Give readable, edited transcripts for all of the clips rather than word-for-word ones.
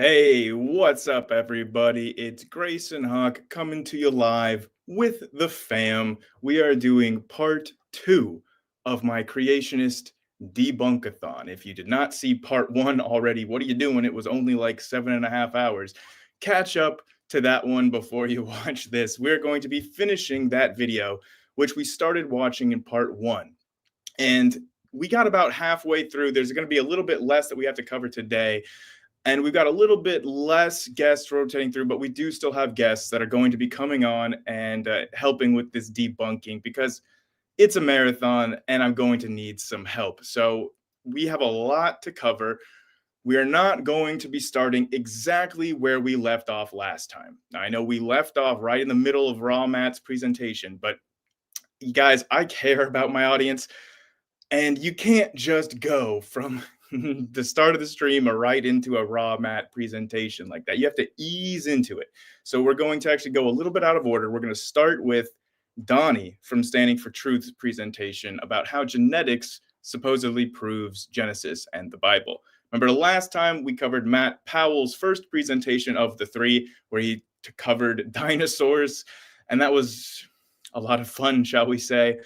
Hey, what's up, everybody? It's Grayson Hawk coming to you live with the fam. We are doing part 2 of my creationist debunkathon. If you did not see part 1 already, what are you doing? It was only like 7.5 hours. Catch up to that one before you watch this. We're going to be finishing that video, which we started watching in part 1. And we got about halfway through. There's going to be a little bit less that we have to cover today. And we've got a little bit less guests rotating through, but we do still have guests that are going to be coming on and helping with this debunking because it's a marathon and I'm going to need some help. So we have a lot to cover. We are not going to be starting exactly where we left off last time. Now, I know we left off right in the middle of Raw Matt's presentation, but you guys, I care about my audience. And you can't just go from the start of the stream or right into a Raw Matt presentation like that. You have to ease into it. So we're going to actually go a little bit out of order. We're going to start with Donnie from Standing for Truth's presentation about how genetics supposedly proves Genesis and the Bible. Remember last time we covered Matt Powell's first presentation of the 3, where he covered dinosaurs, and that was a lot of fun, shall we say.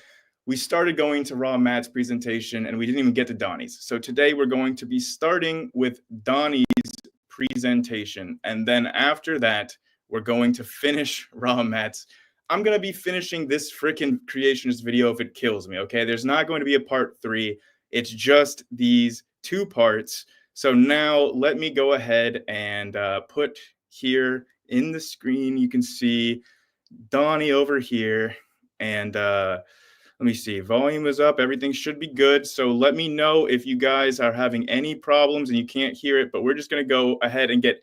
We started going to Raw Matt's presentation and we didn't even get to Donnie's. So today we're going to be starting with Donnie's presentation. And then after that, we're going to finish Raw Matt's. I'm going to be finishing this freaking creationist video if it kills me, okay? There's not going to be a part 3. It's just these 2 parts. So now let me go ahead and put here in the screen, you can see Donnie over here. And let me see, volume is up, everything should be good. So let me know if you guys are having any problems and you can't hear it, but we're just gonna go ahead and get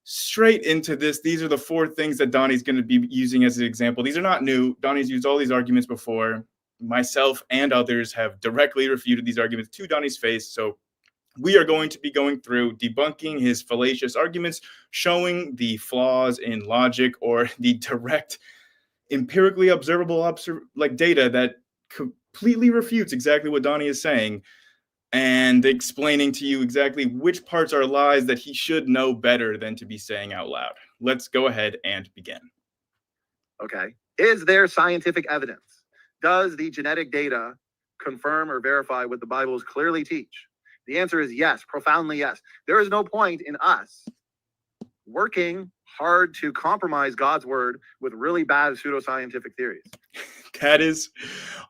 straight into this. These are the 4 things that Donnie's gonna be using as an example. These are not new. Donnie's used all these arguments before. Myself and others have directly refuted these arguments to Donnie's face. So we are going to be going through debunking his fallacious arguments, showing the flaws in logic or the direct empirically observable data that completely refutes exactly what Donnie is saying, and explaining to you exactly which parts are lies that he should know better than to be saying out loud. Let's go ahead and begin. Okay. Is there scientific evidence? Does the genetic data confirm or verify what the Bibles clearly teach? The answer is yes, profoundly yes. There is no point in us working hard to compromise God's word with really bad pseudoscientific theories. That is,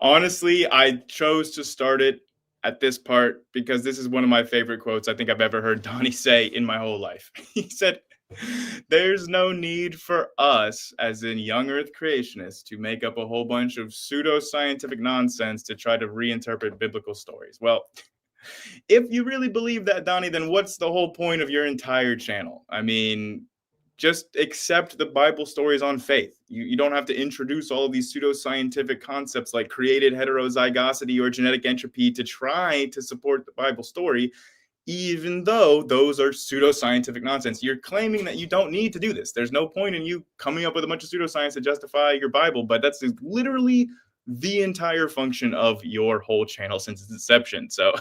honestly, I chose to start it at this part because this is one of my favorite quotes I think I've ever heard Donnie say in my whole life. He said, "There's no need for us, as in young earth creationists, to make up a whole bunch of pseudoscientific nonsense to try to reinterpret biblical stories." Well, if you really believe that, Donnie, then what's the whole point of your entire channel? I mean, just accept the Bible stories on faith. You don't have to introduce all of these pseudoscientific concepts like created heterozygosity or genetic entropy to try to support the Bible story, even though those are pseudoscientific nonsense. You're claiming that you don't need to do this. There's no point in you coming up with a bunch of pseudoscience to justify your Bible, but that's literally the entire function of your whole channel since its inception. So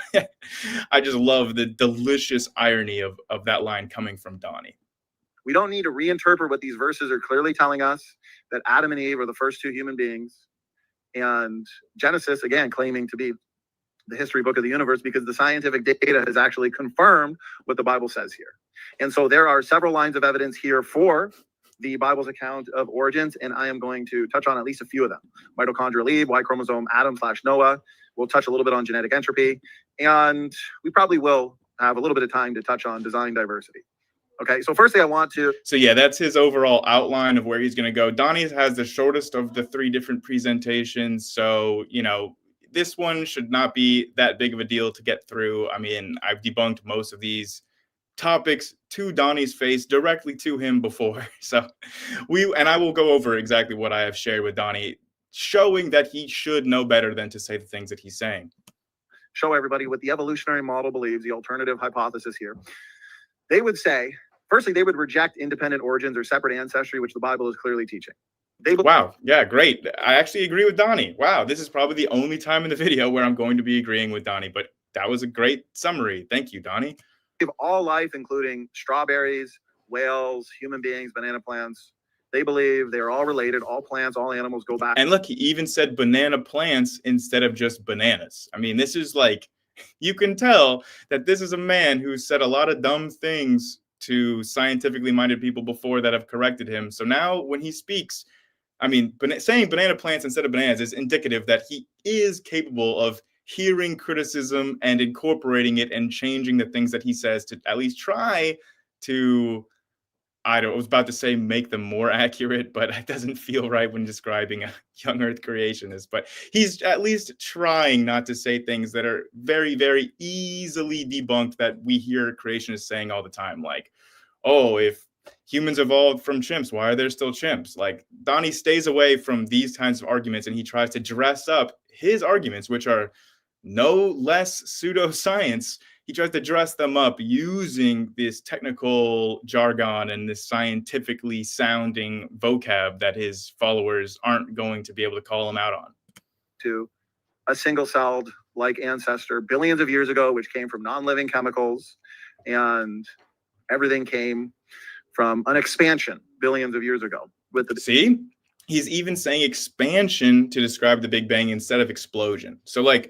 I just love the delicious irony of that line coming from Donnie. We don't need to reinterpret what these verses are clearly telling us, that Adam and Eve are the first 2 human beings, and Genesis, again, claiming to be the history book of the universe, because the scientific data has actually confirmed what the Bible says here. And so there are several lines of evidence here for the Bible's account of origins, and I am going to touch on at least a few of them. Mitochondrial Eve, Y-chromosome Adam/Noah. We'll touch a little bit on genetic entropy, and we probably will have a little bit of time to touch on design diversity. Okay, so firstly, I want to... So yeah, that's his overall outline of where he's going to go. Donnie has the shortest of the 3 different presentations. So, you know, this one should not be that big of a deal to get through. I mean, I've debunked most of these topics to Donnie's face directly to him before. So I will go over exactly what I have shared with Donnie, showing that he should know better than to say the things that he's saying. Show everybody what the evolutionary model believes, the alternative hypothesis here. They would say, firstly, they would reject independent origins or separate ancestry, which the Bible is clearly teaching. Wow. Yeah, great. I actually agree with Donnie. Wow. This is probably the only time in the video where I'm going to be agreeing with Donnie, but that was a great summary. Thank you, Donnie. all life, including strawberries, whales, human beings, banana plants. They believe they're all related. All plants, all animals go back. And look, he even said banana plants instead of just bananas. I mean, this is like, you can tell that this is a man who said a lot of dumb things to scientifically minded people before that have corrected him. So now when he speaks, I mean, saying banana plants instead of bananas is indicative that he is capable of hearing criticism and incorporating it and changing the things that he says to at least try to, I was about to say make them more accurate, but it doesn't feel right when describing a young Earth creationist. But he's at least trying not to say things that are very, very easily debunked that we hear creationists saying all the time. Like, oh, if humans evolved from chimps, why are there still chimps? Like, Donnie stays away from these kinds of arguments and he tries to dress up his arguments, which are no less pseudoscience. He tries to dress them up using this technical jargon and this scientifically sounding vocab that his followers aren't going to be able to call him out on. To a single-celled like ancestor billions of years ago, which came from non-living chemicals, and everything came from an expansion billions of years ago. See, he's even saying expansion to describe the Big Bang instead of explosion. So like,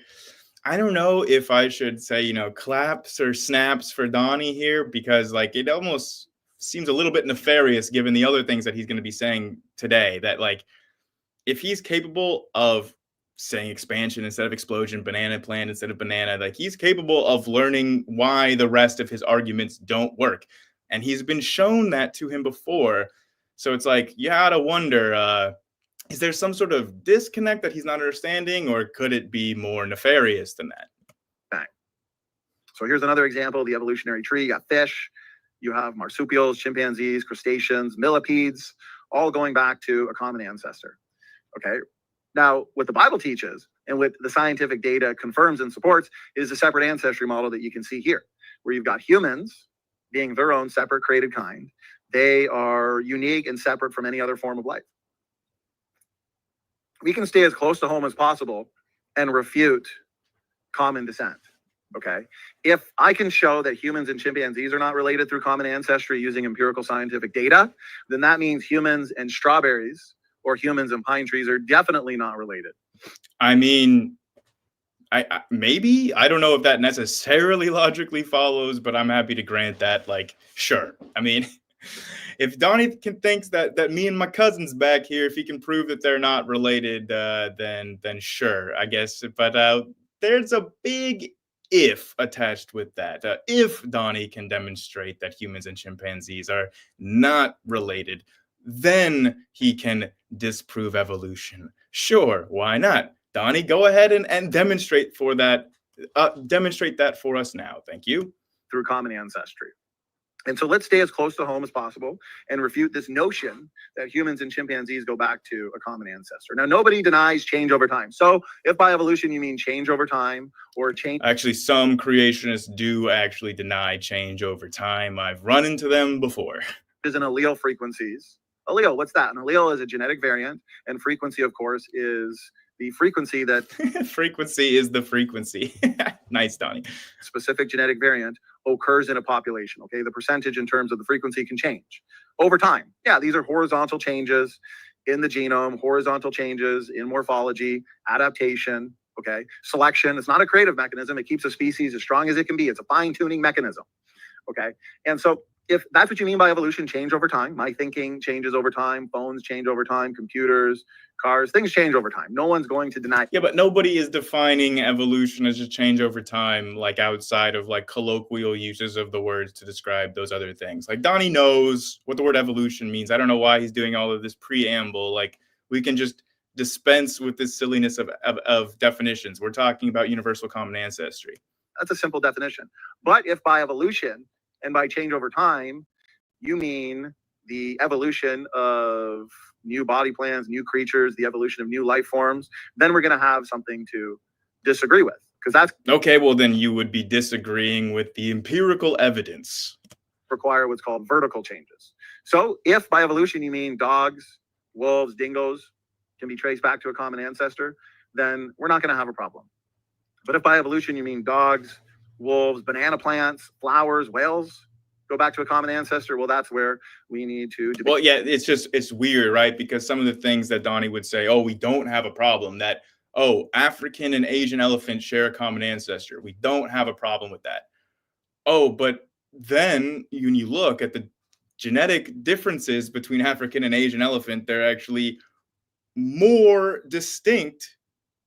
I don't know if I should say, you know, claps or snaps for Donnie here, because like it almost seems a little bit nefarious given the other things that he's going to be saying today, that like if he's capable of saying expansion instead of explosion, banana plant instead of banana, like he's capable of learning why the rest of his arguments don't work. And he's been shown that to him before. So it's like, you gotta wonder, is there some sort of disconnect that he's not understanding, or could it be more nefarious than that? Okay. So here's another example, the evolutionary tree. You got fish, you have marsupials, chimpanzees, crustaceans, millipedes, all going back to a common ancestor. Okay. Now, what the Bible teaches and what the scientific data confirms and supports is a separate ancestry model that you can see here, where you've got humans being their own separate created kind. They are unique and separate from any other form of life. We can stay as close to home as possible and refute common descent. Okay. If I can show that humans and chimpanzees are not related through common ancestry using empirical scientific data, then that means humans and strawberries or humans and pine trees are definitely not related. I mean, I maybe, I don't know if that necessarily logically follows, but I'm happy to grant that. Like, sure. I mean, if Donnie thinks that me and my cousin's back here, if he can prove that they're not related, then sure, I guess. But there's a big if attached with that. If Donnie can demonstrate that humans and chimpanzees are not related, then he can disprove evolution. Sure, why not? Donnie, go ahead and demonstrate for that. Demonstrate that for us now. Thank you. Through common ancestry. And so let's stay as close to home as possible and refute this notion that humans and chimpanzees go back to a common ancestor. Now, nobody denies change over time. So if by evolution you mean change over time or change... Actually, some creationists do actually deny change over time. I've run into them before. ...is an allele frequencies. Allele, what's that? An allele is a genetic variant, and frequency, of course, is the frequency that... Frequency is the frequency. Nice, Donnie. ...specific genetic variant occurs in a population, okay? The percentage in terms of the frequency can change over time. Yeah, these are horizontal changes in the genome, horizontal changes in morphology, adaptation, okay? Selection, it's not a creative mechanism. It keeps a species as strong as it can be. It's a fine-tuning mechanism, okay? And so if that's what you mean by evolution, change over time, my thinking changes over time, phones change over time, computers, cars, things change over time. No one's going to deny. Yeah, but nobody is defining evolution as just change over time, like outside of like colloquial uses of the words to describe those other things. Like Donnie knows what the word evolution means. I don't know why he's doing all of this preamble. Like we can just dispense with this silliness of definitions. We're talking about universal common ancestry. That's a simple definition. But if by evolution and by change over time, you mean the evolution of new body plans, new creatures, the evolution of new life forms, then we're going to have something to disagree with. Because that's... Okay, well, then you would be disagreeing with the empirical evidence. ...require what's called vertical changes. So if by evolution you mean dogs, wolves, dingoes can be traced back to a common ancestor, then we're not going to have a problem. But if by evolution you mean dogs, wolves, banana plants, flowers, whales go back to a common ancestor. Well, that's where we need to debate. Well, yeah, it's weird, right? Because some of the things that Donnie would say, oh, we don't have a problem that, oh, African and Asian elephants share a common ancestor. We don't have a problem with that. Oh, but then when you look at the genetic differences between African and Asian elephant, they're actually more distinct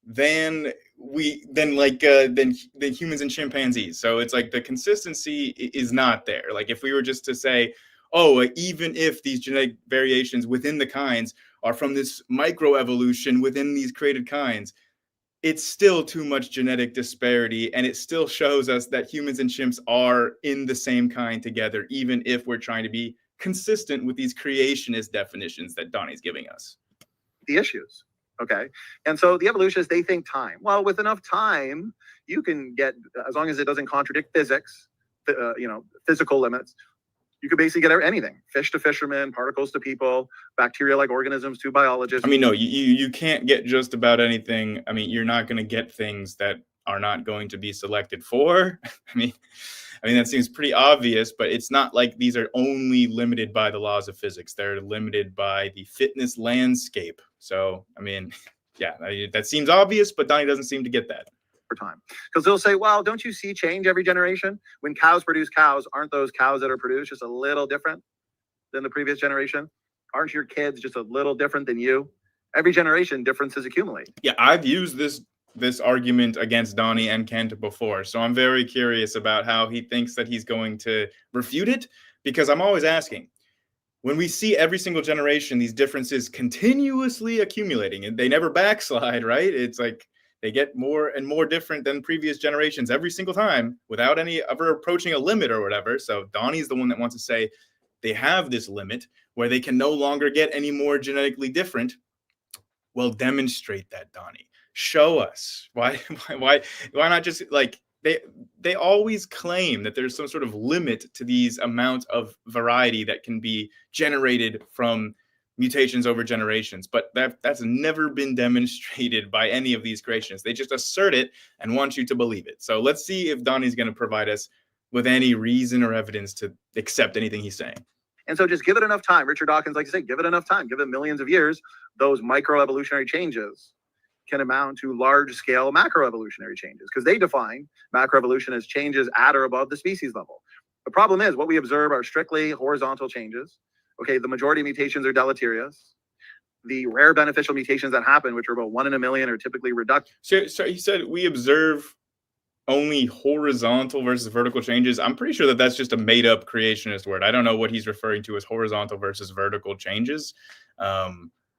than than humans and chimpanzees. So it's like the consistency is not there. Like if we were just to say, oh, even if these genetic variations within the kinds are from this microevolution within these created kinds, it's still too much genetic disparity, and it still shows us that humans and chimps are in the same kind together, even if we're trying to be consistent with these creationist definitions that Donnie's giving us. The issues. Okay. And so the evolutionists, they think time. Well, with enough time, you can get, as long as it doesn't contradict physics, physical limits, you could basically get anything. Fish to fishermen, particles to people, bacteria-like organisms to biologists. I mean, no, you can't get just about anything. I mean, you're not going to get things that are not going to be selected for. I mean, that seems pretty obvious, but it's not like these are only limited by the laws of physics. They're limited by the fitness landscape. So, I mean, yeah, that seems obvious, but Donnie doesn't seem to get that. For time. Because they'll say, well, don't you see change every generation? When cows produce cows, aren't those cows that are produced just a little different than the previous generation? Aren't your kids just a little different than you? Every generation, differences accumulate. Yeah, I've used this argument against Donnie and Kent before, so I'm very curious about how he thinks that he's going to refute it, because I'm always asking, when we see every single generation these differences continuously accumulating and they never backslide, right? It's like they get more and more different than previous generations every single time without any ever approaching a limit or whatever. So Donnie's the one that wants to say they have this limit where they can no longer get any more genetically different. Well, demonstrate that, Donnie. Show us. Why not just like they always claim that there's some sort of limit to these amounts of variety that can be generated from mutations over generations, but that's never been demonstrated by any of these creationists. They just assert it and want you to believe it. So let's see if Donnie's going to provide us with any reason or evidence to accept anything he's saying. And so just give it enough time. Richard Dawkins likes to say, give it enough time, give it millions of years. Those microevolutionary changes can amount to large-scale macroevolutionary changes, because they define macroevolution as changes at or above the species level. The problem is what we observe are strictly horizontal changes. Okay, the majority of mutations are deleterious. The rare beneficial mutations that happen, which are about 1 in a million, are typically reductive. So he said we observe only horizontal versus vertical changes. I'm pretty sure that that's just a made-up creationist word. I don't know what he's referring to as horizontal versus vertical changes.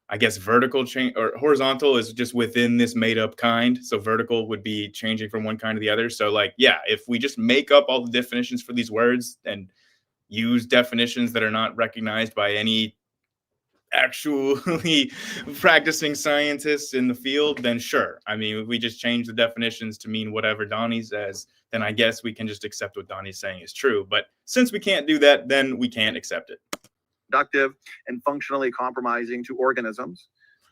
I guess vertical change or horizontal is just within this made-up kind. So vertical would be changing from one kind to the other. So like, yeah, if we just make up all the definitions for these words and use definitions that are not recognized by any actually practicing scientists in the field, then sure. I mean, if we just change the definitions to mean whatever Donnie says, then I guess we can just accept what Donnie's saying is true. But since we can't do that, then we can't accept it. Productive and functionally compromising to organisms.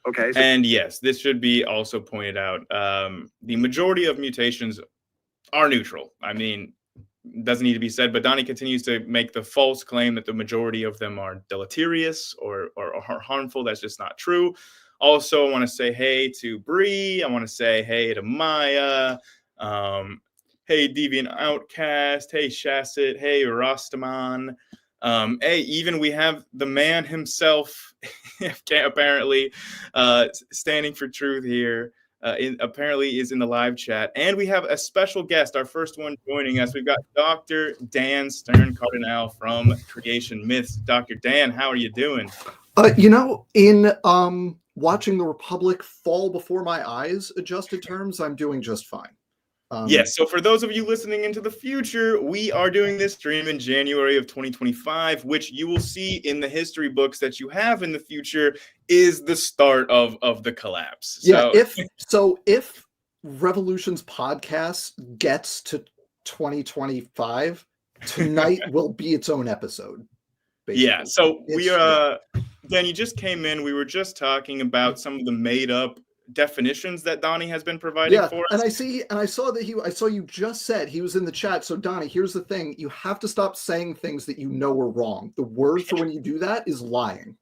Okay. So and yes, this should be also pointed out. The majority of mutations are neutral. I mean, doesn't need to be said, but Donnie continues to make the false claim that the majority of them are deleterious or harmful. That's just not true. Also, I want to say hey to Bree. I want to say hey to Maya. Hey, Deviant Outcast. Hey, Shassit. Hey, Rastaman. Hey, even we have the man himself, apparently, standing for truth here. Apparently is in the live chat, and we have a special guest, our first one joining us. We've got Dr. Dan Stern Cardinal from Creation Myths. Dr. Dan, how are you doing? In watching the Republic fall before my eyes, adjusted terms, I'm doing just fine. Yes, so for those of you listening into the future, we are doing this stream in January of 2025, which you will see in the history books that you have in the future is the start of the collapse. Yeah, if Revolution's podcast gets to 2025, tonight will be its own episode. Basically. Yeah, so Dan, you just came in. We were just talking about some of the made up definitions that Donnie has been providing for us. And I saw that I saw you just said he was in the chat. So Donnie, here's the thing: you have to stop saying things that you know are wrong. The word for when you do that is lying.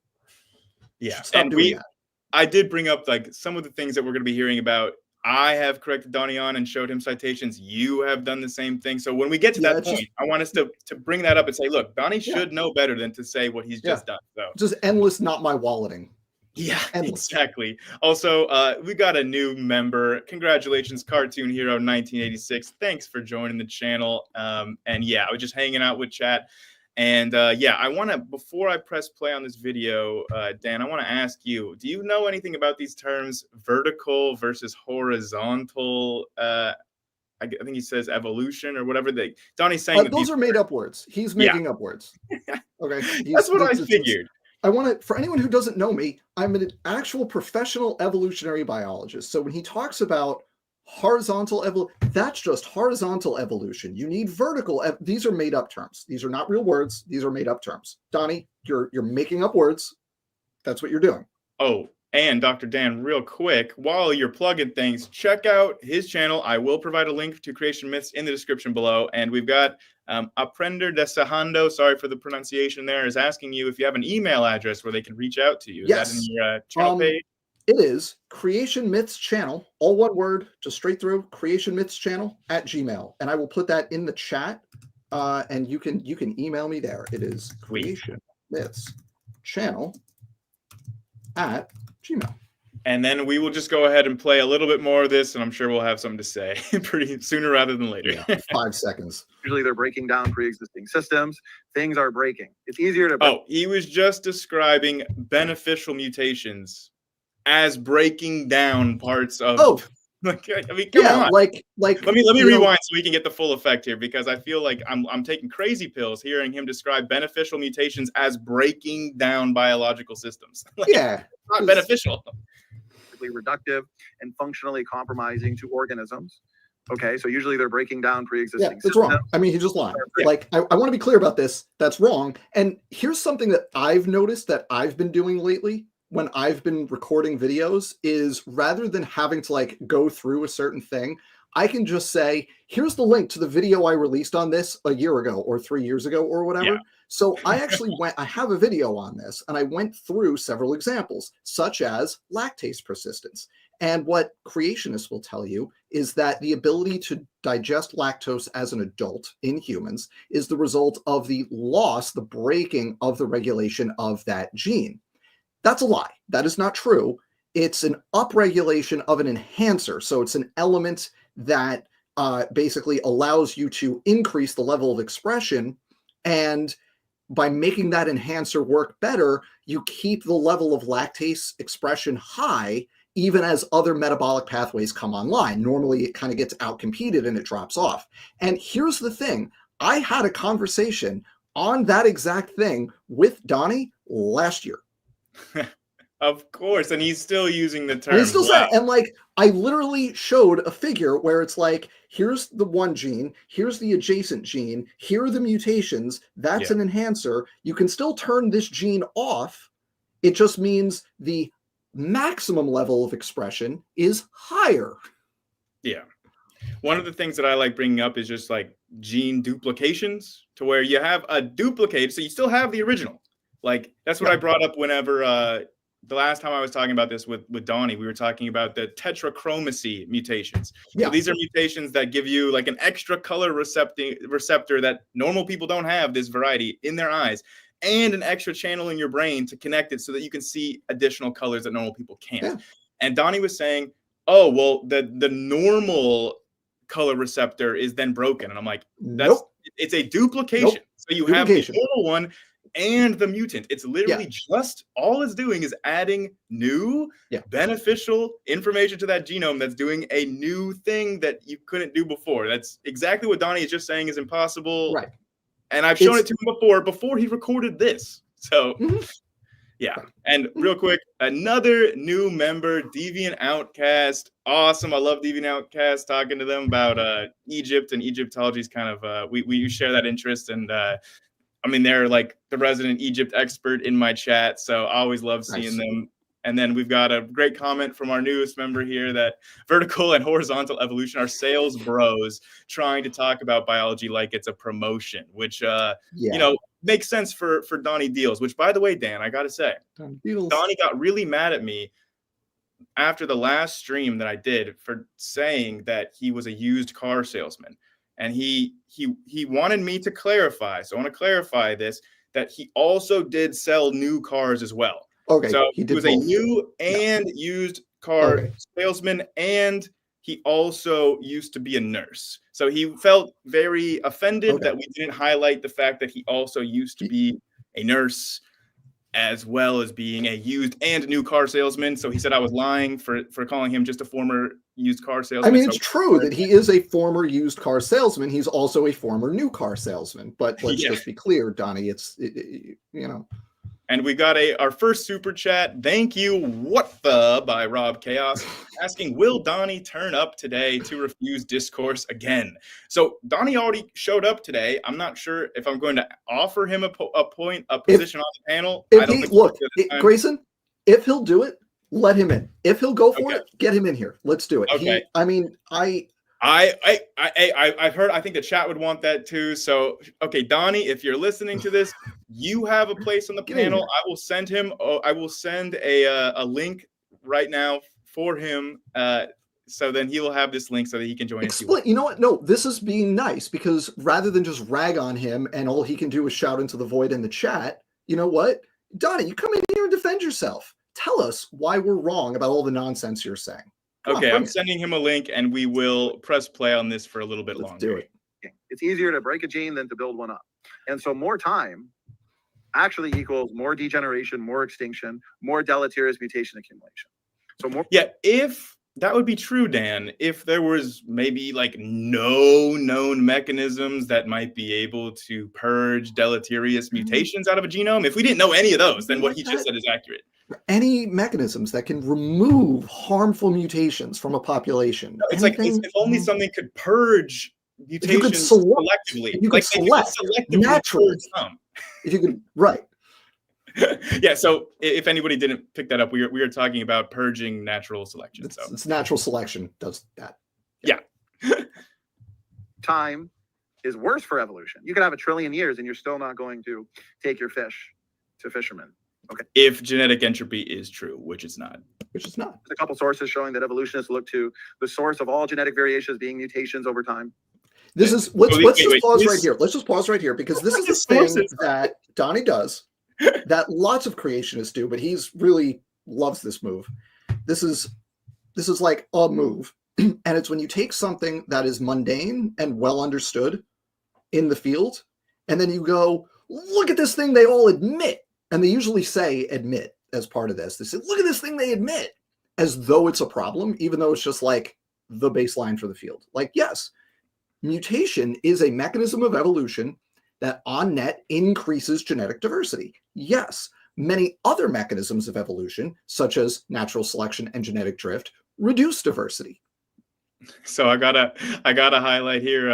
Yeah, stop doing that. I did bring up like some of the things that we're going to be hearing about. I have corrected Donnie on and showed him citations. You have done the same thing. So when we get to that point, I want us to bring that up and say, look, Donnie should know better than to say what he's just done. So just endless, not my walleting. Yeah, exactly. Also, we got a new member. Congratulations, Cartoon Hero 1986. Thanks for joining the channel. And yeah, I was just hanging out with chat. And yeah, I want to, before I press play on this video, Dan, I want to ask you, do you know anything about these terms, vertical versus horizontal? I think he says evolution or whatever. Donnie's saying those are made up words. He's making up words. Okay, that's what I figured. I want to, for anyone who doesn't know me, I'm an actual professional evolutionary biologist. So when he talks about horizontal evolution, that's just horizontal evolution. You need vertical. These are made up terms. These are not real words. These are made up terms. Donnie, you're making up words. That's what you're doing. Oh, and Dr. Dan, real quick, while you're plugging things, check out his channel. I will provide a link to Creation Myths in the description below. And we've got Aprender de Sahando, sorry for the pronunciation there, is asking you if you have an email address where they can reach out to you. Is that in your channel page? It is Creation Myths Channel, all one word, just straight through, Creation Myths Channel @Gmail. And I will put that in the chat, and you can email me there. It is Creation Myths Channel @Gmail. And then we will just go ahead and play a little bit more of this, and I'm sure we'll have something to say pretty sooner rather than later. Yeah, 5 seconds. Usually they're breaking down pre-existing systems. Things are breaking. It's easier to... Oh, he was just describing beneficial mutations as breaking down parts of... Oh, like, I mean, come on. Like let me rewind so we can get the full effect here, because I feel like I'm taking crazy pills hearing him describe beneficial mutations as breaking down biological systems. Like, yeah, not beneficial. Reductive and functionally compromising to organisms. Okay, so usually they're breaking down pre-existing that's wrong. I mean, he just lied. Like, I want to be clear about this. That's wrong. And here's something that I've noticed that I've been doing lately when I've been recording videos is rather than having to like go through a certain thing, I can just say, here's the link to the video I released on this a year ago or 3 years ago or whatever. Yeah. So I actually I have a video on this, and I went through several examples, such as lactase persistence. And what creationists will tell you is that the ability to digest lactose as an adult in humans is the result of the loss, the breaking of the regulation of that gene. That's a lie. That is not true. It's an upregulation of an enhancer. So it's an element that basically allows you to increase the level of expression, and by making that enhancer work better, you keep the level of lactase expression high, even as other metabolic pathways come online. Normally, it kind of gets outcompeted and it drops off. And here's the thing. I had a conversation on that exact thing with Donnie last year. Of course, and he's still using the term. And he's still saying, and like, I literally showed a figure where it's like, here's the one gene, here's the adjacent gene, here are the mutations, that's an enhancer. You can still turn this gene off. It just means the maximum level of expression is higher. Yeah. One of the things that I like bringing up is just like gene duplications, to where you have a duplicate, so you still have the original. Like, that's what I brought up whenever... the last time I was talking about this with Donnie, we were talking about the tetrachromacy mutations. Yeah. So these are mutations that give you like an extra color receptor that normal people don't have, this variety in their eyes, and an extra channel in your brain to connect it so that you can see additional colors that normal people can't. Yeah. And Donnie was saying, oh, well, the normal color receptor is then broken. And I'm like, it's a duplication. So you have the normal one and the mutant. It's literally just all it's doing is adding new beneficial information to that genome that's doing a new thing that you couldn't do before. That's exactly what Donnie is just saying is impossible. Right. And I've shown it to him before he recorded this. So yeah. And real quick, another new member, Deviant Outcast. Awesome. I love Deviant Outcast, talking to them about Egypt and Egyptology is kind of we share that interest. And I mean, they're like the resident Egypt expert in my chat, so I always love seeing them. And then we've got a great comment from our newest member here that vertical and horizontal evolution are sales bros trying to talk about biology like it's a promotion, which, you know, makes sense for Donnie Deals, which, by the way, Dan, I got to say, Donnie got really mad at me after the last stream that I did for saying that he was a used car salesman. And he wanted me to clarify. So I want to clarify this, that he also did sell new cars as well. Okay, so he was both. A new and used car salesman, and he also used to be a nurse. So he felt very offended that we didn't highlight the fact that he also used to be a nurse as well as being a used and new car salesman. So he said I was lying for calling him just a former used car salesman. I mean, it's true that he is a former used car salesman. He's also a former new car salesman. But let's just be clear, Donnie, you know. And we got our first super chat. Thank you, What the, by Rob Chaos, asking, will Donnie turn up today to refuse discourse again? So Donnie already showed up today. I'm not sure if I'm going to offer him a position on the panel. Grayson, if he'll do it, let him in. If he'll go for it, get him in here. Let's do it. Okay. I've heard, I think the chat would want that too. So, okay, Donnie, if you're listening to this, you have a place on the panel. I will send him, I will send a link right now for him. So then he will have this link so that he can join us. You know what? No, this is being nice, because rather than just rag on him and all he can do is shout into the void in the chat, you know what? Donnie, you come in here and defend yourself. Tell us why we're wrong about all the nonsense you're saying. Okay, I'm sending him a link, and we will press play on this for a little bit longer. Do it. It's easier to break a gene than to build one up. And so more time actually equals more degeneration, more extinction, more deleterious mutation accumulation. So more. Yeah, if that would be true, Dan, if there was maybe like no known mechanisms that might be able to purge deleterious mutations out of a genome, if we didn't know any of those, then what he just said is accurate. Any mechanisms that can remove harmful mutations from a population. No, it's like if only something could purge mutations selectively. You could select naturally. If you could, right. Yeah, so if anybody didn't pick that up, we are talking about purging natural selection. It's natural selection does that. Yeah. Time is worse for evolution. You could have 1 trillion years and you're still not going to take your fish to fishermen. Okay. If genetic entropy is true, which it's not. Which is not. There's a couple sources showing that evolutionists look to the source of all genetic variations being mutations over time. This is let's just pause right here. Let's just pause right here, because this is the thing that Donnie does that lots of creationists do, but he's really loves this move. This is like a move, and it's when you take something that is mundane and well understood in the field, and then you go, look at this thing they all admit. And they usually say admit as part of this. They say, look at this thing they admit, as though it's a problem, even though it's just like the baseline for the field. Like, yes, mutation is a mechanism of evolution that on net increases genetic diversity. Yes, many other mechanisms of evolution, such as natural selection and genetic drift, reduce diversity. So I gotta highlight here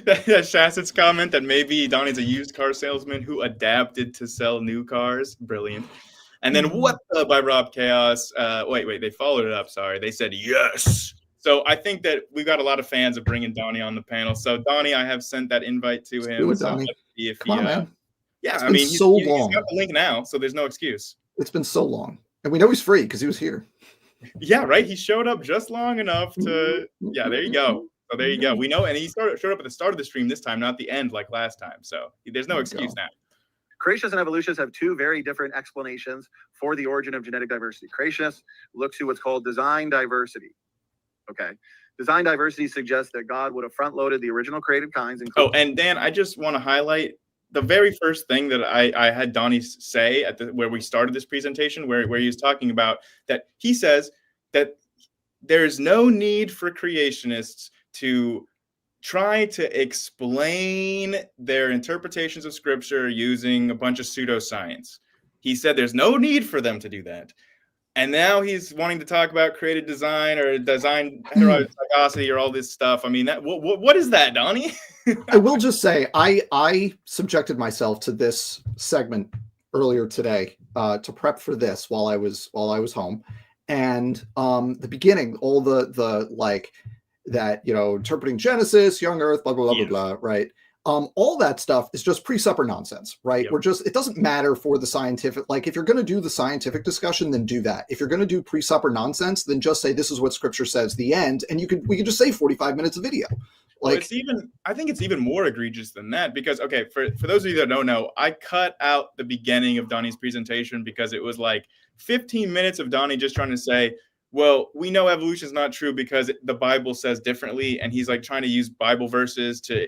that Shasit's comment that maybe Donnie's a used car salesman who adapted to sell new cars. Brilliant. And then What the, by Rob Chaos. Wait, they followed it up. Sorry. They said yes. So I think that we've got a lot of fans of bringing Donnie on the panel. So Donnie, I have sent that invite to him. Do it, Donnie. Come on, man. Yeah, I mean, he's got the link now, so there's no excuse. It's been so long. And we know he's free because he was here. Yeah, right. He showed up just long enough to, yeah, there you go. So there you go. We know, and he showed up at the start of the stream this time, not the end like last time. So there's no excuse now. Creationists and evolutionists have two very different explanations for the origin of genetic diversity. Creationists look to what's called design diversity. Okay. Design diversity suggests that God would have front-loaded the original created kinds. Oh, and Dan, I just want to highlight the very first thing that I had Donnie say where we started this presentation, where he was talking about that he says that there's no need for creationists to try to explain their interpretations of scripture using a bunch of pseudoscience. He said there's no need for them to do that. And now he's wanting to talk about created design or design heterozygosity or all this stuff. I mean, what is that, Donnie? I will just say, I subjected myself to this segment earlier today to prep for this while I was home, and the beginning, all the like that, interpreting Genesis, young Earth, blah blah blah blah blah, right? All that stuff is just pre-supper nonsense, right? Yep. It doesn't matter for the scientific, like if you're going to do the scientific discussion, then do that. If you're going to do pre-supper nonsense, then just say, this is what scripture says, the end. And we could just say 45 minutes of video. Like, well, I think it's even more egregious than that, because, okay, for those of you that don't know, I cut out the beginning of Donnie's presentation because it was like 15 minutes of Donnie just trying to say, well, we know evolution is not true because the Bible says differently. And he's like trying to use Bible verses to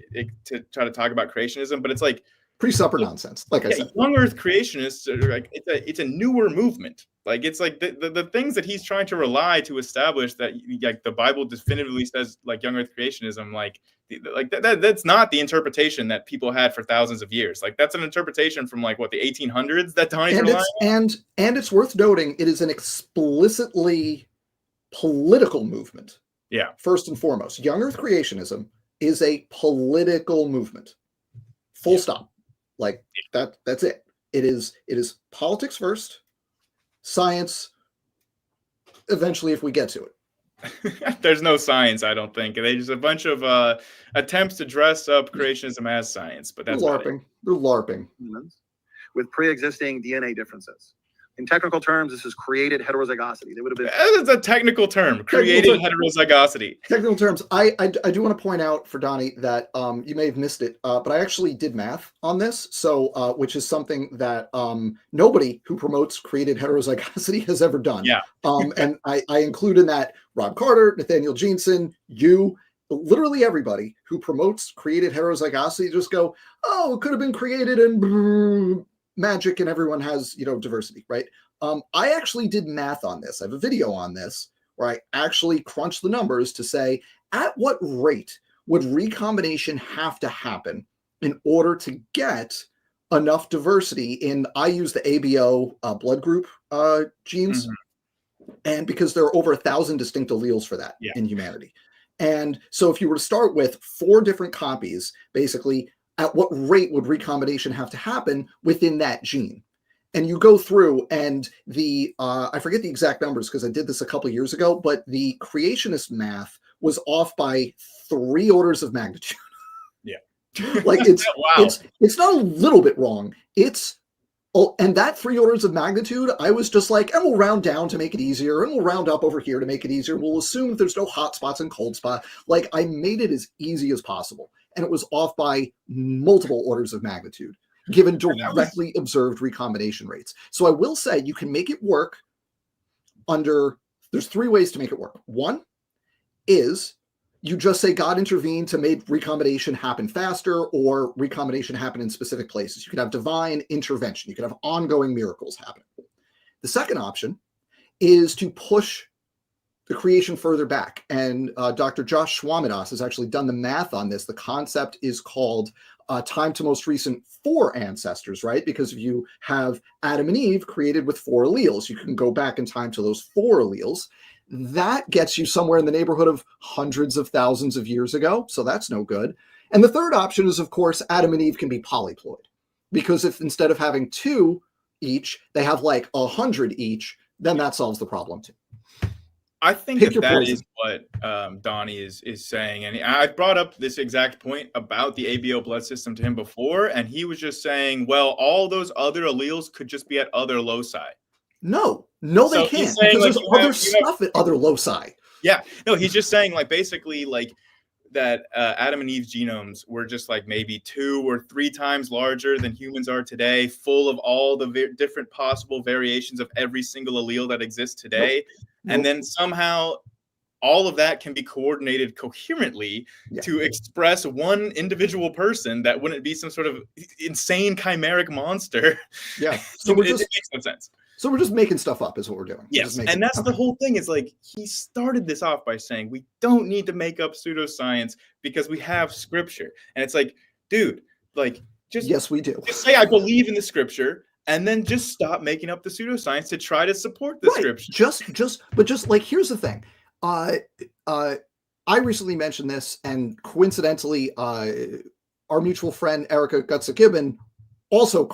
try to talk about creationism. But it's like pre-supper nonsense. Like I said, young Earth creationists are like, it's a newer movement. Like, it's like the things that he's trying to rely to establish that, like, the Bible definitively says, like, young Earth creationism, like that's not the interpretation that people had for thousands of years. Like, that's an interpretation from, like, what, the 1800s that Donnie's relying on? And it's worth noting, it is an explicitly political movement. Yeah. First and foremost, young Earth creationism is a political movement. Full stop. Like, that's it. It is politics first, science eventually, if we get to it. There's no science, I don't think. They just a bunch of attempts to dress up creationism as science, but that's LARPing. They're LARPing. With pre-existing DNA differences. In technical terms, this is created heterozygosity. They would have been. That's a technical term. Created heterozygosity. Technical terms. I do want to point out for Donnie that you may have missed it, but I actually did math on this. So, which is something that nobody who promotes created heterozygosity has ever done. Yeah. And I include in that Rob Carter, Nathaniel Jeanson, you, literally everybody who promotes created heterozygosity just go, oh, it could have been created and magic, and everyone has, diversity, right? I actually did math on this. I have a video on this where I actually crunched the numbers to say, at what rate would recombination have to happen in order to get enough diversity in, I use the ABO blood group genes, and because there are over 1,000 distinct alleles for that in humanity. And so if you were to start with 4 different copies, basically, at what rate would recombination have to happen within that gene? And you go through, and I forget the exact numbers because I did this a couple of years ago, but the creationist math was off by 3 orders of magnitude. Yeah. Like, it's wow. It's not a little bit wrong. And that 3 orders of magnitude, I was just like, and we'll round down to make it easier, and we'll round up over here to make it easier. We'll assume that there's no hot spots and cold spots. Like, I made it as easy as possible. And it was off by multiple orders of magnitude, given directly observed recombination rates. So I will say you can make it work there's 3 ways to make it work. One is you just say God intervened to make recombination happen faster, or recombination happen in specific places. You could have divine intervention. You could have ongoing miracles happening. The second option is to push the creation further back. And Dr. Josh Swamidas has actually done the math on this. The concept is called time to most recent 4 ancestors, right? Because if you have Adam and Eve created with 4 alleles, you can go back in time to those 4 alleles. That gets you somewhere in the neighborhood of hundreds of thousands of years ago. So that's no good. And the third option is, of course, Adam and Eve can be polyploid. Because if instead of having 2 each, they have like 100 each, then that solves the problem too. I think that is what Donnie is saying. And I brought up this exact point about the ABO blood system to him before, and he was just saying, well, all those other alleles could just be at other loci. No, they can't. Because there's other stuff at other loci. Yeah. No, he's just saying, like, basically, like, that Adam and Eve's genomes were just like maybe 2 or 3 times larger than humans are today, full of all the different possible variations of every single allele that exists today. And then somehow all of that can be coordinated coherently to express one individual person that wouldn't be some sort of insane chimeric monster. Yeah. So it makes no sense. So we're just making stuff up is what we're doing. Yes, and that's the whole thing, is like, he started this off by saying we don't need to make up pseudoscience because we have scripture. And it's like, dude, like, just yes, we do. Just say I believe in the scripture, and then just stop making up the pseudoscience to try to support the scripture. Just like, here's the thing. I recently mentioned this, and coincidentally, our mutual friend Erica Gutsa-Gibbon also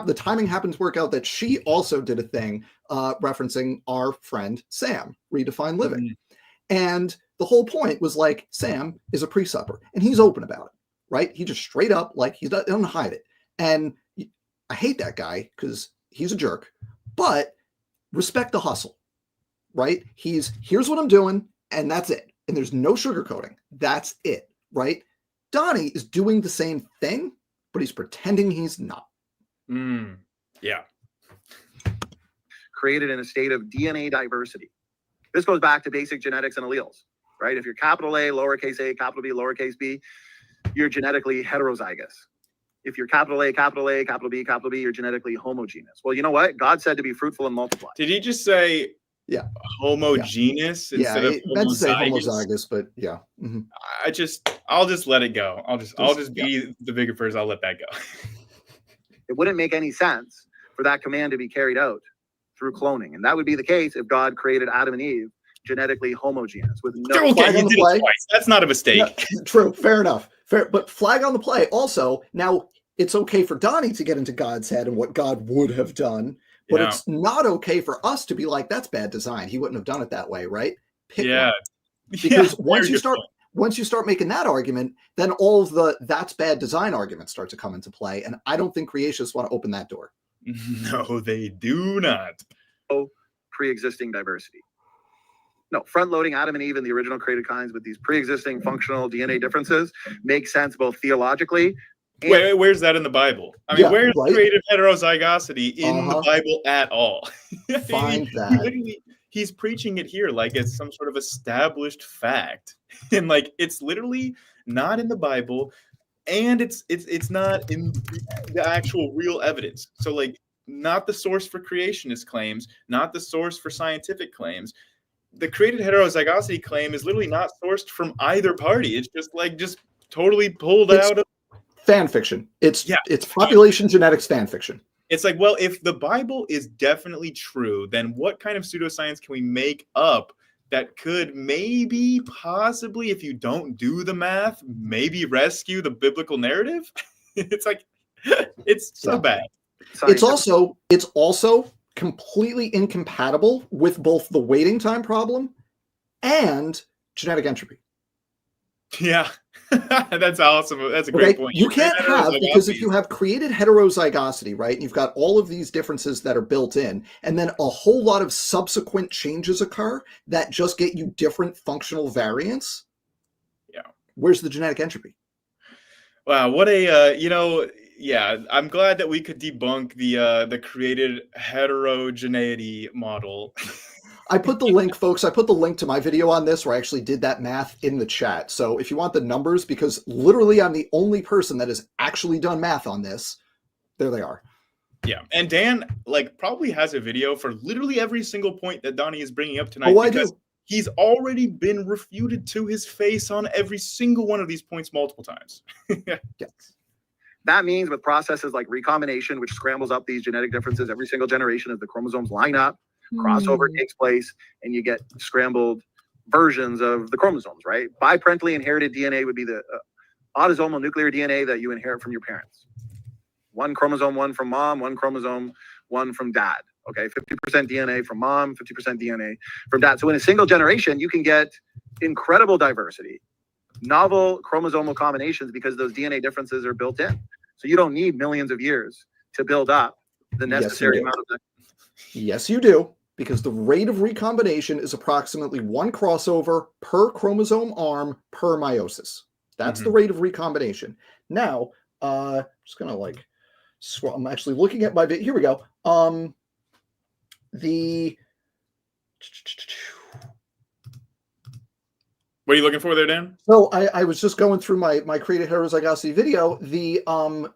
the timing happened to work out that she also did a thing referencing our friend Sam, Redefine Living. And the whole point was like, Sam is a pre-supper and he's open about it, right? He just straight up, like, he doesn't hide it. And I hate that guy because he's a jerk, but respect the hustle, right? Here's what I'm doing and that's it. And there's no sugarcoating. That's it, right? Donnie is doing the same thing, but he's pretending he's not. Yeah. Created in a state of DNA diversity. This goes back to basic genetics and alleles, right? If you're capital A, lowercase a, capital B, lowercase b, you're genetically heterozygous. If you're capital A, capital A, capital B, you're genetically homogeneous. Well, you know what? God said to be fruitful and multiply. Did he just say homogeneous instead of meant to say homozygous, but yeah. I'll just let it go. I'll just be the bigger person. I'll let that go. It wouldn't make any sense for that command to be carried out through cloning. And that would be the case if God created Adam and Eve genetically homogeneous with no flag on the play. Twice. That's not a mistake. No, true. Fair enough. Fair, but flag on the play. Also, now it's okay for Donnie to get into God's head and what God would have done, but it's not okay for us to be like, that's bad design. He wouldn't have done it that way, right? Pick one. Because once you start making that argument, then all of the that's bad design arguments start to come into play. And I don't think creationists want to open that door. No, they do not. Pre-existing diversity. No, front-loading Adam and Eve and the original created kinds with these pre-existing functional DNA differences makes sense both theologically. Wait, where's that in the Bible? I mean, where's creative heterozygosity in the Bible at all? Find that. He's preaching it here like it's some sort of established fact, and like it's literally not in the Bible, and it's not in the actual real evidence. So like, not the source for creationist claims, not the source for scientific claims. The created heterozygosity claim is literally not sourced from either party. It's just totally pulled out of fan fiction. It's population genetics fan fiction. It's like, well, if the Bible is definitely true, then what kind of pseudoscience can we make up that could maybe, possibly, if you don't do the math, maybe rescue the biblical narrative? It's like, it's so bad. It's also completely incompatible with both the waiting time problem and genetic entropy. Yeah, that's awesome. That's a great point. You can't have, because if you have created heterozygosity, right, and you've got all of these differences that are built in, and then a whole lot of subsequent changes occur that just get you different functional variants. Yeah. Where's the genetic entropy? Wow, what a, I'm glad that we could debunk the created heterogeneity model. I put the link, folks. I put the link to my video on this where I actually did that math in the chat. So if you want the numbers, because literally I'm the only person that has actually done math on this, there they are. Yeah, and Dan probably has a video for literally every single point that Donnie is bringing up tonight. Oh, I do. He's already been refuted to his face on every single one of these points multiple times. Yes. That means with processes like recombination, which scrambles up these genetic differences every single generation as the chromosomes line up, crossover takes place, and you get scrambled versions of the chromosomes, right? Biparentally inherited DNA would be the autosomal nuclear DNA that you inherit from your parents. One chromosome, one from mom, one chromosome, one from dad. Okay, 50% DNA from mom, 50% DNA from dad. So in a single generation, you can get incredible diversity, novel chromosomal combinations because those DNA differences are built in. So you don't need millions of years to build up the necessary amount of them. Yes, you do. Because the rate of recombination is approximately one crossover per chromosome arm per meiosis. That's the rate of recombination. Now, just gonna scroll. I'm actually looking at my video. Here we go. What are you looking for there, Dan? So I was just going through my created heterozygosity video. The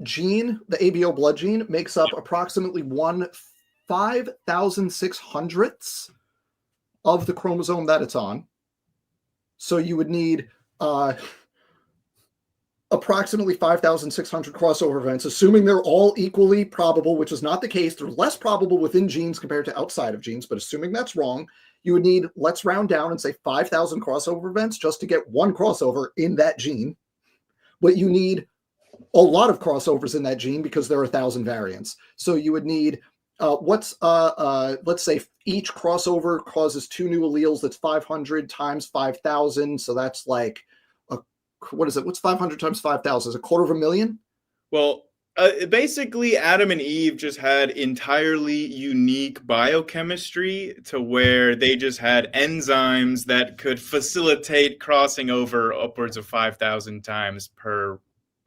gene, the ABO blood gene, makes up approximately 1/5,600th of the chromosome that it's on. So you would need approximately 5,600 crossover events, assuming they're all equally probable, which is not the case. They're less probable within genes compared to outside of genes, but assuming that's wrong, you would need, let's round down and say 5,000 crossover events just to get one crossover in that gene. But you need a lot of crossovers in that gene because there are 1,000 variants. So you would need let's say each crossover causes 2 new alleles. That's 500 times 5,000. So that's like what is it? What's 500 times 5,000? Is it 250,000? Well, basically, Adam and Eve just had entirely unique biochemistry to where they just had enzymes that could facilitate crossing over upwards of 5,000 times per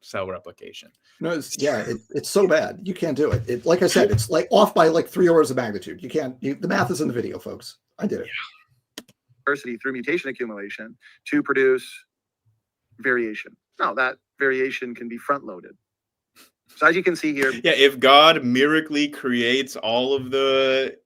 cell replication. No, it's so bad. You can't do it. Like I said, it's like off by like 3 orders of magnitude. You can't. The math is in the video, folks. I did it. Diversity through mutation accumulation to produce variation. Now that variation can be front loaded. So as you can see here, if God miraculously creates all of the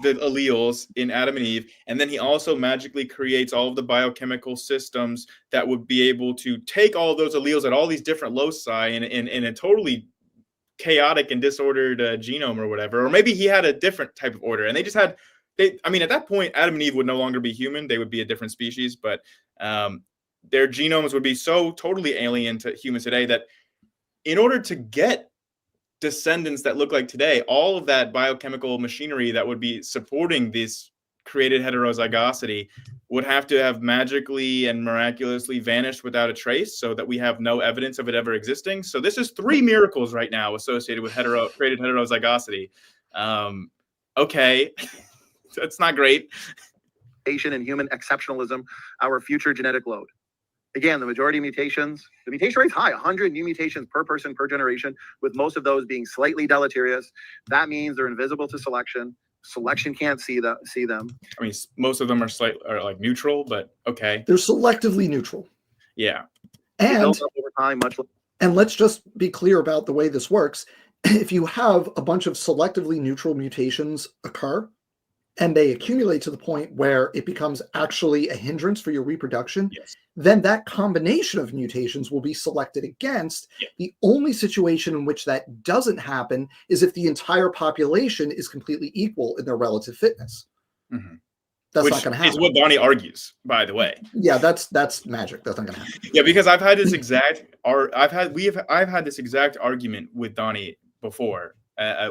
alleles in Adam and Eve, and then he also magically creates all of the biochemical systems that would be able to take all those alleles at all these different loci in a totally chaotic and disordered genome or whatever, or maybe he had a different type of order, and they just had at that point, Adam and Eve would no longer be human. They would be a different species, but their genomes would be so totally alien to humans today that in order to get descendants that look like today, all of that biochemical machinery that would be supporting this created heterozygosity would have to have magically and miraculously vanished without a trace, so that we have no evidence of it ever existing. So this is 3 miracles right now associated with created heterozygosity. Okay, that's not great. Mutation and human exceptionalism, our future genetic load. Again, the majority of mutations, the mutation rate's high, 100 new mutations per person per generation, with most of those being slightly deleterious. That means they're invisible to selection. Selection can't see them. I mean, most of them are like neutral, but okay. They're selectively neutral. Yeah. And over time, and let's just be clear about the way this works. If you have a bunch of selectively neutral mutations occur, and they accumulate to the point where it becomes actually a hindrance for your reproduction, then that combination of mutations will be selected against. The only situation in which that doesn't happen is if the entire population is completely equal in their relative fitness. Mm-hmm. That's Which not going to happen. Is what Donnie argues, by the way. Yeah, that's magic. That's not going to happen. Yeah, because I've had this exact argument with Donnie before.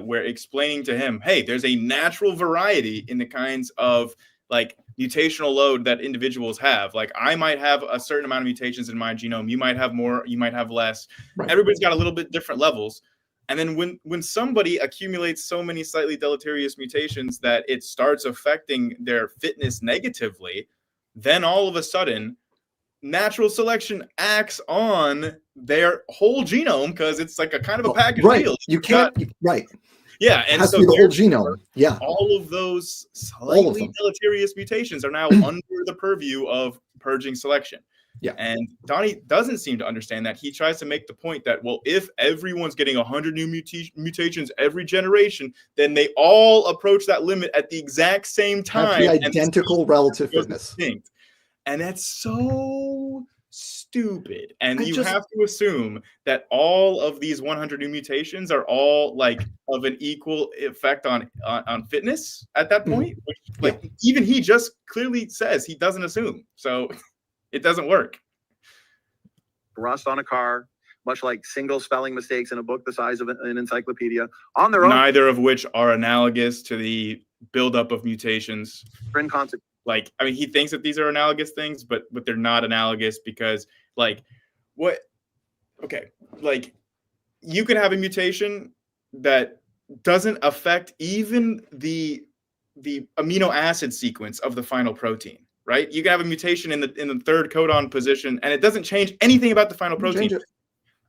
We're explaining to him, hey, there's a natural variety in the kinds of like mutational load that individuals have. Like I might have a certain amount of mutations in my genome. You might have more, you might have less. Right. Everybody's got a little bit different levels. And then when somebody accumulates so many slightly deleterious mutations that it starts affecting their fitness negatively, then all of a sudden natural selection acts on their whole genome because it's like a kind of a package deal. You can't, right. Yeah, and so the whole genome. Yeah, all of those slightly deleterious mutations are now under the purview of purging selection. Yeah, and Donnie doesn't seem to understand that. He tries to make the point that, well, if everyone's getting 100 new mutations every generation, then they all approach that limit at the exact same time. Have the identical relative fitness. And that's so stupid. And you have to assume that all of these 100 new mutations are all like of an equal effect on fitness at that point. Which, even he just clearly says he doesn't assume. So it doesn't work. Rust on a car, much like single spelling mistakes in a book the size of an encyclopedia, on their own. Neither of which are analogous to the buildup of mutations. Like, I mean, he thinks that these are analogous things, but they're not analogous because, like, like, you can have a mutation that doesn't affect even the amino acid sequence of the final protein, right? You can have a mutation in the third codon position, and it doesn't change anything about the final protein.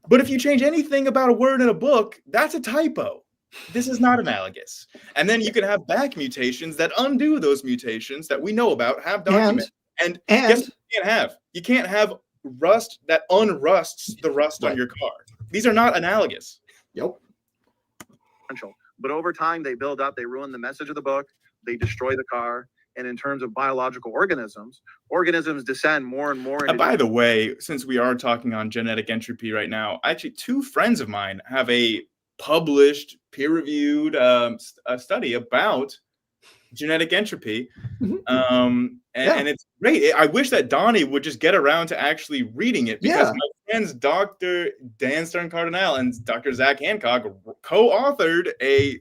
But if you change anything about a word in a book, that's a typo. This is not analogous. And then you can have back mutations that undo those mutations that we know about, have documented. And guess what you can't have rust that unrusts the rust on your car. These are not analogous. Yep. But over time, they build up, they ruin the message of the book, they destroy the car. And in terms of biological organisms descend more and more. By the way, since we are talking on genetic entropy right now, actually 2 friends of mine have a published, peer-reviewed study about genetic entropy. And it's great. I wish that Donnie would just get around to actually reading it, because my friends, Dr. Dan Stern-Cardinal and Dr. Zach Hancock, co-authored a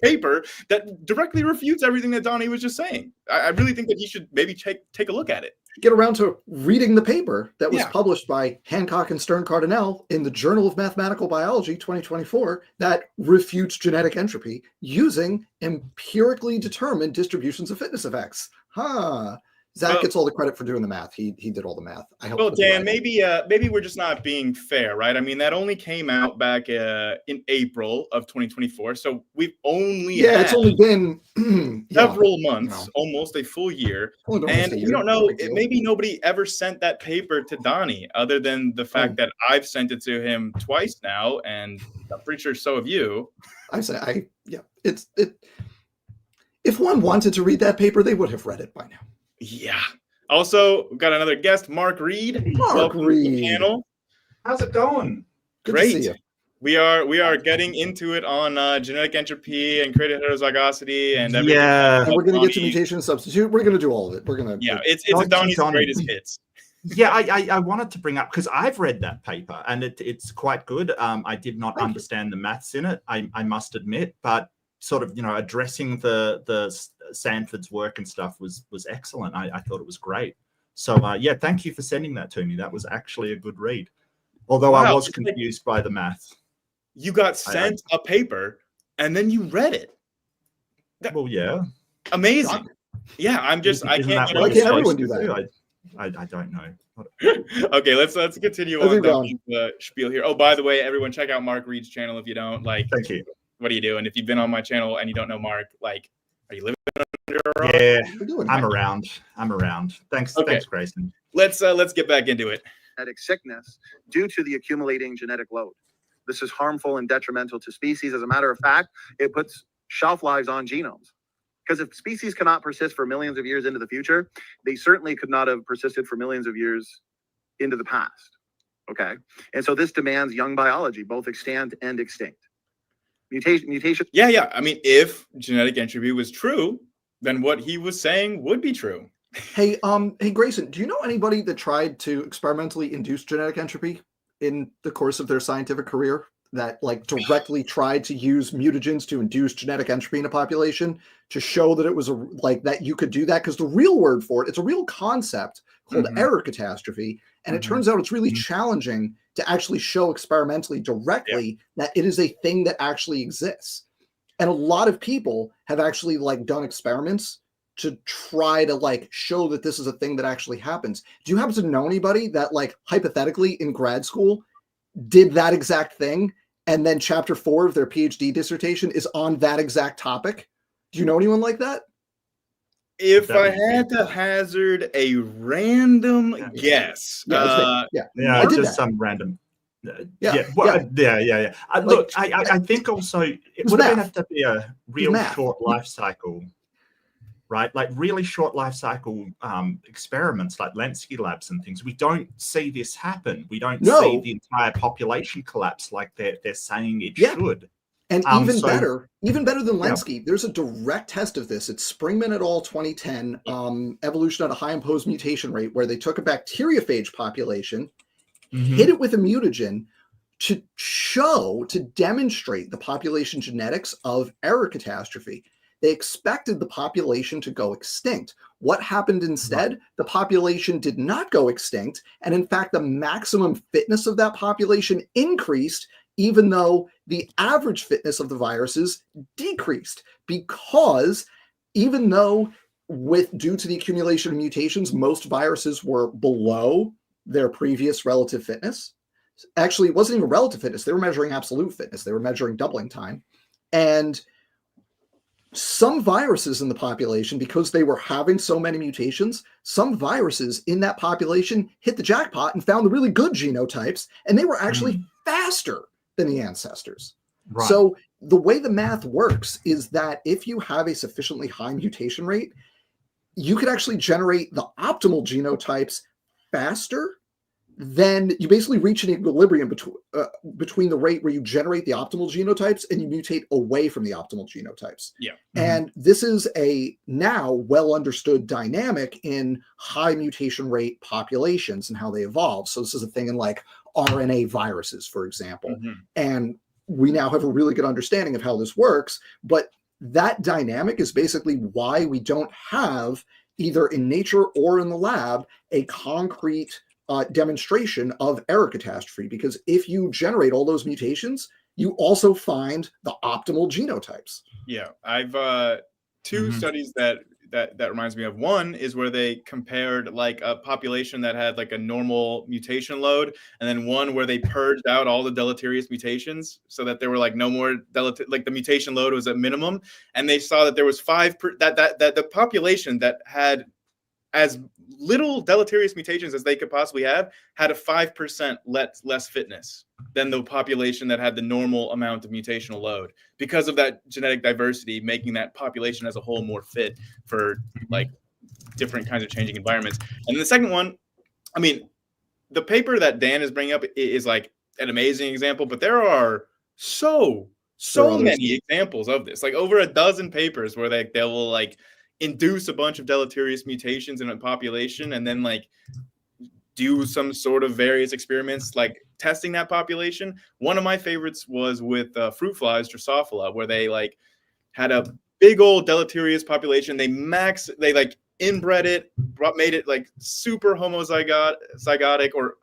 paper that directly refutes everything that Donnie was just saying. I really think that he should maybe take a look at it. Get around to reading the paper that was Yeah. published by Hancock and Stern-Cardinal in the Journal of Mathematical Biology 2024 that refutes genetic entropy using empirically determined distributions of fitness effects. Zach gets all the credit for doing the math. He did all the math. I hope. Well, Dan, maybe we're just not being fair, right? I mean, that only came out back in April of 2024, so we've only it's only been several months, almost a full year, and we don't know. Maybe nobody ever sent that paper to Donnie, other than the fact that I've sent it to him twice now, and I'm pretty sure so have you. If one wanted to read that paper, they would have read it by now. Yeah. Also, we've got another guest, Mark Reid. Welcome to the panel. How's it going? Great. To see you. We are getting into it on genetic entropy and created heterozygosity and everything. Yeah, and we're going to get to mutation and substitute. We're going to do all of it. We're going to. Yeah, it's Donnie's greatest hits. Yeah, I wanted to bring up because I've read that paper and it's quite good. I did not understand the maths in it, I must admit, but sort of, addressing the Sanford's work and stuff was excellent. I thought it was great. So thank you for sending that to me. That was actually a good read. Although I was confused by the math. You got sent a paper and then you read it. Well, yeah. Amazing. Yeah, I can't. Why can't everyone do that? I don't know. Okay, let's continue on the spiel here. Oh, by the way, everyone, check out Mark Reid's channel if you don't. Thank you. What are you doing? If you've been on my channel and you don't know Mark, are you living under a rock? Yeah, I'm around. Thanks, Grayson. Let's get back into it. Genetic sickness due to the accumulating genetic load. This is harmful and detrimental to species. As a matter of fact, it puts shelf lives on genomes. Because if species cannot persist for millions of years into the future, they certainly could not have persisted for millions of years into the past. Okay, and so this demands young biology, both extant and extinct. Mutation. Yeah. I mean, if genetic entropy was true, then what he was saying would be true. Hey, Grayson, do you know anybody that tried to experimentally induce genetic entropy in the course of their scientific career? That directly tried to use mutagens to induce genetic entropy in a population to show that it was that you could do that? Because the real word for it, it's a real concept called error catastrophe. And it turns out it's really challenging to actually show experimentally directly that it is a thing that actually exists. And a lot of people have actually done experiments to try to show that this is a thing that actually happens. Do you happen to know anybody that hypothetically in grad school did that exact thing, and then chapter 4 of their PhD dissertation is on that exact topic? Do you know anyone like that? If I had to hazard a random guess, just some random. Look, I think also it would have to be a real short life cycle, right? Really short life cycle experiments like Lenski labs and things. We don't see this happen. We don't see the entire population collapse like they're saying it should. And even better than Lenski, there's a direct test of this. It's Springman et al. 2010, evolution at a high imposed mutation rate, where they took a bacteriophage population, hit it with a mutagen to demonstrate the population genetics of error catastrophe. They expected the population to go extinct. What happened instead? The population did not go extinct. And in fact, the maximum fitness of that population increased, even though the average fitness of the viruses decreased. Because even though due to the accumulation of mutations, most viruses were below their previous relative fitness. Actually, it wasn't even relative fitness. They were measuring absolute fitness. They were measuring doubling time. And some viruses in the population, because they were having so many mutations, some viruses in that population hit the jackpot and found the really good genotypes, and they were actually faster than the ancestors. Right. So the way the math works is that if you have a sufficiently high mutation rate, you could actually generate the optimal genotypes faster. Then you basically reach an equilibrium between the rate where you generate the optimal genotypes and you mutate away from the optimal genotypes. Yeah. And this is a now well understood dynamic in high mutation rate populations and how they evolve. So this is a thing in RNA viruses, for example. Mhm. And we now have a really good understanding of how this works. But that dynamic is basically why we don't have, either in nature or in the lab, a concrete demonstration of error catastrophe. Because if you generate all those mutations, you also find the optimal genotypes. Yeah, I've two studies that reminds me of. One is where they compared like a population that had like a normal mutation load, and then one where they purged out all the deleterious mutations so that there were like no more like the mutation load was at minimum, and they saw that there was that the population that had as little deleterious mutations as they could possibly have had a 5% less fitness than the population that had the normal amount of mutational load, because of that genetic diversity, making that population as a whole more fit for like different kinds of changing environments. And the second one, I mean, the paper that Dan is bringing up is like an amazing example, but there are so many examples of this, like over a dozen papers where they will like induce a bunch of deleterious mutations in a population and then like do some sort of various experiments like testing that population. One of my favorites was with fruit flies, Drosophila, where they like had a big old deleterious population. They like inbred it, made it like super homozygotic, or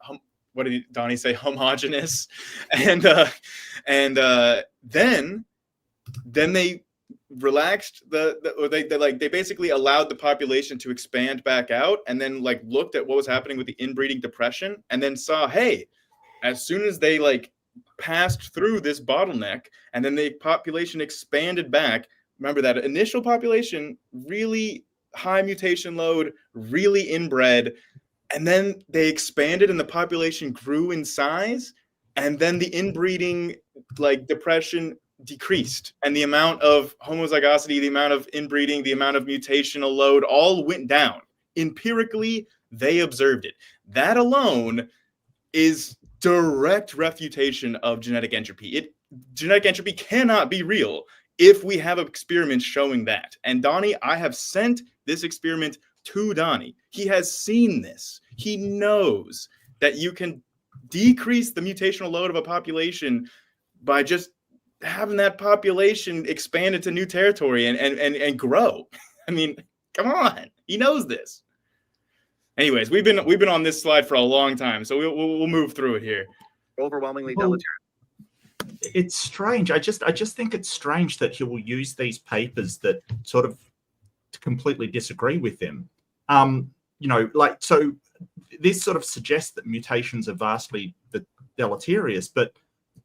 what did Donnie say, homogenous, and then they relaxed they basically allowed the population to expand back out, and then like looked at what was happening with the inbreeding depression, and then saw, hey, as soon as they like passed through this bottleneck and then the population expanded back, remember that initial population, really high mutation load, really inbred, and then they expanded and the population grew in size, and then the inbreeding like depression decreased, and the amount of homozygosity, the amount of inbreeding, the amount of mutational load all went down. Empirically, they observed it. That alone is direct refutation of genetic entropy. Genetic entropy cannot be real if we have experiments showing that. And Donnie, I have sent this experiment to Donnie. He has seen this. He knows that you can decrease the mutational load of a population by just having that population expand into new territory and grow. I mean, come on, he knows this. Anyways, we've been on this slide for a long time, so we'll move through it here. Overwhelmingly deleterious. It's strange. I just think it's strange that he will use these papers that sort of completely disagree with him. Like, so this sort of suggests that mutations are vastly deleterious, but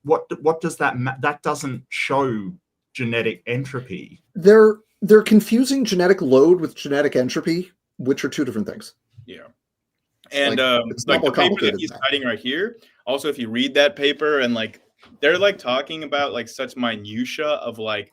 what does that doesn't show genetic entropy. They're confusing genetic load with genetic entropy, which are two different things. Yeah. And like the paper that he's citing right here, also if you read that paper, and like they're like talking about like such minutia of like,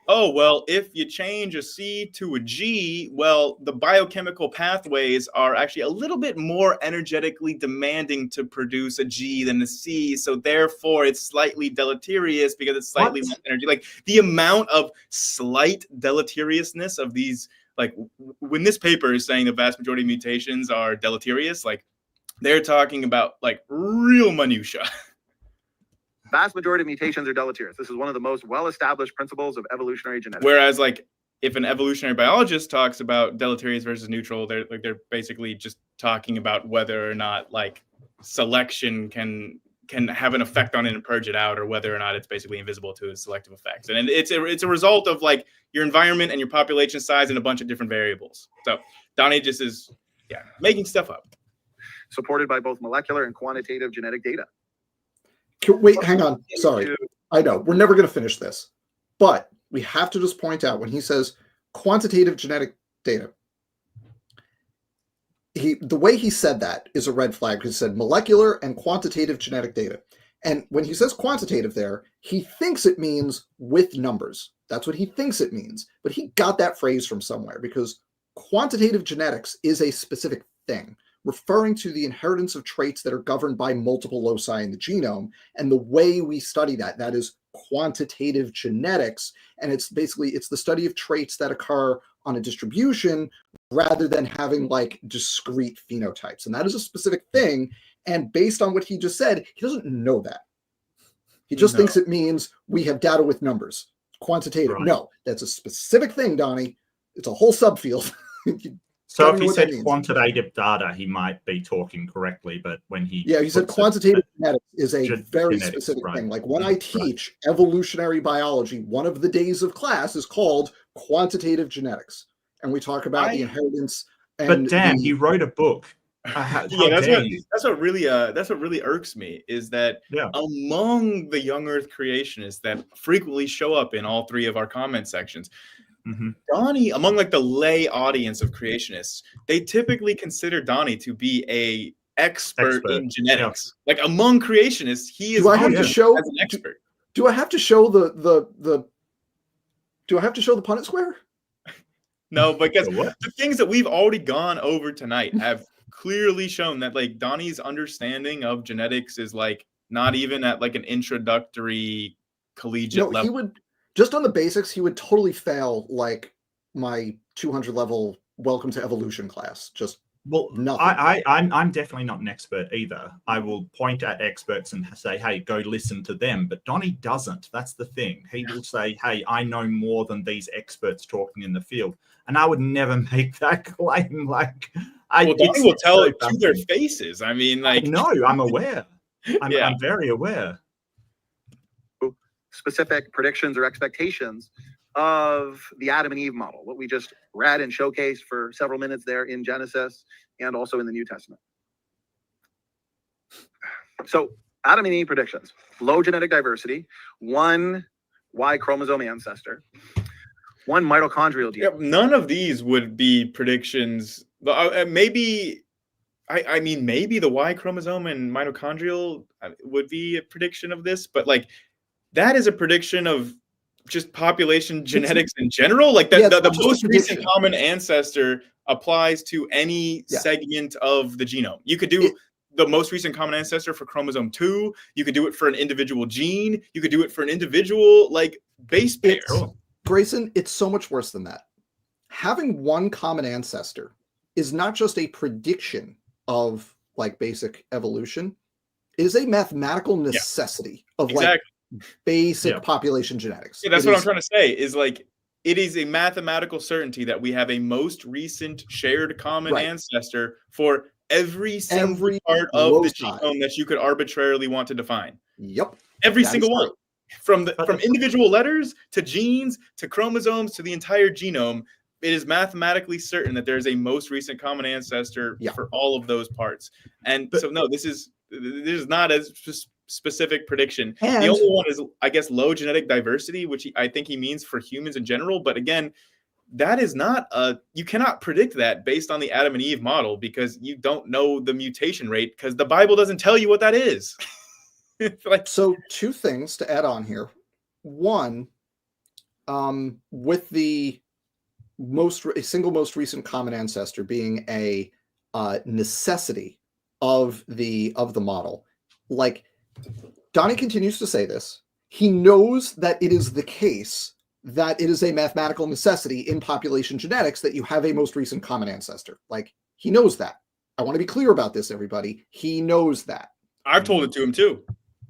oh, well, if you change a C to a G, well, the biochemical pathways are actually a little bit more energetically demanding to produce a G than a C. So therefore, it's slightly deleterious because it's slightly less energy. Like the amount of slight deleteriousness of these, like when this paper is saying the vast majority of mutations are deleterious, like they're talking about like real minutia. Vast majority of mutations are deleterious. This is one of the most well-established principles of evolutionary genetics. Whereas, like, if an evolutionary biologist talks about deleterious versus neutral, they're basically just talking about whether or not like selection can have an effect on it and purge it out, or whether or not it's basically invisible to its selective effects. And it's a result of like your environment and your population size and a bunch of different variables. So Donnie just is making stuff up. Supported by both molecular and quantitative genetic data. Wait, hang on. Sorry. I know we're never going to finish this, but we have to just point out when he says quantitative genetic data, the way he said that is a red flag, because he said molecular and quantitative genetic data. And when he says quantitative there, he thinks it means with numbers. That's what he thinks it means. But he got that phrase from somewhere, because quantitative genetics is a specific thing, referring to the inheritance of traits that are governed by multiple loci in the genome. And the way we study that is quantitative genetics. And it's the study of traits that occur on a distribution rather than having like discrete phenotypes. And that is a specific thing. And based on what he just said, he doesn't know that. He just thinks it means we have data with numbers. Quantitative. Right. No, that's a specific thing, Donnie. It's a whole subfield. So if he said quantitative data, he might be talking correctly, but when he said quantitative genetics is a very genetics, specific right. thing. Like when I teach evolutionary biology, one of the days of class is called quantitative genetics, and we talk about the inheritance. And but Dan, he wrote a book. That's what really irks me is that among the young Earth creationists that frequently show up in all three of our comment sections. Donnie, among like the lay audience of creationists, they typically consider Donnie to be a expert in genetics. Like among creationists, he is. Do I have to show as an expert? Do I have to show the Do I have to show the Punnett square? No, because the things that we've already gone over tonight have clearly shown that like Donnie's understanding of genetics is like not even at like an introductory collegiate level. He would. Just on the basics, he would totally fail like my 200 level Welcome to Evolution class. Just nothing. I'm definitely not an expert either. I will point at experts and say, hey, go listen to them. But Donnie doesn't. That's the thing. He will say, hey, I know more than these experts talking in the field. And I would never make that claim. Like, Donnie will tell it to their faces. I mean, like, no, I'm aware. I'm very aware. Specific predictions or expectations of the Adam and Eve model, what we just read and showcased for several minutes there in Genesis and also in the New Testament. So Adam and Eve predictions: low genetic diversity, one Y chromosome ancestor, one mitochondrial DNA. Yeah, none of these would be predictions. Maybe the Y chromosome and mitochondrial would be a prediction of this, but like that is a prediction of just population genetics in general. Like that, the most recent common ancestor applies to any segment of the genome. You could do the most recent common ancestor for chromosome 2. You could do it for an individual gene. You could do it for an individual like base pair. Grayson, it's so much worse than that. Having one common ancestor is not just a prediction of like basic evolution. It is a mathematical necessity of like basic population genetics. Yeah, that's what I'm trying to say is like it is a mathematical certainty that we have a most recent shared common ancestor for every single part of the genome that you could arbitrarily want to define. Yep. Every single one. From individual letters to genes to chromosomes to the entire genome, it is mathematically certain that there is a most recent common ancestor for all of those parts. And so no, this is not as specific prediction. The only one is, I guess, low genetic diversity, which I think he means for humans in general. But again, that is not you cannot predict that based on the Adam and Eve model because you don't know the mutation rate because the Bible doesn't tell you what that is. So two things to add on here. One, with the single most recent common ancestor being a necessity of the model, like Donnie continues to say this. He knows that it is the case that it is a mathematical necessity in population genetics that you have a most recent common ancestor. Like he knows that. I want to be clear about this, everybody. He knows that. I've told it to him too.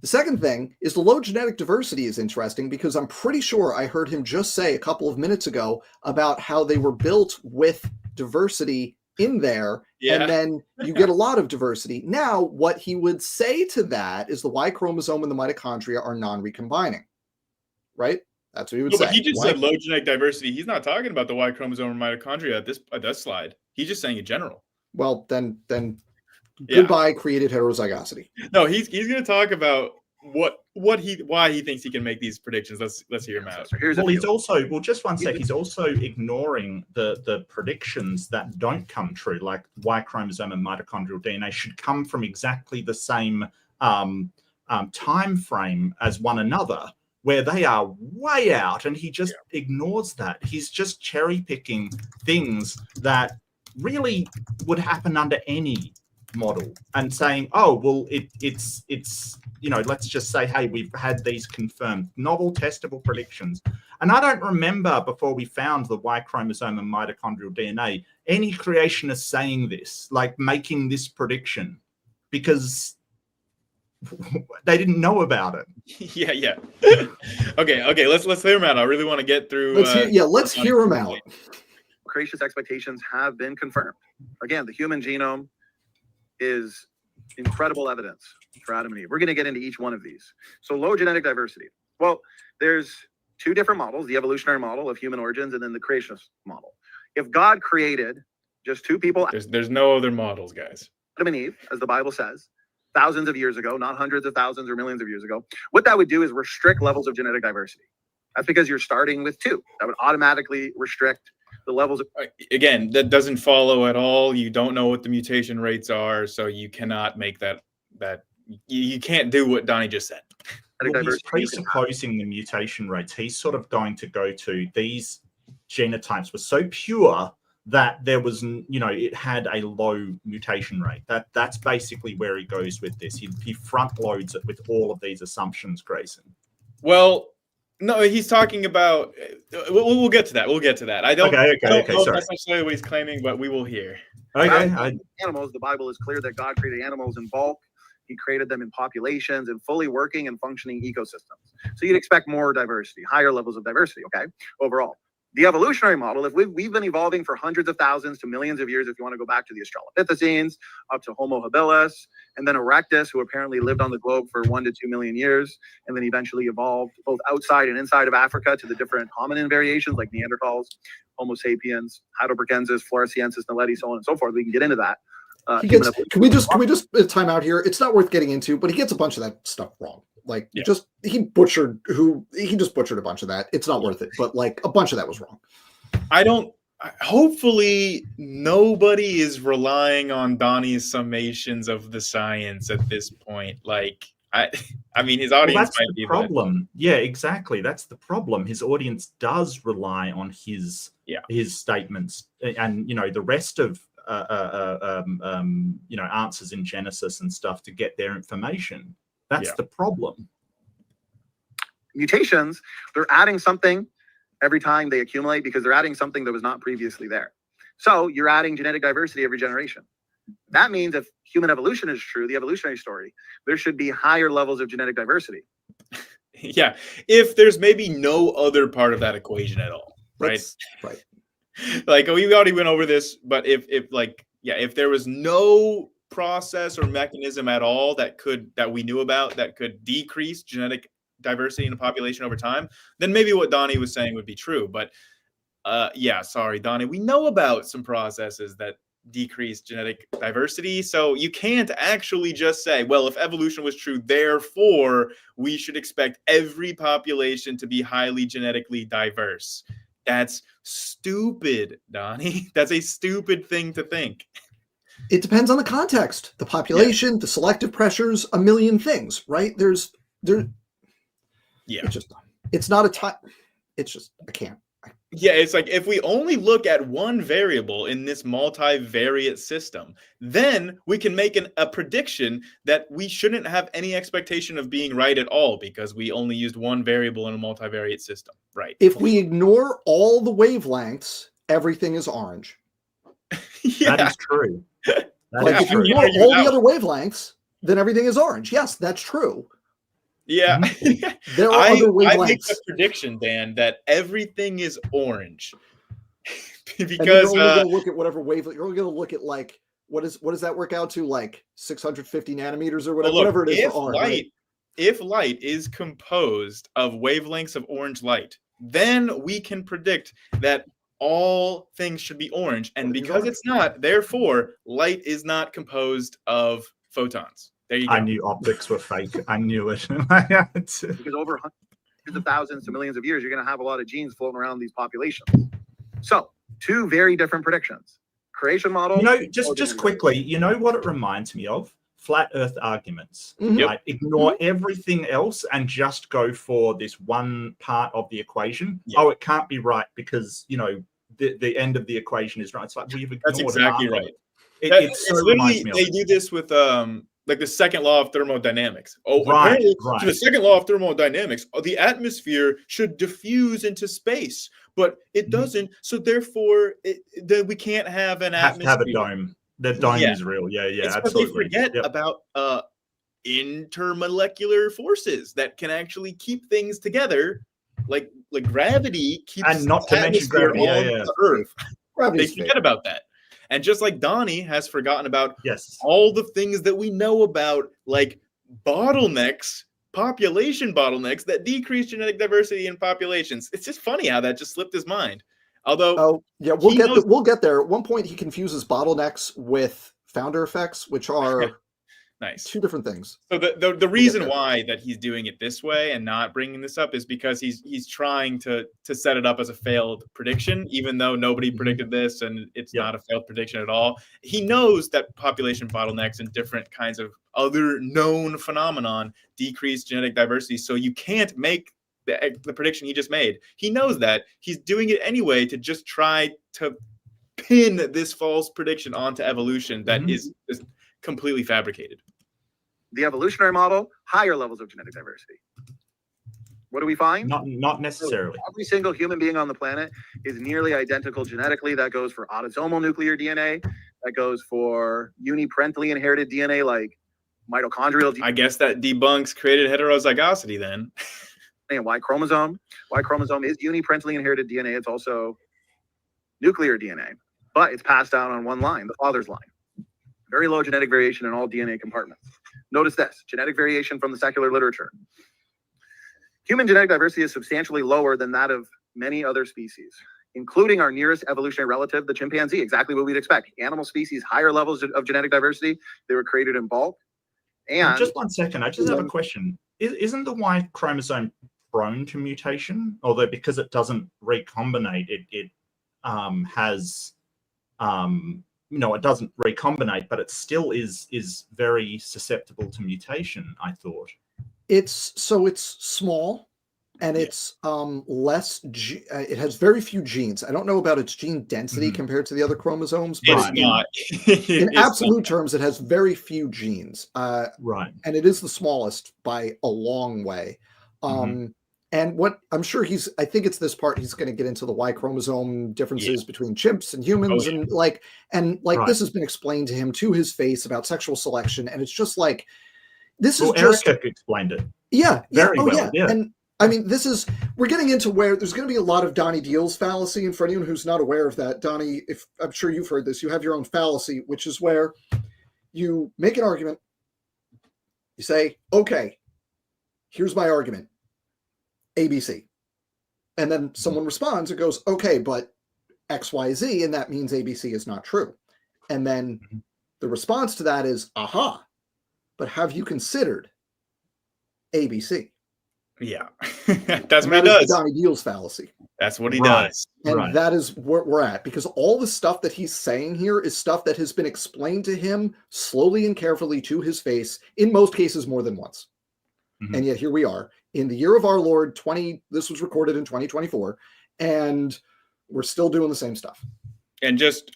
The second thing is the low genetic diversity is interesting because I'm pretty sure I heard him just say a couple of minutes ago about how they were built with diversity in there, and then you get a lot of diversity. Now, what he would say to that is the Y chromosome and the mitochondria are non-recombining, right? That's what he would say. But he just said low genetic diversity. He's not talking about the Y chromosome or mitochondria at this slide. He's just saying in general. Well, then goodbye created heterozygosity. No, he's going to talk about why he thinks he can make these predictions. Let's hear him out. He's also just one sec. He's also ignoring the predictions that don't come true, like Y chromosome and mitochondrial DNA should come from exactly the same time frame as one another, where they are way out, and he just ignores that. He's just cherry picking things that really would happen under any model and saying, oh, well, it's you know, let's just say, hey, we've had these confirmed novel testable predictions. And I don't remember before we found the Y chromosome and mitochondrial DNA, any creationists saying this, like making this prediction, because they didn't know about it. Yeah. Okay. Let's hear him out. I really want to get through. Let's hear him out. Creationist expectations have been confirmed. Again, the human genome is incredible evidence for Adam and Eve. We're going to get into each one of these. So low genetic diversity. Well, there's two different models, the evolutionary model of human origins and then the creationist model. If God created just two people, there's no other models, guys. Adam and Eve, as the Bible says, thousands of years ago, not hundreds of thousands or millions of years ago, what that would do is restrict levels of genetic diversity. That's because you're starting with two. That would automatically restrict the levels of... Again, that doesn't follow at all. You don't know what the mutation rates are, so you cannot make that you can't do what Donnie just said. Well, he's presupposing the mutation rates. He's sort of going to go to these genotypes were so pure that there was, you know, it had a low mutation rate. That's basically where he goes with this. He front loads it with all of these assumptions, Grayson. Well, no, he's talking about. We'll get to that. We'll get to that. I don't. Okay. Know Sorry. That's necessarily what he's claiming, but we will hear. Okay. Animals. The Bible is clear that God created animals in bulk. He created them in populations and fully working and functioning ecosystems. So you'd expect more diversity, higher levels of diversity. Okay, overall. The evolutionary model, if we've been evolving for hundreds of thousands to millions of years, if you want to go back to the Australopithecines, up to Homo habilis, and then Erectus, who apparently lived on the globe for 1 to 2 million years, and then eventually evolved both outside and inside of Africa to the different hominin variations like Neanderthals, Homo sapiens, Heidelbergensis, Floresiensis, Naledi, so on and so forth. We can get into that. Can we just time out here? It's not worth getting into, but he gets a bunch of that stuff wrong. Like he just butchered a bunch of that. It's not worth it, but like a bunch of that was wrong. Hopefully nobody is relying on Donnie's summations of the science at this point. Like I mean, his audience might be the problem. Yeah, exactly. That's the problem. His audience does rely on his statements, and you know the rest of you know, answers in Genesis and stuff to get their information. That's the problem. Mutations, they're adding something every time they accumulate because they're adding something that was not previously there. So you're adding genetic diversity every generation. That means if human evolution is true, the evolutionary story, there should be higher levels of genetic diversity. Yeah, if there's maybe no other part of that equation at all, right? Right. Like we already went over this, but if there was no process or mechanism at all that we knew about that could decrease genetic diversity in a population over time, then maybe what Donnie was saying would be true. But sorry, Donnie, we know about some processes that decrease genetic diversity, so you can't actually just say, well, if evolution was true, therefore we should expect every population to be highly genetically diverse. That's stupid, Donnie. That's a stupid thing to think. It depends on the context, the population, the selective pressures, a million things, right? It's not a time. It's just, I can't. Yeah, it's like if we only look at one variable in this multivariate system, then we can make a prediction that we shouldn't have any expectation of being right at all because we only used one variable in a multivariate system, right? If we ignore all the wavelengths, everything is orange. Yeah. That is true. If you ignore all the other wavelengths, then everything is orange. Yes, that's true. Yeah. There are other wavelengths. I make the prediction, Dan, that everything is orange. Because and you're only going to look at whatever wavelength. You're only going to look at like what does that work out to, like 650 nanometers or whatever, whatever it is for R. If light is composed of wavelengths of orange light, then we can predict that all things should be orange. And because it's not, therefore, light is not composed of photons. There you go. I knew optics were fake. I knew it. Because over hundreds of thousands to millions of years, you're going to have a lot of genes floating around these populations. So, two very different predictions. Creation model. You know, just quickly, you know what it reminds me of? Flat Earth arguments. Right? Ignore everything else and just go for this one part of the equation. Oh, it can't be right because, you know, the end of the equation is right. It's like we've ignored. That's exactly right. It so reminds me of they it. do this with like the second law of thermodynamics. Oh, Right, apparently, right. to the second law of thermodynamics, the atmosphere should diffuse into space, but it doesn't. So therefore, we can't have an Have to atmosphere. have a dome. The dome is real. Yeah, It's absolutely. They forget about intermolecular forces that can actually keep things together, like gravity keeps And not to mention atmosphere gravity. on the Earth. They Gravity's forget about that. And just like Donnie has forgotten about all the things that we know about, like bottlenecks, population bottlenecks that decrease genetic diversity in populations. It's just funny how that just slipped his mind. Although, we'll get there. At one point, he confuses bottlenecks with founder effects, which are nice. Two different things. So the reason why that he's doing it this way and not bringing this up is because he's trying to set it up as a failed prediction, even though nobody predicted this and it's not a failed prediction at all. He knows that population bottlenecks and different kinds of other known phenomenon decrease genetic diversity. So you can't make the prediction he just made. He knows that. He's doing it anyway to just try to pin this false prediction onto evolution that is completely fabricated. The evolutionary model, higher levels of genetic diversity. What do we find? Not necessarily. Every single human being on the planet is nearly identical genetically. That goes for autosomal nuclear DNA. That goes for uniparentally inherited DNA like mitochondrial DNA. I guess that debunks created heterozygosity then. And Y-chromosome. Y-chromosome is uniparentally inherited DNA. It's also nuclear DNA, but it's passed down on one line, the father's line. Very low genetic variation in all DNA compartments. Notice this, genetic variation from the secular literature. Human genetic diversity is substantially lower than that of many other species, including our nearest evolutionary relative, the chimpanzee, exactly what we'd expect. Animal species, higher levels of genetic diversity. They were created in bulk. And just 1 second, I just have a question. Isn't the Y chromosome prone to mutation? Although because it doesn't recombinate, it has... it doesn't recombinate, but it still is very susceptible to mutation, I thought. It's small and it's less, it has very few genes. I don't know about its gene density compared to the other chromosomes, but in absolute terms, it has very few genes. Right. And it is the smallest by a long way. And what I'm sure I think it's this part, he's going to get into the Y chromosome differences between chimps and humans. And this has been explained to him to his face about sexual selection. And it's just like, Erica explained it. Yeah. Very well. Yeah. And I mean, we're getting into where there's going to be a lot of Donnie Deal's fallacy. And for anyone who's not aware of that, Donnie, I'm sure you've heard this, you have your own fallacy, which is where you make an argument. You say, okay, here's my argument. ABC. And then someone responds and goes, okay, but XYZ, and that means ABC is not true. And then the response to that is, aha, but have you considered ABC? Yeah, that's what he does. Donnie Deal's fallacy. That's what he does. And that is where we're at, because all the stuff that he's saying here is stuff that has been explained to him slowly and carefully to his face, in most cases more than once. And yet here we are in the year of our Lord, this was recorded in 2024, and we're still doing the same stuff. And just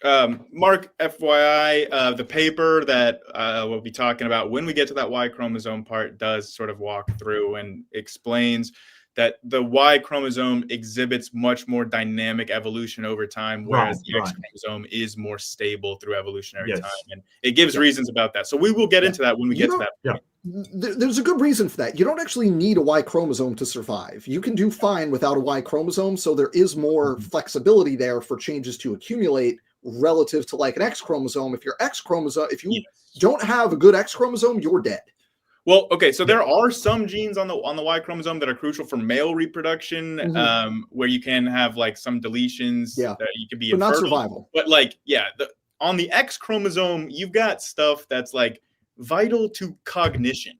Mark, FYI, the paper that we'll be talking about when we get to that Y chromosome part does sort of walk through and explains that the Y chromosome exhibits much more dynamic evolution over time, whereas the X chromosome is more stable through evolutionary time. And it gives reasons about that. So we will get into that when we get to that point. There's a good reason for that. You don't actually need a Y chromosome to survive. You can do fine without a Y chromosome, so there is more flexibility there for changes to accumulate relative to like an X chromosome. If you don't have a good X chromosome, you're dead. Well, okay, so there are some genes on the Y chromosome that are crucial for male reproduction, where you can have like some deletions that you could be infertile. Not survival. But like, on the X chromosome, you've got stuff that's like vital to cognition.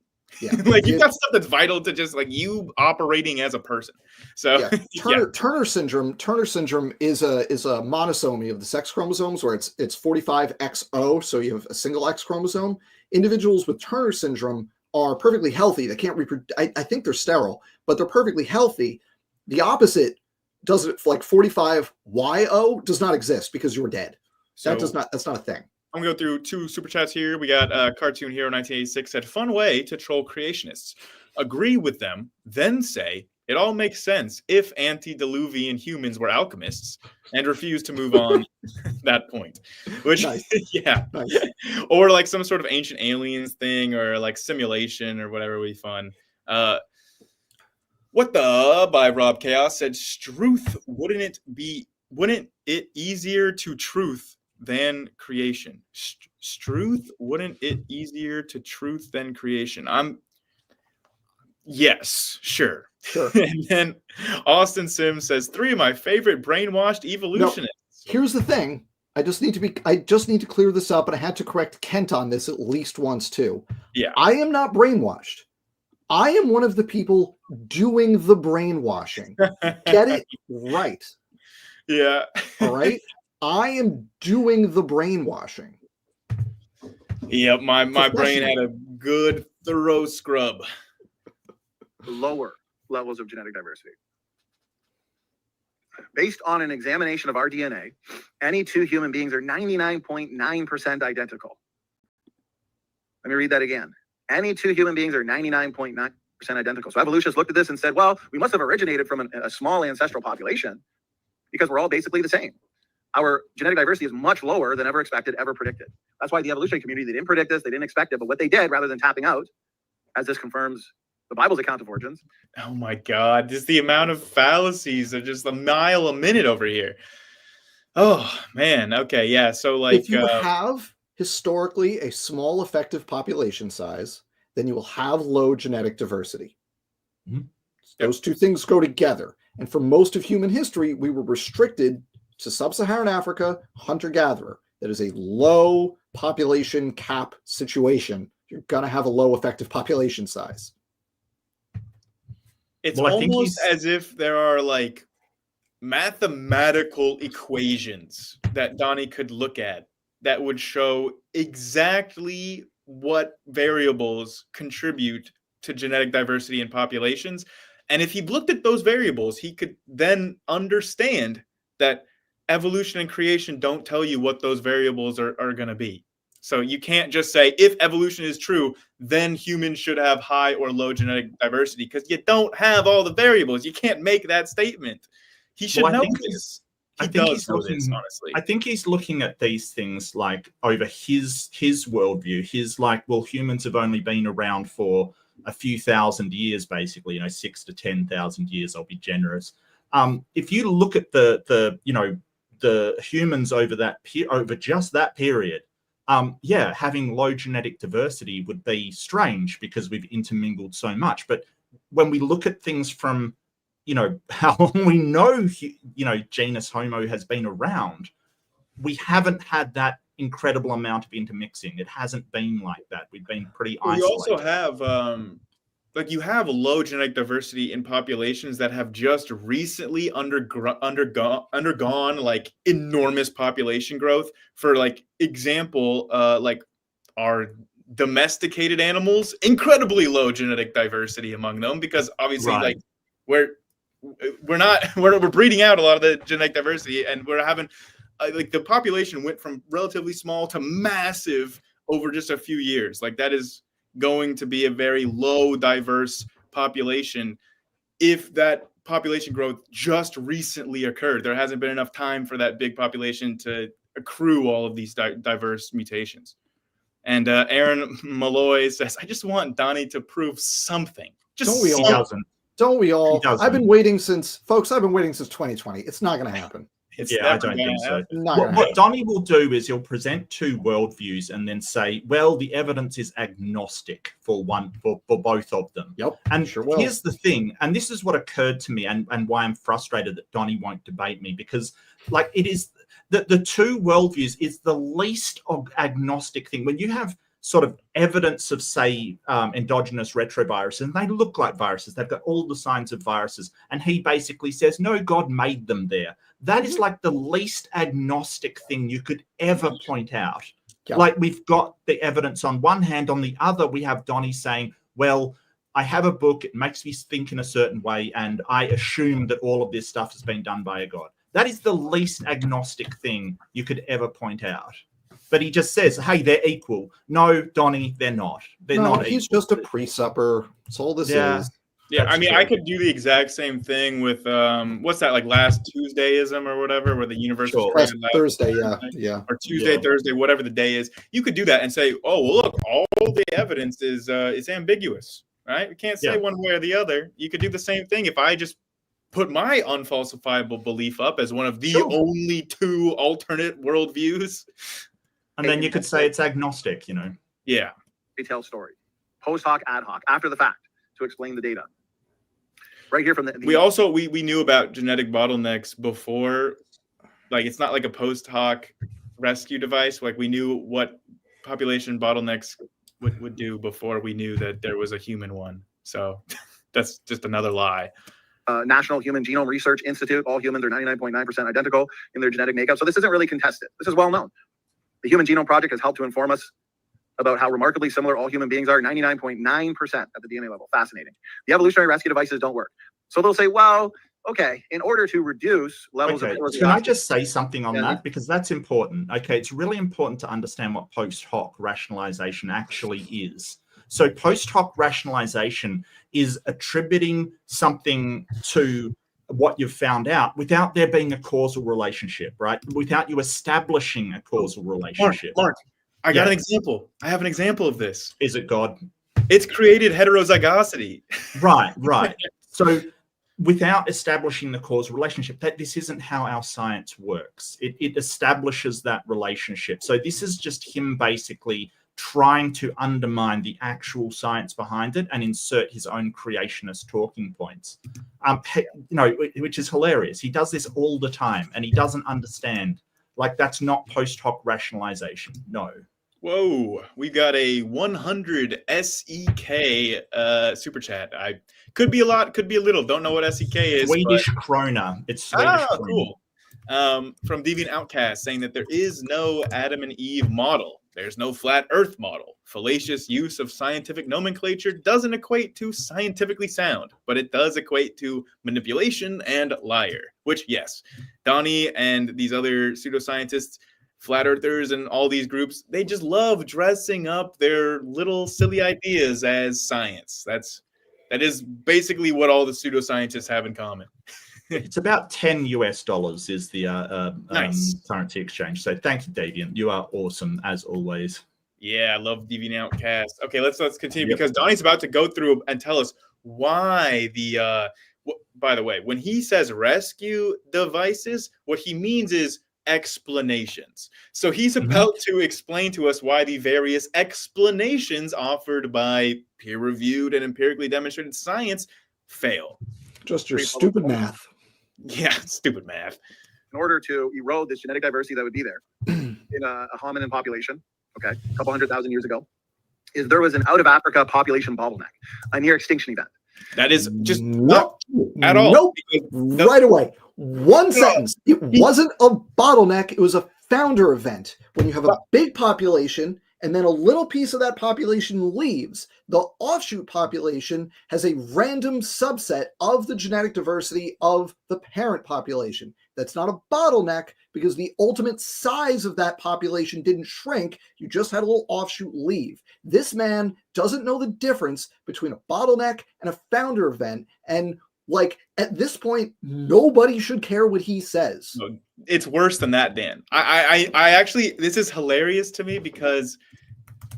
Like you've got stuff that's vital to just like you operating as a person. So Turner syndrome is a monosomy of the sex chromosomes where it's 45XO, so you have a single X chromosome. Individuals with Turner syndrome are perfectly healthy. They can't reproduce. I think they're sterile, but they're perfectly healthy. The opposite does it, like 45YO does not exist because you're dead. That's not a thing. I'm gonna go through 2 super chats here. We got Cartoon Hero 1986 said, "Fun way to troll creationists. Agree with them, then say it all makes sense if antediluvian humans were alchemists and refuse to move on that point." Which, Nice. yeah, Nice. or like some sort of ancient aliens thing, or like simulation or whatever would be fun. What the by Rob Chaos said, "Struth, wouldn't it easier to truth than creation?" Struth, wouldn't it easier to truth than creation? Yes, sure. Sure. And then Austin Sims says, 3 of my favorite brainwashed evolutionists. Here's the thing. I just need to clear this up, and I had to correct Kent on this at least once too. Yeah. I am not brainwashed. I am one of the people doing the brainwashing. Get it right. Yeah. All right. I am doing the brainwashing. Yep, my brain had a good thorough scrub. Lower levels of genetic diversity. Based on an examination of our DNA, any 2 human beings are 99.9% identical. Let me read that again. Any 2 human beings are 99.9% identical. So evolutionists looked at this and said, well, we must have originated from a small ancestral population because we're all basically the same. Our genetic diversity is much lower than ever expected, ever predicted. That's why the evolutionary community, they didn't predict this, they didn't expect it, but what they did, rather than tapping out, as this confirms the Bible's account of origins. Oh my God, just the amount of fallacies are just a mile a minute over here. Oh man, okay, yeah. So like, if you have historically a small effective population size, then you will have low genetic diversity. Yep. Those 2 things go together. And for most of human history, we were restricted to sub-Saharan Africa, hunter-gatherer. That is a low population cap situation. You're going to have a low effective population size. It's almost as if there are like mathematical equations that Donnie could look at that would show exactly what variables contribute to genetic diversity in populations. And if he looked at those variables, he could then understand that evolution and creation don't tell you what those variables are going to be. So you can't just say, if evolution is true, then humans should have high or low genetic diversity, because you don't have all the variables. You can't make that statement. He should know this. He does know this, honestly. I think he's looking at these things like over his worldview. His like, well, humans have only been around for a few thousand years, basically, 6 to 10,000 years. I'll be generous. If you look at the humans over just that period, having low genetic diversity would be strange because we've intermingled so much. But when we look at things from, how long we know, genus Homo has been around, we haven't had that incredible amount of intermixing. It hasn't been like that. We've been pretty isolated. You also have, you have low genetic diversity in populations that have just recently undergone like enormous population growth. For like example, like our domesticated animals, incredibly low genetic diversity among them, because obviously like we're breeding out a lot of the genetic diversity, and we're having like the population went from relatively small to massive over just a few years. Like that is going to be a very low diverse population if that population growth just recently occurred. There hasn't been enough time for that big population to accrue all of these diverse mutations. And Aaron Malloy says, I just want Donnie to prove something. Don't we all? Don't we all? I've been waiting since 2020. It's not going to happen. I don't think so. What Donnie will do is he'll present 2 worldviews and then say, well, the evidence is agnostic for both of them. Yep. And here's the thing, and this is what occurred to me and why I'm frustrated that Donnie won't debate me, because like it is the 2 worldviews is the least agnostic thing. When you have sort of evidence of, say, endogenous retroviruses, and they look like viruses, they've got all the signs of viruses, and he basically says, no, God made them there. That is like the least agnostic thing you could ever point out. Yep. Like we've got the evidence on one hand, on the other, we have Donnie saying, well, I have a book, it makes me think in a certain way, and I assume that all of this stuff has been done by a God. That is the least agnostic thing you could ever point out. but he just says, hey, they're equal. No, Donnie, they're not. They're not he's equal. just a pre-supper. That's all this is. Yeah, That's I mean, true. I could do the exact same thing with what's that, like last Tuesdayism or whatever, where the universe was Sure. Last created last Thursday, Thursday, yeah. or Tuesday, Yeah. Thursday, whatever the day is. You could do that and say, oh, well, look, all the evidence is ambiguous, right? We can't say Yeah. one way or the other. You could do the same thing if I just put my unfalsifiable belief up as one of the Sure. only two alternate worldviews. And then you could say it's agnostic, you know. Yeah. Retail story, post hoc, ad hoc, after the fact, to explain the data. Right here from the We knew about genetic bottlenecks before, like it's not like a post hoc rescue device. Like we knew what population bottlenecks would do before we knew that there was a human one. So that's just another lie. National Human Genome Research Institute, all humans are 99.9% identical in their genetic makeup. So this isn't really contested. This is well known. The Human Genome Project has helped to inform us about how remarkably similar all human beings are, 99.9% at the DNA level. Fascinating. The evolutionary rescue devices don't work. So they'll say, well, okay, in order to reduce levels of... Can I just say something on that? Because that's important. Okay, it's really important to understand what post hoc rationalization actually is. So post hoc rationalization is attributing something to what you've found out without there being a causal relationship, right? Without you establishing a causal relationship. Mark, I got an example. I have an example of this. Is it God? It's created heterozygosity. Right. So without establishing the causal relationship, this isn't how our science works. It establishes that relationship. So this is just him basically trying to undermine the actual science behind it and insert his own creationist talking points, which is hilarious. He does this all the time and he doesn't understand. Like, that's not post hoc rationalization. No. Whoa, we got a 100 SEK super chat. I could be a lot, could be a little. Don't know what SEK is. Swedish krona. It's Swedish krona. Cool. From Deviant Outcast saying that there is no Adam and Eve model. There's no flat earth model. Fallacious use of scientific nomenclature doesn't equate to scientifically sound, but it does equate to manipulation and liar, which, yes, Donnie and these other pseudoscientists, flat earthers and all these groups, they just love dressing up their little silly ideas as science. That is basically what all the pseudoscientists have in common. It's about $10 is the nice currency exchange. So thank you, Deviant. You are awesome as always. Yeah, I love Deviant Outcast. Okay, let's continue because Donnie's about to go through and tell us why the. By the way, when he says rescue devices, what he means is explanations. So he's about to explain to us why the various explanations offered by peer-reviewed and empirically demonstrated science fail. Just your stupid math. Yeah, stupid math. In order to erode this genetic diversity that would be there in a hominin population, okay, a couple 100,000 years ago, is there was an out of Africa population bottleneck, a near extinction event. That is just not at all. Nope. Right away. One sentence. It wasn't a bottleneck. It was a founder event. When you have a big population and then a little piece of that population leaves, the offshoot population has a random subset of the genetic diversity of the parent population. That's not a bottleneck because the ultimate size of that population didn't shrink. You just had a little offshoot leave. This man doesn't know the difference between a bottleneck and a founder event. And like at this point, nobody should care what he says. No, it's worse than that, Dan. I actually, this is hilarious to me because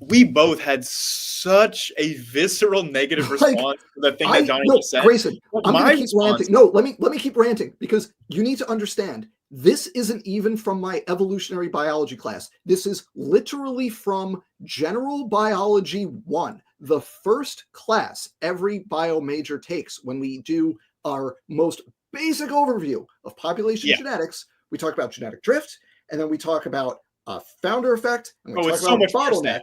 we both had such a visceral negative response to the thing that Donnie just said. Grayson, I'm my gonna keep response, ranting. No, let me keep ranting because you need to understand this isn't even from my evolutionary biology class. This is literally from General Biology 1, the first class every bio major takes when we do our most basic overview of population genetics. We talk about genetic drift, and then we talk about founder effect, and we talk about bottleneck.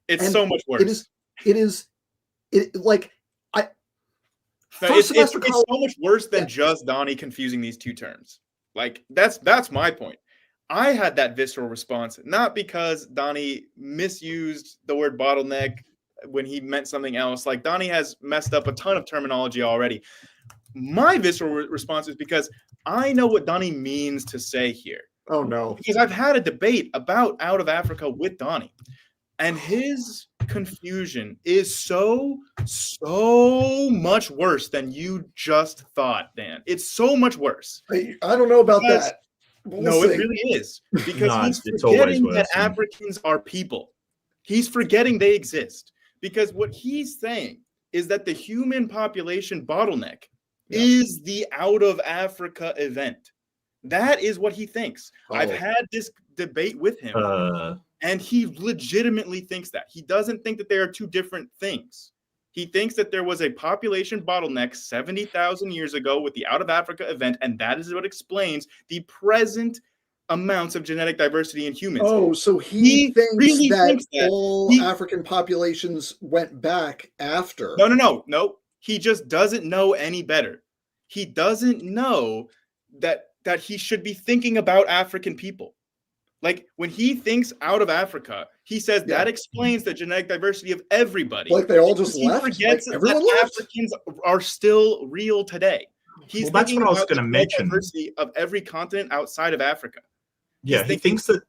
It's so much worse. It's so much worse than just Donnie confusing these two terms. Like that's my point. I had that visceral response, not because Donnie misused the word bottleneck when he meant something else. Like Donnie has messed up a ton of terminology already. My visceral response is because I know what Donnie means to say here. Oh no. Because I've had a debate about Out of Africa with Donnie, and his confusion is so much worse than you just thought, Dan. It's so much worse. I don't know about Because- that. We'll No, see. it really is. Because No, he's it's always forgetting that worse, yeah. Africans are people. He's forgetting they exist. Because what he's saying is that the human population bottleneck is the Out of Africa event. That is what he thinks. I've had this debate with him, and he legitimately thinks that. He doesn't think that they are two different things. He thinks that there was a population bottleneck 70,000 years ago with the Out of Africa event, and that is what explains the present amounts of genetic diversity in humans. Oh, so he thinks really that thinks that. all African populations went back after. No. He just doesn't know any better. He doesn't know that he should be thinking about African people. Like when he thinks Out of Africa, he says that explains the genetic diversity of everybody. Like they all just He left? forgets Like everyone that left? Africans are still real today. He's Well, that's thinking what I was about the gonna genetic mention. diversity of every continent outside of Africa. Yeah, he thinks that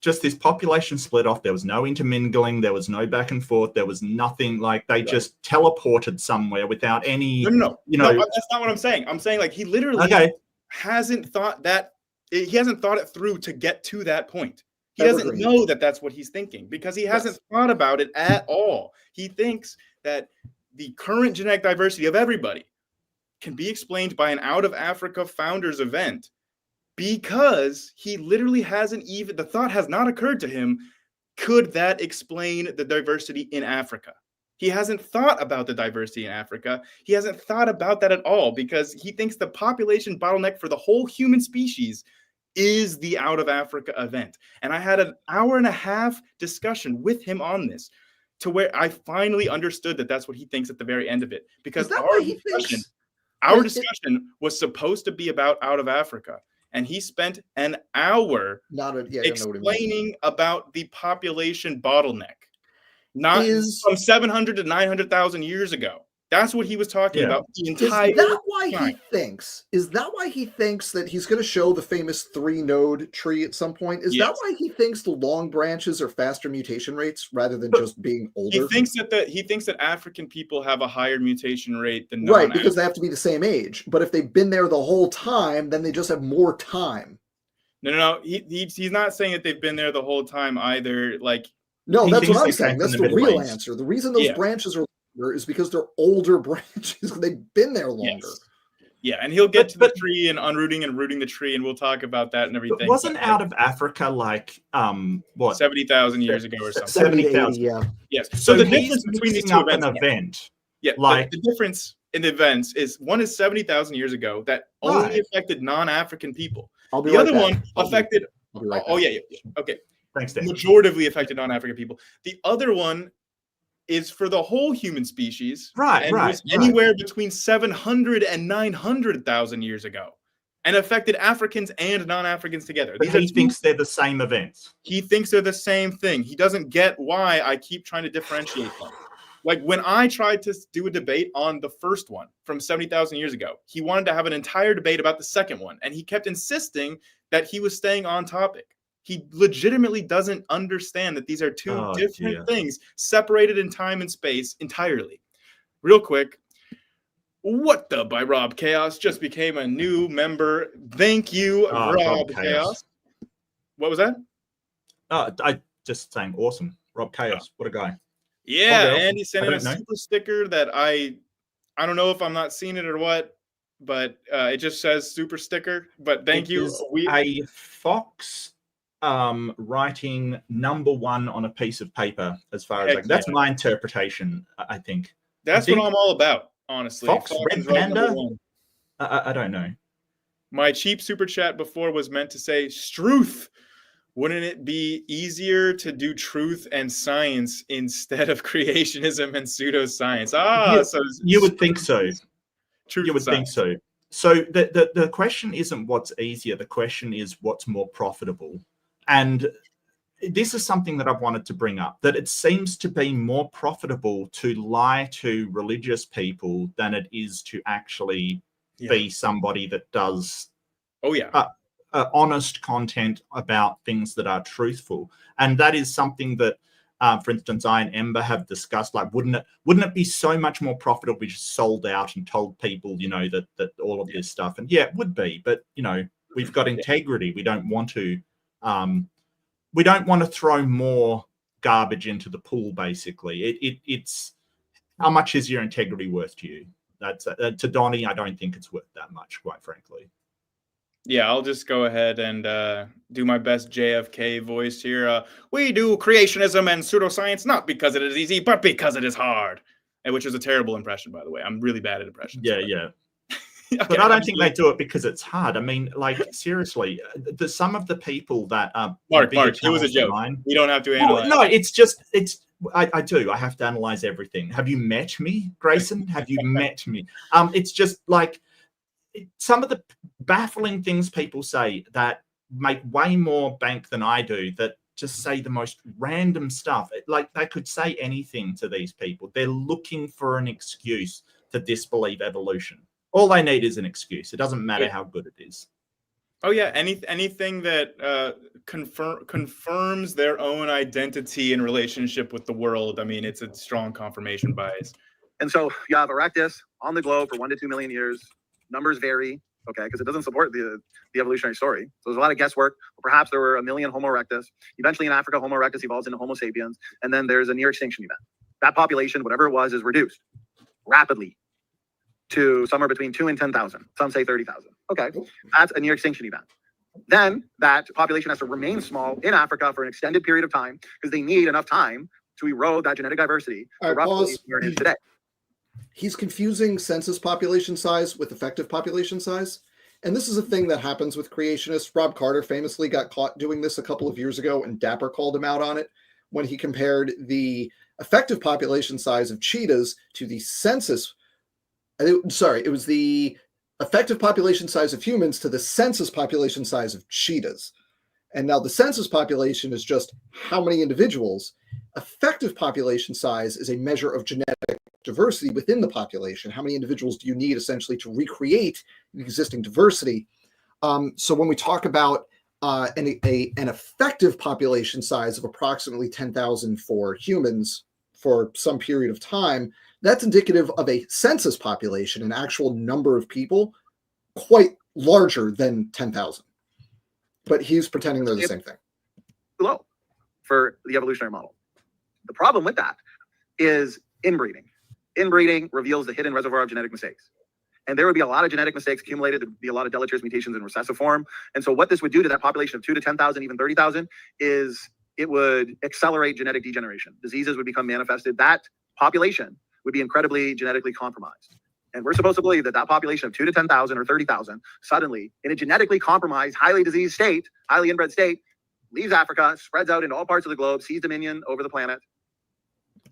just this population split off. There was no intermingling. There was no back and forth. There was nothing. Like they just teleported somewhere without any. No, you know, that's not what I'm saying. I'm saying like he literally hasn't thought that. He hasn't thought it through to get to that point. He doesn't know that that's what he's thinking because he hasn't thought about it at all. He thinks that the current genetic diversity of everybody can be explained by an Out of Africa founders event because he literally hasn't even, the thought has not occurred to him, could that explain the diversity in Africa? He hasn't thought about the diversity in Africa. He hasn't thought about that at all because he thinks the population bottleneck for the whole human species is the Out of Africa event. And I had an 1.5-hour discussion with him on this to where I finally understood that that's what he thinks at the very end of it. Because our discussion was supposed to be about Out of Africa. And he spent an hour explaining about the population bottleneck. Not from 700 to 900,000 years ago. That's what he was talking about the entire Is that why he thinks that he's going to show the famous 3-node tree at some point? Is that why he thinks the long branches are faster mutation rates rather than just being older? He thinks that African people have a higher mutation rate than right, because they have to be the same age. But if they've been there the whole time, then they just have more time. No. He's not saying that they've been there the whole time either. Like no, that's what I'm saying. That's the real answer. The reason those branches are is because they're older branches. They've been there longer. Yeah, and he'll get to the tree and unrooting and rooting the tree, and we'll talk about that and everything. But wasn't Out of Africa like what 70,000 years ago or something? 70,000. Yeah. Yes. So the difference between these two events. Yeah, like the difference in the events is one is 70,000 years ago that only affected non-African people. The other one affected. Okay. Thanks, Dan. Majoritively affected non-African people. The other one is for the whole human species, anywhere between 700 and 900,000 years ago, and affected Africans and non-Africans together. But he thinks they're the same events. He thinks they're the same thing. He doesn't get why I keep trying to differentiate them. Like when I tried to do a debate on the first one from 70,000 years ago, he wanted to have an entire debate about the second one, and he kept insisting that he was staying on topic. He legitimately doesn't understand that these are two different things separated in time and space entirely. Real quick, What the by Rob Chaos just became a new member. Thank you, Rob Chaos. What was that? I just saying awesome. Rob Chaos. What a guy. Yeah, and he sent in a super sticker that I don't know if I'm not seeing it or what, but it just says super sticker. But thank you. A fox writing #1 on a piece of paper, as far as that's my interpretation. I think that's what I'm all about, honestly. Fox Red Panda. I don't know. My cheap super chat before was meant to say Struth. Wouldn't it be easier to do truth and science instead of creationism and pseudoscience? So you would think so. Truth you would think so. So the question isn't what's easier. The question is what's more profitable. And this is something that I've wanted to bring up, that it seems to be more profitable to lie to religious people than it is to actually be somebody that does honest content about things that are truthful. And that is something that, for instance, I and Ember have discussed. Like, wouldn't it be so much more profitable if we just sold out and told people, you know, that all of this stuff? And yeah, it would be, but you know, we've got integrity. We don't want to throw more garbage into the pool. Basically, it's how much is your integrity worth to you? That's to Donnie. I don't think it's worth that much, quite frankly. Yeah, I'll just go ahead and do my best JFK voice here. We do creationism and pseudoscience not because it is easy, but because it is hard. And which is a terrible impression, by the way. I'm really bad at impressions. Yeah, yeah. Okay, but I don't think they do it because it's hard. I mean, like, seriously, some of the people that Mark, it was a joke. We don't have to analyze. No, it's just I do. I have to analyze everything. Have you met me, Grayson? Have you met me? It's just like some of the baffling things people say that make way more bank than I do, that just say the most random stuff. Like, they could say anything to these people. They're looking for an excuse to disbelieve evolution. All they need is an excuse. It doesn't matter how good it is. Oh yeah, anything that confirms their own identity and relationship with the world. I mean, it's a strong confirmation bias. And so you have Erectus on the globe for 1 to 2 million years. Numbers vary, okay, because it doesn't support the evolutionary story. So there's a lot of guesswork. Perhaps there were 1 million Homo erectus. Eventually in Africa, Homo erectus evolves into Homo sapiens. And then there's a near extinction event. That population, whatever it was, is reduced rapidly to somewhere between 2 and 10,000. Some say 30,000. Okay, that's a near extinction event. Then that population has to remain small in Africa for an extended period of time because they need enough time to erode that genetic diversity to roughly where it is today. He's confusing census population size with effective population size. And this is a thing that happens with creationists. Rob Carter famously got caught doing this a couple of years ago, and Dapper called him out on it when he compared the effective population size of cheetahs to the census. It was the effective population size of humans to the census population size of cheetahs. And now the census population is just how many individuals. Effective population size is a measure of genetic diversity within the population. How many individuals do you need essentially to recreate the existing diversity? So when we talk about an effective population size of approximately 10,000 for humans for some period of time, that's indicative of a census population, an actual number of people quite larger than 10,000. But he's pretending they're the same thing. Low for the evolutionary model. The problem with that is inbreeding. Inbreeding reveals the hidden reservoir of genetic mistakes. And there would be a lot of genetic mistakes accumulated. There would be a lot of deleterious mutations in recessive form. And so what this would do to that population of 2 to 10,000, even 30,000, is it would accelerate genetic degeneration. Diseases would become manifested. That population would be incredibly genetically compromised. And we're supposed to believe that that population of 2 to 10,000 or 30,000 suddenly, in a genetically compromised, highly diseased state, highly inbred state, leaves Africa, spreads out into all parts of the globe, sees dominion over the planet.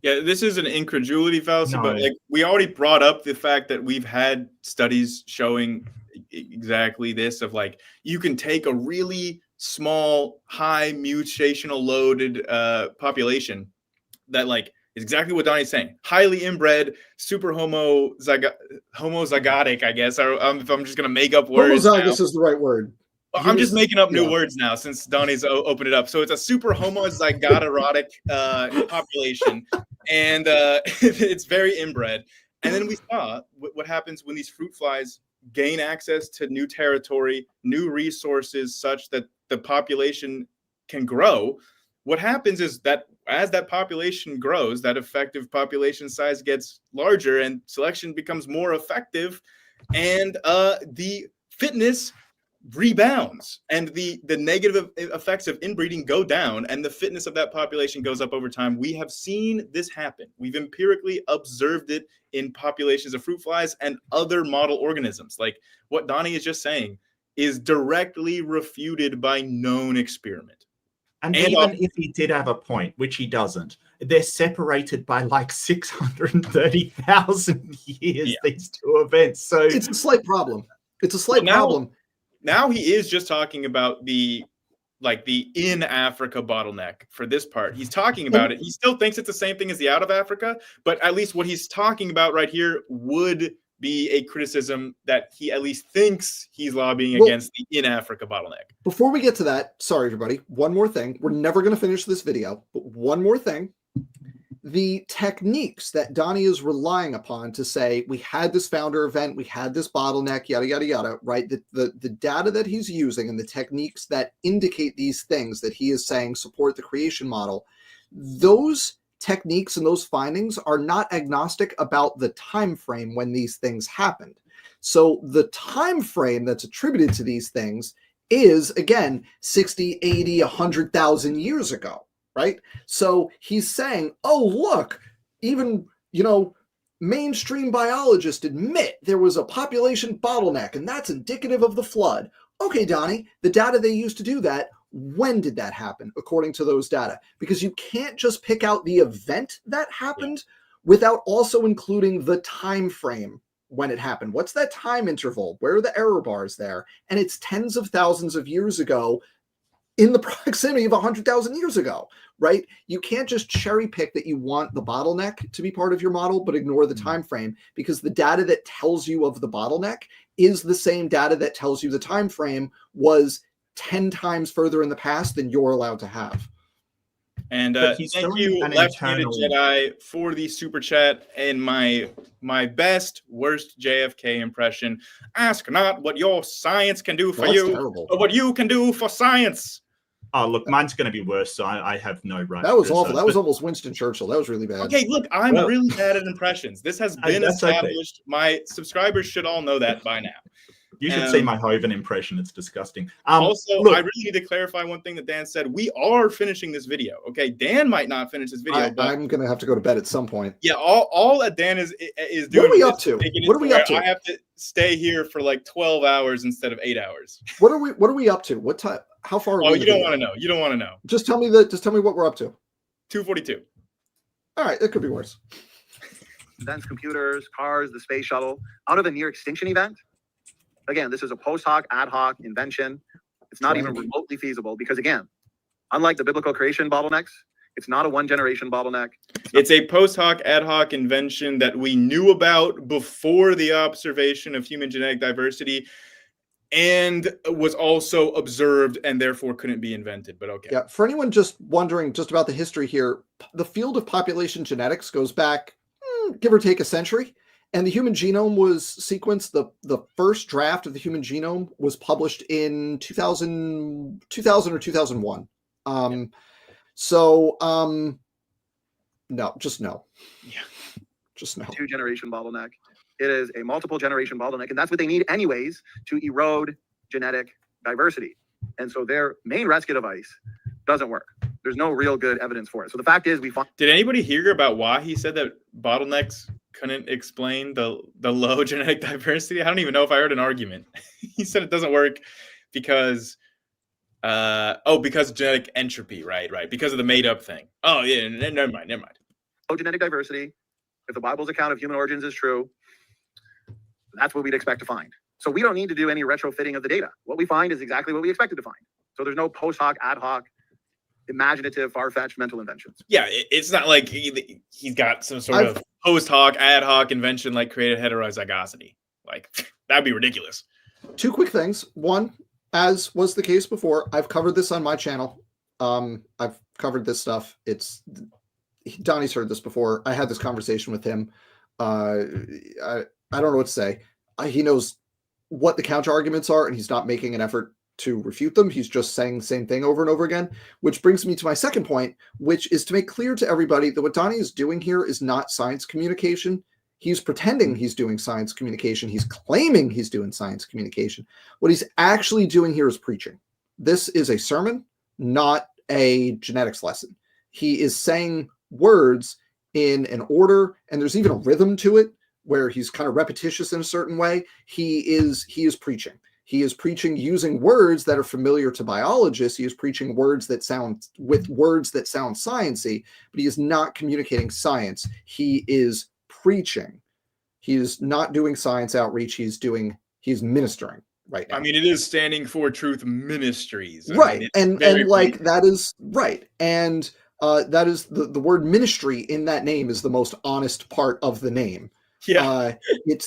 Yeah, this is an incredulity fallacy, but like we already brought up the fact that we've had studies showing exactly this, of like you can take a really small, high mutational loaded population that like is exactly what Donnie's saying. Highly inbred, super homozygotic, I guess. If I'm just going to make up words. Homozygous is the right word. I'm just making up new words now since Donnie's opened it up. So it's a super homozygotic population, and it's very inbred. And then we saw what happens when these fruit flies gain access to new territory, new resources, such that the population can grow. What happens is that as that population grows, that effective population size gets larger and selection becomes more effective, and the fitness rebounds and the negative effects of inbreeding go down and the fitness of that population goes up over time. We have seen this happen. We've empirically observed it in populations of fruit flies and other model organisms. Like what Donnie is just saying is directly refuted by known experiment. And even if he did have a point, which he doesn't, they're separated by like 630,000 years, these two events. So it's a slight problem. It's a slight problem. Now he is just talking about the in Africa bottleneck for this part. He's talking about it. He still thinks it's the same thing as the out of Africa, but at least what he's talking about right here would be a criticism that he at least thinks he's lobbying against the in Africa bottleneck. Before we get to that, sorry, everybody, one more thing. We're never going to finish this video, but one more thing. The techniques that Donnie is relying upon to say, we had this founder event, we had this bottleneck, yada, yada, yada, right? The data that he's using and the techniques that indicate these things that he is saying support the creation model, those techniques and those findings are not agnostic about the time frame when these things happened. So the time frame that's attributed to these things is, again, 60, 80, 100,000 years ago. Right? So he's saying, oh, look, even, mainstream biologists admit there was a population bottleneck, and that's indicative of the flood. Okay, Donnie, the data they used to do that, when did that happen, according to those data? Because you can't just pick out the event that happened without also including the time frame when it happened. What's that time interval? Where are the error bars there? And it's tens of thousands of years ago, in the proximity of 100,000 years ago, right? You can't just cherry pick that you want the bottleneck to be part of your model, but ignore the time frame, because the data that tells you of the bottleneck is the same data that tells you the time frame was 10 times further in the past than you're allowed to have. And thank you, Left-Handed Jedi, for the super chat and my best, worst JFK impression. Ask not what your science can do for you, terrible. But what you can do for science. Oh, look, mine's going to be worse, so I have no right. That was awful. That was almost Winston Churchill. That was really bad. Okay, look, I'm really bad at impressions. This has been established. Okay. My subscribers should all know that by now. You should see my Hoven impression. It's disgusting. Also, look, I really need to clarify one thing that Dan said. We are finishing this video. Okay, Dan might not finish this video. But I'm going to have to go to bed at some point. Yeah, all that Dan is doing. What are we up to? What are we up to? I have to stay here for like 12 hours instead of 8 hours. What are we up to? What time? How far? Oh, you don't want to know. You don't want to know. Just tell me what we're up to. 2:42. All right, it could be worse. Events, computers, cars, the space shuttle, out of a near extinction event. Again, this is a post hoc, ad hoc invention. It's not even remotely feasible because, again, unlike the biblical creation bottlenecks, it's not a one-generation bottleneck. It's a post hoc, ad hoc invention that we knew about before the observation of human genetic diversity and was also observed and therefore couldn't be invented. But okay. Yeah, for anyone just wondering just about the history here, the field of population genetics goes back, give or take, a century. And the human genome was sequenced. The first draft of the human genome was published in 2000 or 2001. No, just no. Yeah. Just no. 2-generation bottleneck. It is a multiple generation bottleneck. And that's what they need anyways to erode genetic diversity. And so their main rescue device doesn't work. There's no real good evidence for it. So the fact is Did anybody hear about why he said that bottlenecks couldn't explain the low genetic diversity? I don't even know if I heard an argument. He said it doesn't work because because of genetic entropy, right? Because of the made up thing. Oh yeah, never mind. Low genetic diversity. If the Bible's account of human origins is true, that's what we'd expect to find. So we don't need to do any retrofitting of the data. What we find is exactly what we expected to find. So there's no post hoc, ad hoc, imaginative, far-fetched mental inventions. Yeah, it's not like he's got some sort of post hoc, ad hoc invention like created heterozygosity. Like, that'd be ridiculous. 2 quick things. One, as was the case before, I've covered this on my channel. I've covered this stuff. Donnie's heard this before. I had this conversation with him. I don't know what to say. He knows what the counter arguments are, and he's not making an effort to refute them. He's just saying the same thing over and over again, which brings me to my second point, which is to make clear to everybody that what Donnie is doing here is not science communication. He's pretending he's doing science communication. He's claiming he's doing science communication. What he's actually doing here is preaching. This is a sermon, not a genetics lesson. He is saying words in an order, and there's even a rhythm to it where he's kind of repetitious in a certain way. He is preaching. He is preaching using words that are familiar to biologists. He is preaching words that sound sciencey, but he is not communicating science. He is preaching. He is not doing science outreach. He's ministering right now. I mean, it is standing for Truth Ministries. Right. And like, that is right. And that is the word ministry in that name is the most honest part of the name. Yeah.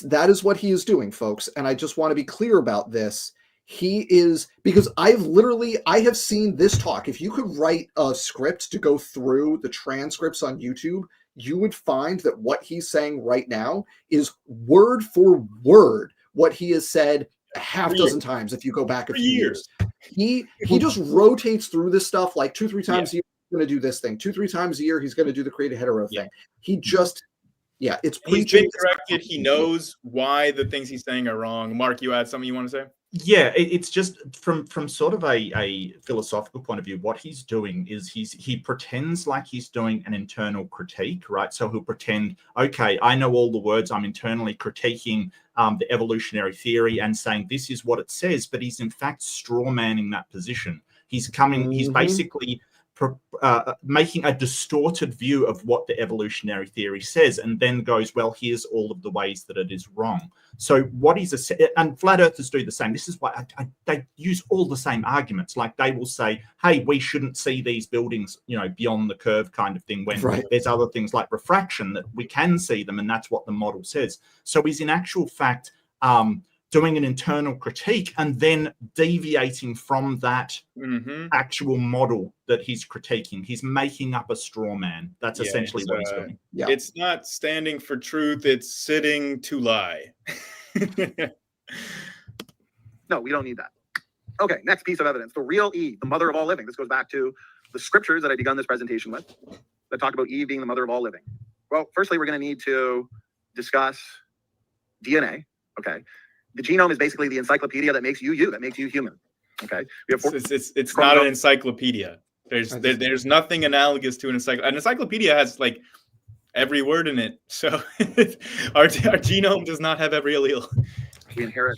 That is what he is doing, folks. And I just want to be clear about this. He is, because I have seen this talk. If you could write a script to go through the transcripts on YouTube, you would find that what he's saying right now is word for word what he has said a half dozen times if you go back a few years. He just rotates through this stuff like 2-3 times a year he's going to do this thing. 2-3 times a year he's going to do the created hetero thing. He just it's preaching. He's been corrected. He knows why the things he's saying are wrong. Mark, you had something you want to say? Yeah, it's just from sort of a philosophical point of view, what he's doing is he pretends like he's doing an internal critique, right? So he'll pretend, okay, I know all the words, I'm internally critiquing the evolutionary theory and saying this is what it says, but he's in fact straw manning that position. He's coming, he's basically making a distorted view of what the evolutionary theory says, and then goes, well, here's all of the ways that it is wrong. So what he's, and flat earthers do the same. This is why they use all the same arguments. Like they will say, hey, we shouldn't see these buildings, beyond the curve kind of thing, when there's other things like refraction that we can see them, and that's what the model says. So he's in actual fact doing an internal critique and then deviating from that actual model that he's critiquing. He's making up a straw man. That's essentially what he's doing. Yeah. It's not standing for truth. It's sitting to lie. No, we don't need that. Okay, next piece of evidence. The real Eve, the mother of all living. This goes back to the scriptures that I begun this presentation with that talk about Eve being the mother of all living. Well, firstly, we're going to need to discuss DNA. Okay. The genome is basically the encyclopedia that makes you, that makes you human. Okay. We have it's not an encyclopedia. There's nothing analogous to an encyclopedia. An encyclopedia has like every word in it. So our genome does not have every allele. We inherit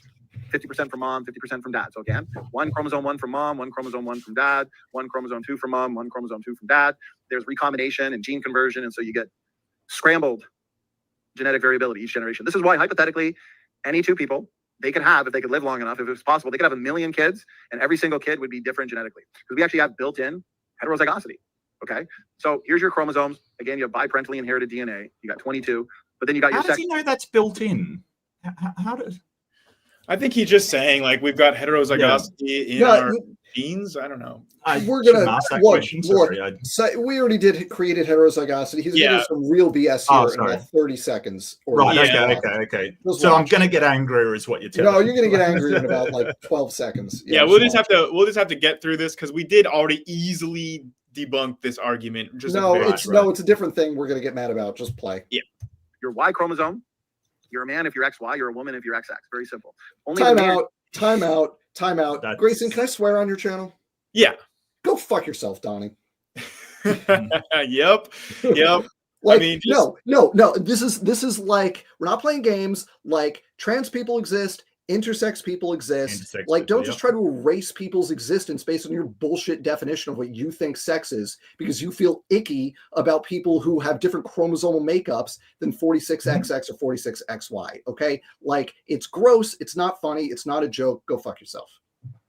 50% from mom, 50% from dad. So again, 1 chromosome 1 from mom, 1 chromosome 1 from dad, 1 chromosome 2 from mom, 1 chromosome 2 from dad. There's recombination and gene conversion. And so you get scrambled genetic variability each generation. This is why hypothetically, any two people, they could have, if they could live long enough, if it was possible, they could have 1 million kids, and every single kid would be different genetically. Because we actually have built-in heterozygosity. Okay, so here's your chromosomes. Again, you have biparentally inherited DNA. You got 22, but then you got your sex. How does he know that's built in? How does? I think he's just saying like we've got heterozygosity in our genes. I don't know. We're gonna watch. So we already did created heterozygosity. He's gonna do some real BS here in about 30 seconds. Okay. So I'm gonna get angrier, is what you're telling me. No, you're gonna get angry in about like 12 seconds. Yeah, we'll just have to get through this because we did already easily debunk this argument. Just it's a different thing. We're gonna get mad about. Just play. Yeah, your Y chromosome. You're a man if you're XY. You're a woman if you're XX. Very simple. Only Time out. Grayson, can I swear on your channel? Yeah. Go fuck yourself, Donnie. Yep. Like, I mean, no. This is like, we're not playing games. Like, trans people exist. Intersex people exist. Like, don't just try to erase people's existence based on your bullshit definition of what you think sex is, because you feel icky about people who have different chromosomal makeups than 46XX or 46XY. Okay, like, it's gross. It's not funny. It's not a joke. Go fuck yourself.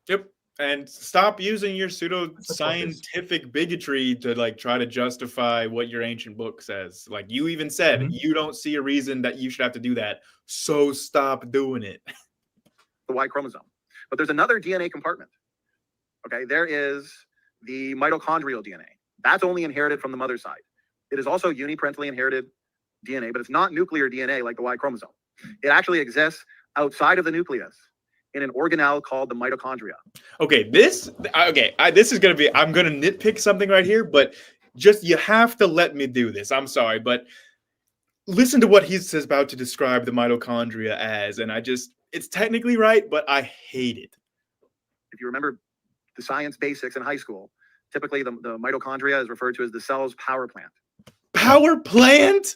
Yep. And stop using your pseudo-scientific bigotry to like try to justify what your ancient book says. Like you even said, you don't see a reason that you should have to do that. So stop doing it. The Y chromosome. But there's another DNA compartment. Okay, there is the mitochondrial DNA. That's only inherited from the mother's side. It is also uniparentally inherited DNA, but it's not nuclear DNA like the Y chromosome. It actually exists outside of the nucleus in an organelle called the mitochondria. Okay, this is going to be, I'm going to nitpick something right here, but just, you have to let me do this. I'm sorry, but listen to what he's about to describe the mitochondria as, and it's technically right, but I hate it. If you remember the science basics in high school, typically the mitochondria is referred to as the cell's power plant. Power plant?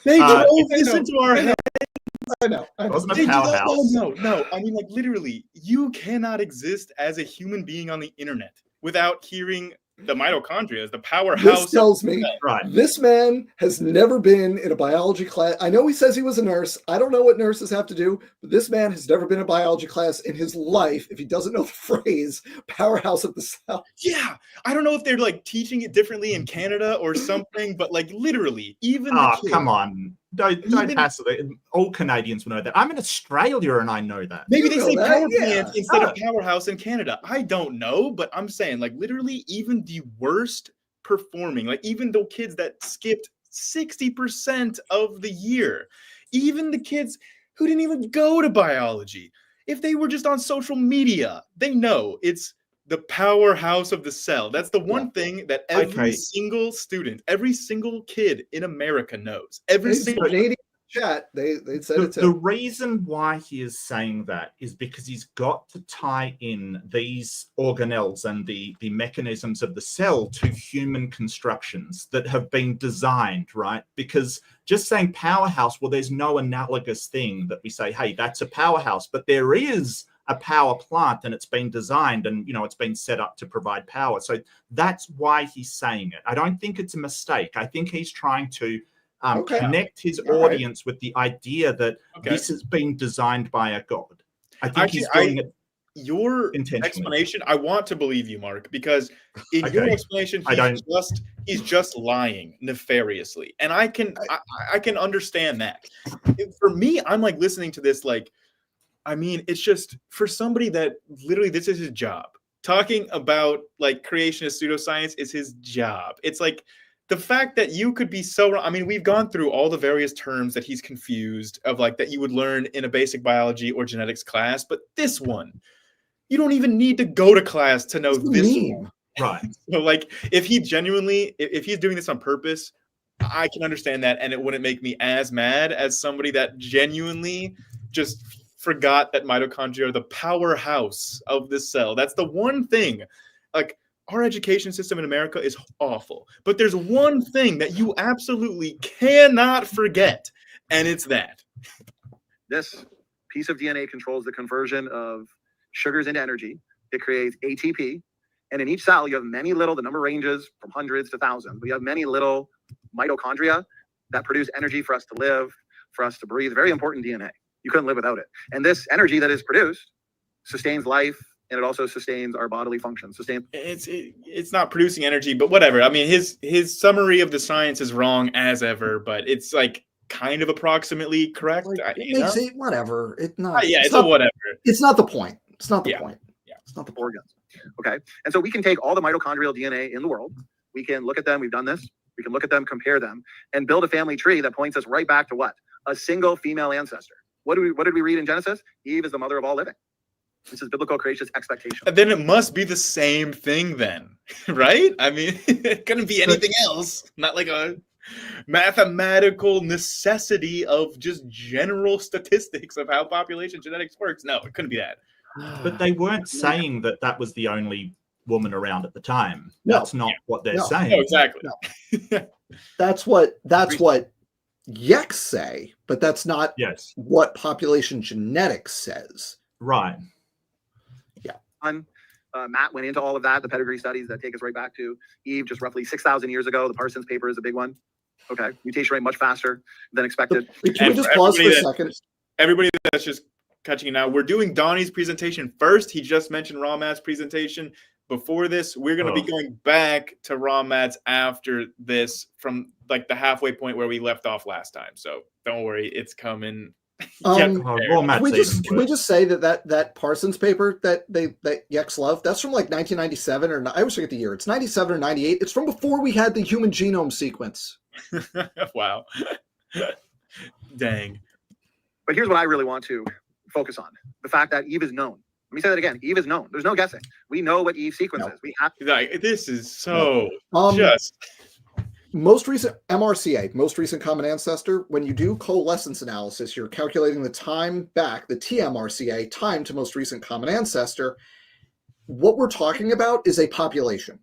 They drove this into our head. I know. Wasn't a powerhouse. No. I mean, like, literally, you cannot exist as a human being on the internet without hearing the mitochondria as the powerhouse. This tells me this man has never been in a biology class. I know he says he was a nurse. I don't know what nurses have to do, but this man has never been in a biology class in his life if he doesn't know the phrase powerhouse of the cell. Yeah. I don't know if they're like teaching it differently in Canada or something, but like literally, even come on. Don't hassle it. All Canadians will know that. I'm in Australia and I know that. Maybe You they know say that, power yeah. plant instead of powerhouse in Canada. I don't know, but I'm saying, like, literally, even the worst performing, like, even the kids that skipped 60% of the year, even the kids who didn't even go to biology, if they were just on social media, they know it's the powerhouse of the cell. That's the one thing that every single student, every single kid in America knows. Every single Canadian chat, they said it too. The reason why he is saying that is because he's got to tie in these organelles and the mechanisms of the cell to human constructions that have been designed, right? Because just saying powerhouse, well, there's no analogous thing that we say, hey, that's a powerhouse, but there is a power plant and it's been designed and, you know, it's been set up to provide power. So that's why he's saying it. I don't think it's a mistake. I think he's trying to connect his audience with the idea that this has been designed by a god. I think he's doing it. Your explanation, I want to believe you, Mark, because in your explanation, he's just lying nefariously, and I can understand that. For me, I'm like listening to this, like, I mean, it's just for somebody that literally this is his job. Talking about like creationist pseudoscience is his job. It's like the fact that you could be so wrong. I mean, we've gone through all the various terms that he's confused of, like, that you would learn in a basic biology or genetics class, but this one, you don't even need to go to class to know this one. Right. So, like, if he genuinely, if he's doing this on purpose, I can understand that, and it wouldn't make me as mad as somebody that genuinely just forgot that mitochondria are the powerhouse of the cell. That's the one thing. Like, our education system in America is awful, but there's one thing that you absolutely cannot forget, and it's that. This piece of DNA controls the conversion of sugars into energy. It creates ATP. And in each cell, you have many little, the number ranges from hundreds to thousands. We have many little mitochondria that produce energy for us to live, for us to breathe. Very important DNA. You couldn't live without it. And this energy that is produced sustains life, and it also sustains our bodily functions. It's not producing energy, but whatever. I mean, his summary of the science is wrong as ever, but it's like kind of approximately correct. Like, it makes it whatever. It's not. It's not whatever. It's not the point. It's not the point. Yeah, it's not the organs. Okay, and so we can take all the mitochondrial DNA in the world. We can look at them. We've done this. We can look at them, compare them, and build a family tree that points us right back to what? A single female ancestor. What did we read in Genesis? Eve is the mother of all living. This is biblical creationist expectation. Then it must be the same thing then, right? I mean, it couldn't be anything else. Not like a mathematical necessity of just general statistics of how population genetics works. No, it couldn't be that. But they weren't saying that that was the only woman around at the time. That's not what they're saying. No, exactly. No. That's what Yex say, but that's not what population genetics says. Right. Yeah. Matt went into all of that, the pedigree studies that take us right back to Eve just roughly 6,000 years ago. The Parsons paper is a big one. Okay. Mutation rate much faster than expected. Can we just pause for a second? Everybody that's just catching it now, we're doing Donnie's presentation first. He just mentioned Raw Matt's presentation. Before this, we're going to be going back to Raw Matt's after this from like the halfway point where we left off last time. So don't worry, it's coming. Can we just say that Parsons paper that Yex love, that's from like 1997 or I always forget the year. It's 97 or 98. It's from before we had the human genome sequence. Wow. Dang. But here's what I really want to focus on. The fact that Eve is known. Let me say that again. Eve is known. There's no guessing. We know what Eve sequence is. We have like, this is so just most recent MRCA, most recent common ancestor. When you do coalescence analysis, you're calculating the time back, the TMRCA, time to most recent common ancestor. What we're talking about is a population,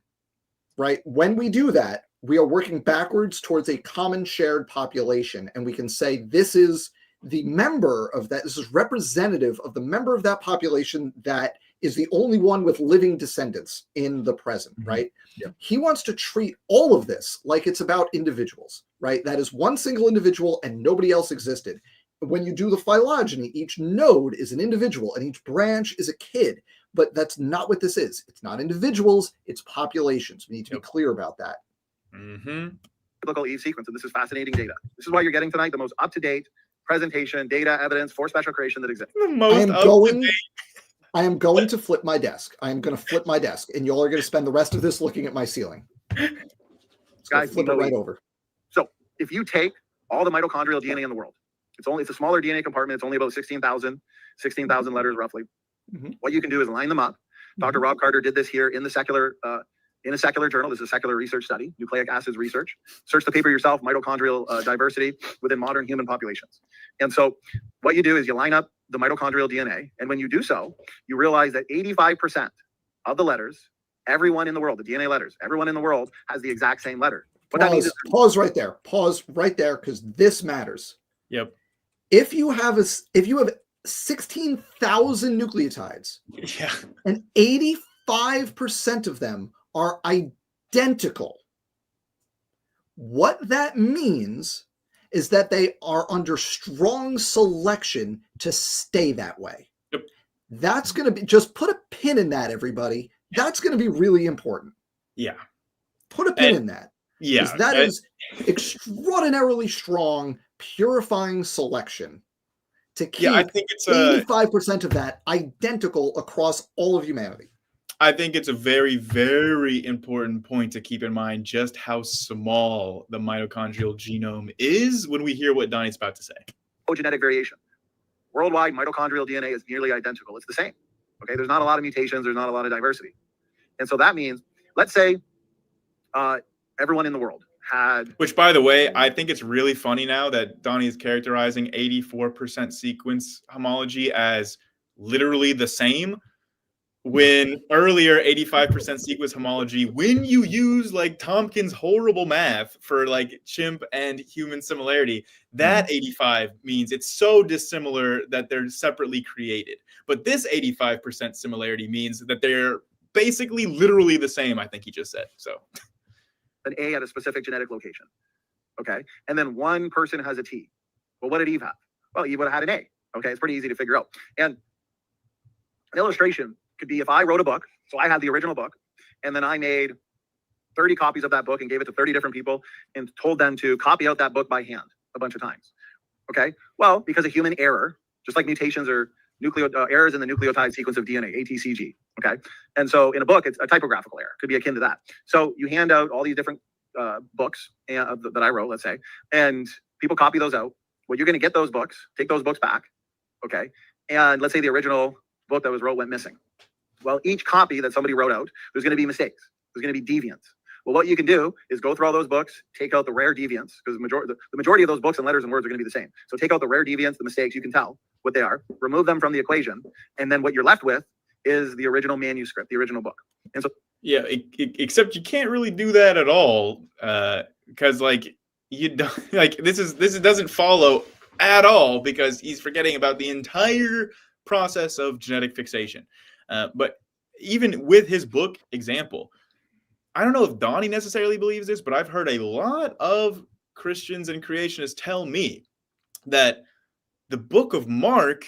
right? When we do that, we are working backwards towards a common shared population, and we can say this is the member of that, this is representative of the member of that population that is the only one with living descendants in the present, right? Yeah. He wants to treat all of this like it's about individuals, right? That is one single individual and nobody else existed. When you do the phylogeny, each node is an individual and each branch is a kid, but that's not what this is. It's not individuals, it's populations. We need to be clear about that. The typical Eve sequence, and this is fascinating data. This is why you're getting tonight the most up-to-date presentation, data, evidence for special creation that exists. The most up-to-date. I am going to flip my desk. I am going to flip my desk, and y'all are going to spend the rest of this looking at my ceiling. Guys, flip it right over. So if you take all the mitochondrial DNA in the world, it's a smaller DNA compartment. It's only about 16,000 letters roughly. Mm-hmm. What you can do is line them up. Dr. Rob Carter did this here in a secular journal. This is a secular research study, nucleic acids research. Search the paper yourself, mitochondrial diversity within modern human populations. And so what you do is you line up the mitochondrial DNA. And when you do so, you realize that 85% of the letters, everyone in the world, the DNA letters, everyone in the world has the exact same letter. What that means is pause right there. Pause right there, because this matters. Yep. If you have 16,000 nucleotides, yeah, and 85% of them are identical, what that means is that they are under strong selection to stay that way. Yep. That's going to be, just put a pin in that, everybody. That's going to be really important. Yeah. Put a pin in that. Yeah. That is extraordinarily strong, purifying selection to keep I think it's 85% of that identical across all of humanity. I think it's a very, very important point to keep in mind just how small the mitochondrial genome is when we hear what Donnie's about to say. Genetic variation. Worldwide, mitochondrial DNA is nearly identical. It's the same. Okay, there's not a lot of mutations. There's not a lot of diversity. And so that means, let's say everyone in the world had... Which, by the way, I think it's really funny now that Donnie is characterizing 84% sequence homology as literally the same, when earlier 85% sequence homology, when you use like Tompkins' horrible math for like chimp and human similarity, that 85 means it's so dissimilar that they're separately created. But this 85% similarity means that they're basically literally the same, I think he just said. So an A at a specific genetic location. Okay. And then one person has a T. Well, what did Eve have? Well, Eve would have had an A. Okay. It's pretty easy to figure out. And an illustration could be if I wrote a book, so I had the original book, and then I made 30 copies of that book and gave it to 30 different people and told them to copy out that book by hand a bunch of times. Okay. Well, because of human error, just like mutations or errors in the nucleotide sequence of DNA, ATCG. Okay. And so in a book, it's a typographical error. Could be akin to that. So you hand out all these different books that I wrote, let's say, and people copy those out. Well, you're going to get those books, take those books back. Okay. And let's say the original book that was wrote went missing. Well, each copy that somebody wrote out, there's going to be mistakes. There's going to be deviants. Well, what you can do is go through all those books, take out the rare deviants, because the majority of those books and letters and words are going to be the same. So take out the rare deviants, the mistakes, you can tell what they are, remove them from the equation, and then what you're left with is the original manuscript, the original book. And so yeah, except you can't really do that at all, because like you don't like this doesn't follow at all, because he's forgetting about the entire process of genetic fixation. But even with his book example, I don't know if Donnie necessarily believes this, but I've heard a lot of Christians and creationists tell me that the book of Mark,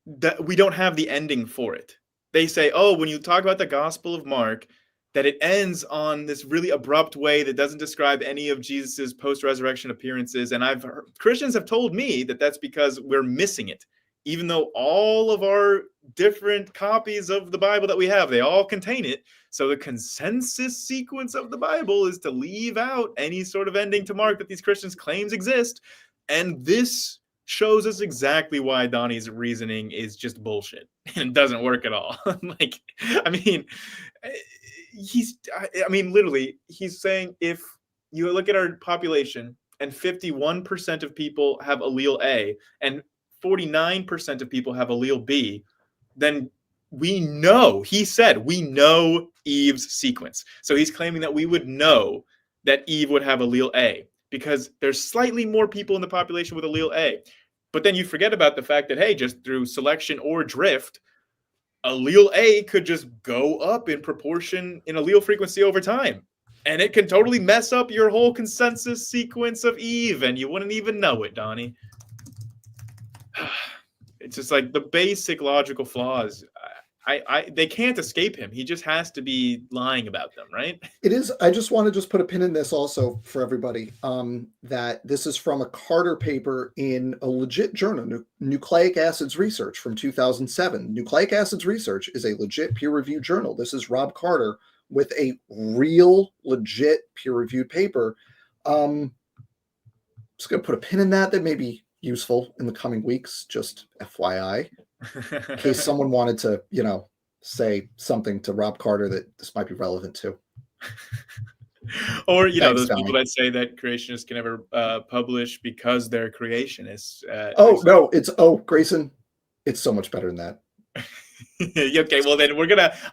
that we don't have the ending for it. They say, oh, when you talk about the Gospel of Mark, that it ends on this really abrupt way that doesn't describe any of Jesus's post-resurrection appearances. And Christians have told me that that's because we're missing it. Even though all of our different copies of the Bible that we have, they all contain it. So the consensus sequence of the Bible is to leave out any sort of ending to Mark that these Christians claims exist. And this shows us exactly why Donnie's reasoning is just bullshit and doesn't work at all. Like, I mean, literally, he's saying if you look at our population and 51% of people have allele A and 49% of people have allele B, then we know, he said, we know Eve's sequence. So he's claiming that we would know that Eve would have allele A because there's slightly more people in the population with allele A. But then you forget about the fact that, hey, just through selection or drift, allele A could just go up in proportion in allele frequency over time. And it can totally mess up your whole consensus sequence of Eve, and you wouldn't even know it, Donnie. It's just like the basic logical flaws. they can't escape him. He just has to be lying about them, right? It is. I just want to just put a pin in this also for everybody, that this is from a Carter paper in a legit journal, Nucleic Acids Research from 2007. Nucleic Acids Research is a legit peer-reviewed journal. This is Rob Carter with a real, legit peer-reviewed paper. Just going to put a pin in that. That may be useful in the coming weeks, just FYI. In case someone wanted to, say something to Rob Carter that this might be relevant to. Or, Thanks, those Donnie. people that say that creationists can never publish because they're creationists. No, Grayson, it's so much better than that. Okay, well then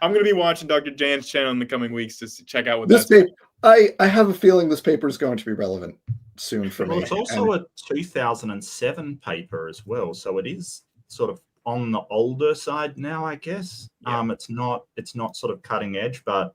I'm gonna be watching Dr. Jan's channel in the coming weeks to check out what This that's. I have a feeling this paper is going to be relevant soon for me. Well, it's also a 2007 paper as well, so it is sort of on the older side now, I guess. Yeah. It's not sort of cutting edge, but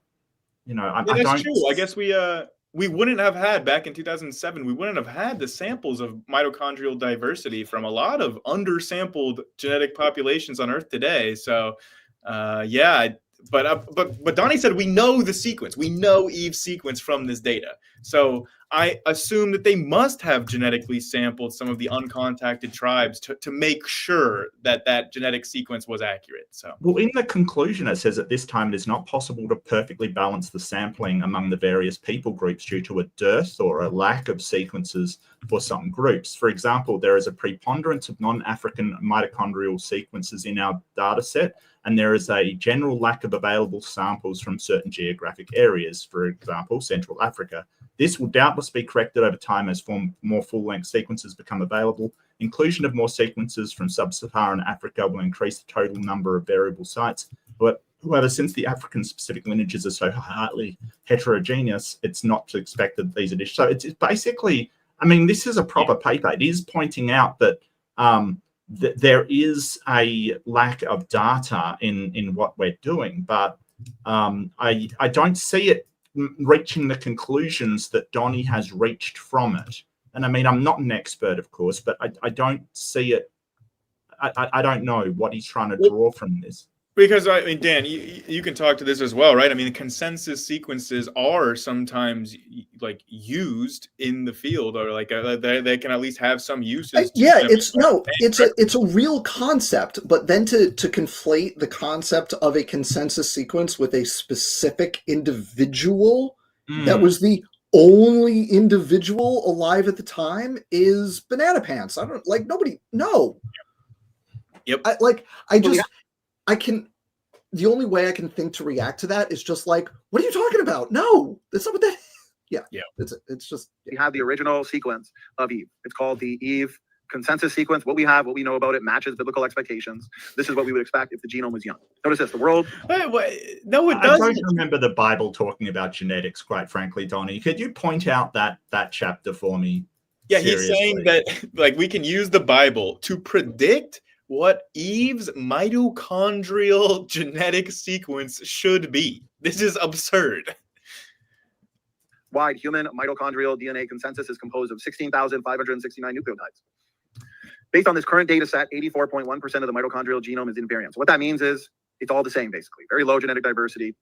That's true. I guess we wouldn't have had back in 2007. We wouldn't have had the samples of mitochondrial diversity from a lot of undersampled genetic populations on Earth today. So, but Donnie said we know the sequence. We know Eve's sequence from this data. So I assume that they must have genetically sampled some of the uncontacted tribes to make sure that genetic sequence was accurate. So, well, in the conclusion, it says at this time it is not possible to perfectly balance the sampling among the various people groups due to a dearth or a lack of sequences for some groups. For example, there is a preponderance of non-African mitochondrial sequences in our data set, and there is a general lack of available samples from certain geographic areas, for example, Central Africa. This will doubtless be corrected over time as more full-length sequences become available. Inclusion of more sequences from sub-Saharan Africa will increase the total number of variable sites. However, since the African-specific lineages are so highly heterogeneous, it's not to expect that these additions. So it's basically, this is a proper paper. It is pointing out that there is a lack of data in what we're doing, but I don't see it reaching the conclusions that Donnie has reached from it. And I'm not an expert, of course, but I don't see it. I don't know what he's trying to draw from this. Because Dan, you can talk to this as well, right? The consensus sequences are sometimes used in the field, or they can at least have some uses. It's a real concept, but then to conflate the concept of a consensus sequence with a specific individual that was the only individual alive at the time is banana pants. I don't nobody. No. Yep. The only way I can think to react to that is just what are you talking about? No, that's not what that. Yeah. It's just. We have the original sequence of Eve. It's called the Eve consensus sequence. What we know about it matches biblical expectations. This is what we would expect if the genome was young. Notice this: the world. No, it doesn't. I don't remember the Bible talking about genetics, quite frankly, Donnie. Could you point out that chapter for me? Yeah, seriously? He's saying that we can use the Bible to predict what Eve's mitochondrial genetic sequence should be. This is absurd. Wide human mitochondrial DNA consensus is composed of 16,569 nucleotides. Based on this current data set, 84.1% of the mitochondrial genome is invariant. So what that means is it's all the same, basically. Very low genetic diversity,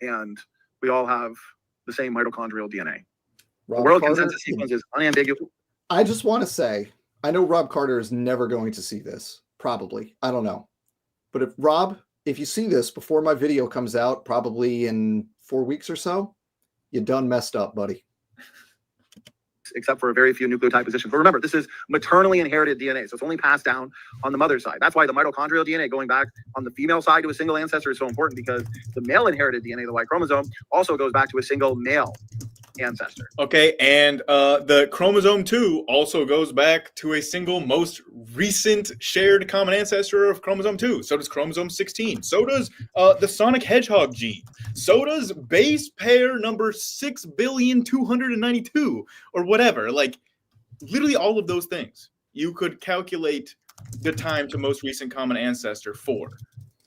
and we all have the same mitochondrial DNA. The world consensus sequence is unambiguous. I just want to say, I know Rob Carter is never going to see this. Probably. I don't know. But if you see this before my video comes out, probably in 4 weeks or so, you done messed up, buddy. Except for a very few nucleotide positions. But remember, this is maternally inherited DNA, so it's only passed down on the mother's side. That's why the mitochondrial DNA going back on the female side to a single ancestor is so important, because the male inherited DNA, the Y chromosome, also goes back to a single male ancestor. Okay, and the chromosome 2 also goes back to a single most recent shared common ancestor of chromosome 2. So does chromosome 16. So does the Sonic Hedgehog gene. So does base pair number 6,292 or whatever. Literally all of those things you could calculate the time to most recent common ancestor for.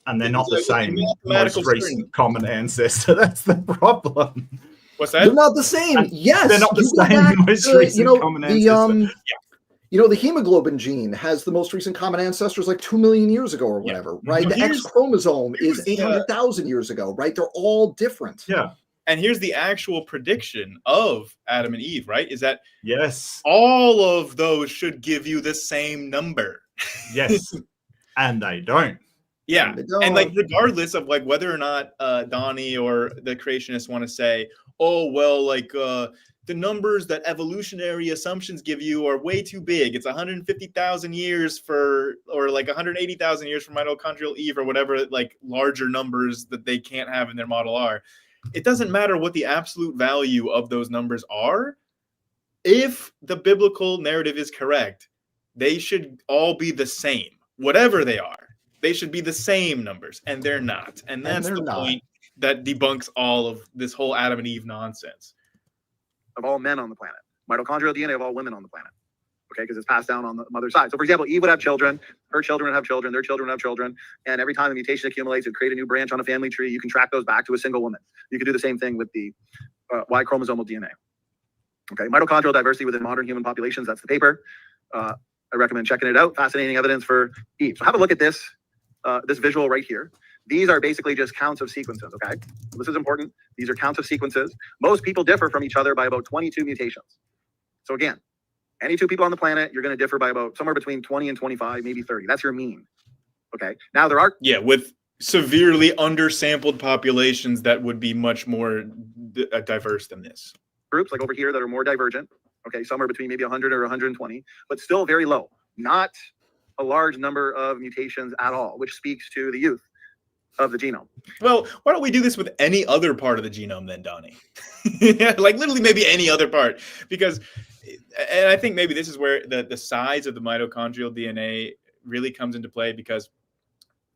And they're not the same most recent common ancestor. That's the problem. What's that? They're not the same. Yes, they're not the same most recent common ancestor. You know, the hemoglobin gene has the most recent common ancestors like 2 million years ago or whatever, right? Well, The X chromosome is the, 800,000 years ago, right? They're all different. Yeah. And here's the actual prediction of Adam and Eve, right? Is that Yes. all of those should give you the same number. Yes. And they don't. Yeah. They don't. And like, regardless of like whether or not Donnie or the creationists want to say, oh, well, like the numbers that evolutionary assumptions give you are way too big. It's 150,000 years for, or like 180,000 years for mitochondrial Eve, or whatever, like larger numbers that they can't have in their model are. It doesn't matter what the absolute value of those numbers are. If the biblical narrative is correct, they should all be the same, whatever they are. They should be the same numbers, and they're not. And that's the point that debunks all of this whole Adam and Eve nonsense. Of all men on the planet, mitochondrial DNA of all women on the planet. Okay, because it's passed down on the mother's side. So, for example, Eve would have children, her children would have children, their children would have children, and every time a mutation accumulates, it create a new branch on a family tree. You can track those back to a single woman. You can do the same thing with the Y-chromosomal DNA. Okay, mitochondrial diversity within modern human populations. That's the paper. I recommend checking it out. Fascinating evidence for Eve. So, have a look at this. This visual right here. These are basically just counts of sequences, okay? So this is important. These are counts of sequences. Most people differ from each other by about 22 mutations. So again, any two people on the planet, you're going to differ by about somewhere between 20 and 25, maybe 30. That's your mean, okay? Now there are... Yeah, with severely undersampled populations that would be much more diverse than this. Groups like over here that are more divergent, okay? Somewhere between maybe 100 or 120, but still very low. Not a large number of mutations at all, which speaks to the youth of the genome. Well, why don't we do this with any other part of the genome then, Donnie? Yeah, like literally maybe any other part. Because, and I think maybe this is where the size of the mitochondrial DNA really comes into play, because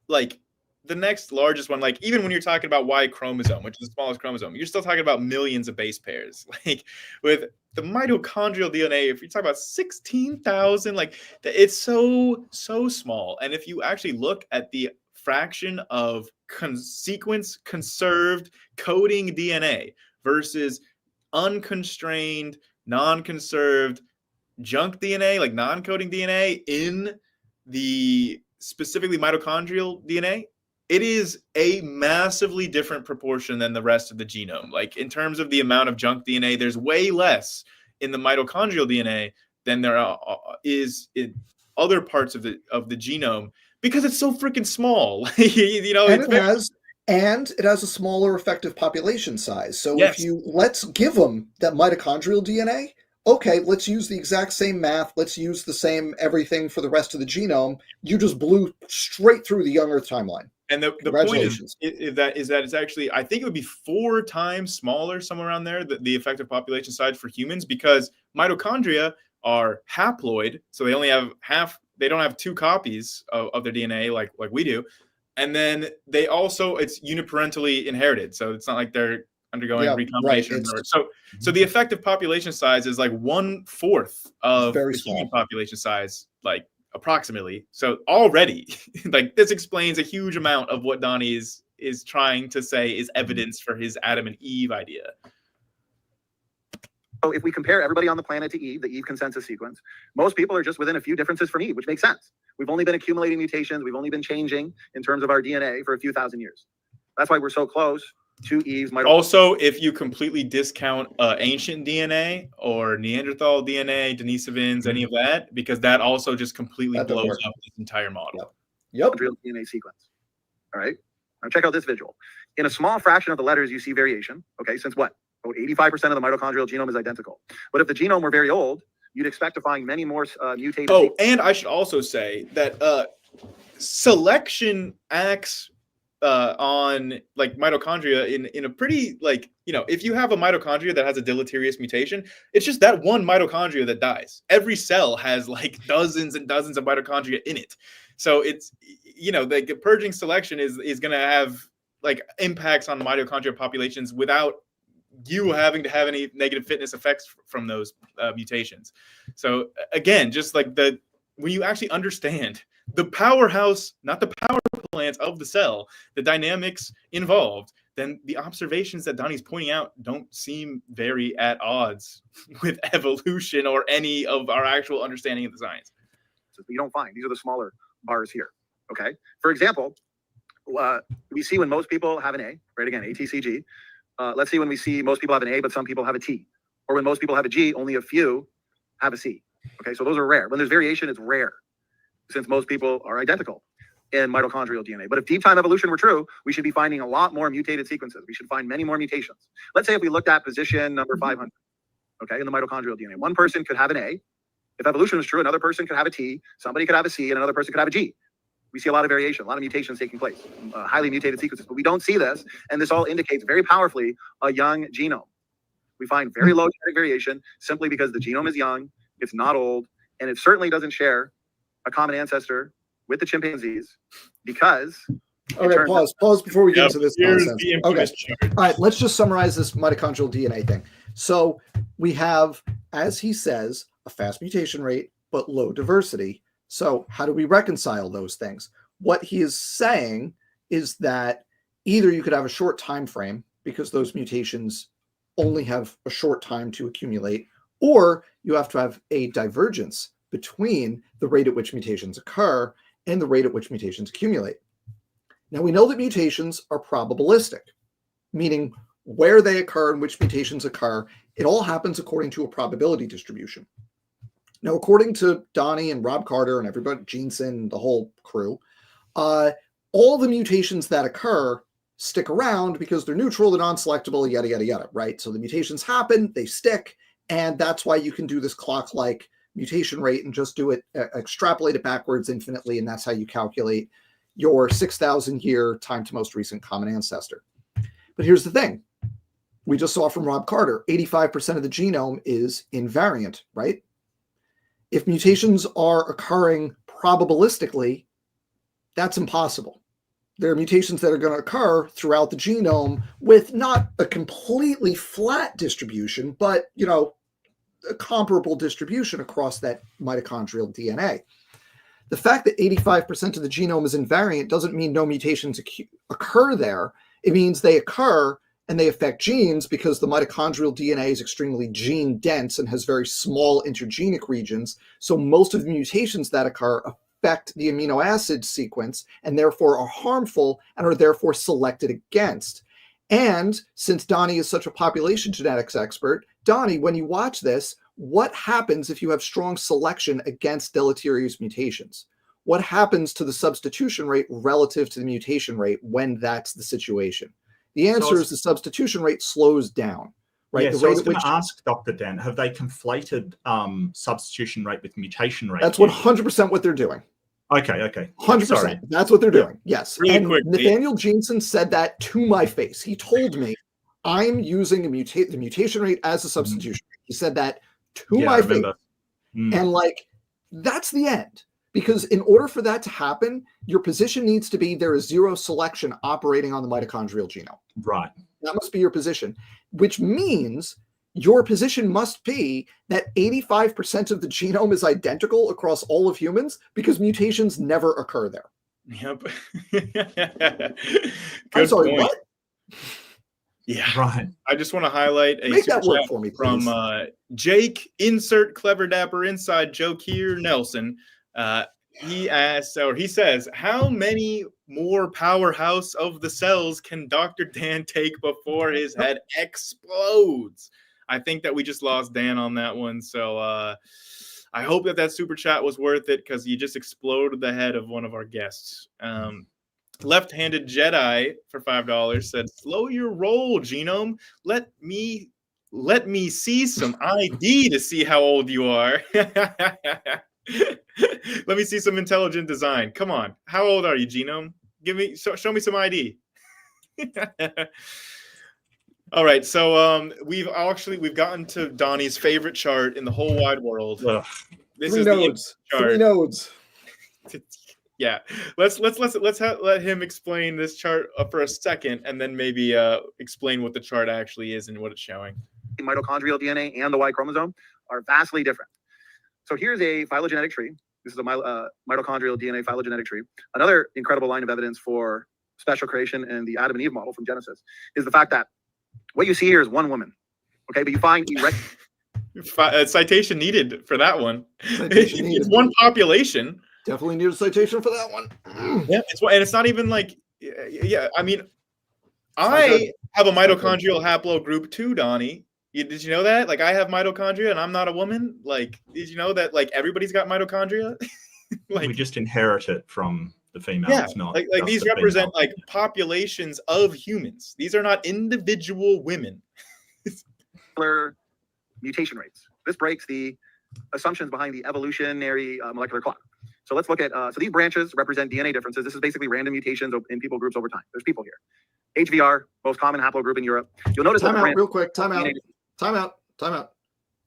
like the next largest one, like even when you're talking about Y chromosome, which is the smallest chromosome, you're still talking about millions of base pairs. Like with the mitochondrial DNA, if you talk about 16,000, like it's so small. And if you actually look at the fraction of sequence conserved coding DNA versus unconstrained, non-conserved junk DNA, like non-coding DNA in the specifically mitochondrial DNA, it is a massively different proportion than the rest of the genome. Like in terms of the amount of junk DNA, there's way less in the mitochondrial DNA than there is in other parts of the genome, because it's so freaking small. You know, and it has a smaller effective population size. So if you let's give them that mitochondrial DNA, okay, let's use the exact same math. Let's use the same everything for the rest of the genome. You just blew straight through the young Earth timeline. And the point is that it's actually, I think it would be 4 times smaller, somewhere around there, the effective population size for humans, because mitochondria are haploid, so they only have they don't have 2 copies of their DNA like we do. And then they also, it's uniparentally inherited. So it's not like they're undergoing recombination. Right. So the effective population size is like 1/4 of the human population size, like approximately. So already, like this explains a huge amount of what Donnie is trying to say is evidence for his Adam and Eve idea. So if we compare everybody on the planet to Eve, the Eve consensus sequence, most people are just within a few differences from Eve, which makes sense. We've only been accumulating mutations. We've only been changing in terms of our DNA for a few thousand years. That's why we're so close to Eve's mitochondria. Also, if you completely discount ancient DNA or Neanderthal DNA, Denisovans, any of that, because that also just completely blows up this entire model. Yep. DNA sequence. All right. Now check out this visual. In a small fraction of the letters, you see variation. Okay, since what? About 85% of the mitochondrial genome is identical. But if the genome were very old, you'd expect to find many more mutated. Oh, and I should also say that selection acts on like mitochondria in a pretty, like, you know, if you have a mitochondria that has a deleterious mutation, it's just that one mitochondria that dies. Every cell has like dozens and dozens of mitochondria in it. So it's, you know, the purging selection is going to have like impacts on mitochondrial populations without you having to have any negative fitness effects from those mutations. So again, just like when you actually understand the powerhouse, not the power plants of the cell, the dynamics involved, then the observations that Donnie's pointing out don't seem very at odds with evolution or any of our actual understanding of the science. So you don't find. These are the smaller bars here. Okay. For example, we see when most people have an A, right? Again, ATCG. Let's see when we see most people have an A, but some people have a T. Or when most people have a G, only a few have a C. Okay, so those are rare. When there's variation, it's rare, since most people are identical in mitochondrial DNA. But if deep time evolution were true, we should be finding a lot more mutated sequences. We should find many more mutations. Let's say if we looked at position number 500, okay, in the mitochondrial DNA, one person could have an A. If evolution was true, another person could have a T, somebody could have a C, and another person could have a G. We see a lot of variation, a lot of mutations taking place, highly mutated sequences, but we don't see this. And this all indicates very powerfully a young genome. We find very low genetic variation simply because the genome is young, it's not old, and it certainly doesn't share a common ancestor with the chimpanzees because... Okay, pause before we get into this nonsense. Okay, Chart. all right, let's just summarize this mitochondrial DNA thing. So we have, as he says, a fast mutation rate, but low diversity. So how do we reconcile those things? What he is saying is that either you could have a short time frame because those mutations only have a short time to accumulate, or you have to have a divergence between the rate at which mutations occur and the rate at which mutations accumulate. Now we know that mutations are probabilistic, meaning where they occur and which mutations occur, it all happens according to a probability distribution. Now, according to Donnie and Rob Carter and everybody, Jeanson, the whole crew, all the mutations that occur stick around because they're neutral, they're non-selectable, yada, yada, yada, right? So the mutations happen, they stick, and that's why you can do this clock-like mutation rate and just do it, extrapolate it backwards infinitely, and that's how you calculate your 6,000-year time to most recent common ancestor. But here's the thing. We just saw from Rob Carter, 85% of the genome is invariant, right? If mutations are occurring probabilistically, that's impossible. There are mutations that are going to occur throughout the genome with not a completely flat distribution, but, you know, a comparable distribution across that mitochondrial DNA. The fact that 85% of the genome is invariant doesn't mean no mutations occur there. It means they occur and they affect genes because the mitochondrial DNA is extremely gene dense and has very small intergenic regions. So most of the mutations that occur affect the amino acid sequence and therefore are harmful and are therefore selected against. And since Donnie is such a population genetics expert, Donnie, when you watch this, what happens if you have strong selection against deleterious mutations? What happens to the substitution rate relative to the mutation rate when that's the situation? The answer is the substitution rate slows down, right? Yeah, so I was going to ask Dr. Dan, have they conflated substitution rate with mutation rate? That's 100% what they're doing. Okay. 100%. Sorry. That's what they're doing. Yes. Really and quickly. Nathaniel Jeanson said that to my face. He told me, I'm using the mutation rate as a substitution rate. He said that to my face. And like, that's the end. Because in order for that to happen, your position needs to be there is zero selection operating on the mitochondrial genome. Right. That must be your position, which means your position must be that 85% of the genome is identical across all of humans because mutations never occur there. Yep. I'm sorry, point. what? Yeah. Right. I just want to highlight a Make super that work chat for me, please. from Jake, insert clever dapper inside joke here, Nelson. He asks, or he says, how many more powerhouse of the cells can Dr. Dan take before his head explodes? I think that we just lost Dan on that one. So I hope that super chat was worth it because you just exploded the head of one of our guests. Left-handed Jedi for $5 said, slow your roll, Genome. Let me see some ID to see how old you are. Let me see some intelligent design. Come on. How old are you, Genome? Show me some ID. All right. So we've gotten to Donnie's favorite chart in the whole wide world. Ugh. This Three is nodes. the chart. 3 nodes. Yeah. Let's let him explain this chart for a second, and then maybe explain what the chart actually is and what it's showing. The mitochondrial DNA and the Y-chromosome are vastly different. So here's a phylogenetic tree. This is a mitochondrial DNA phylogenetic tree. Another incredible line of evidence for special creation and the Adam and Eve model from Genesis, is the fact that what you see here is one woman. Okay, but you find citation needed for that one. Citation It's one population. Definitely need a citation for that one. Yeah, and it's not even like, yeah. I mean, I have a mitochondrial haplogroup too, Donnie. Did you know that? Like, I have mitochondria, and I'm not a woman. Like, did you know that? Like, everybody's got mitochondria. Like, we just inherit it from the females. Yeah, not like these represent like populations of humans. These are not individual women. Mutation rates. This breaks the assumptions behind the evolutionary molecular clock. So let's look at, so these branches represent DNA differences. This is basically random mutations in people groups over time. There's people here. HVR, most common haplogroup in Europe. You'll notice time out real quick. Time out.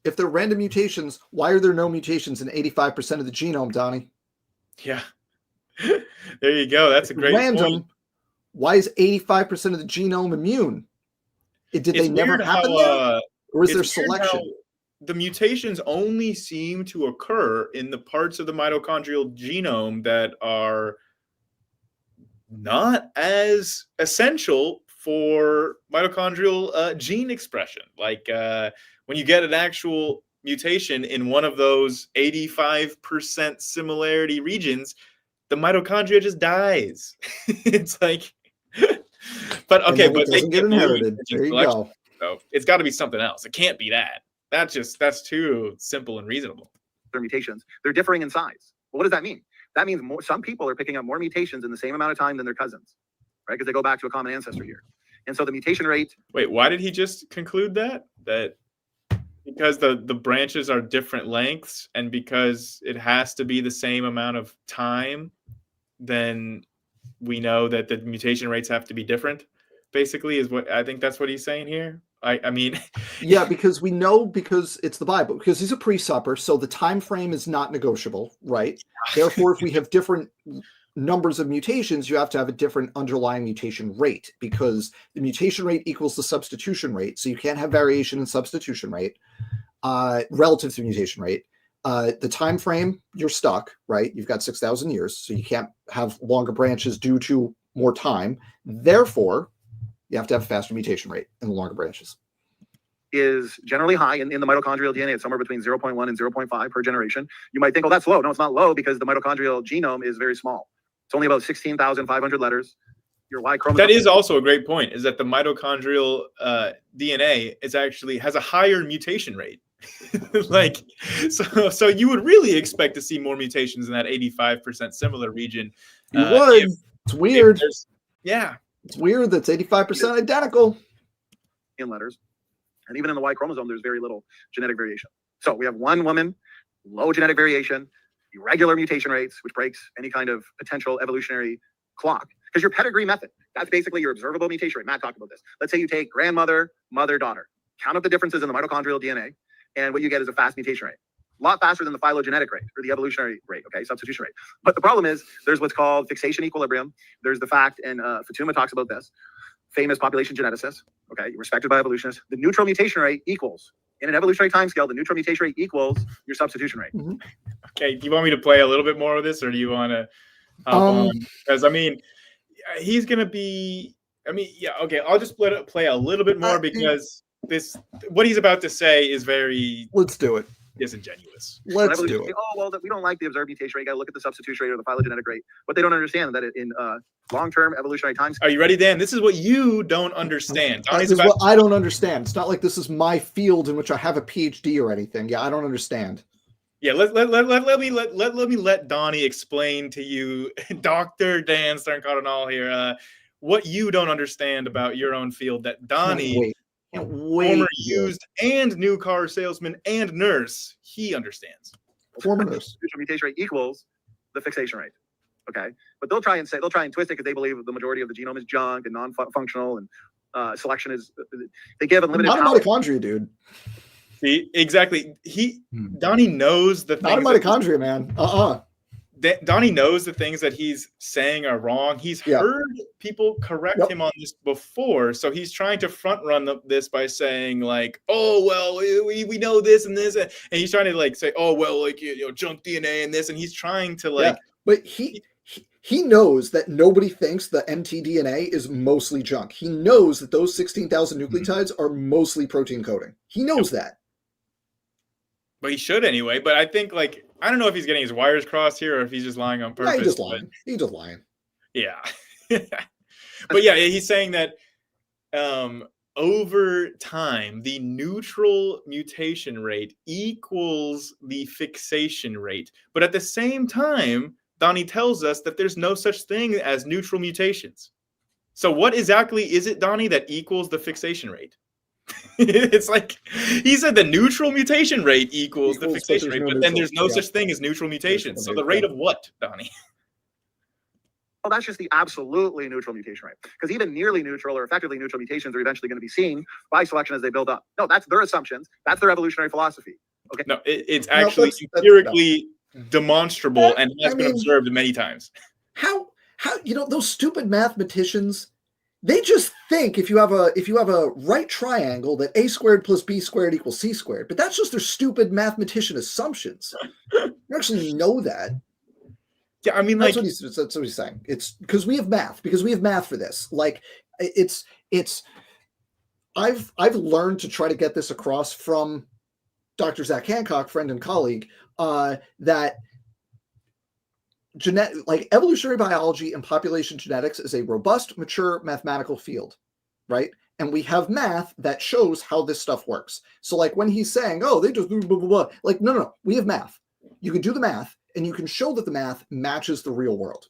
If they're random mutations, why are there no mutations in 85% of the genome, Donnie? Yeah. There you go. That's a great point. Why is 85% of the genome immune? Did they never happen there? Or is there selection? The mutations only seem to occur in the parts of the mitochondrial genome that are not as essential for mitochondrial gene expression. Like when you get an actual mutation in one of those 85% similarity regions, the mitochondria just dies. It's like, but okay, but they get inherited. There you go. So it's got to be something else. It can't be that. That's too simple and reasonable. Their mutations, they're differing in size. Well, what does that mean? That means some people are picking up more mutations in the same amount of time than their cousins, right? Because they go back to a common ancestry here. And so the mutation rate. Wait, why did he just conclude that? That because the branches are different lengths and because it has to be the same amount of time, then we know that the mutation rates have to be different, basically, is what I think that's what he's saying here. I mean, yeah, because we know, because it's the Bible, because he's a pre-supper, so the time frame is not negotiable, right? Therefore, if we have different numbers of mutations, you have to have a different underlying mutation rate, because the mutation rate equals the substitution rate. So you can't have variation in substitution rate relative to mutation rate. The time frame, you're stuck, right? You've got 6,000 years, so you can't have longer branches due to more time. Therefore, you have to have a faster mutation rate in the longer branches. Is generally high in the mitochondrial DNA. It's somewhere between 0.1 and 0.5 per generation. You might think, oh, that's low. No, it's not low, because the mitochondrial genome is very small. It's only about 16,500 letters. Your Y-chromosome. That is also a great point, is that the mitochondrial DNA has a higher mutation rate. Like, so you would really expect to see more mutations in that 85% similar region. You would. It's weird. Yeah. It's weird. That's 85% identical. In letters. And even in the Y chromosome, there's very little genetic variation. So we have one woman, low genetic variation, irregular mutation rates, which breaks any kind of potential evolutionary clock. Because your pedigree method, that's basically your observable mutation rate. Matt talked about this. Let's say you take grandmother, mother, daughter, count up the differences in the mitochondrial DNA, and what you get is a fast mutation rate. A lot faster than the phylogenetic rate or the evolutionary rate, okay, substitution rate. But the problem is there's what's called fixation equilibrium. There's the fact, and Fatuma talks about this, famous population geneticist, okay, respected by evolutionists. The neutral mutation rate equals, in an evolutionary timescale, the neutral mutation rate equals your substitution rate. Mm-hmm. Okay, do you want me to play a little bit more of this, or do you want to because I mean, he's going to be, yeah, okay, I'll just play a little bit more, because what he's about to say is very... Let's do it. Disingenuous. Let's do it. Oh, well, we don't like the observed mutation rate. You got to look at the substitution rate or the phylogenetic rate. But they don't understand that in long-term evolutionary times. Are you ready, Dan? This is what you don't understand. This is what I don't understand. It's not like this is my field in which I have a PhD or anything. Yeah, I don't understand. Yeah, let me let Donnie explain to you, Dr. Dan Stern-Cardinal here, what you don't understand about your own field that Donnie, former used and new car salesman and nurse, he understands. Former nurse. Neutral mutation rate equals the fixation rate. Okay, but they'll try and twist it because they believe the majority of the genome is junk and non-functional, and selection is. They give unlimited. Not a mitochondria, dude. See, exactly. Donnie knows the things. Not a mitochondria, man. Donnie knows the things that he's saying are wrong. He's heard people correct him on this before, so he's trying to front run this by saying like, "Oh well, we know this and this," and he's trying to like say, "Oh well, like junk DNA and this," and he's trying to like. But he knows that nobody thinks the mtDNA is mostly junk. He knows that those 16,000 nucleotides are mostly protein coding. He knows that. But he should anyway. But I think, like, I don't know if he's getting his wires crossed here or if he's just lying on purpose. He's just lying. He's just lying. Yeah. But yeah, he's saying that over time, the neutral mutation rate equals the fixation rate. But at the same time, Donnie tells us that there's no such thing as neutral mutations. So what exactly is it, Donnie, that equals the fixation rate? It's like he said the neutral mutation rate equals the fixation rate, but then there's no such thing as neutral mutations. So the rate of what, Donnie? Well, that's just the absolutely neutral mutation rate. Because even nearly neutral or effectively neutral mutations are eventually going to be seen by selection as they build up. No, that's their assumptions. That's their evolutionary philosophy. Okay. No, it's actually empirically demonstrable and has been observed many times. How those stupid mathematicians, they just think if you have a right triangle that a squared plus b squared equals c squared, but that's just their stupid mathematician assumptions. You actually know that. Yeah, I mean, that's what he's saying. It's because we have math. Because we have math for this. Like it's. I've learned to try to get this across from Dr. Zach Hancock, friend and colleague, that evolutionary biology and population genetics is a robust, mature mathematical field, right? And we have math that shows how this stuff works. So like when he's saying, oh, they just blah, blah, blah, blah. Like, no, we have math. You can do the math and you can show that the math matches the real world.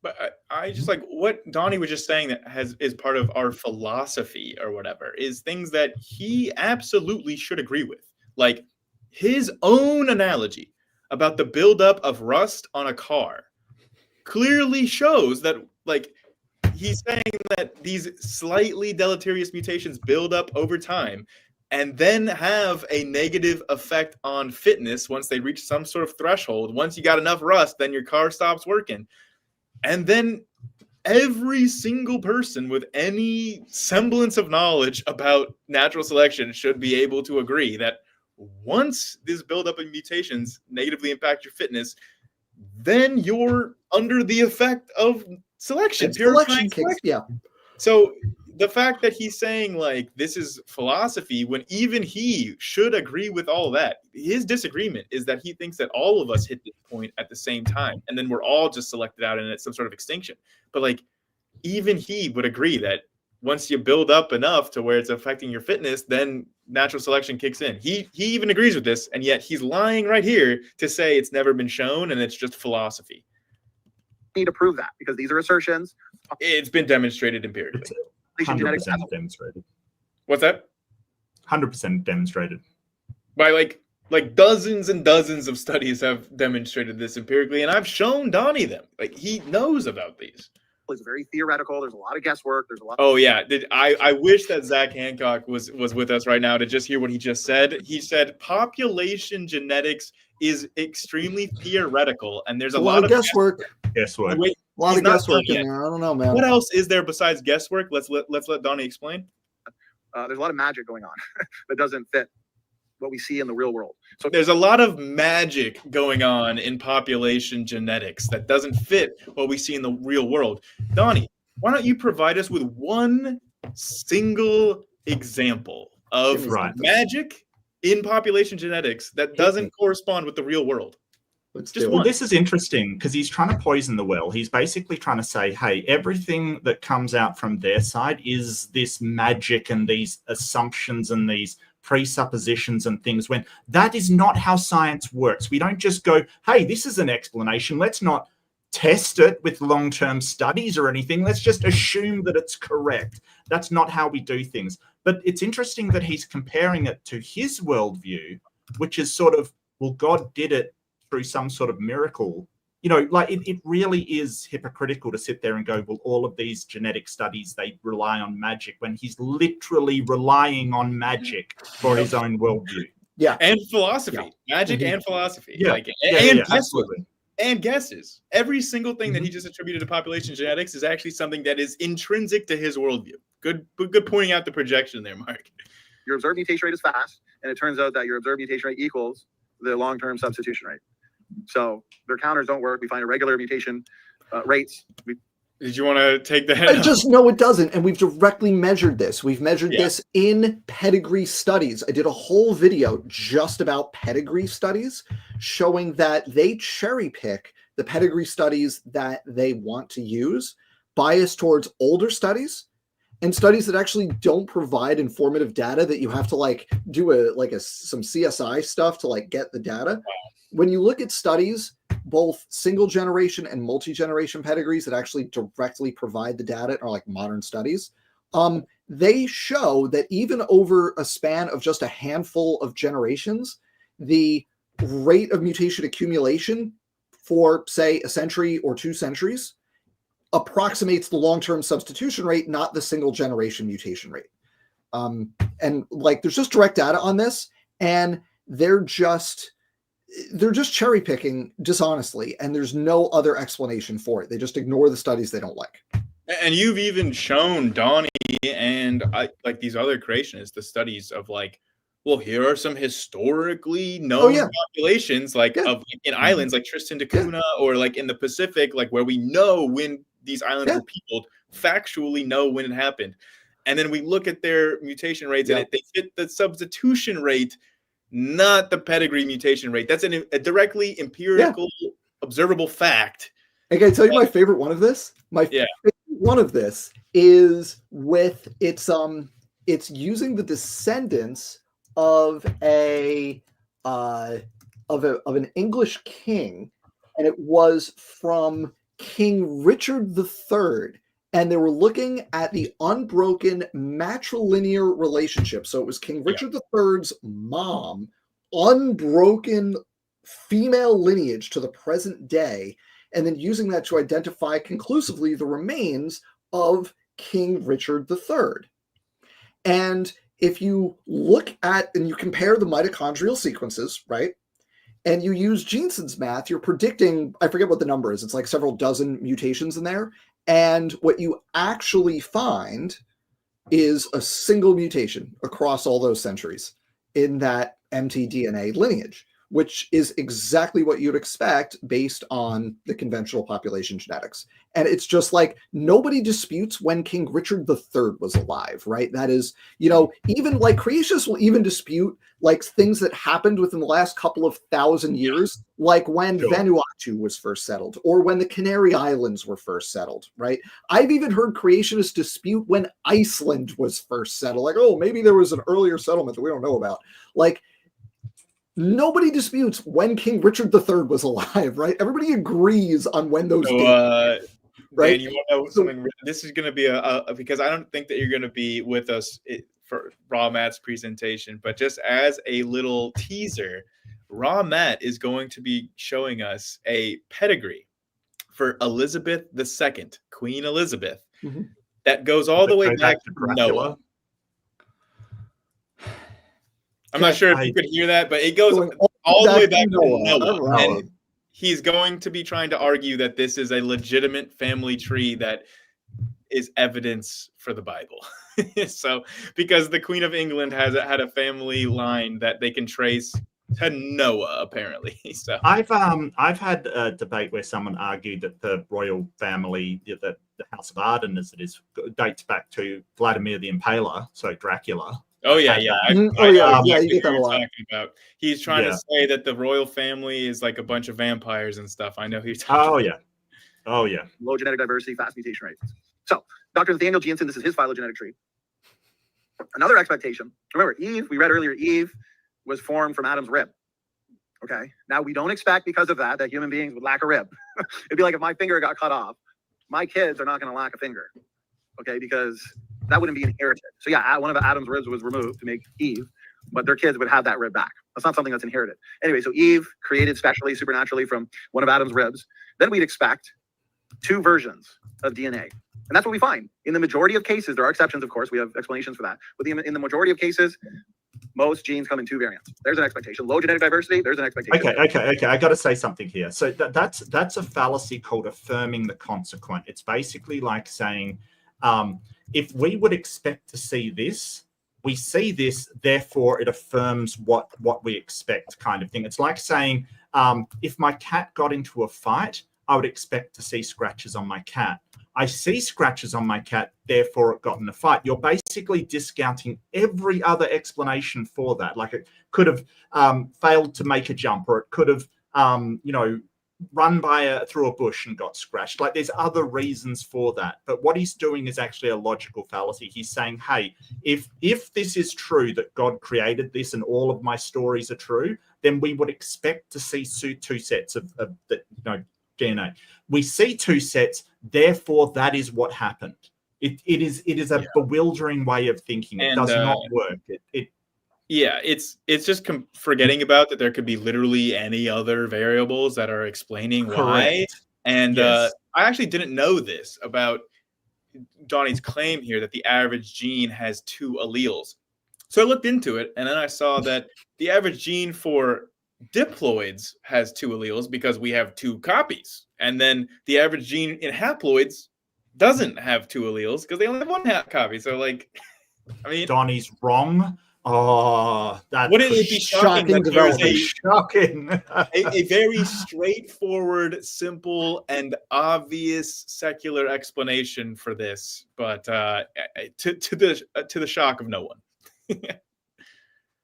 But I just like what Donnie was just saying that is part of our philosophy or whatever is things that he absolutely should agree with. Like his own analogy about the buildup of rust on a car clearly shows that, like, he's saying that these slightly deleterious mutations build up over time and then have a negative effect on fitness once they reach some sort of threshold. Once you got enough rust, then your car stops working. And then every single person with any semblance of knowledge about natural selection should be able to agree that once this buildup of mutations negatively impact your fitness, then you're under the effect of selection. Selection kicks, yeah. So the fact that he's saying like this is philosophy when even he should agree with all that, his disagreement is that he thinks that all of us hit this point at the same time and then we're all just selected out and it's some sort of extinction. But like even he would agree that once you build up enough to where it's affecting your fitness, then natural selection kicks in. He even agrees with this, and yet he's lying right here to say it's never been shown and it's just philosophy. Need to prove that because these are assertions. It's been demonstrated empirically. 100% demonstrated. What's that? 100% demonstrated. By like dozens and dozens of studies have demonstrated this empirically, and I've shown Donnie them. Like he knows about these. It's very theoretical. There's a lot of guesswork. There's a lot. Oh yeah, I wish that Zach Hancock was with us right now to just hear what he just said. He said population genetics is extremely theoretical, and there's a lot of guesswork. Guesswork. Wait, a lot of guesswork in there. I don't know, man. What else is there besides guesswork? Let's let Donnie explain. There's a lot of magic going on that doesn't fit what we see in the real world. So there's a lot of magic going on in population genetics that doesn't fit what we see in the real world. Donnie, why don't you provide us with one single example of magic in population genetics that doesn't correspond with the real world? This is interesting because he's trying to poison the well. He's basically trying to say, hey, everything that comes out from their side is this magic and these assumptions and these presuppositions and things, when that is not how science works. We don't just go, hey, this is an explanation. Let's not test it with long-term studies or anything. Let's just assume that it's correct. That's not how we do things. But it's interesting that he's comparing it to his worldview, which is sort of, well, God did it through some sort of miracle. You know, like it really is hypocritical to sit there and go, well, all of these genetic studies, they rely on magic, when he's literally relying on magic for his own worldview. Yeah. And philosophy. Yeah. Magic and philosophy. Yeah. Absolutely. And guesses. Every single thing that he just attributed to population genetics is actually something that is intrinsic to his worldview. Good pointing out the projection there, Mark. Your observed mutation rate is fast, and it turns out that your observed mutation rate equals the long-term substitution rate. So their counters don't work. We find a regular mutation rates. Did you want to take that? Just no, it doesn't. And we've directly measured this. We've measured this in pedigree studies. I did a whole video just about pedigree studies showing that they cherry pick the pedigree studies that they want to use, biased towards older studies and studies that actually don't provide informative data that you have to like do some CSI stuff to like get the data. When you look at studies, both single generation and multi-generation pedigrees that actually directly provide the data are like modern studies, they show that even over a span of just a handful of generations, the rate of mutation accumulation for, say, a century or 2 centuries approximates the long-term substitution rate, not the single generation mutation rate. And like, there's just direct data on this, and they're just cherry picking dishonestly, and there's no other explanation for it. They just ignore the studies they don't like. And you've even shown Donnie and like these other creationists the studies of like, well, here are some historically known populations of in islands like Tristan da Cunha or like in the Pacific, like where we know when these islands were peopled, factually know when it happened. And then we look at their mutation rates and they fit the substitution rate, not the pedigree mutation rate. That's a directly empirical, observable fact. And can I tell you my favorite one of this? My favorite one of this is with it's using the descendants of an English king, and it was from King Richard III. And they were looking at the unbroken matrilinear relationship. So it was King Richard III's mom, unbroken female lineage to the present day, and then using that to identify conclusively the remains of King Richard III. And if you look at and you compare the mitochondrial sequences, right, and you use Jeanson's math, you're predicting, I forget what the number is, it's like several dozen mutations in there. And what you actually find is a single mutation across all those centuries in that mtDNA lineage, which is exactly what you'd expect based on the conventional population genetics. And it's just like, nobody disputes when King Richard III was alive, right? That is, even like creationists will even dispute like things that happened within the last couple of thousand years, like when Vanuatu was first settled or when the Canary Islands were first settled, right? I've even heard creationists dispute when Iceland was first settled. Like, oh, maybe there was an earlier settlement that we don't know about. Like, nobody disputes when King Richard III was alive, right? Everybody agrees on when those dates. Right. Dan, you want to know something? This is going to be because I don't think that you're going to be with us for Raw Matt's presentation, but just as a little teaser, Raw Matt is going to be showing us a pedigree for Elizabeth II, Queen Elizabeth, that goes all the way back to Noah. I'm not sure if you could hear that, but it goes all the way back to Noah. And he's going to be trying to argue that this is a legitimate family tree that is evidence for the Bible. So, because the Queen of England had a family line that they can trace to Noah, apparently. So I've had a debate where someone argued that the royal family, that the House of Arden, as it is, dates back to Vladimir the Impaler, so Dracula. Oh yeah, you get that a lot. About. He's trying to say that the royal family is like a bunch of vampires and stuff. I know he's talking about. Oh yeah. Low genetic diversity, fast mutation rates. So, Dr. Nathaniel Jensen, this is his phylogenetic tree. Another expectation. Remember, Eve, we read earlier, Eve was formed from Adam's rib. Okay. Now we don't expect because of that human beings would lack a rib. It'd be like if my finger got cut off, my kids are not going to lack a finger. Okay, because that wouldn't be inherited. So yeah, one of Adam's ribs was removed to make Eve, but their kids would have that rib back. That's not something that's inherited. Anyway, so Eve created specially, supernaturally from one of Adam's ribs. Then we'd expect 2 versions of DNA. And that's what we find. In the majority of cases, there are exceptions, of course. We have explanations for that. But in the majority of cases, most genes come in 2 variants. There's an expectation. Low genetic diversity, there's an expectation. Okay. I got to say something here. So that's a fallacy called affirming the consequent. It's basically like saying, if we would expect to see this, we see this, therefore it affirms what we expect, kind of thing. It's like saying, if my cat got into a fight, I would expect to see scratches on my cat. I see scratches on my cat, therefore it got in a fight. You're basically discounting every other explanation for that. Like it could have failed to make a jump, or it could have, run through a bush and got scratched. Like there's other reasons for that. But what he's doing is actually a logical fallacy. He's saying, hey, if this is true that God created this and all of my stories are true, then we would expect to see two sets of DNA. We see two sets, therefore that is what happened. It is a bewildering way of thinking. It does not work. It's just forgetting about that there could be literally any other variables that are explaining why. And I actually didn't know this about Donnie's claim here that the average gene has 2 alleles. So I looked into it, and then I saw that the average gene for diploids has 2 alleles because we have 2 copies. And then the average gene in haploids doesn't have 2 alleles because they only have 1 copy. So, like, I mean, Donnie's wrong. Oh, that's wouldn't it be shocking that there's a very straightforward, simple, and obvious secular explanation for this, but to the shock of no one.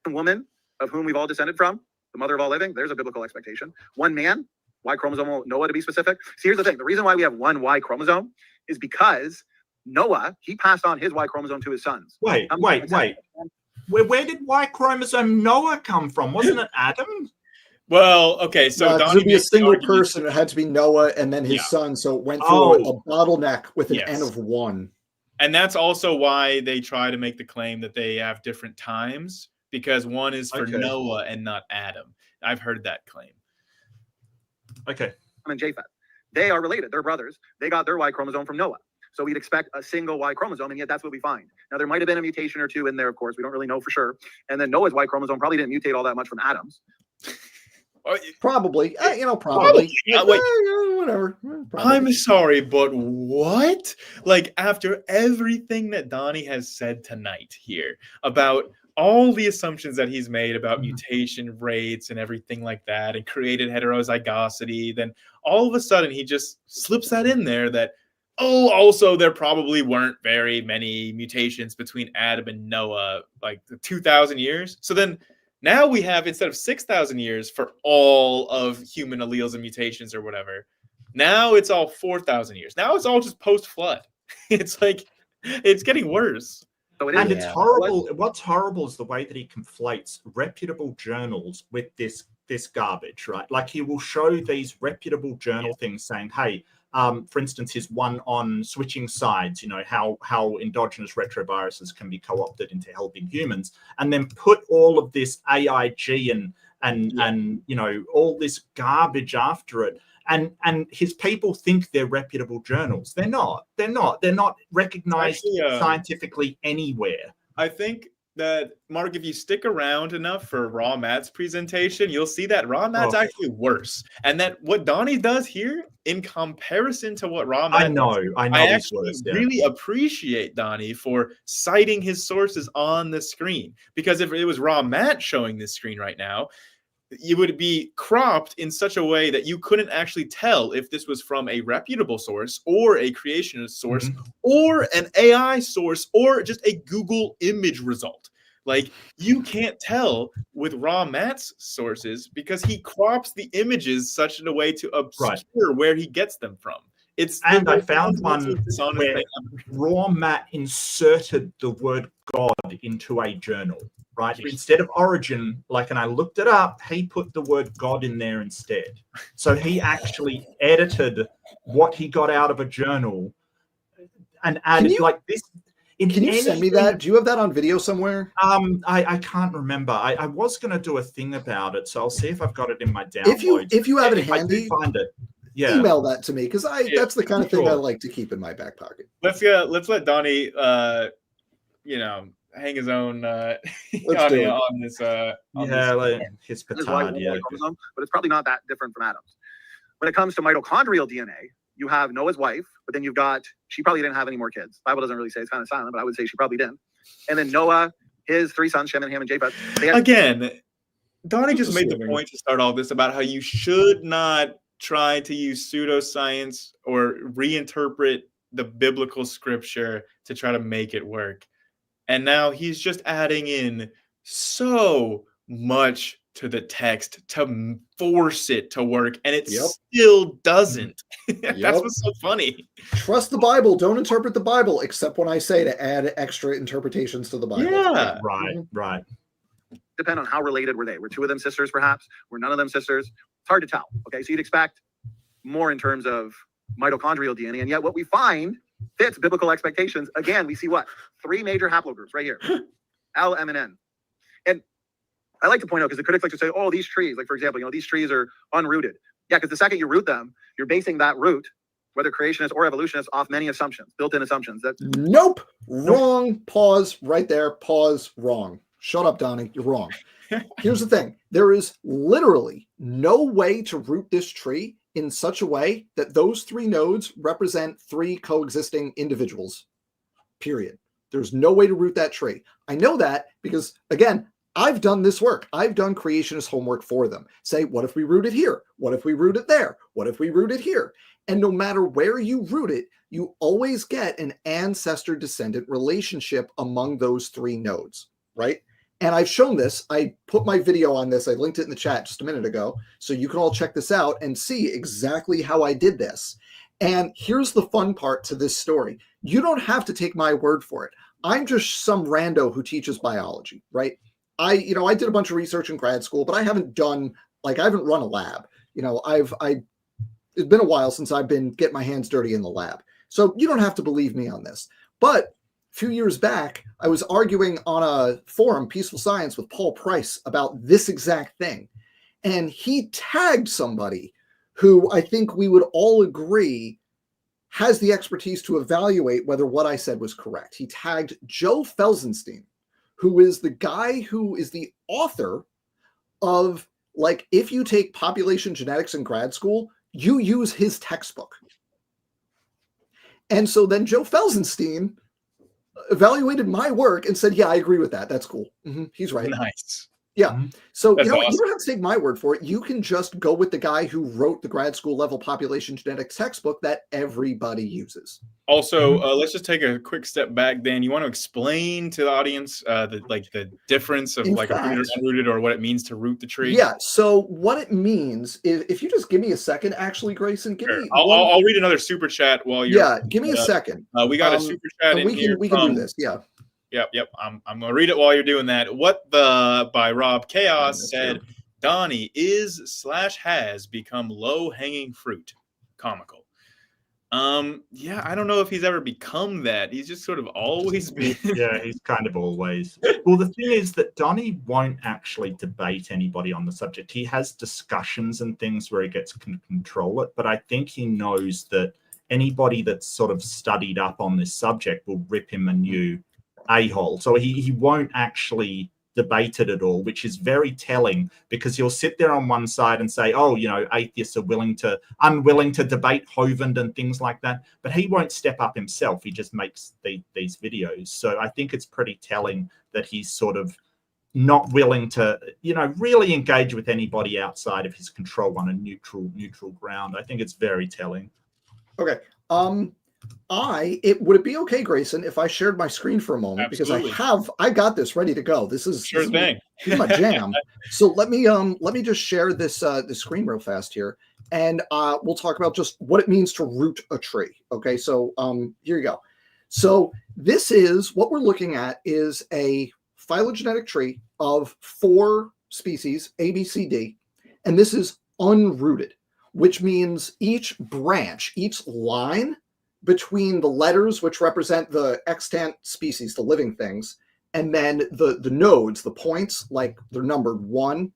Woman of whom we've all descended from, the mother of all living, there's a biblical expectation. 1 man, Y-chromosomal Noah to be specific. See, here's the thing. The reason why we have 1 Y chromosome is because Noah, he passed on his Y chromosome to his sons. Wait. Where did Y-chromosome Noah come from? Wasn't it Adam? Well, okay, so it would be a single person. It had to be Noah and then his son. So it went through a bottleneck with an N of 1. And that's also why they try to make the claim that they have different times, because 1 is for Noah and not Adam. I've heard that claim. Okay. And Japheth, they are related. They're brothers. They got their Y chromosome from Noah. So we'd expect a single Y chromosome, and yet that's what we find. Now, there might have been a mutation or 2 in there, of course. We don't really know for sure. And then Noah's Y chromosome probably didn't mutate all that much from Adam's. Probably. Probably. Whatever. Probably. I'm sorry, but what? Like, after everything that Donnie has said tonight here about all the assumptions that he's made about mutation rates and everything like that, and created heterozygosity, then all of a sudden he just slips that in there that, also there probably weren't very many mutations between Adam and Noah, like 2,000 years. So then now we have, instead of 6,000 years for all of human alleles and mutations or whatever, now it's all 4,000 years. Now it's all just post-flood. It's like, it's getting worse. So it's horrible. What's horrible is the way that he conflates reputable journals with this garbage, right? Like he will show these reputable journal things saying, hey, for instance, his one on switching sides, how endogenous retroviruses can be co-opted into helping humans, and then put all of this AIG and all this garbage after it. And his people think they're reputable journals. They're not. They're not recognized scientifically anywhere. I think that, Mark, if you stick around enough for Raw Matt's presentation, you'll see that Raw Matt's actually worse. And that what Donnie does here, in comparison to what Raw Matt I actually really appreciate Donnie for citing his sources on the screen. Because if it was Raw Matt showing this screen right now, it would be cropped in such a way that you couldn't actually tell if this was from a reputable source or a creationist source or an AI source or just a Google image result. Like, you can't tell with Raw Matt's sources because he crops the images such in a way to obscure where he gets them from. I found one where Raw Matt inserted the word God into a journal. Right. Instead of origin, and I looked it up, he put the word God in there instead. So he actually edited what he got out of a journal and added this. Can you send me that? Do you have that on video somewhere? I can't remember. I was going to do a thing about it, so I'll see if I've got it in my downloads. If you have it handy, find it. Email that to me, because that's the kind of thing I like to keep in my back pocket. Let's let Donnie hang his own on this. His petard, but it's probably not that different from Adam's. When it comes to mitochondrial DNA, you have Noah's wife, but then she probably didn't have any more kids. Bible doesn't really say, it's kind of silent, but I would say she probably didn't. And then Noah, his 3 sons, Shem and Ham and Japheth. Again, Donnie just made the point to start all this about how you should not try to use pseudoscience or reinterpret the biblical scripture to try to make it work. And now he's just adding in so much to the text to force it to work, and it still doesn't. That's what's so funny. Trust the Bible. Don't interpret the Bible, except when I say to add extra interpretations to the Bible. Yeah. Right. Depend on how related were they. Were two of them sisters, perhaps? Were none of them sisters? It's hard to tell. Okay, so you'd expect more in terms of mitochondrial DNA, and yet what we find fits biblical expectations. Again, we see what? 3 major haplogroups right here. L, M, and N. And I like to point out, because the critics like to say, oh, these trees, like for example, these trees are unrooted. Yeah, because the second you root them, you're basing that root, whether creationist or evolutionist, off many assumptions, built-in assumptions. Nope. Wrong. Pause right there. Pause. Wrong. Shut up, Donnie. You're wrong. Here's the thing. There is literally no way to root this tree in such a way that those 3 nodes represent 3 coexisting individuals. Period. There's no way to root that tree. I know that because, again, I've done this work. I've done creationist homework for them. Say, what if we root it here? What if we root it there? What if we root it here? And no matter where you root it, you always get an ancestor-descendant relationship among those 3 nodes, right? And I've shown this. I put my video on this. I linked it in the chat just a minute ago. So you can all check this out and see exactly how I did this. And here's the fun part to this story. You don't have to take my word for it. I'm just some rando who teaches biology, right? I did a bunch of research in grad school, but I haven't run a lab. It's been a while since I've been getting my hands dirty in the lab. So you don't have to believe me on this. But a few years back, I was arguing on a forum, Peaceful Science, with Paul Price about this exact thing. And he tagged somebody who I think we would all agree has the expertise to evaluate whether what I said was correct. He tagged Joe Felsenstein, who is the guy who is the author of, like, if you take population genetics in grad school, you use his textbook. And so then Joe Felsenstein evaluated my work and said, yeah, I agree with that. That's cool. He's right. Nice. Yeah. So, That's awesome. You don't have to take my word for it. You can just go with the guy who wrote the grad school level population genetics textbook that everybody uses. Also, let's just take a quick step back, Dan. You want to explain to the audience the difference of rooted or unrooted, or what it means to root the tree? Yeah. So what it means is, if you just give me a second, actually, Grayson, I'll read another super chat while you're. Yeah. Give me a second. We got a super chat in here. We can do this. Yeah. Yep. I'm gonna read it while you're doing that. By Rob Chaos said, Donnie is/has become low-hanging fruit. Comical. Yeah, I don't know if he's ever become that. He's just sort of always been. Yeah, he's kind of always. Well, the thing is that Donnie won't actually debate anybody on the subject. He has discussions and things where he gets can control it, but I think he knows that anybody that's sort of studied up on this subject will rip him a new a-hole. So he won't actually debate it at all, which is very telling, because he'll sit there on one side and say, oh, atheists are unwilling to debate Hovind and things like that, but he won't step up himself. He just makes these videos. So I think it's pretty telling that he's sort of not willing to, really engage with anybody outside of his control on a neutral ground. I think it's very telling. Okay. Would it be okay, Grayson, if I shared my screen for a moment? Absolutely. Because I got this ready to go. This is thing. This is my jam. So let me just share this screen real fast here, and we'll talk about just what it means to root a tree. Okay, so here you go. So this is what we're looking at is a phylogenetic tree of 4 species, A, B, C, D, and this is unrooted, which means each branch, each line between the letters, which represent the extant species, the living things, and then the nodes, the points, like they're numbered 1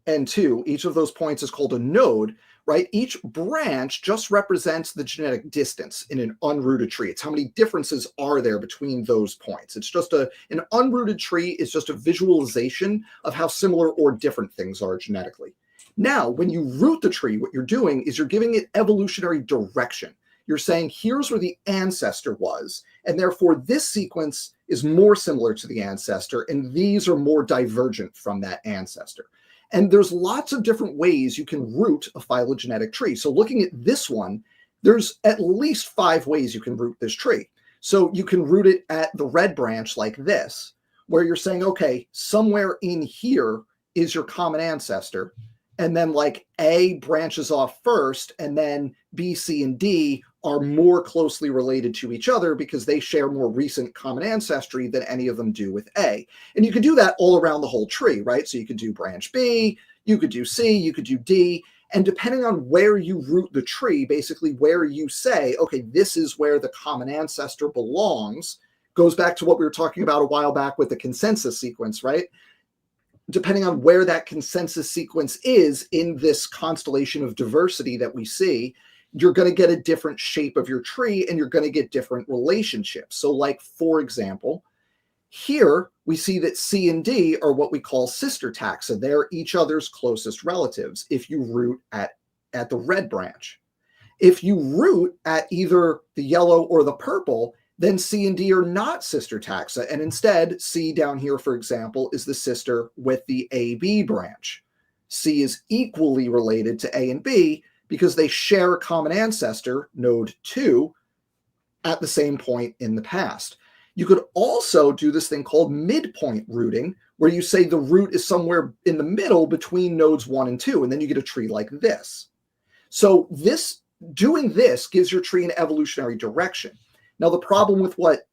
and 2. Each of those points is called a node, right? Each branch just represents the genetic distance in an unrooted tree. It's how many differences are there between those points. It's just an unrooted tree is just a visualization of how similar or different things are genetically. Now, when you root the tree, what you're doing is you're giving it evolutionary direction. You're saying, here's where the ancestor was, and therefore this sequence is more similar to the ancestor, and these are more divergent from that ancestor. And there's lots of different ways you can root a phylogenetic tree. So looking at this one, there's at least 5 ways you can root this tree. So you can root it at the red branch like this, where you're saying, okay, somewhere in here is your common ancestor. And then like A branches off first, and then B, C, and D are more closely related to each other because they share more recent common ancestry than any of them do with A. And you could do that all around the whole tree, right? So you could do branch B, you could do C, you could do D. And depending on where you root the tree, basically where you say, okay, this is where the common ancestor belongs, goes back to what we were talking about a while back with the consensus sequence, right? Depending on where that consensus sequence is in this constellation of diversity that we see, you're going to get a different shape of your tree and you're going to get different relationships. So like, for example, here we see that C and D are what we call sister taxa. They're each other's closest relatives if you root at the red branch. If you root at either the yellow or the purple, then C and D are not sister taxa. And instead, C down here, for example, is the sister with the AB branch. C is equally related to A and B because they share a common ancestor, node 2, at the same point in the past. You could also do this thing called midpoint rooting, where you say the root is somewhere in the middle between nodes 1 and 2, and then you get a tree like this. So doing this gives your tree an evolutionary direction. Now, the problem with what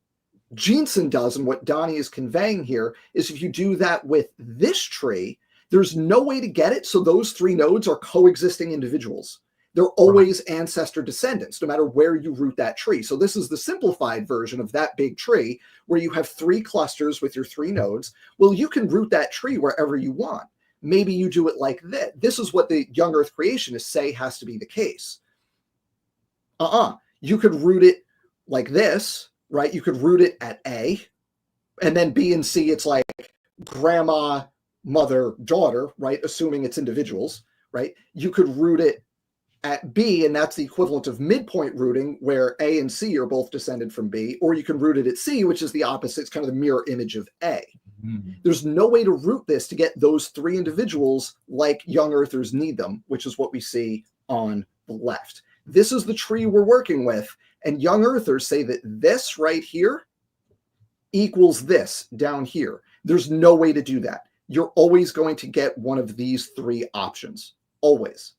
Jeanson does and what Donnie is conveying here is if you do that with this tree, there's no way to get it. So those 3 nodes are coexisting individuals. They're always ancestor descendants, no matter where you root that tree. So this is the simplified version of that big tree where you have 3 clusters with your 3 nodes. Well, you can root that tree wherever you want. Maybe you do it like this. This is what the young earth creationists say has to be the case. You could root it like this, right? You could root it at A, and then B and C, it's like grandma, mother, daughter, right? Assuming it's individuals, right? You could root it at B, and that's the equivalent of midpoint rooting, where A and C are both descended from B, or you can root it at C, which is the opposite. It's kind of the mirror image of A. Mm-hmm. There's no way to root this to get those 3 individuals like young earthers need them, which is what we see on the left. This is the tree we're working with, and young earthers say that this right here equals this down here. There's no way to do that. You're always going to get one of these 3 options, always.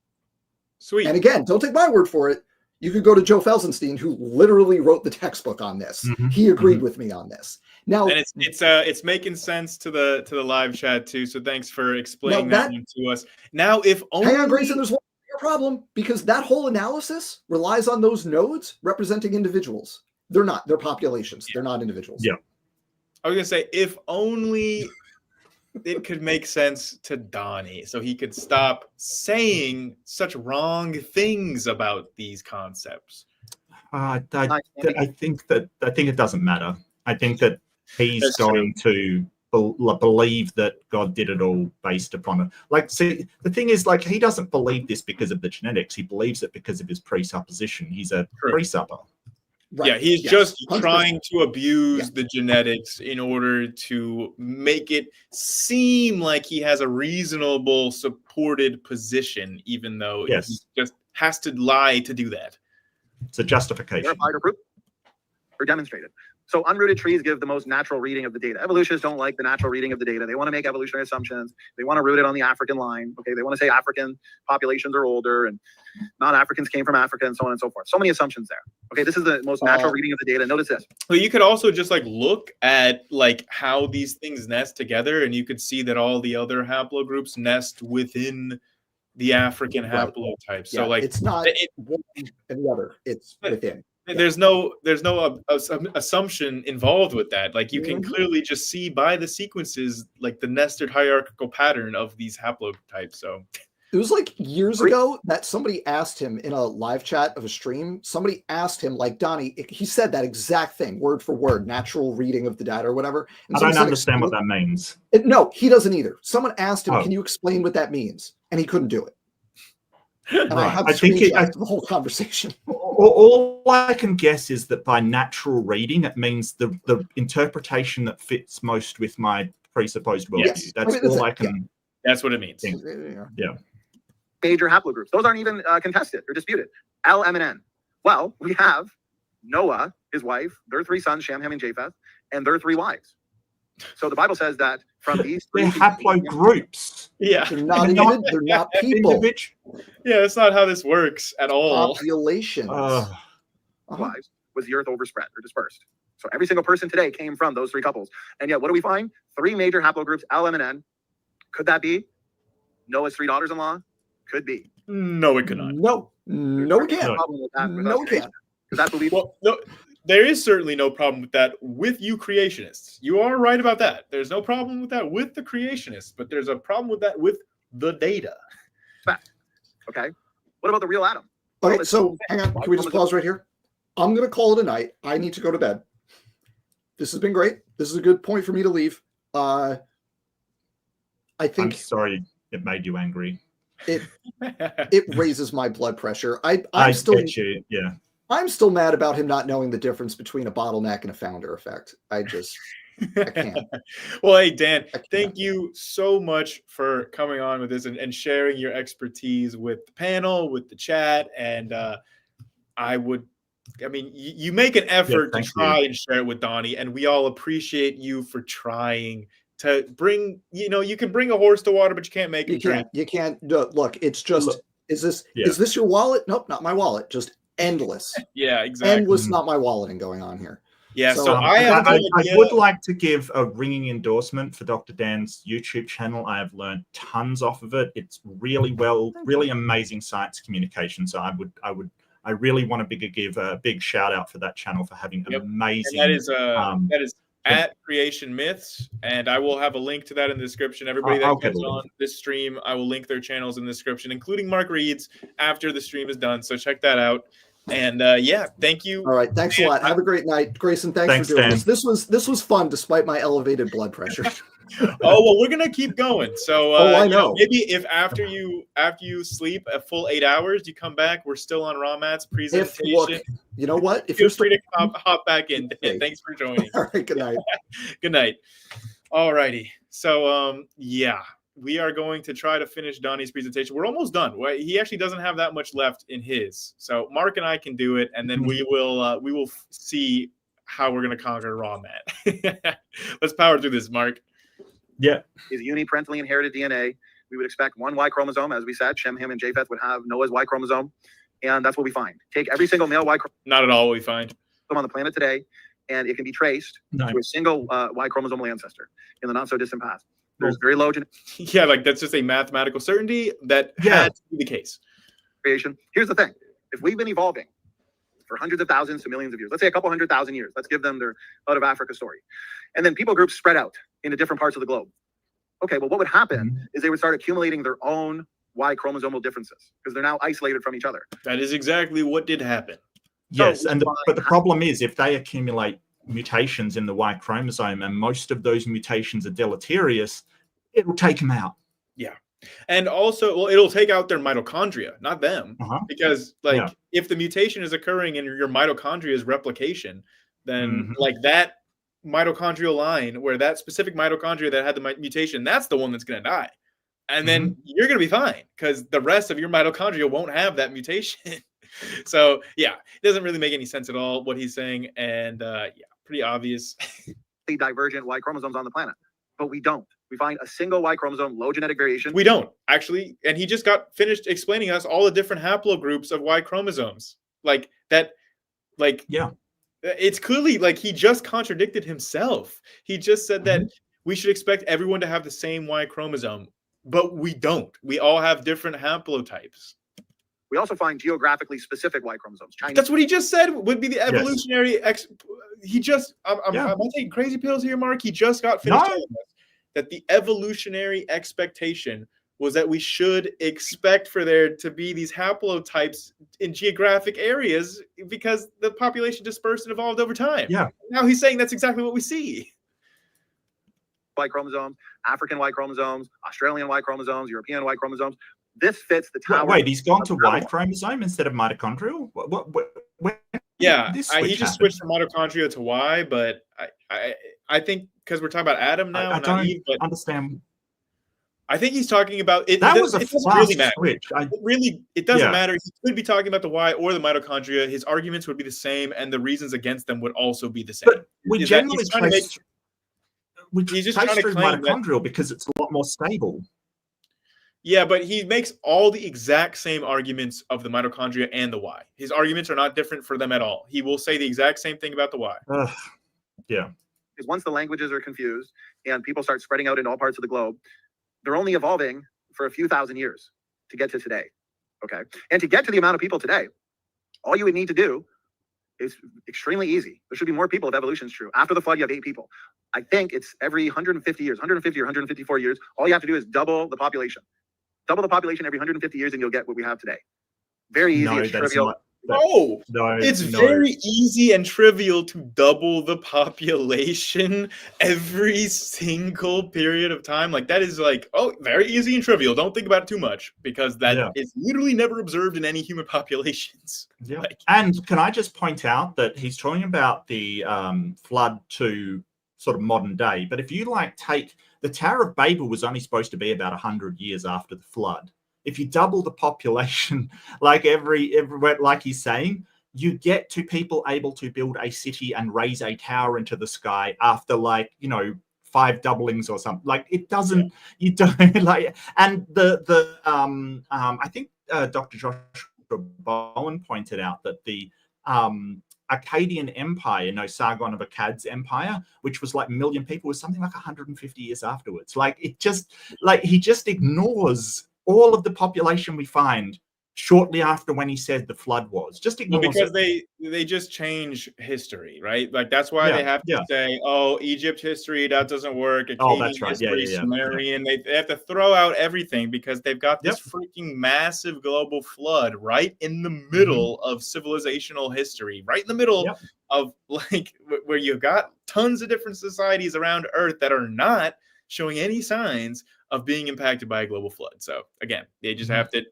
Sweet. And again, don't take my word for it. You could go to Joe Felsenstein, who literally wrote the textbook on this. Mm-hmm. He agreed with me on this. Now, and it's making sense to the live chat too. So thanks for explaining that one to us. Now, if only hang on, Grayson, there's one problem, because that whole analysis relies on those nodes representing individuals. They're not. They're populations. They're not individuals. Yeah. I was gonna say, if only it could make sense to Donnie, so he could stop saying such wrong things about these concepts. I think it doesn't matter. I think that he's going to believe that God did it all based upon it. Like, see, the thing is, like, he doesn't believe this because of the genetics. He believes it because of his presupposition. He's a presupper. Right. Yeah, he's just 100%. Trying to abuse the genetics in order to make it seem like he has a reasonable, supported position, even though he just has to lie to do that. It's a justification. Verified or proved or demonstrated. So unrooted trees give the most natural reading of the data. Evolutionists don't like the natural reading of the data. They want to make evolutionary assumptions. They want to root it on the African line. Okay, they want to say African populations are older and non-Africans came from Africa and so on and so forth. So many assumptions there. Okay, this is the most natural reading of the data. Notice this. Well, you could also just like look at like how these things nest together, and you could see that all the other haplogroups nest within the African haplotype. So like it's not one and the other. It's within. There's no assumption involved with that. Like you can clearly just see by the sequences, like the nested hierarchical pattern of these haplotypes. So it was like years ago that somebody asked him in a live chat of a stream, somebody asked him, like, Donnie, he said that exact thing, word for word, natural reading of the data or whatever. And I don't understand what that means. No, he doesn't either. Someone asked him, can you explain what that means? And he couldn't do it. And I have the whole conversation. All I can guess is that by natural reading, it means the interpretation that fits most with my presupposed worldview. That's all I can. That's what it means. thing. Yeah. Major haplogroups. Those aren't even contested or disputed. L, M, and N. Well, we have Noah, his wife, their 3 sons, Shem, Ham, and Japheth, and their 3 wives. So the Bible says that from these 3 They're haplogroups. Yeah. They're not people. Yeah, that's not how this works at all. Populations. Wives was the earth overspread or dispersed. So every single person today came from those 3 couples. And yet, what do we find? 3 major haplogroups, L, M, and N. Could that be Noah's 3 daughters-in-law? Could be. No, it could not. No, we can't. No, we can't. Because that's what we. Well, no, there is certainly no problem with that with you creationists. You are right about that. There's no problem with that with the creationists, but there's a problem with that with the data. Fact. Okay. What about the real Adam? Okay, so hang on. Can we just pause right here? I'm going to call it a night. I need to go to bed. This has been great. This is a good point for me to leave. I think. I'm sorry it made you angry. It raises my blood pressure. I still get you. Yeah. I'm still mad about him not knowing the difference between a bottleneck and a founder effect. I can't. Well, hey, Dan, thank you so much for coming on with this and sharing your expertise with the panel, with the chat. And you make an effort to try and share it with Donnie, and we all appreciate you for trying to bring, you can bring a horse to water, but you can't make it drink. You can't. Look, it's just, is this your wallet? Nope, not my wallet. Just endless. Yeah, exactly. Endless, not my walleting going on here. Yeah, so I would like to give a ringing endorsement for Dr. Dan's YouTube channel. I have learned tons off of it. It's really amazing science communication. So I really want to give a big shout out for that channel for having amazing. And that is at Creation Myths, and I will have a link to that in the description. Everybody that gets on this stream, I will link their channels in the description, including Mark Reid's after the stream is done. So check that out. And thank you. All right, thanks a lot. Have a great night, Grayson. Thanks for doing Dan. this. This was fun despite my elevated blood pressure. Oh well, we're gonna keep going. So I know. Maybe if after you sleep a full 8 hours, you come back. We're still on Raw Matt's presentation. You know what? If you're free to hop back in. Dan, thanks for joining. All right. Good night. Good night. All righty. So we are going to try to finish Donnie's presentation. We're almost done. He actually doesn't have that much left in his. So Mark and I can do it, and then we will see how we're going to conquer Raw Matt. Let's power through this, Mark. Yeah. Is uniparentally inherited DNA. We would expect 1 Y chromosome, as we said. Shem, Ham, and Japheth would have Noah's Y chromosome, and that's what we find. Take every single male Y chromosome. Not at all what we find On the planet today, and it can be traced to a single Y chromosomal ancestor in the not so distant past. There's very low Yeah, that's just a mathematical certainty that had to be the case. Creation. Here's the thing: if we've been evolving for hundreds of thousands to millions of years, let's say a couple 100,000 years, let's give them their out of Africa story, and then people groups spread out into different parts of the globe. Okay, well, what would happen is they would start accumulating their own Y chromosomal differences because they're now isolated from each other. That is exactly what did happen. Yes, but the problem is if they accumulate mutations in the Y chromosome and most of those mutations are deleterious, it will take them out. Yeah. And also, it'll take out their mitochondria, not them. Because if the mutation is occurring in your mitochondria's replication, then that mitochondrial line where that specific mitochondria that had the mutation, that's the one that's going to die. And then you're going to be fine because the rest of your mitochondria won't have that mutation. So, it doesn't really make any sense at all what he's saying. And pretty obvious. Divergent Y chromosomes on the planet, but we don't. We find a single Y chromosome, low genetic variation. We don't actually. And he just got finished explaining us all the different haplogroups of Y chromosomes. It's clearly he just contradicted himself. He just said that we should expect everyone to have the same Y chromosome, but we don't. We all have different haplotypes. We also find geographically specific Y chromosomes. That's what he just said would be the evolutionary. I'm taking crazy pills here, Mark. He just got finished telling us that the evolutionary expectation was that we should expect for there to be these haplotypes in geographic areas because the population dispersed and evolved over time. Yeah. Now he's saying that's exactly what we see. Y chromosomes, African Y chromosomes, Australian Y chromosomes, European Y chromosomes. This fits the tower. Wait, he's gone to Y chromosome instead of mitochondrial? He just switched from mitochondria to Y, but I think because we're talking about Adam now, I don't understand. I think he's talking about it. That It, was a it doesn't fast really matter. switch. It doesn't Yeah. matter. He could be talking about the Y or the mitochondria. His arguments would be the same, and the reasons against them would also be the same. But we Is that generally he's trying to make, he's just trying to through claim that. mitochondrial because it's a lot more stable. Yeah, but he makes all the exact same arguments of the mitochondria and the Y. His arguments are not different for them at all. He will say the exact same thing about the Y. Yeah. Because once the languages are confused and people start spreading out in all parts of the globe, they're only evolving for a few thousand years to get to today. Okay. And to get to the amount of people today, all you would need to do is extremely easy. There should be more people if evolution is true. After the flood, you have 8 people. I think it's every 150 years, 150 or 154 years. All you have to do is double the population. Double the population every 150 years and you'll get what we have today. Very easy. It's trivial. No, it's very easy and trivial to double the population every single period of time. Like that is like, very easy and trivial. Don't think about it too much because that is literally never observed in any human populations. Yeah. And can I just point out that he's talking about the flood to sort of modern day, but if you take the Tower of Babel was only supposed to be about 100 years after the flood. If you double the population, everywhere, like he's saying, you get to people able to build a city and raise a tower into the sky after 5 doublings or something. Like it doesn't, you don't and I think Dr. Joshua Bowen pointed out that the Akkadian Empire, Sargon of Akkad's empire, which was like 1 million people, was something like 150 years afterwards. He just ignores all of the population we find shortly after when he said the flood was. Just ignores because it. they just change history, right? Like that's why they have to say, Egypt history, that doesn't work. That's right. History, Sumerian. They have to throw out everything because they've got this freaking massive global flood right in the middle of civilizational history, right in the middle of where you've got tons of different societies around Earth that are not showing any signs of being impacted by a global flood. So again, they just have to.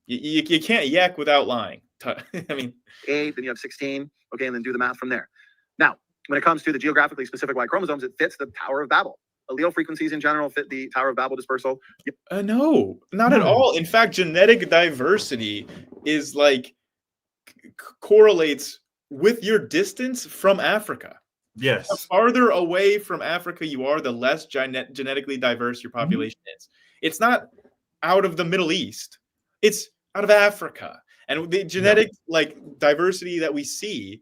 You can't yak without lying. I mean, 8, then you have 16. Okay, and then do the math from there. Now, when it comes to the geographically specific Y chromosomes, it fits the Tower of Babel. Allele frequencies in general fit the Tower of Babel dispersal. No, not at all. In fact, genetic diversity is correlates with your distance from Africa. Yes. The farther away from Africa you are, the less genetically diverse your population is. It's not out of the Middle East. It's out of Africa. And the genetic diversity that we see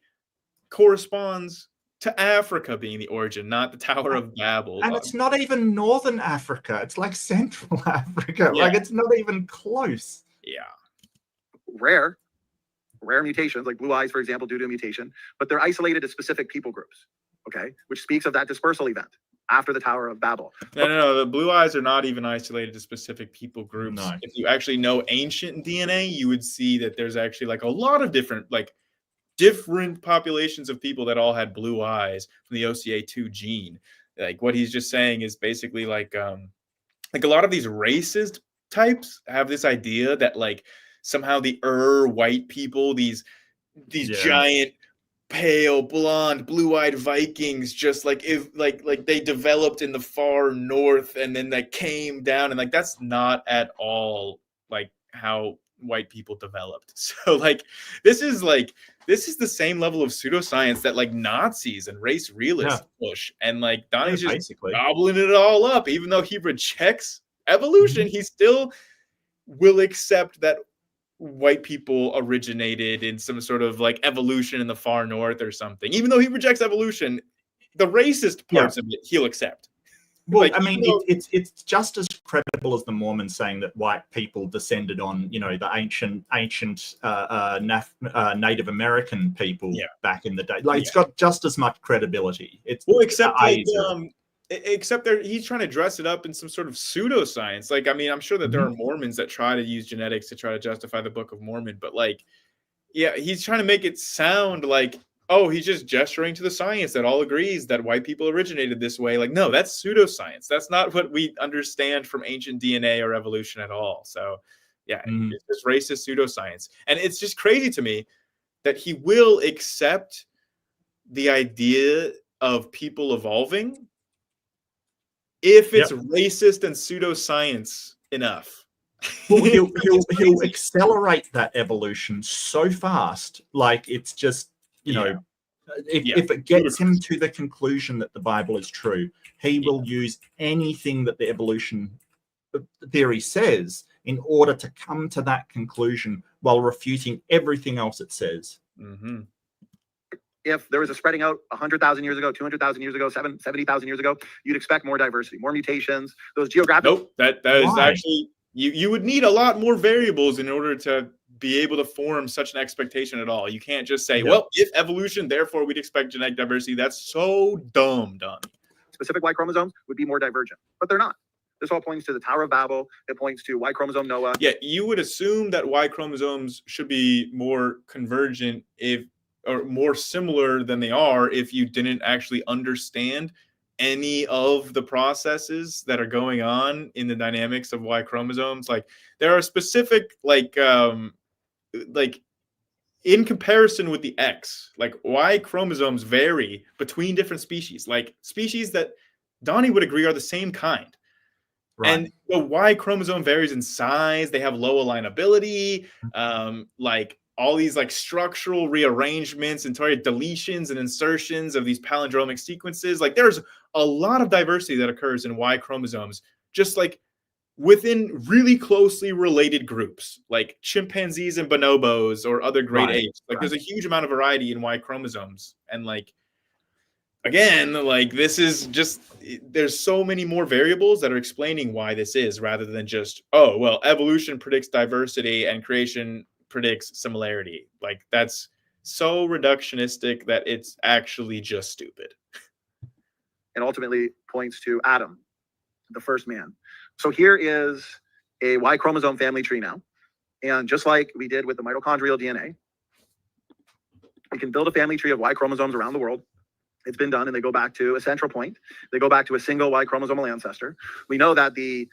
corresponds to Africa being the origin, not the Tower of Babel. And it's not even Northern Africa. It's like Central Africa. It's not even close. Yeah. Rare mutations, like blue eyes, for example, due to a mutation, but they're isolated to specific people groups, okay, which speaks of that dispersal event after the Tower of Babel. No. The blue eyes are not even isolated to specific people groups. No. If you actually know ancient DNA, you would see that there's actually a lot of different populations of people that all had blue eyes from the OCA2 gene. What he's just saying is basically a lot of these racist types have this idea that somehow the white people, these giant pale blonde blue-eyed Vikings, just if they developed in the far north and then they came down, and that's not at all how white people developed. So this is the same level of pseudoscience that Nazis and race realists push, and Donnie's just basically gobbling it all up. Even though he rejects evolution, he still will accept that white people originated in some sort of evolution in the far north or something. Even though he rejects evolution, the racist parts of it he'll accept. Well, I mean, it's just as credible as the Mormons saying that white people descended on, the ancient Native American people back in the day. It's got just as much credibility. Except he's trying to dress it up in some sort of pseudoscience. I'm sure that there are Mormons that try to use genetics to try to justify the Book of Mormon, but he's trying to make it sound he's just gesturing to the science that all agrees that white people originated this way. No, that's pseudoscience. That's not what we understand from ancient DNA or evolution at all. So it's just racist pseudoscience. And it's just crazy to me that he will accept the idea of people evolving, if it's racist and pseudoscience enough. Well, he'll accelerate that evolution so fast, like it's just, you know, if it gets him to the conclusion that the Bible is true, he will use anything that the evolution theory says in order to come to that conclusion while refuting everything else it says. Mm-hmm. If there was a spreading out 100,000 years ago, 200,000 years ago, 70,000 years ago, you'd expect more diversity, more mutations, those geographic. Nope, that is actually, you would need a lot more variables in order to be able to form such an expectation at all. You can't just say, well, if evolution, therefore we'd expect genetic diversity. That's so dumb, Donnie. Specific Y chromosomes would be more divergent, but they're not. This all points to the Tower of Babel. It points to Y chromosome Noah. Yeah, you would assume that Y chromosomes should be more convergent or more similar than they are if you didn't actually understand any of the processes that are going on in the dynamics of Y chromosomes. Like there are specific, like in comparison with the X, like Y chromosomes vary between different species, like species that Donnie would agree are the same kind. Right. And the Y chromosome varies in size. They have low alignability, like all these like structural rearrangements and deletions and insertions of these palindromic sequences. Like there's a lot of diversity that occurs in Y chromosomes, just like within really closely related groups, like chimpanzees and bonobos or other great apes. Like there's a huge amount of variety in Y chromosomes. And like, again, like this is just, there's so many more variables that are explaining why this is, rather than just, oh, well, evolution predicts diversity and creation predicts similarity. Like that's so reductionistic that it's actually just stupid. And ultimately points to Adam, the first man. So here is a Y chromosome family tree now. And just like we did with the mitochondrial DNA, we can build a family tree of Y chromosomes around the world. It's been done, and they go back to a central point. They go back to a single Y chromosomal ancestor. We know that the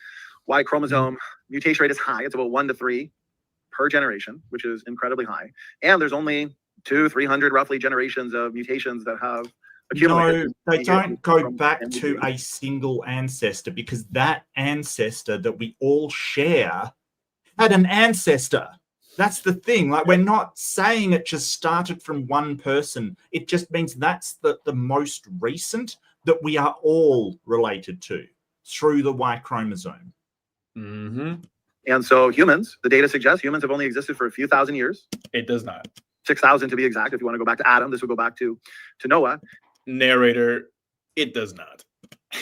Y chromosome mutation rate is high. It's about 1 to 3 per generation, which is incredibly high. And there's only 200-300 roughly generations of mutations that have accumulated. No, they don't go back to a single ancestor, because that ancestor that we all share had an ancestor. That's the thing. Like, we're not saying it just started from one person. It just means that's the most recent that we are all related to through the Y chromosome. Mm-hmm. And so humans, the data suggests humans have only existed for a few thousand years. It does not. 6,000 to be exact. If you want to go back to Adam, this would go back to Noah. Narrator, it does not.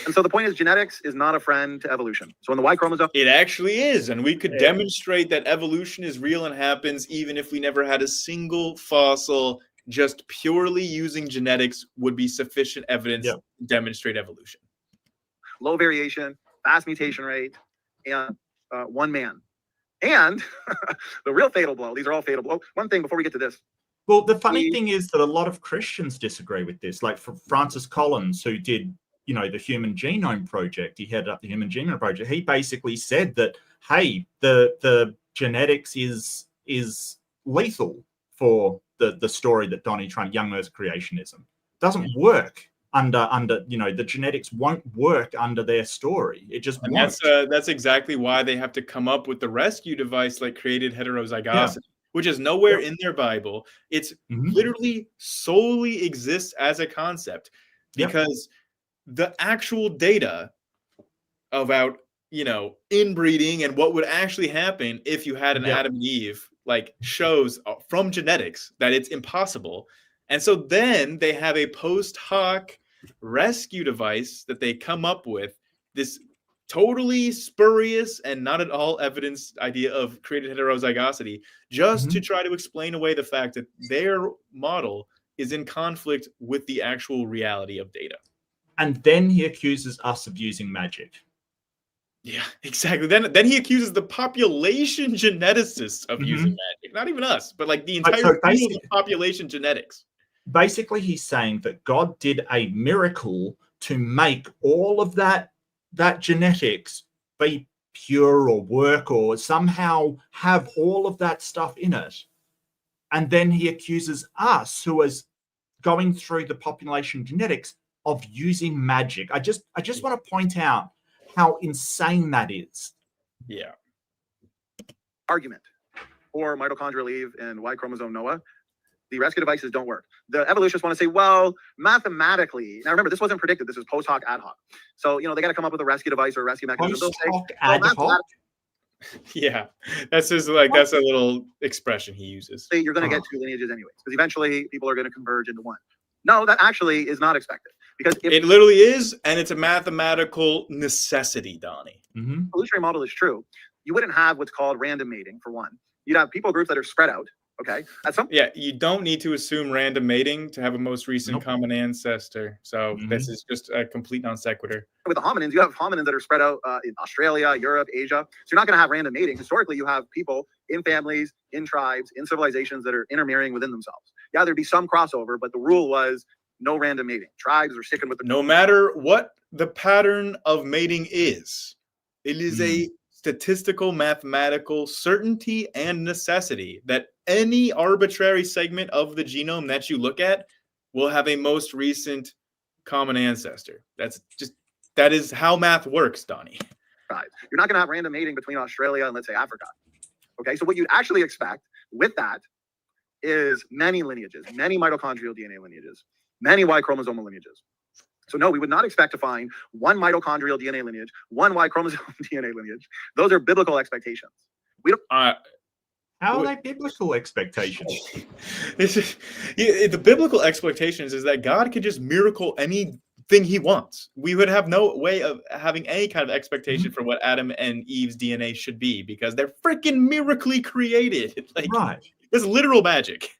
And so the point is, genetics is not a friend to evolution. So in the Y chromosome, it actually is. And we could demonstrate that evolution is real and happens even if we never had a single fossil. Just purely using genetics would be sufficient evidence to demonstrate evolution. Low variation, fast mutation rate, and one man. And the real fatal blow, these are all fatal blow. One thing before we get to this. Well, the funny thing is that a lot of Christians disagree with this. Like for Francis Collins, who did, the Human Genome Project, he headed up the Human Genome Project. He basically said that, hey, the genetics is lethal for the story that Donnie young Earth creationism. Doesn't work under the genetics won't work under their story. It just won't. That's exactly why they have to come up with the rescue device like created heterozygosity, which is nowhere in their Bible. It's literally solely exists as a concept because the actual data about, inbreeding and what would actually happen if you had an Adam and Eve, like shows from genetics that it's impossible. And so then they have a post hoc rescue device that they come up with, this totally spurious and not at all evidenced idea of created heterozygosity, just to try to explain away the fact that their model is in conflict with the actual reality of data. And then he accuses us of using magic. Yeah, exactly. Then he accuses the population geneticists of using magic. Not even us, but like the entire field of population genetics. Basically, he's saying that God did a miracle to make all of that genetics be pure or work or somehow have all of that stuff in it. And then he accuses us, who is going through the population genetics, of using magic. I just want to point out how insane that is. Yeah. Argument for mitochondrial Eve and Y chromosome Noah, the rescue devices don't work. The evolutionists want to say, well, mathematically, now remember, this wasn't predicted. This is post hoc ad hoc. So, they got to come up with a rescue device or a rescue mechanism. Post hoc ad hoc? Yeah, that's just like, that's a little expression he uses. You're going to get two lineages anyways, because eventually people are going to converge into one. No, that actually is not expected, because if it literally is, and it's a mathematical necessity, Donnie. the evolutionary model is true, you wouldn't have what's called random mating, for one. You'd have people groups that are spread out. Okay. Yeah, you don't need to assume random mating to have a most recent common ancestor. So this is just a complete non sequitur. With the hominins, you have hominins that are spread out in Australia, Europe, Asia. So you're not going to have random mating. Historically, you have people in families, in tribes, in civilizations that are intermarrying within themselves. Yeah, there'd be some crossover, but the rule was no random mating. Tribes are sticking with the. No matter what the pattern of mating is, it is a statistical, mathematical certainty and necessity that any arbitrary segment of the genome that you look at will have a most recent common ancestor. That is how math works, Donnie. Right. You're not going to have random mating between Australia and, let's say, Africa. Okay, so what you'd actually expect with that is many lineages, many mitochondrial DNA lineages, many Y chromosomal lineages. So no, we would not expect to find one mitochondrial DNA lineage, one Y chromosome DNA lineage. Those are biblical expectations. We don't. How are they biblical expectations? The biblical expectations is that God could just miracle anything he wants. We would have no way of having any kind of expectation for what Adam and Eve's DNA should be, because they're freaking miraculously created. Like, it's literal magic.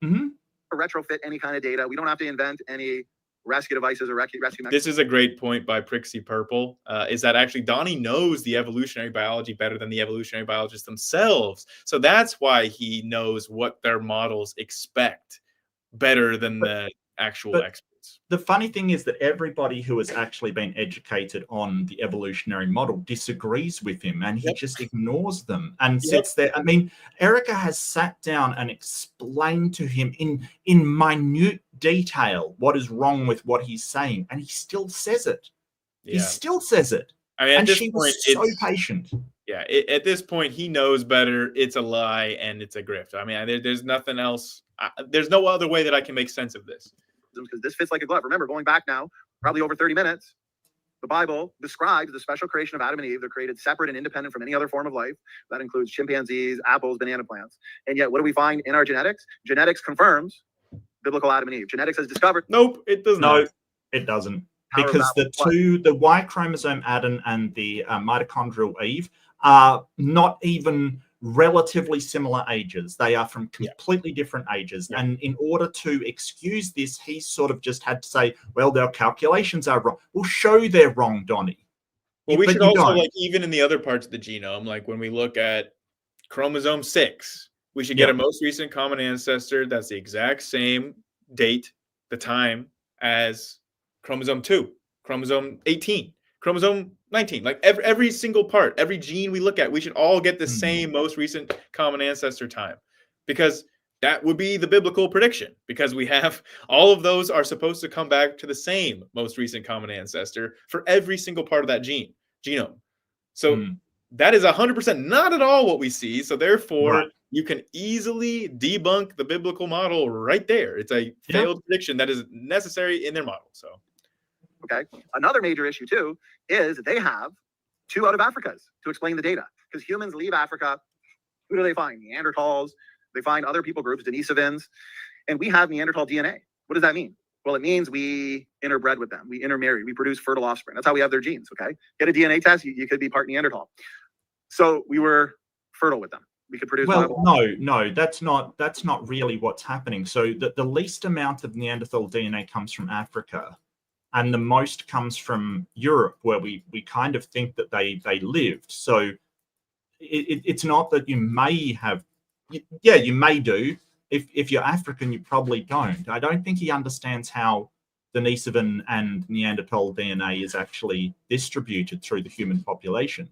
Retrofit any kind of data. We don't have to invent any rescue devices or rescue mechanisms. This is a great point by Prixie Purple, is that actually Donnie knows the evolutionary biology better than the evolutionary biologists themselves. So that's why he knows what their models expect better than the actual experts. The funny thing is that everybody who has actually been educated on the evolutionary model disagrees with him, and he just ignores them and sits there. I mean, Erica has sat down and explained to him in minute detail what is wrong with what he's saying, and he still says it. He still says it. I mean, and she was so patient. Yeah, at this point, he knows better. It's a lie and it's a grift. I mean, there's nothing else. There's no other way that I can make sense of this. Because this fits like a glove. Remember, going back now, probably over 30 minutes, the Bible describes the special creation of Adam and Eve. They're created separate and independent from any other form of life. That includes chimpanzees, apples, banana plants. And yet, what do we find in our genetics? Genetics confirms biblical Adam and Eve. Genetics has discovered. Nope, it does not. No, it doesn't. Because the Y chromosome Adam and the mitochondrial Eve are not even relatively similar ages. They are from completely different ages. And in order to excuse this, he sort of just had to say, well, their calculations are wrong. We'll show they're wrong, Donnie. Well, we should also, like, even in the other parts of the genome, like when we look at chromosome 6, we should get a most recent common ancestor that's the exact same date, the time, as chromosome 2, chromosome 18, chromosome 19, like every single part, every gene we look at, we should all get the same most recent common ancestor time, because that would be the biblical prediction, because we have all of those are supposed to come back to the same most recent common ancestor for every single part of that genome. So that is 100% not at all what we see. So therefore, you can easily debunk the biblical model right there. It's a failed prediction that is necessary in their model. So. Okay. Another major issue too is they have 2 out of Africas to explain the data, because humans leave Africa. Who do they find? Neanderthals. They find other people groups, Denisovans, and we have Neanderthal DNA. What does that mean? Well, it means we interbred with them. We intermarry. We produce fertile offspring. That's how we have their genes. Okay. Get a DNA test. You could be part Neanderthal. So we were fertile with them. We could produce. Well, no, that's not really what's happening. So the least amount of Neanderthal DNA comes from Africa, and the most comes from Europe, where we kind of think that they lived. So it's not that you may have, you may do. If you're African, you probably don't. I don't think he understands how Denisovan and Neanderthal DNA is actually distributed through the human population.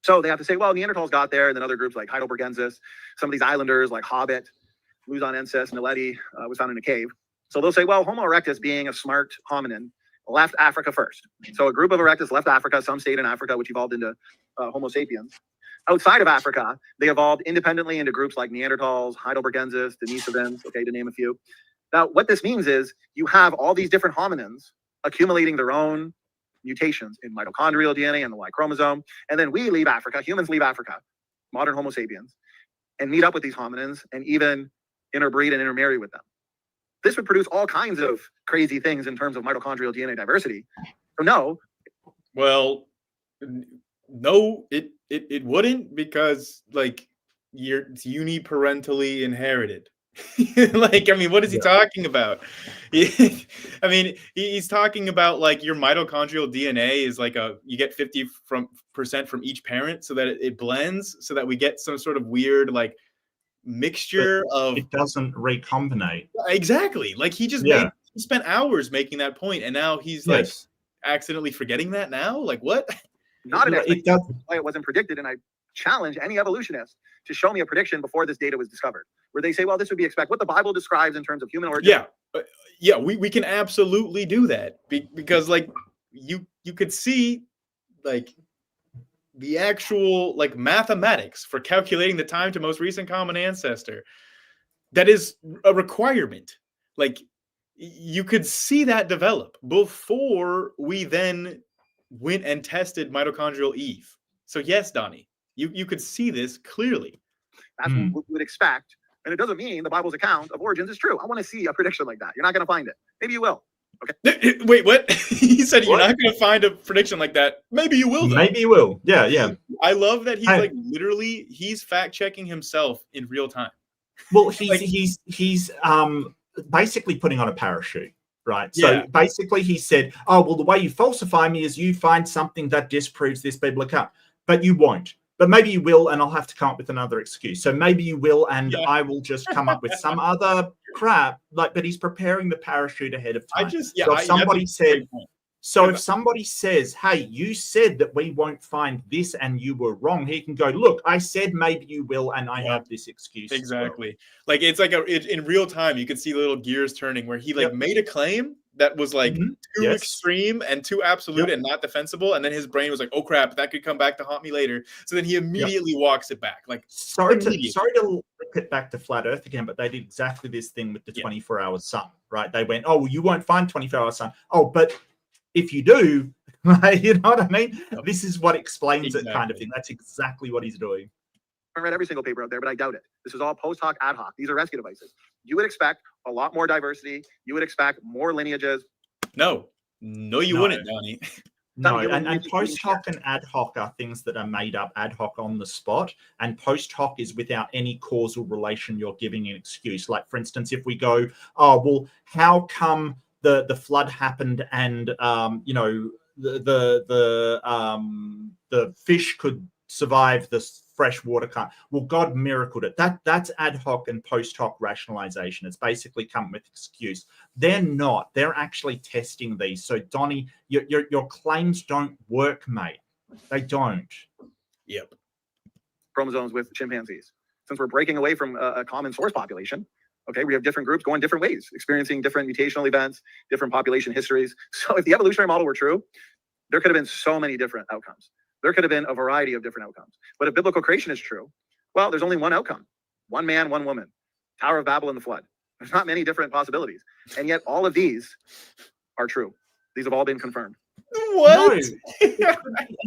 So they have to say, well, Neanderthals got there, and then other groups like Heidelbergensis, some of these islanders like Hobbit, Luzonensis, Naledi was found in a cave. So they'll say, well, Homo erectus being a smart hominin left Africa first. So a group of erectus left Africa, some stayed in Africa, which evolved into Homo sapiens. Outside of Africa, they evolved independently into groups like Neanderthals, Heidelbergensis, Denisovans, okay, to name a few. Now, what this means is you have all these different hominins accumulating their own mutations in mitochondrial DNA and the Y-chromosome. And then we leave Africa, humans leave Africa, modern Homo sapiens, and meet up with these hominins and even interbreed and intermarry with them. This would produce all kinds of crazy things in terms of mitochondrial DNA diversity. So no. Well, no, it wouldn't, because like it's uniparentally inherited. Like, I mean, what is he talking about? I mean, he's talking about like your mitochondrial DNA is like you get 50% from each parent, so that it blends, so that we get some sort of weird like mixture of. It doesn't recombinate. Exactly. Like he spent hours making that point, and now he's like accidentally forgetting that now. Like what? Not an explanation why it wasn't predicted, and I challenge any evolutionist to show me a prediction before this data was discovered, where they say, well, this would be what the Bible describes in terms of human origin. Yeah, we can absolutely do that, because like you could see like the actual like mathematics for calculating the time to most recent common ancestor. That is a requirement. Like you could see that develop before we then went and tested mitochondrial Eve. So yes, Donnie, you could see this clearly. That's what we would expect. And it doesn't mean the Bible's account of origins is true. I want to see a prediction like that. You're not going to find it. Maybe you will. Okay. Wait, what? He said you're not going to find a prediction like that. Maybe you will, though. Maybe you will. Yeah. I love that he's like literally he's fact checking himself in real time. Well, he's basically putting on a parachute, right? So basically he said, oh, well, the way you falsify me is you find something that disproves this biblical account, but you won't. But maybe you will, and I'll have to come up with another excuse. So maybe you will, and I will just come up with some other crap. Like, but he's preparing the parachute ahead of time. If somebody says, hey, you said that we won't find this and you were wrong, he can go, look, I said maybe you will, and I have this excuse. Exactly. Like it's like in real time, you could see the little gears turning where he like made a claim that was like too extreme and too absolute and not defensible. And then his brain was like, oh crap, that could come back to haunt me later. So then he immediately walks it back. Like sorry to link it back to flat earth again, but they did exactly this thing with the 24-hour sun, right? They went, oh, well, you won't find 24-hour sun. Oh, but if you do, you know what I mean? This is what explains it, kind of thing. That's exactly what he's doing. I read every single paper out there, but I doubt it. This is all post hoc, ad hoc. These are rescue devices. You would expect a lot more diversity. You would expect more lineages. No, you wouldn't, Donnie. No, and post hoc and ad hoc are things that are made up ad hoc on the spot. And post hoc is without any causal relation. You're giving an excuse. Like, for instance, if we go, oh, well, how come the flood happened and, the fish could survive the fresh water current? Well, God miracled it. That's ad hoc and post hoc rationalization. It's basically come with excuse. They're not. They're actually testing these. So, Donnie, your claims don't work, mate. They don't. Yep. Chromosomes with chimpanzees. Since we're breaking away from a common source population, okay, we have different groups going different ways, experiencing different mutational events, different population histories. So if the evolutionary model were true, there could have been so many different outcomes. There could have been a variety of different outcomes. But if biblical creation is true, well, there's only one outcome. One man, one woman. Tower of Babel and the flood. There's not many different possibilities. And yet all of these are true. These have all been confirmed. What? No,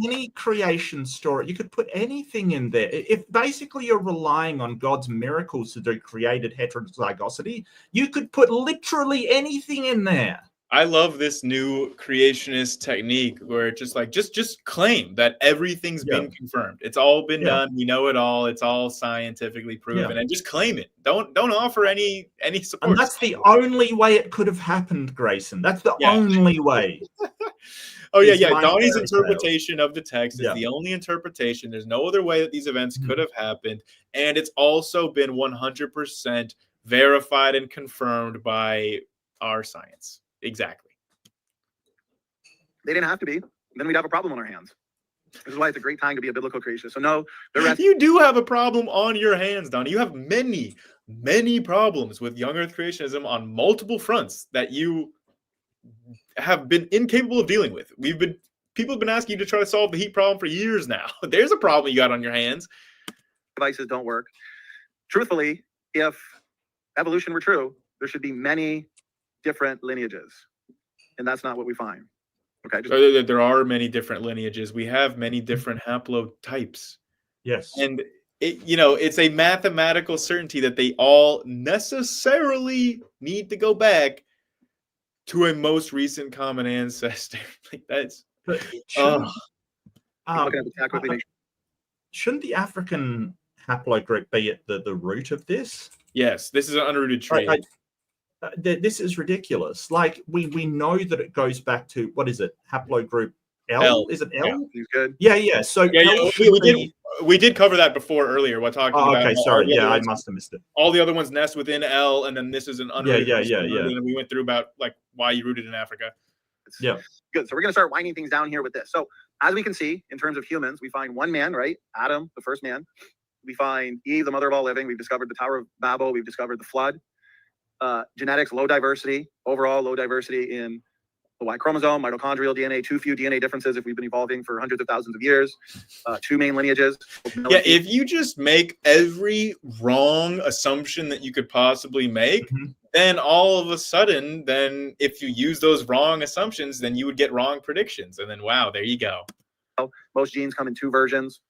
any creation story, you could put anything in there. If basically you're relying on God's miracles to do created heterozygosity, you could put literally anything in there. I love this new creationist technique where it's just like just claim that everything's been confirmed. It's all been done. We know it all. It's all scientifically proven, and just claim it. Don't offer any support. And that's the only way it could have happened, Grayson. That's the only way. Oh yeah. Donnie's interpretation of the text is the only interpretation. There's no other way that these events could have happened, and it's also been 100% verified and confirmed by our science. Exactly. They didn't have to be. Then we'd have a problem on our hands. This is why it's a great time to be a biblical creationist. So no, you do have a problem on your hands, Donnie. You have many problems with young Earth creationism on multiple fronts that you have been incapable of dealing with. People have been asking you to try to solve the heat problem for years now. There's a problem you got on your hands. Devices don't work. Truthfully, if evolution were true, there should be many different lineages, and that's not what we find. Okay, there are many different lineages. We have many different haplotypes. Yes. And it's a mathematical certainty that they all necessarily need to go back to a most recent common ancestor. Like that's shouldn't the African haplogroup be at the root of this? Yes, this is an unrooted tree. This is ridiculous. Like we know that it goes back to, what is it? Haplogroup L? Is it L? Yeah, he's good. Yeah. So we did cover that before earlier. We're talking about. Okay, sorry. Yeah, I must have missed it. All the other ones nest within L, and then this is an unrooted. Yeah. And we went through about like why you rooted in Africa. Yeah. Good. So we're gonna start winding things down here with this. So as we can see, in terms of humans, we find one man, right? Adam, the first man. We find Eve, the mother of all living. We've discovered the Tower of Babel. We've discovered the flood. Genetics, low diversity, overall low diversity in the Y-chromosome, mitochondrial DNA, too few DNA differences if we've been evolving for hundreds of thousands of years. Two main lineages. Yeah, if you just make every wrong assumption that you could possibly make, then all of a sudden, then if you use those wrong assumptions, then you would get wrong predictions. And then, wow, there you go. Most genes come in two versions.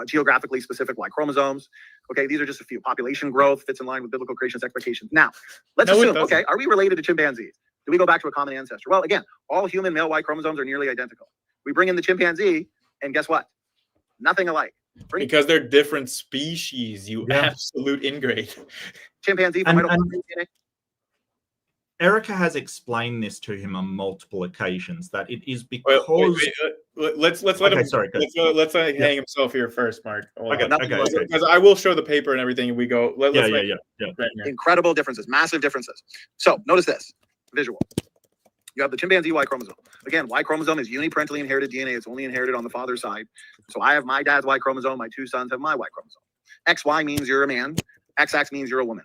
Geographically specific Y-chromosomes. Okay, these are just a few. Population growth fits in line with biblical creationist expectations. Now, let's assume, okay, are we related to chimpanzees? Do we go back to a common ancestor? Well, again, all human male Y-chromosomes are nearly identical. We bring in the chimpanzee, and guess what? Nothing alike. Because they're different species, you absolute ingrate. Chimpanzee from mitochondrial DNA. Erica has explained this to him on multiple occasions, that it is because... Let's let him. Sorry, let's hang himself here first, Mark. Okay. Because I will show the paper and everything, and we go. Let's Incredible differences, massive differences. So notice this visual. You have the chimpanzee Y chromosome. Again, Y chromosome is uniparentally inherited DNA. It's only inherited on the father's side. So I have my dad's Y chromosome. My two sons have my Y chromosome. XY means you're a man. XX means you're a woman.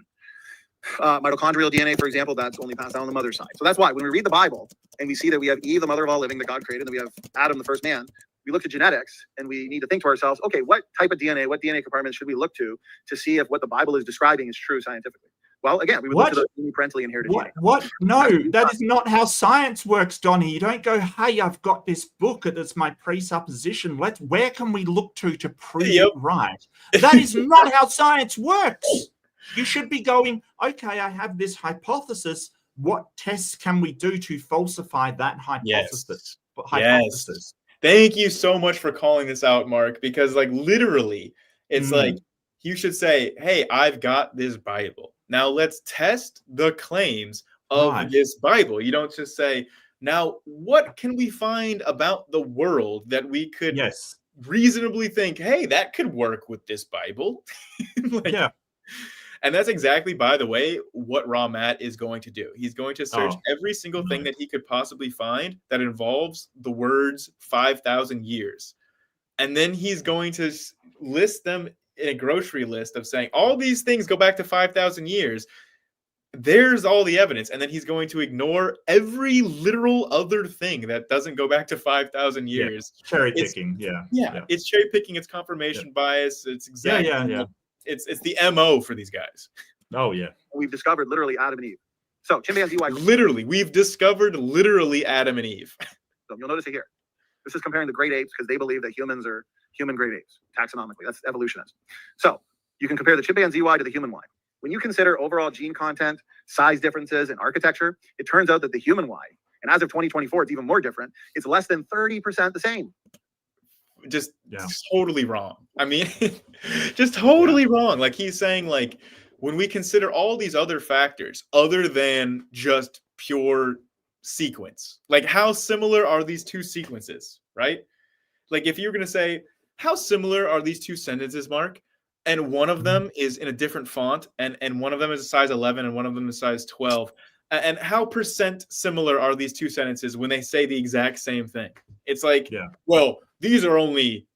Mitochondrial DNA, for example, that's only passed down on the mother's side. So that's why when we read the Bible and we see that we have Eve, the mother of all living that God created, and we have Adam, the first man, we look to genetics and we need to think to ourselves, okay, what type of DNA, what DNA compartment should we look to see if what the Bible is describing is true scientifically? Well, again, we would look to the parentally inherited DNA. What? No, that is not how science works, Donnie. You don't go, hey, I've got this book that's my presupposition. Where can we look to prove it right? That is not how science works. You should be going, okay, I have this hypothesis. What tests can we do to falsify that hypothesis? Yes. Thank you so much for calling this out, Mark, because like literally, it's like you should say, hey, I've got this Bible. Now let's test the claims of this Bible. You don't just say, now what can we find about the world that we could reasonably think, hey, that could work with this Bible? And that's exactly, by the way, what Raw Matt is going to do. He's going to search every single thing that he could possibly find that involves the words 5,000 years. And then he's going to list them in a grocery list of saying, all these things go back to 5,000 years. There's all the evidence. And then he's going to ignore every literal other thing that doesn't go back to 5,000 years. Cherry picking, It's cherry picking. It's confirmation bias. It's exactly... It's the MO for these guys. Oh, yeah. We've discovered literally Adam and Eve. So chimpanzee Y. Literally, we've discovered literally Adam and Eve. So you'll notice it here. This is comparing the great apes because they believe that humans are human great apes, taxonomically. That's evolutionists. So you can compare the chimpanzee Y to the human Y. When you consider overall gene content, size differences, and architecture, it turns out that the human Y, and as of 2024, it's even more different, it's less than 30% the same. Just totally wrong. I mean, just totally wrong. Like he's saying, like, when we consider all these other factors other than just pure sequence, like how similar are these two sequences, right? Like if you're going to say, how similar are these two sentences, Mark? And one of them is in a different font, and one of them is a size 11 and one of them is size 12. And how percent similar are these two sentences when they say the exact same thing? It's like, well, these are only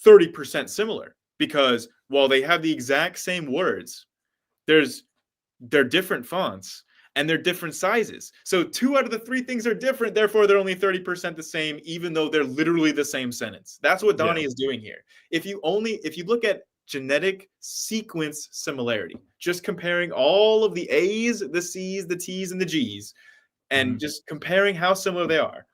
30% similar because while they have the exact same words, they're different fonts and they're different sizes. So 2 out of the 3 things are different. Therefore, they're only 30% the same, even though they're literally the same sentence. That's what Donnie is doing here. If you look at genetic sequence similarity, just comparing all of the A's, the C's, the T's, and the G's, and just comparing how similar they are,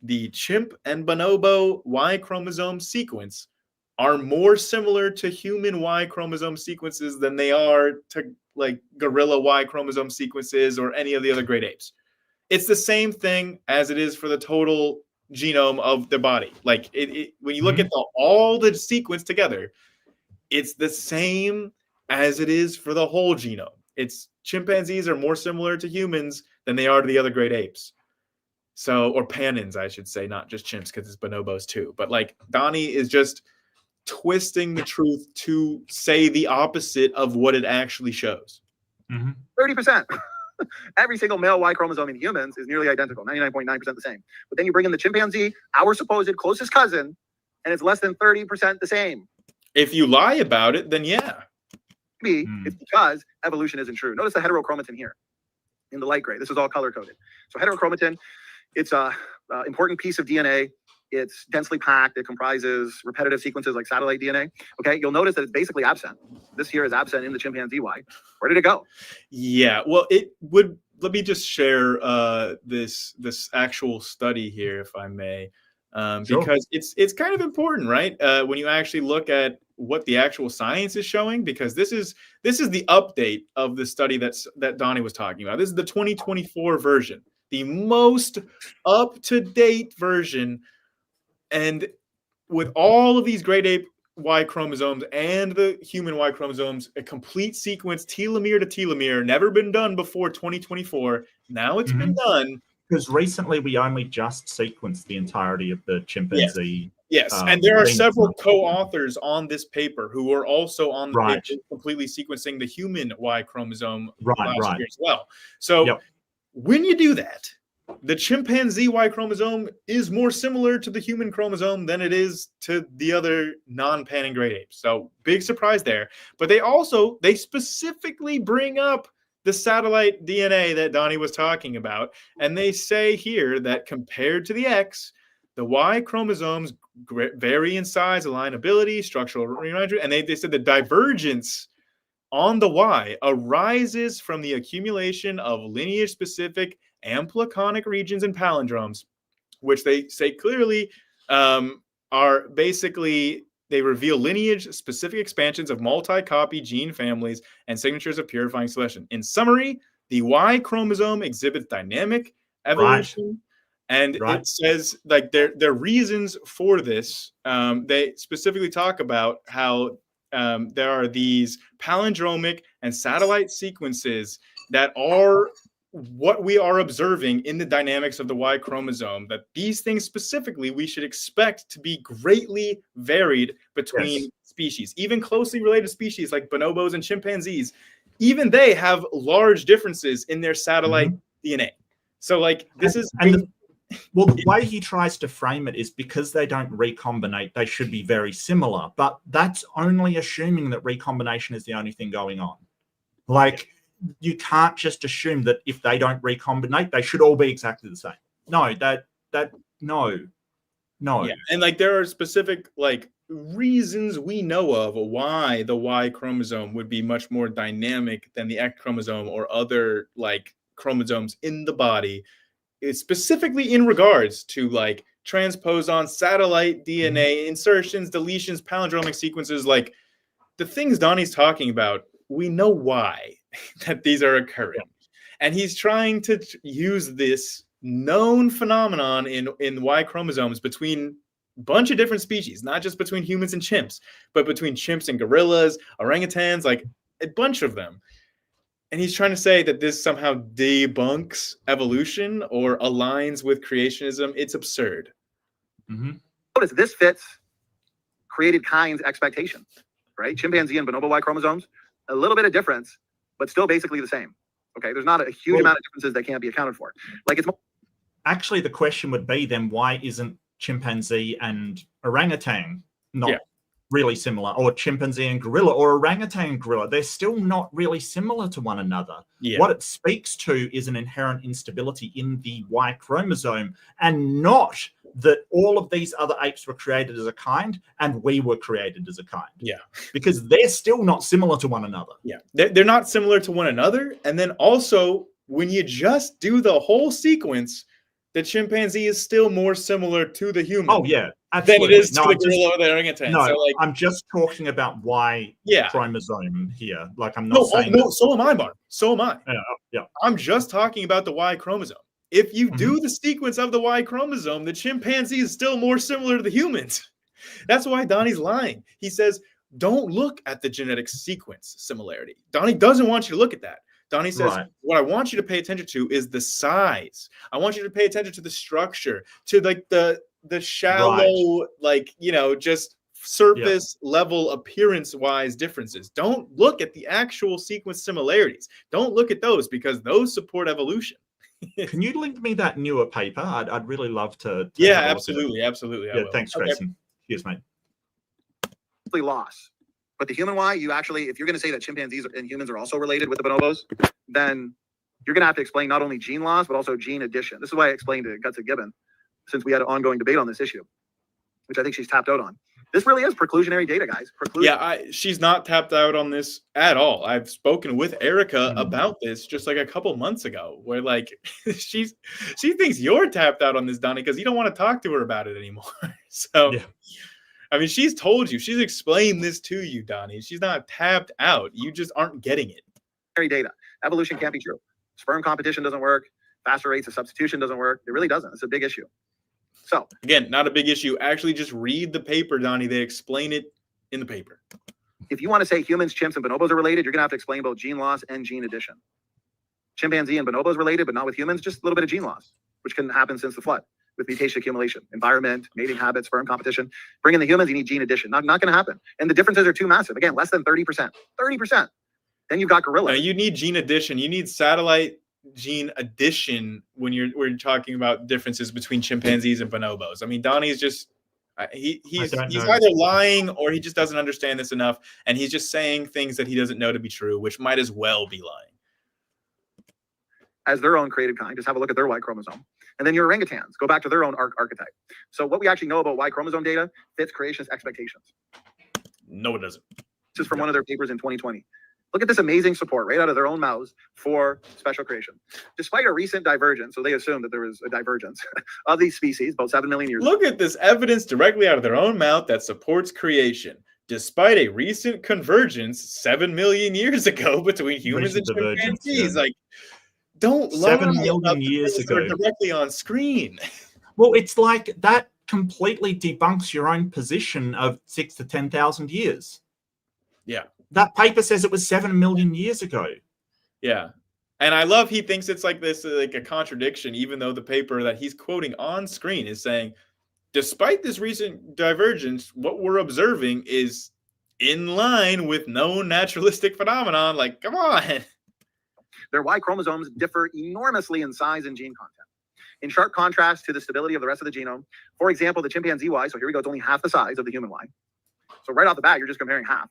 the chimp and bonobo Y chromosome sequence are more similar to human Y chromosome sequences than they are to like gorilla Y chromosome sequences or any of the other great apes. It's the same thing as it is for the total genome of the body. Like when you look at all the sequence together, it's the same as it is for the whole genome. It's chimpanzees are more similar to humans than they are to the other great apes. So, or panins, I should say, not just chimps, because it's bonobos too. But like Donnie is just twisting the truth to say the opposite of what it actually shows. 30%. Every single male Y chromosome in humans is nearly identical, 99.9% the same. But then you bring in the chimpanzee, our supposed closest cousin, and it's less than 30% the same. If you lie about it, then yeah. Maybe it's because evolution isn't true. Notice the heterochromatin here in the light gray. This is all color coded. So heterochromatin, it's a important piece of DNA. It's densely packed. It comprises repetitive sequences like satellite DNA. Okay, you'll notice that it's basically absent. This here is absent in the chimpanzee Y. Where did it go? Yeah, well, it would. Let me just share this actual study here, if I may, because it's kind of important, right? When you actually look at what the actual science is showing, because this is the update of the study that Donnie was talking about. This is the 2024 version, the most up-to-date version. And with all of these great ape Y chromosomes and the human Y chromosomes, a complete sequence, telomere to telomere, never been done before 2024. Now it's been done. Because recently we only just sequenced the entirety of the chimpanzee. Yes, and there are several co-authors on this paper who are also on the paper completely sequencing the human Y chromosome last year as well. So when you do that, the chimpanzee Y chromosome is more similar to the human chromosome than it is to the other non-panning great apes. So big surprise there. But they specifically bring up the satellite DNA that Donnie was talking about. And they say here that compared to the X, the Y chromosomes vary in size, alignability, structural rearrangement. And they said the divergence on the Y arises from the accumulation of lineage-specific ampliconic regions and palindromes, which they say clearly are basically, they reveal lineage-specific expansions of multi-copy gene families and signatures of purifying selection. In summary, the Y chromosome exhibits dynamic evolution, and it says like their reasons for this. They specifically talk about how there are these palindromic and satellite sequences that are what we are observing in the dynamics of the Y chromosome, that these things specifically we should expect to be greatly varied between species, even closely related species like bonobos and chimpanzees. Even they have large differences in their satellite DNA. So like this is... Well, the way he tries to frame it is because they don't recombinate, they should be very similar. But that's only assuming that recombination is the only thing going on. Like, you can't just assume that if they don't recombinate, they should all be exactly the same. No, no. Yeah, and like there are specific like reasons we know of why the Y chromosome would be much more dynamic than the X chromosome or other like chromosomes in the body. It's specifically in regards to like transposon, satellite DNA, insertions, deletions, palindromic sequences, like the things Donnie's talking about. We know why that these are occurring. And he's trying to use this known phenomenon in Y chromosomes between a bunch of different species, not just between humans and chimps, but between chimps and gorillas, orangutans, like a bunch of them. And he's trying to say that this somehow debunks evolution or aligns with creationism. It's absurd. Notice this fits created kind's expectations, right? Chimpanzee and bonobo Y chromosomes, a little bit of difference, but still basically the same. Okay, there's not a huge amount of differences that can't be accounted for. Like it's actually the question would be then why isn't chimpanzee and orangutan not really similar, or chimpanzee and gorilla, or orangutan and gorilla. They're still not really similar to one another. Yeah. What it speaks to is an inherent instability in the Y chromosome, and not that all of these other apes were created as a kind and we were created as a kind. Yeah. Because they're still not similar to one another. Yeah. They're not similar to one another. And then also, when you just do the whole sequence, the chimpanzee is still more similar to the human. Oh, yeah. Absolutely. Than it is to the gorilla or the orangutan. No, so like, I'm just talking about Y chromosome here. Like, I'm not saying... No, so am I, Mark. So am I. Yeah. I'm just talking about the Y chromosome. If you do the sequence of the Y chromosome, the chimpanzee is still more similar to the humans. That's why Donnie's lying. He says, don't look at the genetic sequence similarity. Donnie doesn't want you to look at that. Donnie says, what I want you to pay attention to is the size. I want you to pay attention to the structure, to like the shallow, like, you know, just surface level appearance-wise differences. Don't look at the actual sequence similarities. Don't look at those, because those support evolution. Can you link me that newer paper? I'd really love to yeah, absolutely. Yeah, thanks, Grayson. Cheers, mate. Loss. But the human Y, you actually, if you're going to say that chimpanzees and humans are also related with the bonobos, then you're going to have to explain not only gene loss, but also gene addition. This is why I explained to Guts Gibbon, since we had an ongoing debate on this issue, which I think she's tapped out on. This really is preclusionary data, guys. Yeah, she's not tapped out on this at all. I've spoken with Erica about this just like a couple months ago, where like she thinks you're tapped out on this, Donnie, because you don't want to talk to her about it anymore. So, I mean, she's told you, she's explained this to you, Donnie. She's not tapped out. You just aren't getting it. Data. Evolution can't be true. Sperm competition doesn't work. Faster rates of substitution doesn't work. It really doesn't. It's a big issue. So again, not a big issue. Actually, just read the paper, Donnie. They explain it in the paper. If you want to say humans, chimps, and bonobos are related, you're going to have to explain both gene loss and gene addition. Chimpanzee and bonobos related, but not with humans, just a little bit of gene loss, which can happen since the flood with mutation accumulation, environment, mating habits, sperm competition. Bring in the humans, you need gene addition. Not going to happen. And the differences are too massive. Again, less than 30%. 30%. Then you've got gorilla. No, you need gene addition. You need satellite gene addition when we're talking about differences between chimpanzees and bonobos. I mean, Donnie's just he's either lying or he just doesn't understand this enough, and he's just saying things that he doesn't know to be true, which might as well be lying. As their own created kind, just have a look at their Y chromosome. And then your orangutans go back to their own archetype. So what we actually know about Y chromosome data fits creationist expectations. No, it doesn't. This is from one of their papers in 2020. Look at this amazing support right out of their own mouths for special creation. Despite a recent divergence, so they assume that there was a divergence of these species about 7 million years ago. Look at this evidence directly out of their own mouth that supports creation. Despite a recent convergence 7 million years ago between humans and chimpanzees. Like, don't lie 7 million years ago. Directly on screen. Well, it's like that completely debunks your own position of 6,000 to 10,000 years. Yeah. That paper says it was 7 million years ago. Yeah. And I love he thinks it's like this, like a contradiction, even though the paper that he's quoting on screen is saying, despite this recent divergence, what we're observing is in line with known naturalistic phenomenon. Like, come on. Their Y chromosomes differ enormously in size and gene content, in sharp contrast to the stability of the rest of the genome. For example, the chimpanzee Y, so here we go, it's only half the size of the human Y. So right off the bat, you're just comparing half.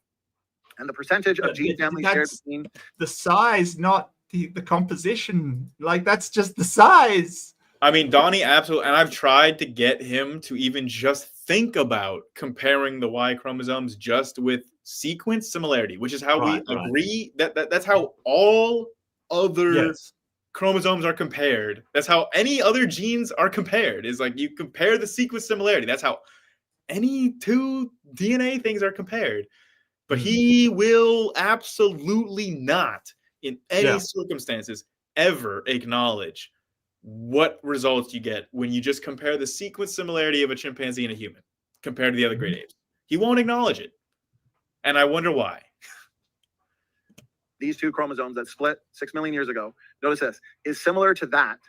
And the percentage of gene families shared between the size, not the composition. Like, that's just the size. I mean, Donnie absolutely, and I've tried to get him to even just think about comparing the Y chromosomes just with sequence similarity, which is how we agree that's how all other chromosomes are compared. That's how any other genes are compared, is like you compare the sequence similarity. That's how any two DNA things are compared. But he will absolutely not, in any circumstances, ever acknowledge what results you get when you just compare the sequence similarity of a chimpanzee and a human compared to the other great apes. He won't acknowledge it. And I wonder why. These two chromosomes that split 6 million years ago, notice this, is similar to that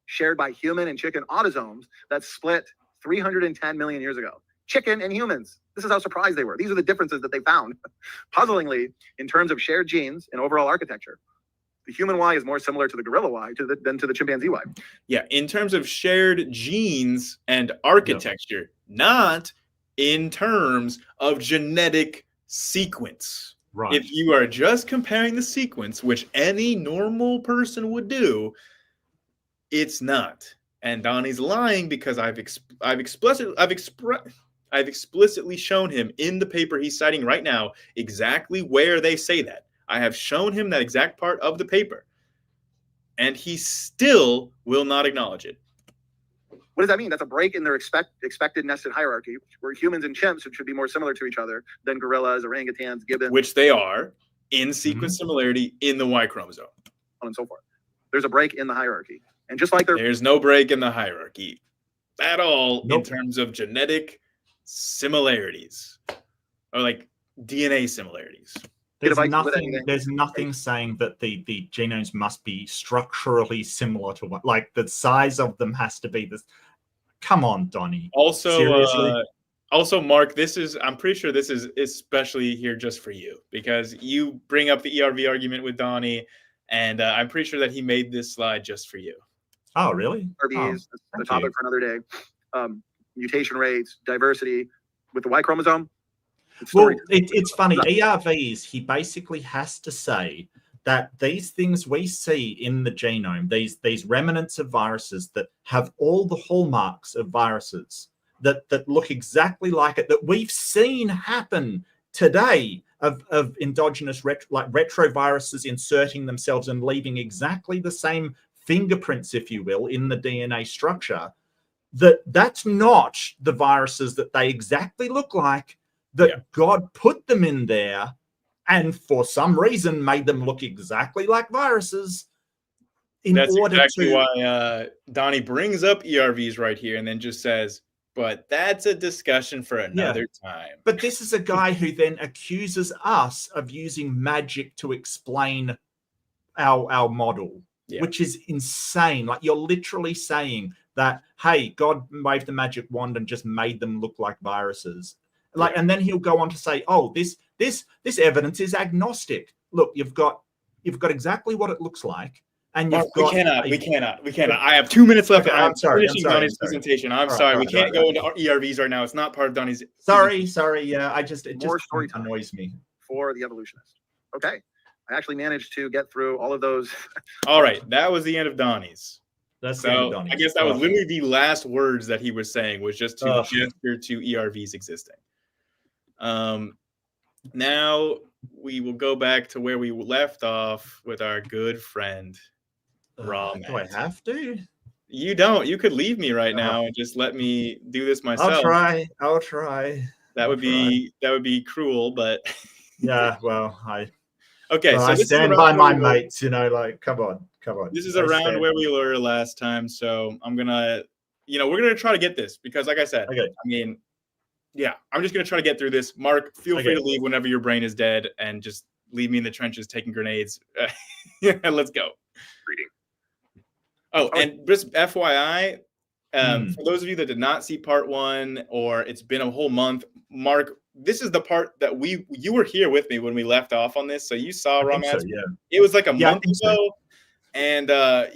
shared by human and chicken autosomes that split 310 million years ago. Chicken and humans. This is how surprised they were. These are the differences that they found. Puzzlingly, in terms of shared genes and overall architecture, the human Y is more similar to the gorilla Y than to the chimpanzee Y. Yeah, in terms of shared genes and architecture, not in terms of genetic sequence. Right. If you are just comparing the sequence, which any normal person would do, it's not. And Donnie's lying because I've explicitly shown him in the paper he's citing right now exactly where they say that. I have shown him that exact part of the paper, and he still will not acknowledge it. What does that mean? That's a break in their expected nested hierarchy, where humans and chimps should be more similar to each other than gorillas, orangutans, gibbons, which they are in sequence similarity in the Y chromosome, and so forth. There's a break in the hierarchy, and just like there's no break in the hierarchy at all in terms of genetic similarities or like DNA similarities. There's nothing saying that the genomes must be structurally similar to what, like the size of them has to be this. Come on, Donnie. Also, seriously? Also, Mark, I'm pretty sure this is especially here just for you because you bring up the ERV argument with Donnie, and I'm pretty sure that he made this slide just for you. Oh, really? ERV is the topic for another day. Mutation rates, diversity with the Y chromosome. Well, it's funny. ERVs, he basically has to say that these things we see in the genome, these remnants of viruses that have all the hallmarks of viruses, that look exactly like it, that we've seen happen today of endogenous retroviruses inserting themselves and leaving exactly the same fingerprints, if you will, in the DNA structure, that's not the viruses that they exactly look like, that God put them in there and for some reason made them look exactly like viruses. That's exactly why Donnie brings up ERVs right here and then just says, but that's a discussion for another time. But this is a guy who then accuses us of using magic to explain our model, which is insane. Like, you're literally saying that, hey, God waved the magic wand and just made them look like viruses. Like, and then he'll go on to say, oh, this evidence is agnostic. Look, you've got exactly what it looks like. And you've got we cannot. I have 2 minutes left. Okay, I'm sorry. Donnie's presentation. I'm sorry. We can't go into ERVs right now. It's not part of Donnie's. Sorry. Yeah, it just story time annoys me. For the evolutionist. Okay. I actually managed to get through all of those. All right. That was the end of Donnie's. That's the end of Donnie's. I guess that was literally the last words that he was saying, was just to gesture to ERVs existing. Now we will go back to where we left off with our good friend Raw Matt. Do I have to? You don't. You could leave me right now and just let me do this myself. I'll try. That would be cruel, but yeah. Well, okay. So I stand by my mates. You know, like come on. This is around where we were last time, so I'm gonna, we're gonna try to get this because, like I said, okay. I mean, yeah, I'm just gonna try to get through this. Mark, feel free to leave whenever your brain is dead and just leave me in the trenches taking grenades. Let's go. Reading. Oh, and just FYI, for those of you that did not see part 1 or it's been a whole month, Mark, this is the part that you were here with me when we left off on this, so you saw Raw Matt. So, it was like a month ago. So. And I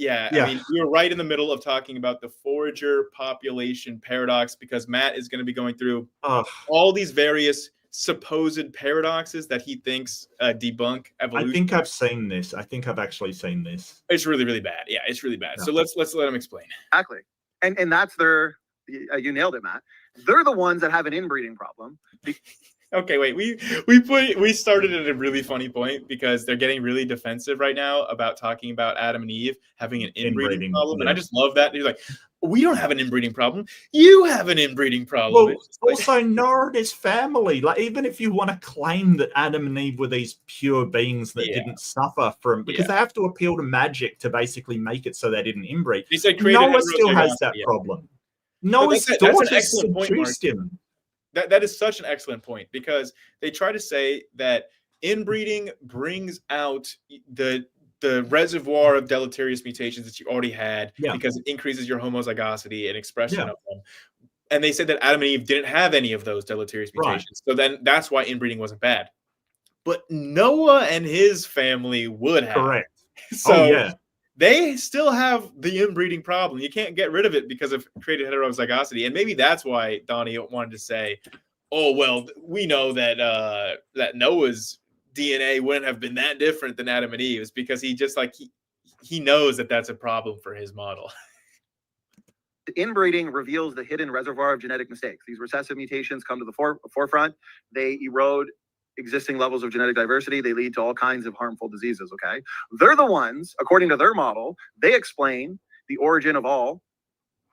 mean, we were right in the middle of talking about the forager population paradox because Matt is going to be going through all these various supposed paradoxes that he thinks debunk evolution. I think I've seen this. I think I've actually seen this. It's really, really bad. Yeah, it's really bad. Yeah. So let's let him explain. Exactly. And that's you nailed it, Matt. They're the ones that have an inbreeding problem. Okay, wait. We started at a really funny point because they're getting really defensive right now about talking about Adam and Eve having an inbreeding problem, and I just love that. He's like, we don't have an inbreeding problem. You have an inbreeding problem. Well, also Noah and his family. Like, even if you want to claim that Adam and Eve were these pure beings that didn't suffer from, because they have to appeal to magic to basically make it so they didn't inbreed. Noah still has that problem. Noah's daughter seduced him. That is such an excellent point because they try to say that inbreeding brings out the reservoir of deleterious mutations that you already had because it increases your homozygosity and expression of them. And they said that Adam and Eve didn't have any of those deleterious mutations. So then that's why inbreeding wasn't bad. But Noah and his family would have. Correct. So they still have the inbreeding problem. You can't get rid of it because of created heterozygosity. And maybe that's why Donnie wanted to say, oh well, we know that that Noah's DNA wouldn't have been that different than Adam and Eve's, because he just like he knows that that's a problem for his model. Inbreeding reveals the hidden reservoir of genetic mistakes. These recessive mutations come to the forefront. They erode existing levels of genetic diversity. They lead to all kinds of harmful diseases, okay? They're the ones, according to their model, they explain the origin of all,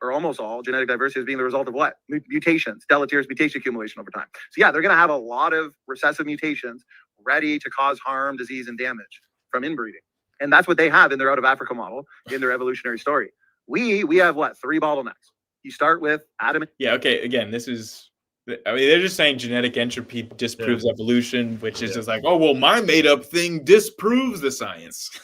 or almost all, genetic diversity as being the result of what? Mutations, deleterious mutation accumulation over time. So yeah, they're going to have a lot of recessive mutations ready to cause harm, disease, and damage from inbreeding. And that's what they have in their Out of Africa model, in their evolutionary story. We have what? 3 bottlenecks. You start with Adam. Yeah, okay, again, this is, I mean, they're just saying genetic entropy disproves evolution, which is just like, oh, well, my made-up thing disproves the science.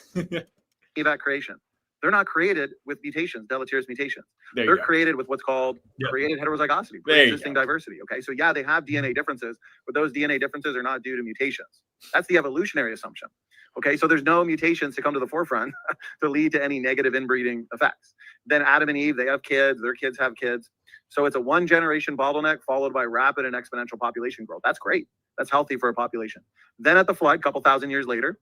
About creation. They're not created with mutations, deleterious mutations. They're created with what's called created heterozygosity, pre-existing diversity. Okay, so yeah, they have DNA differences, but those DNA differences are not due to mutations. That's the evolutionary assumption. Okay, so there's no mutations to come to the forefront to lead to any negative inbreeding effects. Then Adam and Eve, they have kids, their kids have kids. So it's a 1-generation bottleneck followed by rapid and exponential population growth. That's great. That's healthy for a population. Then at the flood, a couple thousand years later,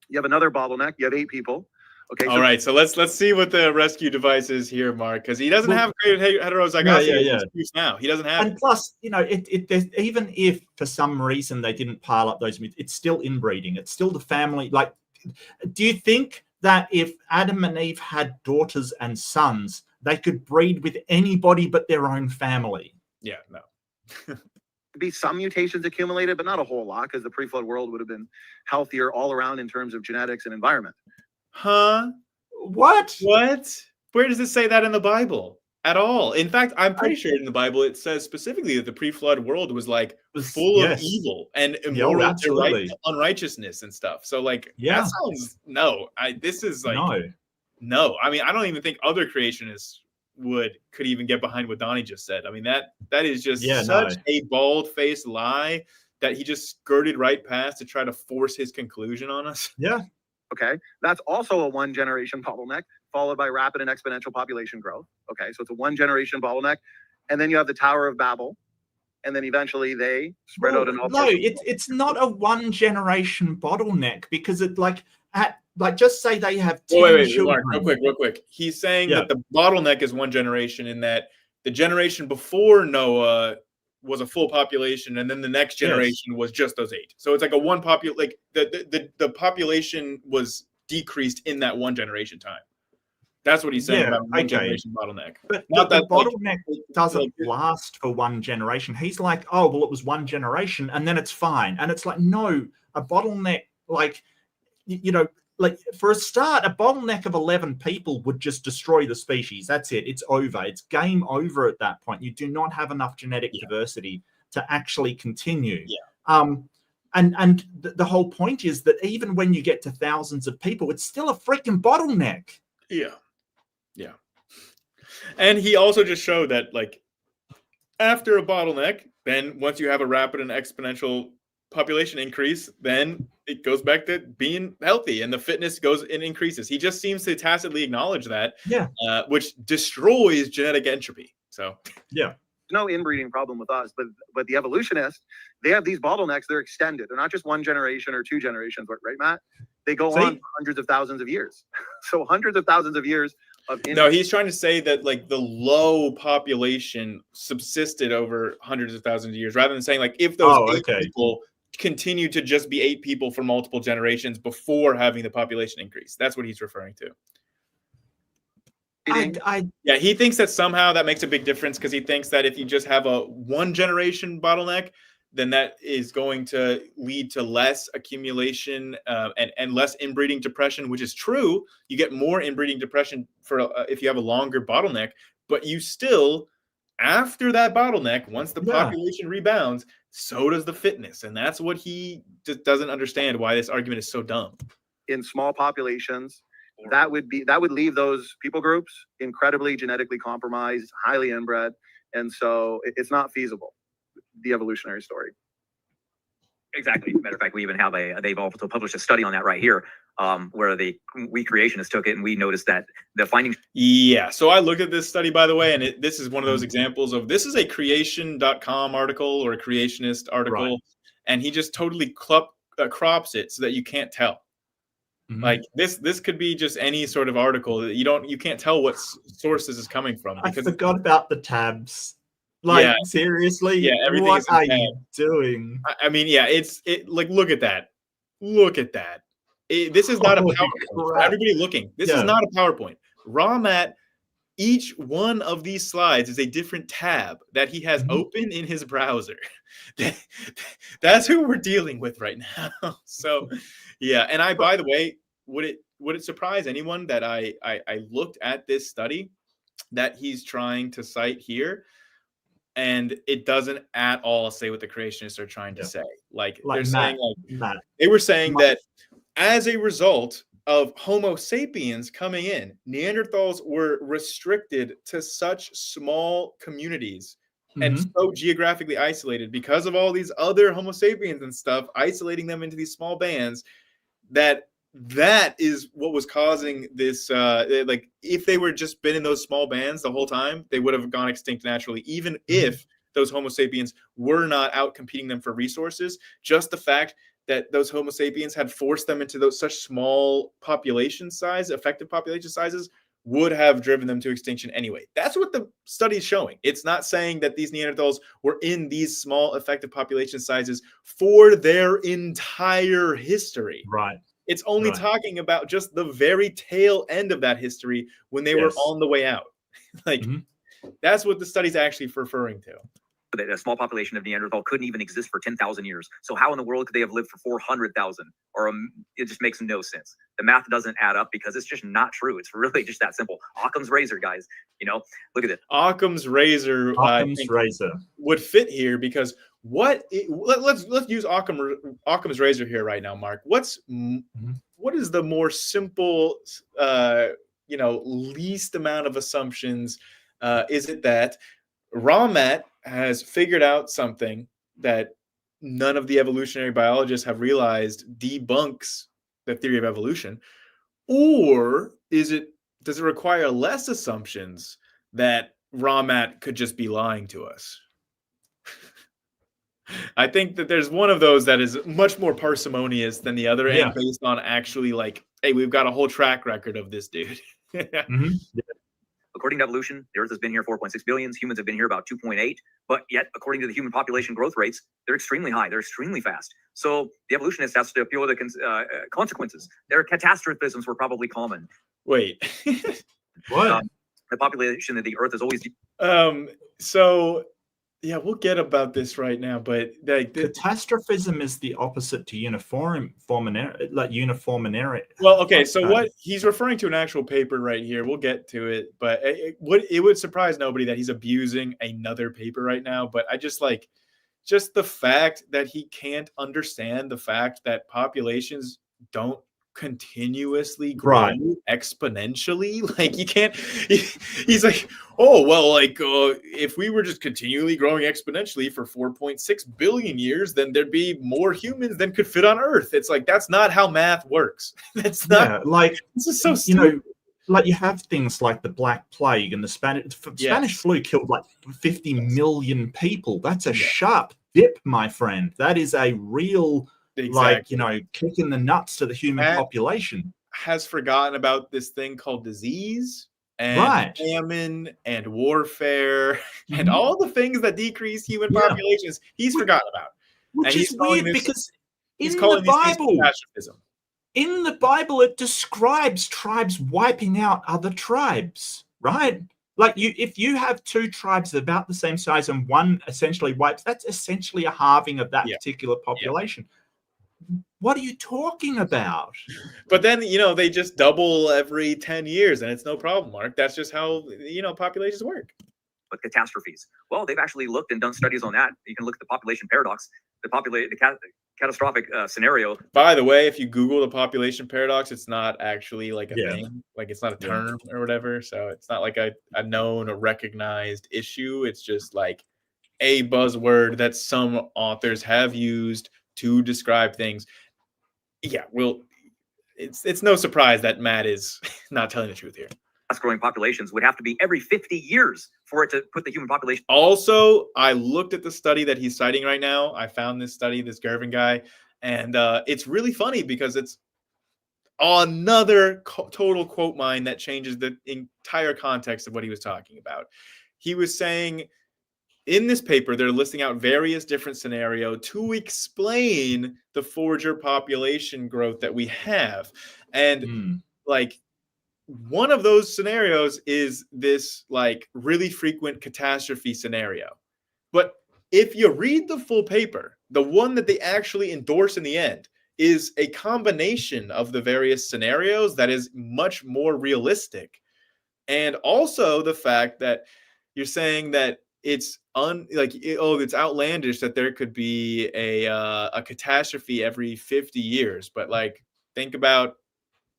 you have another bottleneck. You have 8 people. Okay. All right, so let's see what the rescue device is here, Mark, because he doesn't have great heterozygosity excuse now. He doesn't have. And plus, you know, even if for some reason they didn't pile up those, it's still inbreeding. It's still the family. Like, do you think that if Adam and Eve had daughters and sons, they could breed with anybody but their own family? Yeah, no. Be some mutations accumulated, but not a whole lot, because the pre-flood world would have been healthier all around in terms of genetics and environment. Huh? What? Where does it say that in the Bible at all? In fact, I'm pretty sure in the Bible it says specifically that the pre-flood world was like full of evil and immoral unrighteousness and stuff. So like that sounds this is like no. I mean, I don't even think other creationists could even get behind what Donnie just said. I mean, that is just such a bald-faced lie that he just skirted right past to try to force his conclusion on us. Yeah. Okay, that's also a 1-generation bottleneck followed by rapid and exponential population growth. Okay, so it's a 1-generation bottleneck, and then you have the Tower of Babel, and then eventually they spread out in all. No, it's not a 1-generation bottleneck, because it just say they have 10 children. Mark, real quick. He's saying that the bottleneck is 1 generation, in that the generation before Noah was a full population, and then the next generation was just those 8. So it's like the population was decreased in that 1 generation time. That's what he's saying about 1 generation bottleneck. But the bottleneck doesn't last for 1 generation. He's like, oh, well, it was 1 generation and then it's fine. And it's like, no, a bottleneck, like, you know, like for a start, a bottleneck of 11 people would just destroy the species. That's it. It's over. It's game over at that point. You do not have enough genetic diversity to actually continue. And the whole point is that even when you get to thousands of people, it's still a freaking bottleneck. Yeah. And he also just showed that, like, after a bottleneck, then once you have a rapid and exponential population increase, then it goes back to being healthy and the fitness goes and increases. He just seems to tacitly acknowledge that, which destroys genetic entropy. So no inbreeding problem with us, but the evolutionists, they have these bottlenecks. They're extended. They're not just 1 generation or 2 generations, right, Matt? They go on for hundreds of thousands of years. So hundreds of thousands of years of no, he's trying to say that like the low population subsisted over hundreds of thousands of years, rather than saying like if those 8 people continue to just be 8 people for multiple generations before having the population increase. That's what he's referring to. He thinks that somehow that makes a big difference, because he thinks that if you just have a 1 generation bottleneck, then that is going to lead to less accumulation and less inbreeding depression, which is true. You get more inbreeding depression for if you have a longer bottleneck, but you still, after that bottleneck, once the population rebounds, so does the fitness. And that's what he just doesn't understand, why this argument is so dumb. In small populations, that would leave those people groups incredibly genetically compromised, highly inbred, and so it's not feasible, the evolutionary story. Exactly. Matter of fact, we even have they've also published a study on that right here, where we creationists took it and we noticed that the findings. Yeah. So I looked at this study, by the way, and this is one of those examples of, this is a creation.com article or a creationist article, Right. and he just totally crops it so that you can't tell. Like this could be just any sort of article that you can't tell what source this is coming from. Because I forgot about the tabs. Like, seriously, everything what is in are tab. you doing? I mean, yeah, like, look at that. Look at that. This is not a PowerPoint. For everybody looking, this is not a PowerPoint. Raw Matt, each one of these slides is a different tab that he has open in his browser. That's who we're dealing with right now. So, yeah. And by the way, would it surprise anyone that I looked at this study that he's trying to cite here, and it doesn't at all say what the creationists are trying to say? Like they're saying, they were saying that as a result of Homo sapiens coming in, Neanderthals were restricted to such small communities and so geographically isolated because of all these other Homo sapiens and stuff, isolating them into these small bands, that is what was causing this. Like, if they were just been in those small bands the whole time, they would have gone extinct naturally, even if those Homo sapiens were not out competing them for resources. Just the fact that those Homo sapiens had forced them into those such small population size, effective population sizes, would have driven them to extinction anyway. That's what the study is showing. It's not saying that these Neanderthals were in these small effective population sizes for their entire history. Right. It's only talking about just the very tail end of that history when they were on the way out. Like, that's what the study's actually referring to. That a small population of Neanderthal couldn't even exist for 10,000 years. So how in the world could they have lived for 400,000? Or it just makes no sense. The math doesn't add up because it's just not true. It's really just that simple. Occam's razor, guys. Look at it. Occam's razor. Would fit here because let's use Occam's razor here right now, Mark. What is the more simple, least amount of assumptions? Is it that Raw Matt has figured out something that none of the evolutionary biologists have realized debunks the theory of evolution? Or does it require less assumptions that Raw Matt could just be lying to us? I think that there's one of those that is much more parsimonious than the other, and based on actually, like, hey, we've got a whole track record of this dude. According to evolution, the Earth has been here 4.6 billion. Humans have been here about 2.8. But yet, according to the human population growth rates, they're extremely high. They're extremely fast. So the evolutionist has to appeal to the consequences. Their catastrophisms were probably common. Wait. What? The population of the Earth is always... So... yeah, we'll get about this right now, but catastrophism is the opposite to uniformity. Well, okay, so what he's referring to, an actual paper right here. We'll get to it, but it would surprise nobody that he's abusing another paper right now. But I just the fact that he can't understand the fact that populations don't continuously grow exponentially. Like, you can't. He's like, oh well, like if we were just continually growing exponentially for 4.6 billion years, then there'd be more humans than could fit on Earth. It's like, that's not how math works. That's not this is so stupid. Like, you have things like the Black Plague and the Spanish flu killed like 50 million people. That's a sharp dip, my friend. That is a real kick in the nuts to the human population. Has forgotten about this thing called disease and famine and warfare and all the things that decrease human populations. He's forgotten about. Which is weird because he's calling these catastrophism. In the Bible, it describes tribes wiping out other tribes, right? Like, if you have two tribes about the same size and one essentially wipes, that's essentially a halving of that particular population. What are you talking about? But then, they just double every 10 years and it's no problem, Mark. That's just how, populations work. But catastrophes. Well, they've actually looked and done studies on that. You can look at the population paradox, the catastrophic scenario. By the way, if you Google the population paradox, it's not actually like a thing. Like, it's not a term or whatever. So it's not like a known or recognized issue. It's just like a buzzword that some authors have used to describe things. Yeah, well, it's no surprise that Matt is not telling the truth here. Growing populations would have to be every 50 years for it to put the human population. Also, I looked at the study that he's citing right now. I found this study, this Gervin guy, and it's really funny because it's another total quote mine that changes the entire context of what he was talking about. He was saying in this paper, they're listing out various different scenarios to explain the forager population growth that we have. And like, one of those scenarios is this like really frequent catastrophe scenario. But if you read the full paper, the one that they actually endorse in the end is a combination of the various scenarios that is much more realistic. And also the fact that you're saying that it's it's outlandish that there could be a catastrophe every 50 years. But like, think about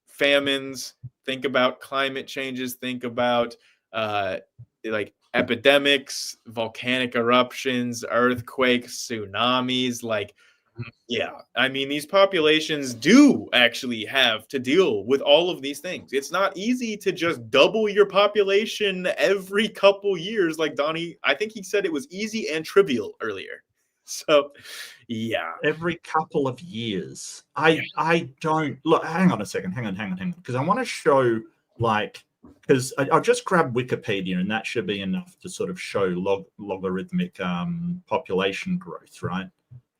famines, think about climate changes, think about like epidemics, volcanic eruptions, earthquakes, tsunamis. Like, yeah, I mean, these populations do actually have to deal with all of these things. It's not easy to just double your population every couple years. Like Donnie, I think he said it was easy and trivial earlier. So, yeah. Every couple of years. I don't look. Hang on a second. Hang on. Because I want to show, like, because I'll just grab Wikipedia, and that should be enough to sort of show logarithmic population growth, right?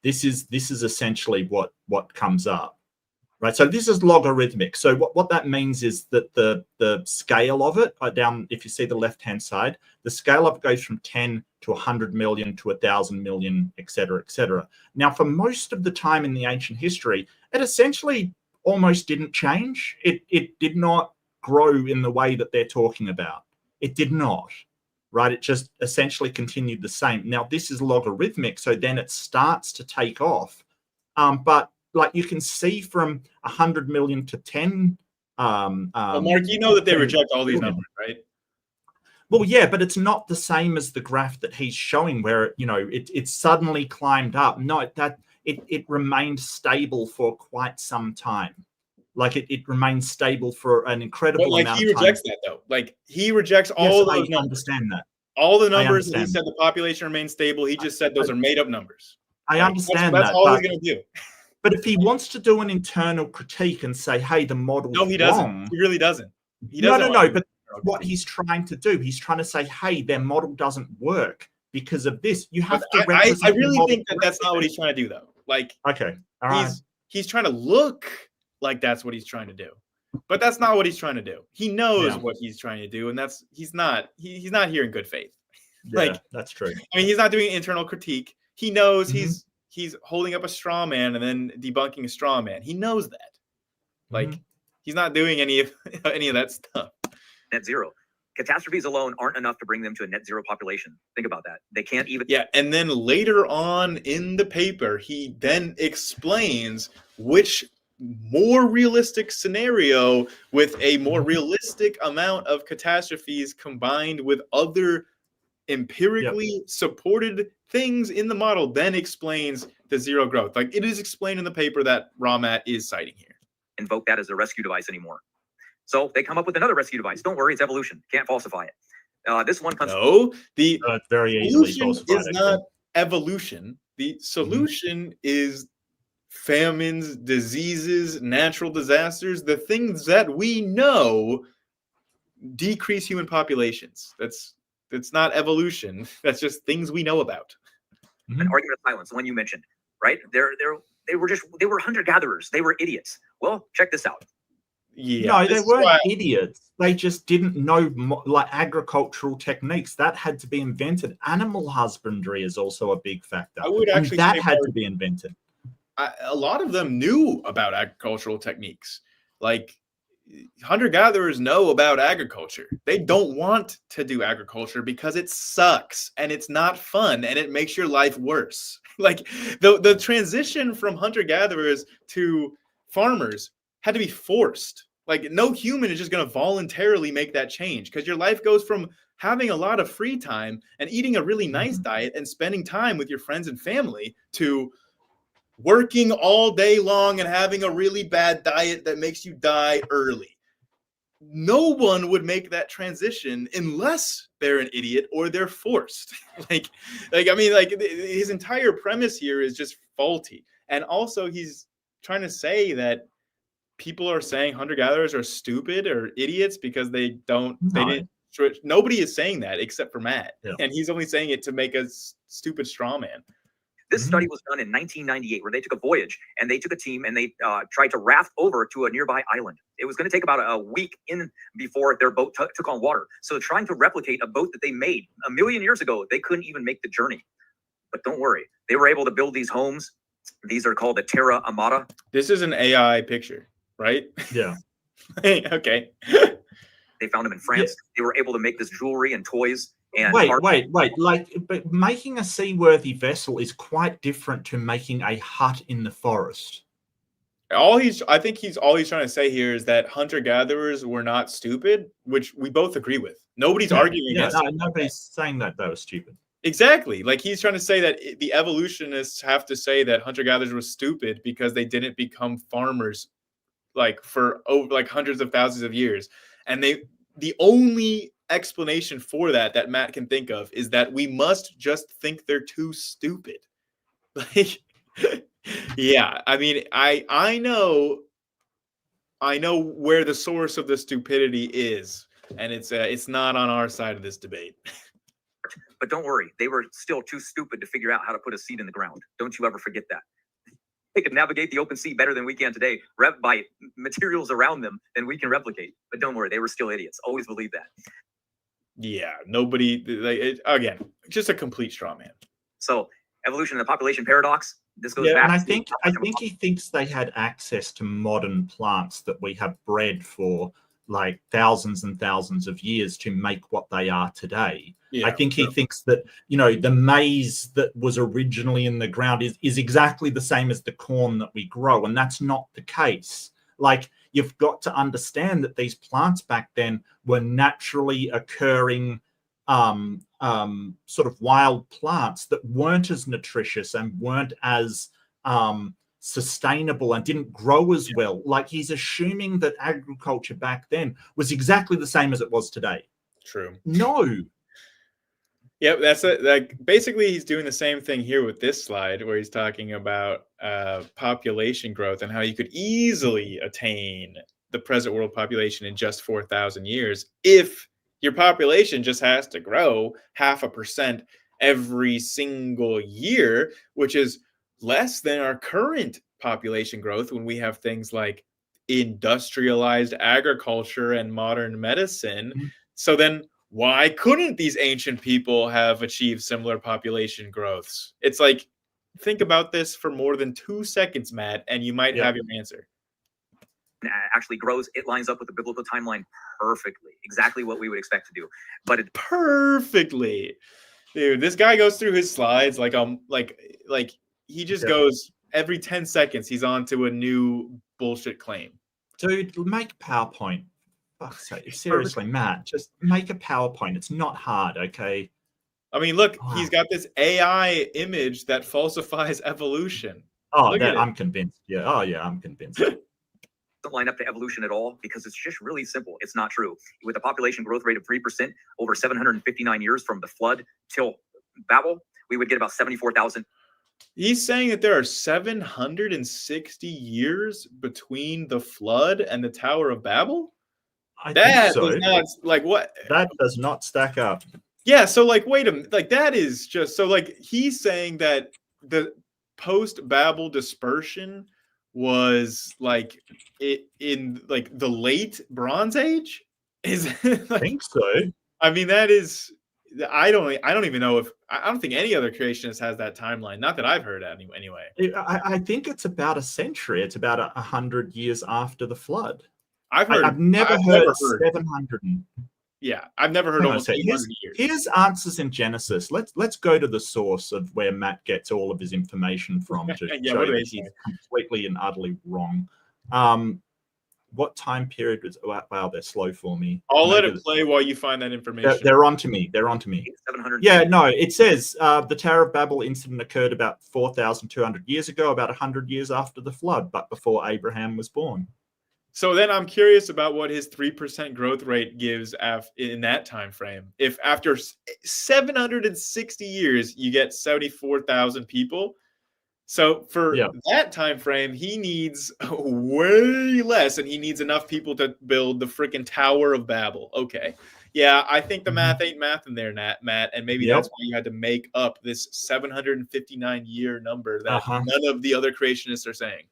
This is essentially what comes up, right? So this is logarithmic. So what that means is that the scale of it down, if you see the left-hand side, the scale of it goes from 10 to 100 million to 1,000 million, et cetera, et cetera. Now, for most of the time in the ancient history, it essentially almost didn't change. It did not grow in the way that they're talking about. It did not, right? It just essentially continued the same. Now, this is logarithmic, so then it starts to take off. But like you can see from 100 million to 10. Well, Mark, you know that they reject all these numbers, right? Well, yeah, but it's not the same as the graph that he's showing where, it suddenly climbed up. No, that it remained stable for quite some time. Like it remains stable for an incredible amount of time. He rejects that though. Like he rejects all those numbers. I understand that. All the numbers that he said the population remains stable, he just said those are made up numbers. I understand that. That's all he's going to do. But if he wants to do an internal critique and say, hey, the model's wrong. No, he doesn't. He really doesn't. He doesn't. No. But what he's trying to do, he's trying to say, hey, their model doesn't work because of this. You have to I really think that that's not what he's trying to do, though. Like, okay, all right. He's trying to look like that's what he's trying to do, but that's not what he's trying to do. He knows what he's trying to do, and he's not here in good faith. Yeah, that's true. I mean, he's not doing internal critique. He knows he's holding up a straw man and then debunking a straw man. He knows that. Like, he's not doing any of that stuff. Net zero. Catastrophes alone aren't enough to bring them to a net zero population. Think about that. They can't even. Yeah, and then later on in the paper, he then explains which more realistic scenario with a more realistic amount of catastrophes combined with other empirically supported things in the model then explains the zero growth. Like it is explained in the paper that Raw Matt is citing here. Invoke that as a rescue device anymore. So they come up with another rescue device. Don't worry, it's evolution. Can't falsify it. This one comes. No, the very easily solution is not evolution. The solution is famines, diseases, natural disasters, the things that we know decrease human populations. That's not evolution. That's just things we know about. An argument of silence, the one you mentioned, right? They were hunter-gatherers. They were idiots. Well, check this out. Yeah, no, they weren't idiots. They just didn't know like agricultural techniques. That had to be invented. Animal husbandry is also a big factor. I would actually that had to be invented. A lot of them knew about agricultural techniques. Like hunter-gatherers know about agriculture. They don't want to do agriculture because it sucks and it's not fun and it makes your life worse. Like the transition from hunter-gatherers to farmers had to be forced. Like no human is just going to voluntarily make that change because your life goes from having a lot of free time and eating a really nice diet and spending time with your friends and family to working all day long and having a really bad diet that makes you die early. No one would make that transition unless they're an idiot or they're forced. His entire premise here is just faulty. And also he's trying to say that people are saying hunter-gatherers are stupid or idiots because they didn't. Nobody is saying that except for Matt. Yeah. And he's only saying it to make a stupid straw man. This study was done in 1998 where they took a voyage and they took a team and they tried to raft over to a nearby island. It was going to take about a week before their boat took on water. So trying to replicate a boat that they made 1 million years ago, they couldn't even make the journey. But don't worry, they were able to build these homes. These are called the Terra Amata. This is an AI picture, right? Yeah. Okay. They found them in France. Yeah. They were able to make this jewelry and toys. And wait. But making a seaworthy vessel is quite different to making a hut in the forest. All he's trying to say here is that hunter-gatherers were not stupid, which we both agree with. Nobody's arguing against it. Nobody's saying that they were stupid. Exactly. Like he's trying to say that the evolutionists have to say that hunter-gatherers were stupid because they didn't become farmers for hundreds of thousands of years. And the only explanation for that Matt can think of is that we must just think they're too stupid. Yeah, I mean, I know where the source of the stupidity is, and it's not on our side of this debate. But don't worry, they were still too stupid to figure out how to put a seed in the ground. Don't you ever forget that. They could navigate the open sea better than we can today, by materials around them than we can replicate. But don't worry, they were still idiots. Always believe that. Yeah, nobody, again, just a complete straw man. So evolution and the population paradox, this goes back. And I think he thinks they had access to modern plants that we have bred for like thousands and thousands of years to make what they are today. Yeah, I think he thinks that, the maize that was originally in the ground is exactly the same as the corn that we grow. And that's not the case. Like, you've got to understand that these plants back then were naturally occurring sort of wild plants that weren't as nutritious and weren't as sustainable and didn't grow as well. Like, he's assuming that agriculture back then was exactly the same as it was today. True. No. Yep, that's it. Like, basically, he's doing the same thing here with this slide, where he's talking about population growth and how you could easily attain the present world population in just 4,000 years if your population just has to grow 0.5% every single year, which is less than our current population growth when we have things like industrialized agriculture and modern medicine. Mm-hmm. So then why couldn't these ancient people have achieved similar population growths? It's like, think about this for more than 2 seconds, Matt, and you might have your answer. Actually grows, it lines up with the biblical timeline perfectly. Exactly what we would expect to do. But it perfectly. Dude, this guy goes through his slides like he just goes every 10 seconds he's on to a new bullshit claim. Dude, make PowerPoint. Fuck's sake. Seriously, Matt, just make a PowerPoint. It's not hard, okay? I mean, look, he's got this AI image that falsifies evolution. Oh, I'm convinced. Yeah. Oh, yeah, I'm convinced. Doesn't line up to evolution at all because it's just really simple. It's not true. With a population growth rate of 3% over 759 years from the flood till Babel, we would get about 74,000. He's saying that there are 760 years between the flood and the Tower of Babel? That does not, like, what? That does not stack up. Yeah, so like, wait a minute, like that is just so like he's saying that the post-Babel dispersion was like in like the late Bronze Age. Is like, I think so. I mean, that is. I don't even know if I don't think any other creationist has that timeline. Not that I've heard anyway. I think it's about a century. It's about 100 years after the flood. I've never heard 700. Yeah, I've never heard almost 800 years. Here's answers in Genesis. Let's go to the source of where Matt gets all of his information from to show that he's completely and utterly wrong. what time period was? Wow, they're slow for me. I'll let Maybe it play while you find that information. they're on to me. They're on to me. 700. Yeah, no, it says the Tower of Babel incident occurred about 4,200 years ago, about 100 years after the flood, but before Abraham was born. So then I'm curious about what his 3% growth rate gives in that time frame. If after 760 years you get 74,000 people, so for that time frame he needs way less, and he needs enough people to build the freaking Tower of Babel. Okay, yeah, I think the math ain't math in there, Matt, and maybe that's why you had to make up this 759 year number that none of the other creationists are saying.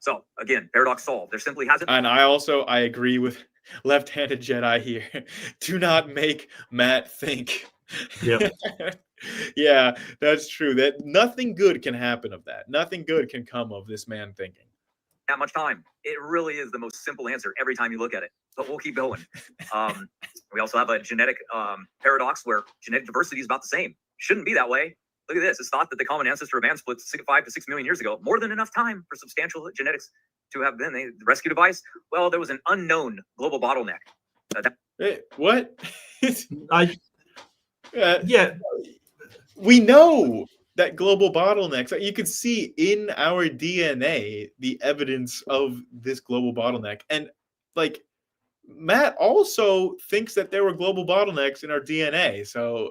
So again, paradox solved. There simply hasn't. And I agree with left-handed Jedi here. Do not make Matt think. Yep. Yeah, that's true. That nothing good can happen of that. Nothing good can come of this man thinking. That much time. It really is the most simple answer every time you look at it. But we'll keep going. We also have a genetic paradox where genetic diversity is about the same. Shouldn't be that way. Look at this. It's thought that the common ancestor of man split 5 to 6 million years ago. More than enough time for substantial genetics to have been the rescue device. Well, there was an unknown global bottleneck. Wait, what? Yeah. We know that global bottlenecks, you could see in our DNA the evidence of this global bottleneck. And like Matt also thinks that there were global bottlenecks in our DNA. So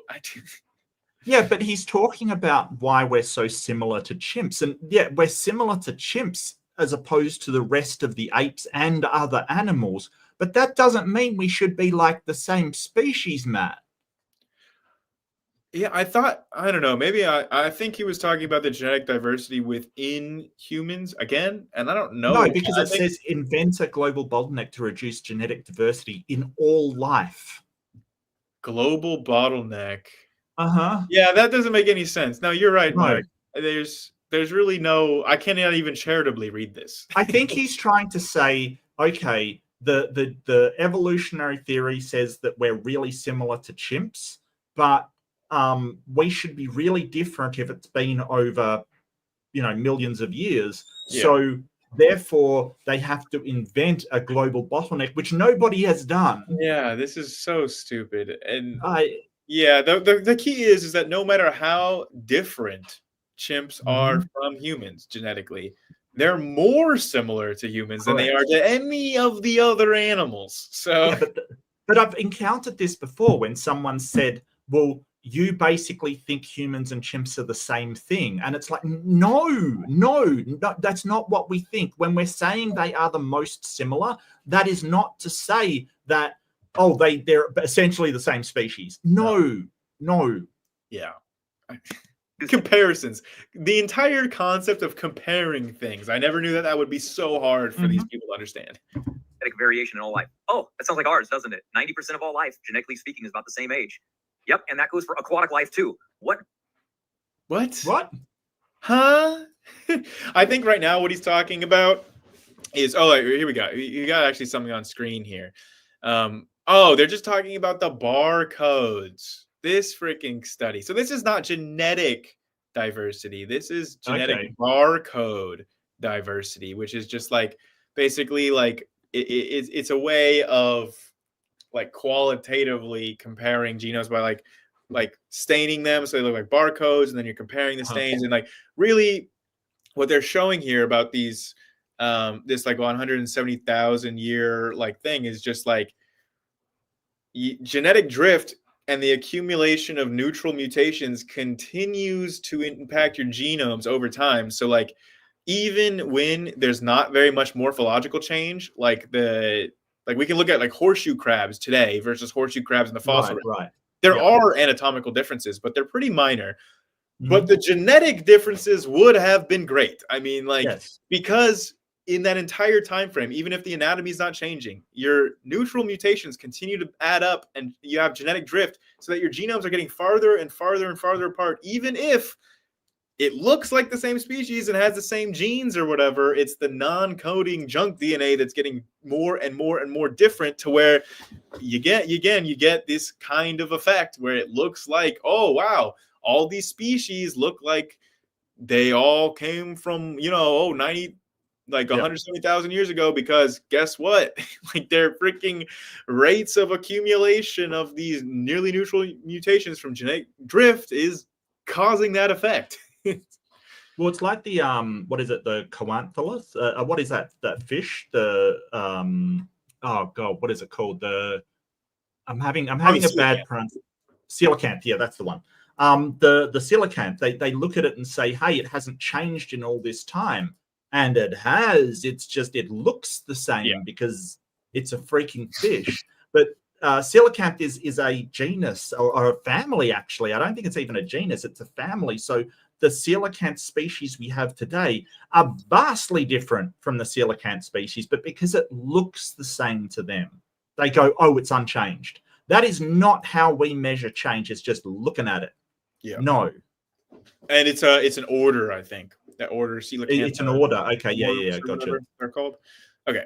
yeah, but he's talking about why we're so similar to chimps. And yeah, we're similar to chimps as opposed to the rest of the apes and other animals. But that doesn't mean we should be like the same species, Matt. Yeah, I don't know, maybe I think he was talking about the genetic diversity within humans again, and I don't know. No, because it says invent a global bottleneck to reduce genetic diversity in all life. Global bottleneck. Uh-huh. Yeah, that doesn't make any sense. No, you're right, No. Mark. There's really no, I cannot even charitably read this. I think he's trying to say, okay, the evolutionary theory says that we're really similar to chimps, but we should be really different if it's been over, millions of years. Yeah. So therefore, they have to invent a global bottleneck, which nobody has done. Yeah, this is so stupid. And the key is that no matter how different chimps are from humans genetically, they're more similar to humans than they are to any of the other animals. So, yeah, but I've encountered this before when someone said, well, you basically think humans and chimps are the same thing. And it's like, no, that's not what we think. When we're saying they are the most similar, that is not to say that, they're essentially the same species. No. Yeah. Comparisons. The entire concept of comparing things. I never knew that would be so hard for these people to understand. Genetic variation in all life. Oh, that sounds like ours, doesn't it? 90% of all life, genetically speaking, is about the same age. Yep, and that goes for aquatic life too. What? Huh? I think right now what he's talking about is, here we go. You got actually something on screen here. They're just talking about the barcodes. This freaking study. So this is not genetic diversity. This is genetic barcode diversity, which is just like basically like it's a way of like qualitatively comparing genomes by like staining them so they look like barcodes, and then you're comparing the stains. And like really what they're showing here about these this like 170,000 year like thing is just like genetic drift and the accumulation of neutral mutations continues to impact your genomes over time. So like even when there's not very much morphological change, like we can look at like horseshoe crabs today versus horseshoe crabs in the fossil record. Right. There are anatomical differences, but they're pretty minor. But the genetic differences would have been great. I mean, because in that entire time frame, even if the anatomy is not changing, your neutral mutations continue to add up, and you have genetic drift so that your genomes are getting farther and farther and farther apart. Even if it looks like the same species and has the same genes or whatever, it's the non-coding junk DNA that's getting more and more and more different, to where you get this kind of effect where it looks like, oh wow, all these species look like they all came from 90 like 170,000 years ago, because guess what? Like their freaking rates of accumulation of these nearly neutral mutations from genetic drift is causing that effect. Well, it's like the what is it? The coanthilus? What is that fish? The oh god, what is it called? I'm having a bad pronunciation. Coelacanth, yeah, that's the one. The coelacanth, they look at it and say, hey, it hasn't changed in all this time. And it has. It's just it looks the same because it's a freaking fish. But coelacanth is a genus or a family, actually. I don't think it's even a genus, it's a family. So the coelacanth species we have today are vastly different from the coelacanth species, but because it looks the same to them, they go, oh, it's unchanged. That is not how we measure change. It's just looking at it. Yeah. No. And it's an order, I think. That order, coelacanth. It's an order. Okay, yeah, gotcha. They're called. Okay.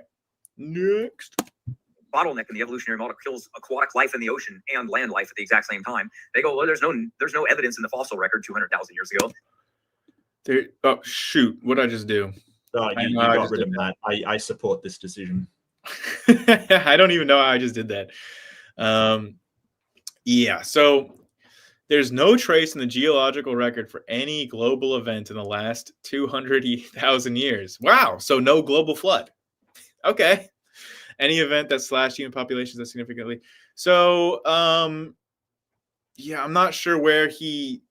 Next. Bottleneck in the evolutionary model kills aquatic life in the ocean and land life at the exact same time. They go, well, there's no evidence in the fossil record 200,000 years ago. Oh shoot! What did I just do? Oh, you got rid of that. I support this decision. I don't even know how I just did that. Yeah. So there's no trace in the geological record for any global event in the last 200,000 years. Wow. So no global flood. Okay. Any event that slashed human populations that significantly. So, yeah, I'm not sure where he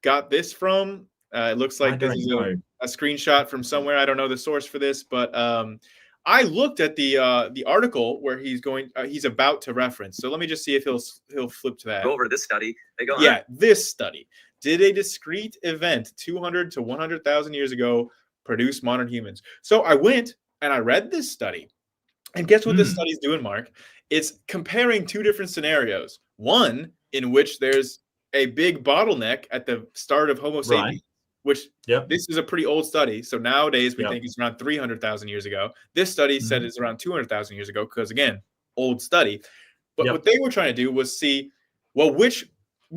got this from. It looks like this is a screenshot from somewhere. I don't know the source for this, but I looked at the article where he's about to reference. So let me just see if he'll flip to that. Go over this study. They go, yeah, this study. Did a discrete event 200 to 100,000 years ago produce modern humans? So I went and I read this study. And guess what this study's doing, Mark? It's comparing two different scenarios. One in which there's a big bottleneck at the start of Homo sapiens, which this is a pretty old study. So nowadays we think it's around 300,000 years ago. This study said it's around 200,000 years ago because, again, old study. But what they were trying to do was see, well, which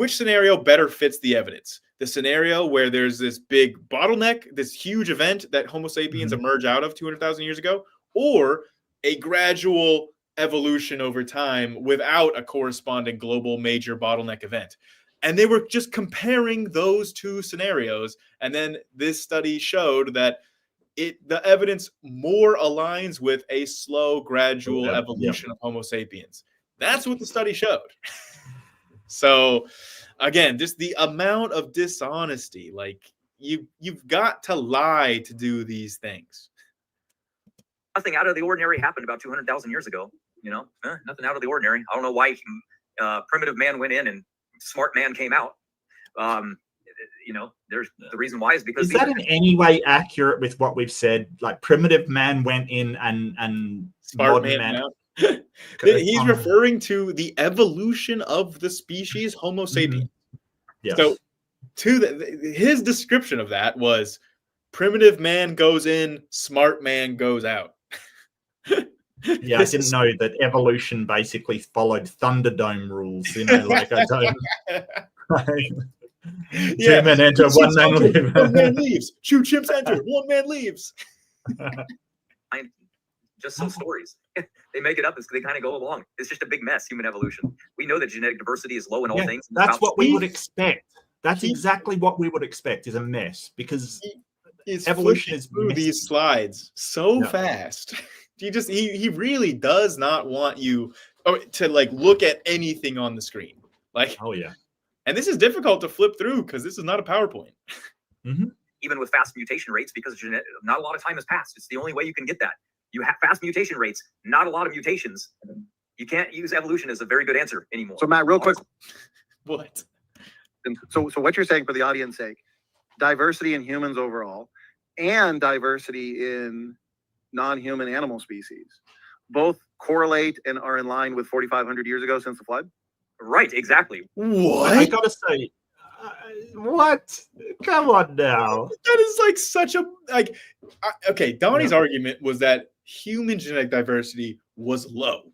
scenario better fits the evidence? The scenario where there's this big bottleneck, this huge event that Homo sapiens emerge out of 200,000 years ago, or a gradual evolution over time without a corresponding global major bottleneck event. And they were just comparing those two scenarios. And then this study showed that the evidence more aligns with a slow, gradual evolution of Homo sapiens. That's what the study showed. So, again, just the amount of dishonesty. Like, you've got to lie to do these things. Nothing out of the ordinary happened about 200,000 years ago. Nothing out of the ordinary. I don't know why primitive man went in and smart man came out. There's the reason why is because is that in any way accurate with what we've said? Like primitive man went in and smart man out. He's referring to the evolution of the species Homo sapiens. Yes. So, his description of that was primitive man goes in, smart man goes out. Yeah, I didn't know that evolution basically followed Thunderdome rules. Like I don't. Two men enter, one man leaves. One man leaves. Two chimps enter, one man leaves. I'm just some stories. They make it up as they kind of go along. It's just a big mess, human evolution. We know that genetic diversity is low in all things. That's what we would expect. That's exactly what we would expect is a mess because evolution is through these slides so fast. He really does not want you to like look at anything on the screen. Like, oh yeah. And this is difficult to flip through because this is not a PowerPoint. Even with fast mutation rates, because not a lot of time has passed. It's the only way you can get that. You have fast mutation rates, not a lot of mutations. You can't use evolution as a very good answer anymore. So Matt, real quick. What? So what you're saying for the audience's sake, diversity in humans overall and diversity in non-human animal species both correlate and are in line with 4,500 years ago since the flood? Right, exactly. What? I gotta say, what? Come on now. That is like such a okay. Donnie's argument was that human genetic diversity was low.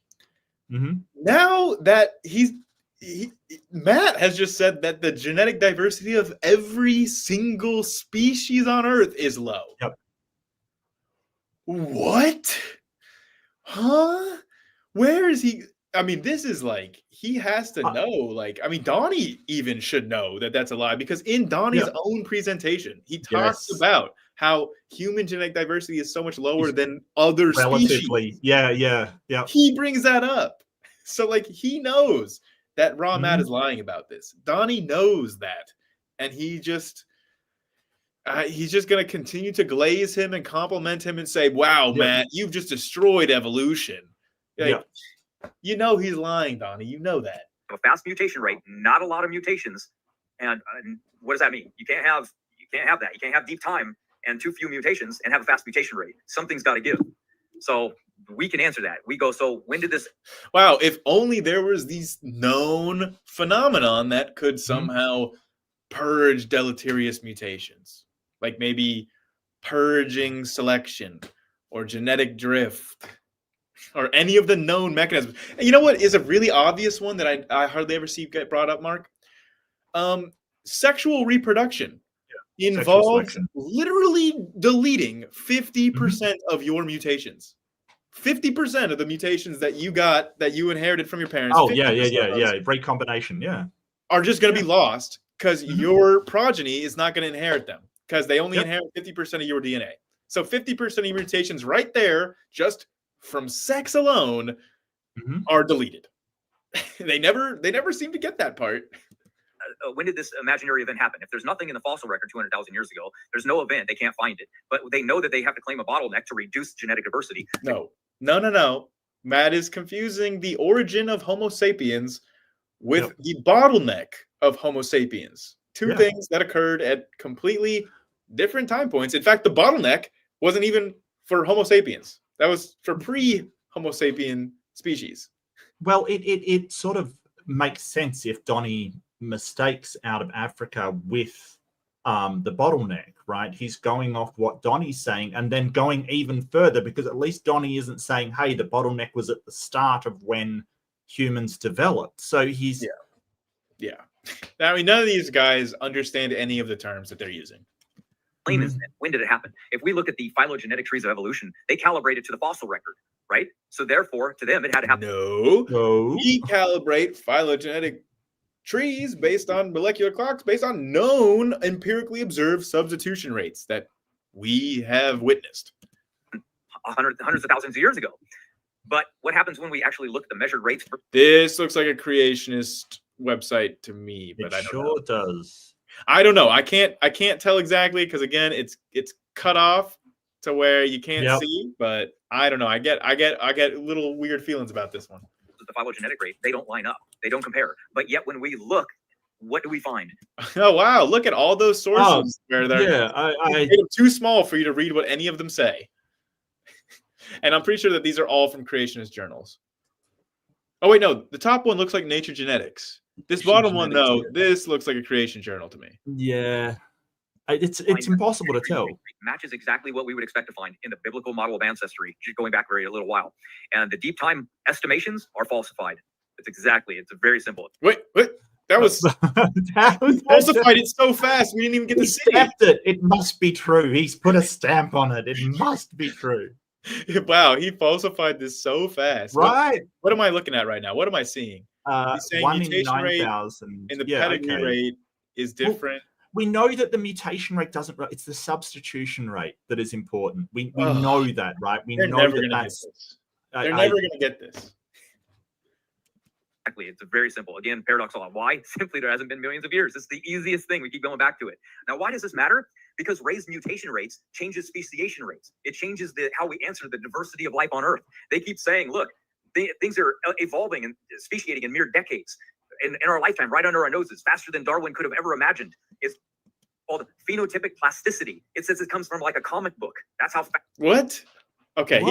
Now that Matt has just said that the genetic diversity of every single species on Earth is low. Yep. What? Huh? Where is he? I mean, this is like, he has to know. Like, I mean, Donnie even should know that that's a lie, because in Donnie's own presentation, he talks about how human genetic diversity is so much lower than other relatively. species. Yeah. He brings that up. So, like, he knows that Raw Matt is lying about this. Donnie knows that. And he's just going to continue to glaze him and compliment him and say, wow, Matt, you've just destroyed evolution. Like, you know he's lying, Donnie. You know that. A fast mutation rate, not a lot of mutations. And what does that mean? You can't have that. You can't have deep time and too few mutations and have a fast mutation rate. Something's got to give. So we can answer that. We go, so when did this? Wow, if only there was these known phenomenon that could somehow purge deleterious mutations. Like maybe purging selection or genetic drift or any of the known mechanisms. And you know what is a really obvious one that I hardly ever see get brought up, Mark? Sexual reproduction involves literally deleting 50% of your mutations. 50% of the mutations that you got, that you inherited from your parents. Oh, yeah. Recombination, are just going to be lost because your progeny is not going to inherit them, because they only inherit 50% of your DNA. So 50% of your mutations right there, just from sex alone, are deleted. They never seem to get that part. When did this imaginary event happen? If there's nothing in the fossil record 200,000 years ago, there's no event. They can't find it. But they know that they have to claim a bottleneck to reduce genetic diversity. No. Matt is confusing the origin of Homo sapiens with the bottleneck of Homo sapiens. Two things that occurred at completely different time points. In fact, the bottleneck wasn't even for Homo sapiens. That was for pre-Homo sapien species. Well, it sort of makes sense if Donnie mistakes Out of Africa with the bottleneck, right? He's going off what Donnie's saying and then going even further, because at least Donnie isn't saying, hey, the bottleneck was at the start of when humans developed. So he's... Yeah. I mean, none of these guys understand any of the terms that they're using. When did it happen? If we look at the phylogenetic trees of evolution, they calibrate it to the fossil record, right? So therefore, to them, it had to happen. No. We calibrate phylogenetic trees based on molecular clocks, based on known empirically observed substitution rates that we have witnessed hundreds of thousands of years ago. But what happens when we actually look at the measured rates? This looks like a creationist website to me, but I don't know. It does. I don't know. I can't tell exactly, because again, it's cut off to where you can't see. But I don't know. I get little weird feelings about this one. The phylogenetic rate, they don't line up. They don't compare. But yet when we look, what do we find? Oh wow! Look at all those sources where they're too small for you to read what any of them say. And I'm pretty sure that these are all from creationist journals. Oh wait, no. The top one looks like Nature Genetics. This bottom one, though, this looks like a creation journal to me. Yeah. It's impossible to tell. Matches exactly what we would expect to find in the biblical model of ancestry, going back a little while. And the deep time estimations are falsified. It's very simple. Wait. That was falsified it so fast we didn't even get to see it. It must be true. He's put a stamp on it. It must be true. Wow, he falsified this so fast. Right. What am I looking at right now? What am I seeing? He's saying 1 in mutation 9,000. and the pedigree rate is different. We know that the mutation rate doesn't. It's the substitution rate that is important. We know that, right? We know that that's. They're never going to get this. Exactly. It's very simple. Again, paradoxical. Why? Simply there hasn't been millions of years. It's the easiest thing. We keep going back to it. Now, why does this matter? Because raised mutation rates changes speciation rates. It changes how we answer the diversity of life on Earth. They keep saying, look, things are evolving and speciating in mere decades. In our lifetime, right under our noses, faster than Darwin could have ever imagined. It's called phenotypic plasticity. It says it comes from like a comic book. That's how fast. What? Okay,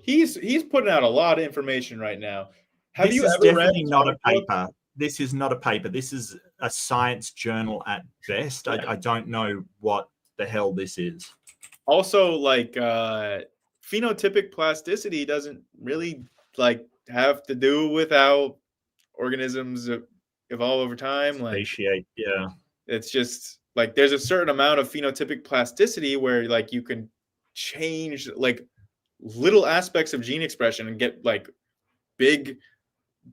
he's putting out a lot of information right now. Have you ever read not a paper? This is not a paper. This is a science journal at best. I don't know what the hell this is. Also, like phenotypic plasticity doesn't really have to do with how organisms evolve over time. Yeah. It's just like there's a certain amount of phenotypic plasticity where you can change like little aspects of gene expression and get like big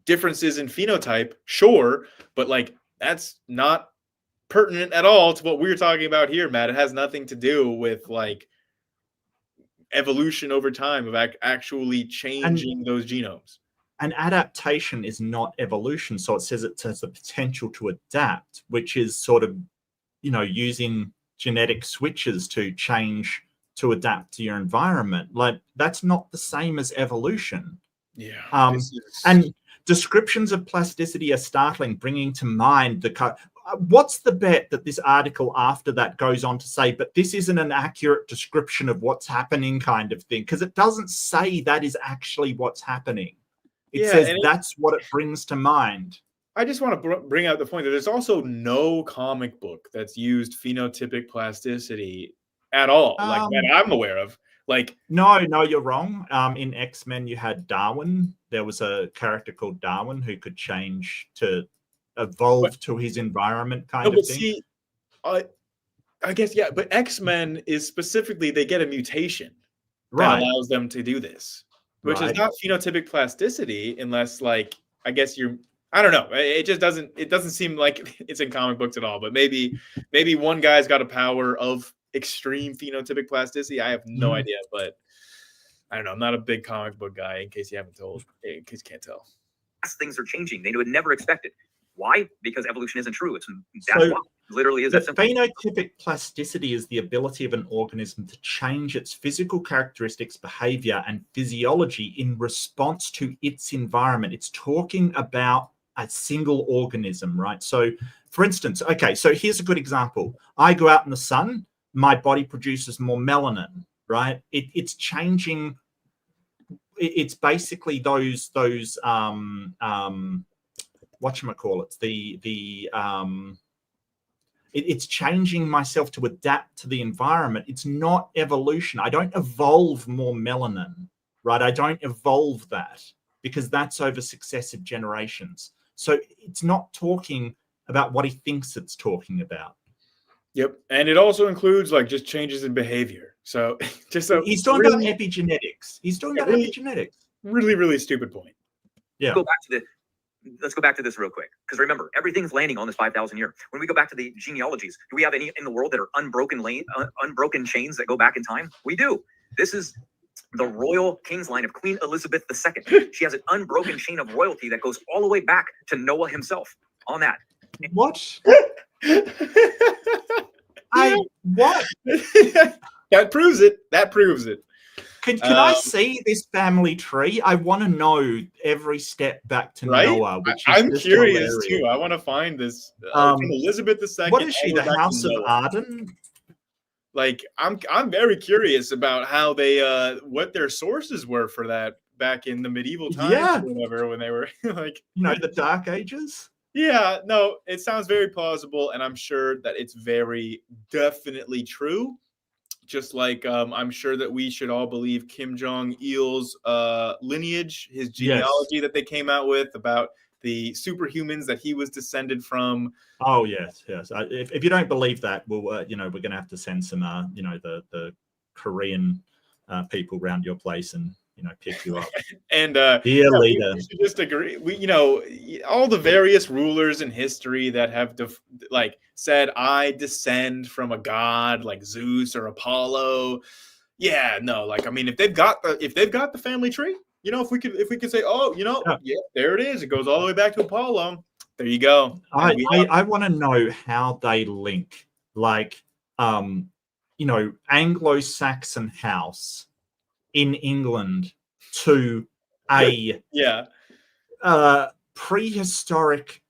differences in phenotype, sure, but like that's not pertinent at all to what we're talking about here, Matt. It has nothing to do with like evolution over time of actually changing those genomes. And adaptation is not evolution. So it says it has the potential to adapt, which is sort of, you know, using genetic switches to change, to adapt to your environment. Like that's not the same as evolution. Yeah. And descriptions of plasticity are startling, bringing to mind the what's the bet that this article after that goes on to say, but this isn't an accurate description of what's happening kind of thing, because it doesn't say that is actually what's happening. It says that's what it brings to mind. I just want to bring out the point that there's also no comic book that's used phenotypic plasticity at all, like that I'm aware of. Like, no, you're wrong. In X-Men, you had Darwin. There was a character called Darwin who could change to evolve to his environment, kind of thing. See, I guess but X-Men is specifically they get a mutation that allows them to do this, which is not phenotypic plasticity, unless like I guess I don't know. It just doesn't. It doesn't seem like it's in comic books at all. But maybe one guy's got a power of extreme phenotypic plasticity. I have no idea, but I don't know. I'm not a big comic book guy. In case you can't tell. Things are changing. They would never expect it. Why? Because evolution isn't true. It's why. Literally is that simple. Phenotypic plasticity is the ability of an organism to change its physical characteristics, behavior, and physiology in response to its environment. It's talking about a single organism, right? So, for instance, okay, so here's a good example. I go out in the sun, my body produces more melanin, right? It's changing. It's basically those whatchamacallit, it's changing myself to adapt to the environment. It's not evolution. I don't evolve more melanin, right? I don't evolve that because that's over successive generations. So it's not talking about what he thinks it's talking about. Yep. And it also includes like just changes in behavior. So just he's talking about epigenetics. He's talking about epigenetics. Really, really stupid point. Yeah. Let's go back to this real quick. Because remember, everything's landing on this 5,000 year. When we go back to the genealogies, do we have any in the world that are unbroken chains that go back in time? We do. This is the royal king's line of Queen Elizabeth II. She has an unbroken chain of royalty that goes all the way back to Noah himself on that. What? What? That proves it. Can I see this family tree? I want to know every step back to Noah. Which I'm curious too. I want to find this. From Elizabeth II. What is she? The House of Arden? Like, I'm very curious about how they what their sources were for that back in the medieval times or whatever, when they were like, the Dark Ages. Yeah, no, it sounds very plausible, and I'm sure that it's very definitely true. Just like I'm sure that we should all believe Kim Jong-il's lineage, his genealogy that they came out with about the superhumans that he was descended from. Oh yes. If you don't believe that, we'll we're going to have to send some the Korean people around your place and pick you up. And dear leader, we should just agree. We all the various rulers in history that have said I descend from a god like Zeus or Apollo. Yeah, no, like I mean, if they've got the family tree, if we could say, there it is. It goes all the way back to Apollo. There you go. I want to know how they link, like, Anglo-Saxon house in England to a prehistoric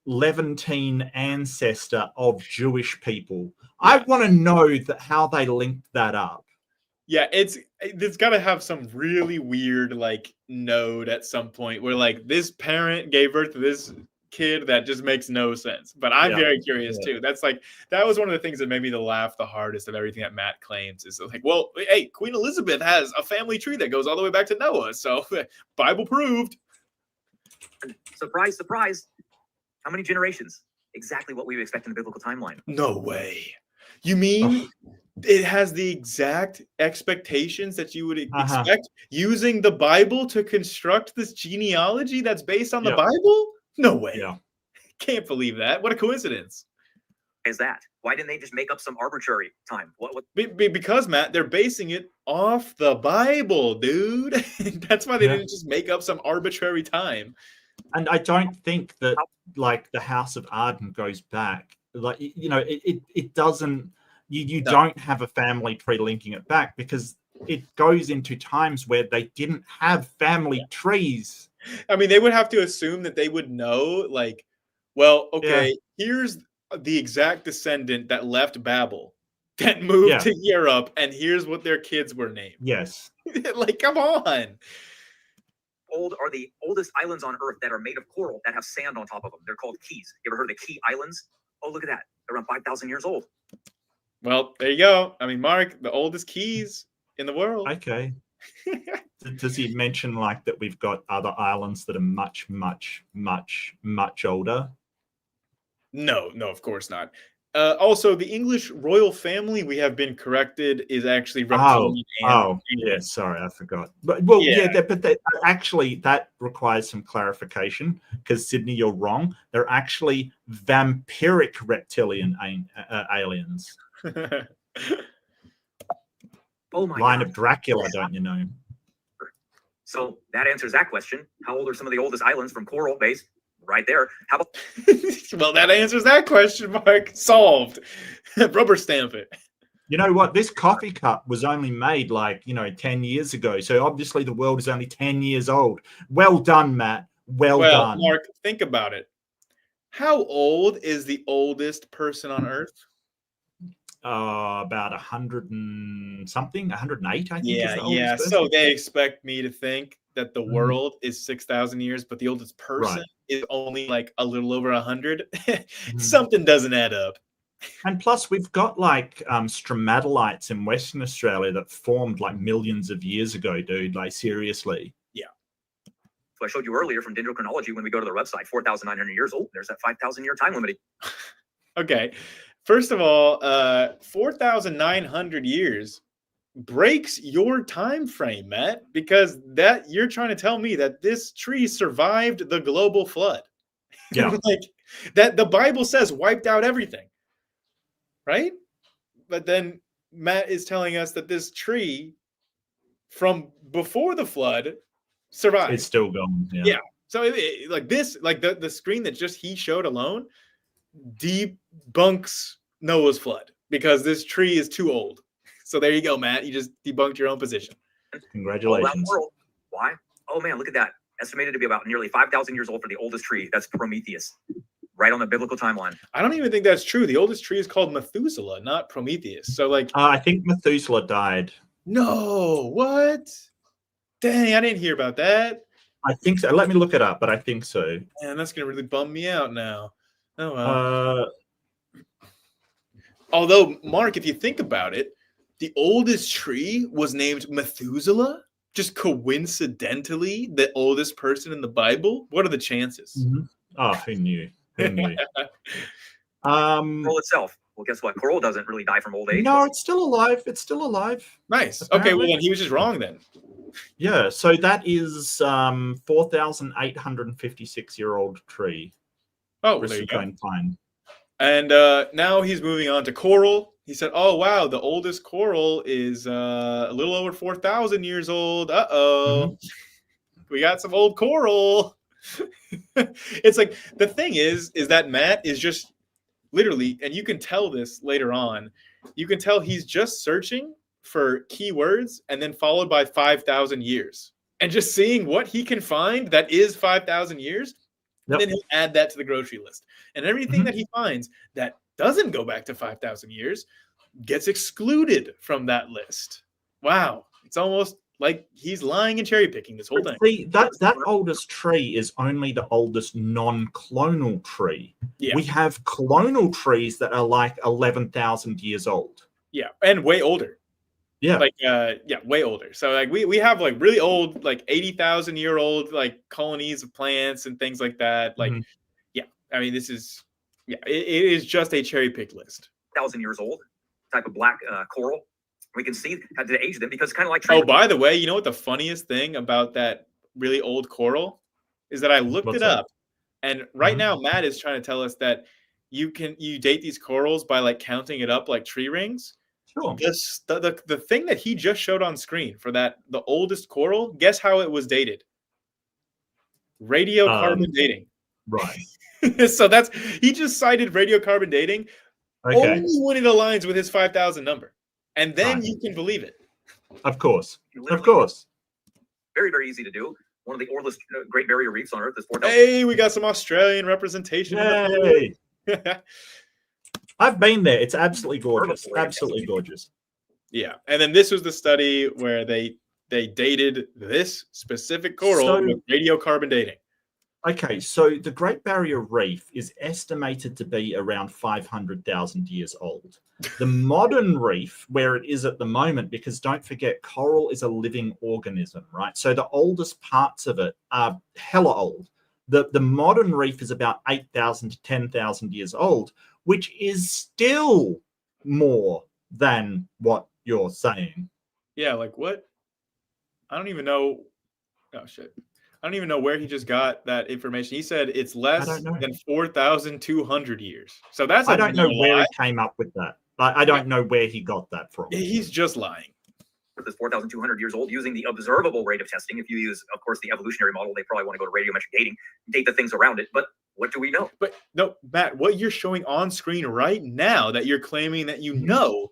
Levantine ancestor of Jewish people. I want to know how they linked that up. Yeah, it's got to have some really weird like node at some point where like this parent gave birth to this kid that just makes no sense. But I'm very curious too. That was one of the things that made me laugh the hardest of everything that Matt claims is like, well, hey, Queen Elizabeth has a family tree that goes all the way back to Noah, so Bible proved. Surprise, surprise. How many generations? Exactly what we would expect in the biblical timeline. No way. You mean it has the exact expectations that you would expect using the Bible to construct this genealogy that's based on the Bible? No way. Yeah. Can't believe that. What a coincidence. Is that? Why didn't they just make up some arbitrary time? What? Because, Matt, they're basing it off the Bible, dude. That's why they didn't just make up some arbitrary time. And I don't think that, like, the House of Arden goes back. Like, you know, it doesn't. You don't have a family tree linking it back because it goes into times where they didn't have family trees. I mean, they would have to assume that they would know, like, well, okay, here's the exact descendant that left Babel, that moved to Europe, and here's what their kids were named. Yes. Like, come on. Old are the oldest islands on Earth that are made of coral that have sand on top of them. They're called keys. You ever heard of the Key Islands? Oh, look at that. They're around 5,000 years old. Well, there you go. I mean, Mark, the oldest keys in the world. Okay. Does he mention, like, that we've got other islands that are much, much, much, much older? No, of course not. Also, the English royal family, we have been corrected, is actually reptilian. Yeah, sorry, I forgot. But actually, that requires some clarification because, Sydney, you're wrong. They're actually vampiric reptilian aliens. Oh my Line God. of Dracula, don't you know? So that answers that question. How old are some of the oldest islands from coral base? Right there. How about? Well, that answers that question, Mark. Solved. Rubber stamp it. You know what? This coffee cup was only made, like, 10 years ago. So obviously the world is only 10 years old. Well done, Matt. Well done. Mark, think about it. How old is the oldest person on Earth? About 100 and something, 108, I think. Yeah. So they expect me to think that the world is 6,000 years, but the oldest person is only like a little over 100. Something doesn't add up. And plus, we've got like stromatolites in Western Australia that formed like millions of years ago, dude. Like, seriously. Yeah. So I showed you earlier from dendrochronology, when we go to the website, 4,900 years old. There's that 5,000 year time limit. Okay. First of all, 4,900 years breaks your time frame, Matt, because that you're trying to tell me that this tree survived the global flood. Yeah. Like that the Bible says wiped out everything. Right? But then Matt is telling us that this tree from before the flood survived. It's still going. Yeah. So like this, like the screen that just he showed alone debunks Noah's flood because this tree is too old. So there you go, Matt. You just debunked your own position. Congratulations. Why? Oh man, look at that. Estimated to be about nearly 5,000 years old for the oldest tree. That's Prometheus. Right on the biblical timeline. I don't even think that's true. The oldest tree is called Methuselah, not Prometheus. So like I think Methuselah died. No, what? Dang, I didn't hear about that. I think so. Let me look it up, but I think so. Man, that's gonna really bum me out now. Oh well. Although, Mark, if you think about it, the oldest tree was named Methuselah. Just coincidentally, the oldest person in the Bible. What are the chances? Oh, who knew? Who knew? Coral itself. Well, guess what? Coral doesn't really die from old age. No, it's still alive. It's still alive. Nice. Apparently. Okay, well then he was just wrong then. Yeah, so that is 4,856-year-old tree. Oh, there you go. Fine. And now he's moving on to coral. He said, "Oh wow, the oldest coral is a little over 4,000 years old. We got some old coral." It's like the thing is that Matt is just literally, and you can tell this later on. You can tell he's just searching for keywords and then followed by 5,000 years, and just seeing what he can find that is 5,000 years. Yep. Then he'll add that to the grocery list. And everything that he finds that doesn't go back to 5,000 years gets excluded from that list. Wow. It's almost like he's lying and cherry picking this whole thing. See, that oldest tree is only the oldest non-clonal tree. Yeah. We have clonal trees that are like 11,000 years old. Yeah. And way older. Yeah. Like, way older. So like we have like really old, like 80,000-year-old like colonies of plants and things like that. Like, I mean, this is, it is just a cherry pick list. 1,000 years old. type of black coral. We can see how to age them because it's kind of like Oh, by the way, you know what the funniest thing about that really old coral is that I looked What's it that? up, and right Mhm. now Matt is trying to tell us that you date these corals by like counting it up like tree rings. Sure. The thing that he just showed on screen for the oldest coral, guess how it was dated? Radiocarbon dating. Right. So he just cited radiocarbon dating Okay. only when it aligns with his 5,000 number, and then Right. you can believe it. Of course. Literally, Of course. very, very easy to do. One of the oldest Great Barrier Reefs on Earth is 4,000. Hey, we got some Australian representation. Yay. I've been there. It's absolutely gorgeous. Perfect. Absolutely gorgeous. Yeah, and then this was the study where they dated this specific coral So- with radiocarbon dating. Okay, so the Great Barrier Reef is estimated to be around 500,000 years old. The modern reef, where it is at the moment, because don't forget, coral is a living organism, right? So the oldest parts of it are hella old. The modern reef is about 8,000 to 10,000 years old, which is still more than what you're saying. Yeah, like what? I don't even know. Oh shit! I don't even know where he just got that information. He said it's less don't know. than 4,200 years. So that's I don't know where lie. he came up with that. I don't know where he got that from. He's just lying. Earth is 4,200 years old using the observable rate of testing. If you use, of course, the evolutionary model, they probably want to go to radiometric dating, date the things around it. But what do we know? But no, Matt, what you're showing on screen right now that you're claiming that you know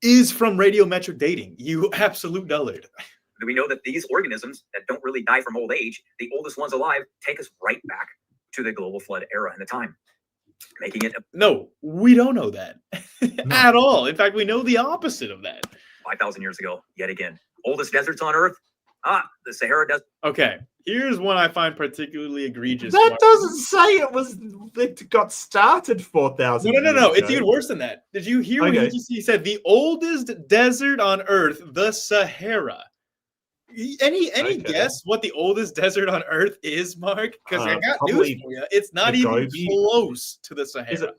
is from radiometric dating. You absolute dullard. We know that these organisms that don't really die from old age, the oldest ones alive, take us right back to the global flood era and the time, making it No, we don't know that at all. In fact, we know the opposite of that. 5,000 years ago, yet again. Oldest deserts on Earth? The Sahara Desert. Okay, here's one I find particularly egregious. That doesn't say it got started 4,000 years No. It's ago. even worse than that. Did you hear what Okay. he said? The oldest desert on Earth, the Sahara. Any Okay. guess what the oldest desert on Earth is, Mark? Because I got news probably for you. It's not the even Gobi. close to the Sahara. Is it?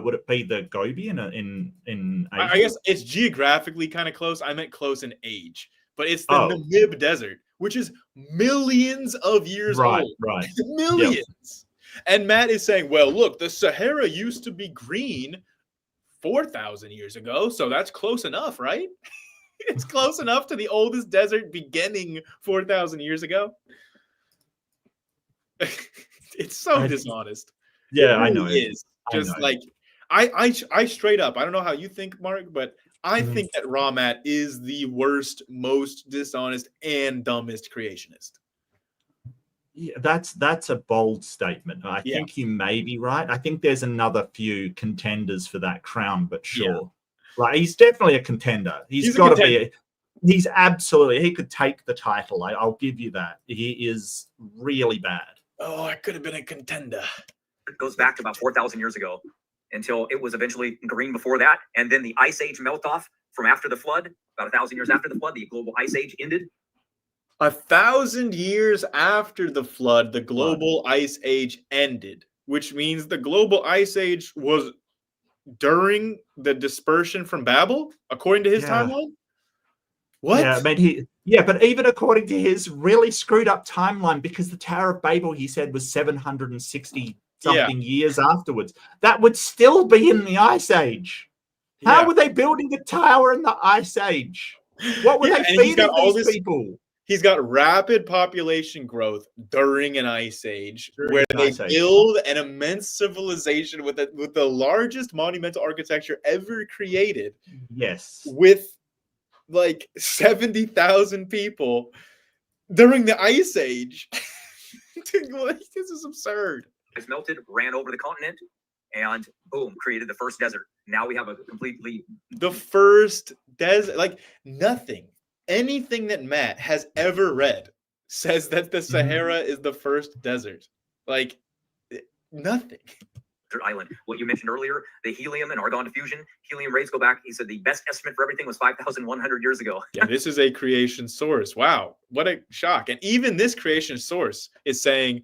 Would it be the Gobi in Asia? I guess it's geographically kind of close. I meant close in age, but it's the Oh. Namib Desert, which is millions of years old. Right. Millions. And Matt is saying, well, look, the Sahara used to be green 4,000 years ago, so that's close enough, right? It's close enough to the oldest desert beginning 4,000 years ago. It's so dishonest. Yeah, It I really know. is. Just know. like I straight up, I don't know how you think, Mark, but I think that Raw Matt is the worst, most dishonest, and dumbest creationist. Yeah, that's a bold statement. I think you may be right. I think there's another few contenders for that crown, but sure. Yeah. Like he's definitely a contender. He's got to be. He's absolutely. He could take the title. I'll give you that. He is really bad. Oh, I could have been a contender. It goes back to about 4,000 years ago until it was eventually green before that. And then the ice age melt off from after the flood, about 1,000 years after the flood, the global ice age ended. 1,000 years after the flood, the global ice age ended, which means the global ice age was during the dispersion from Babel, according to his timeline. What? Yeah, I mean, but even according to his really screwed up timeline, because the Tower of Babel, he said, was 760 something years afterwards. That would still be in the Ice Age. How were they building the tower in the Ice Age? What were they feeding these people? He's got rapid population growth during an ice age, where they build an immense civilization with the largest monumental architecture ever created. Yes. With like 70,000 people during the ice age. This is absurd. It's melted, ran over the continent, and boom, created the first desert. Now we have a completely... The first desert, like nothing. Anything that Matt has ever read says that the Sahara is the first desert. Like, nothing. Island. What you mentioned earlier, the helium and argon diffusion, helium rays go back. He said the best estimate for everything was 5,100 years ago. Yeah, this is a creation source. Wow, what a shock. And even this creation source is saying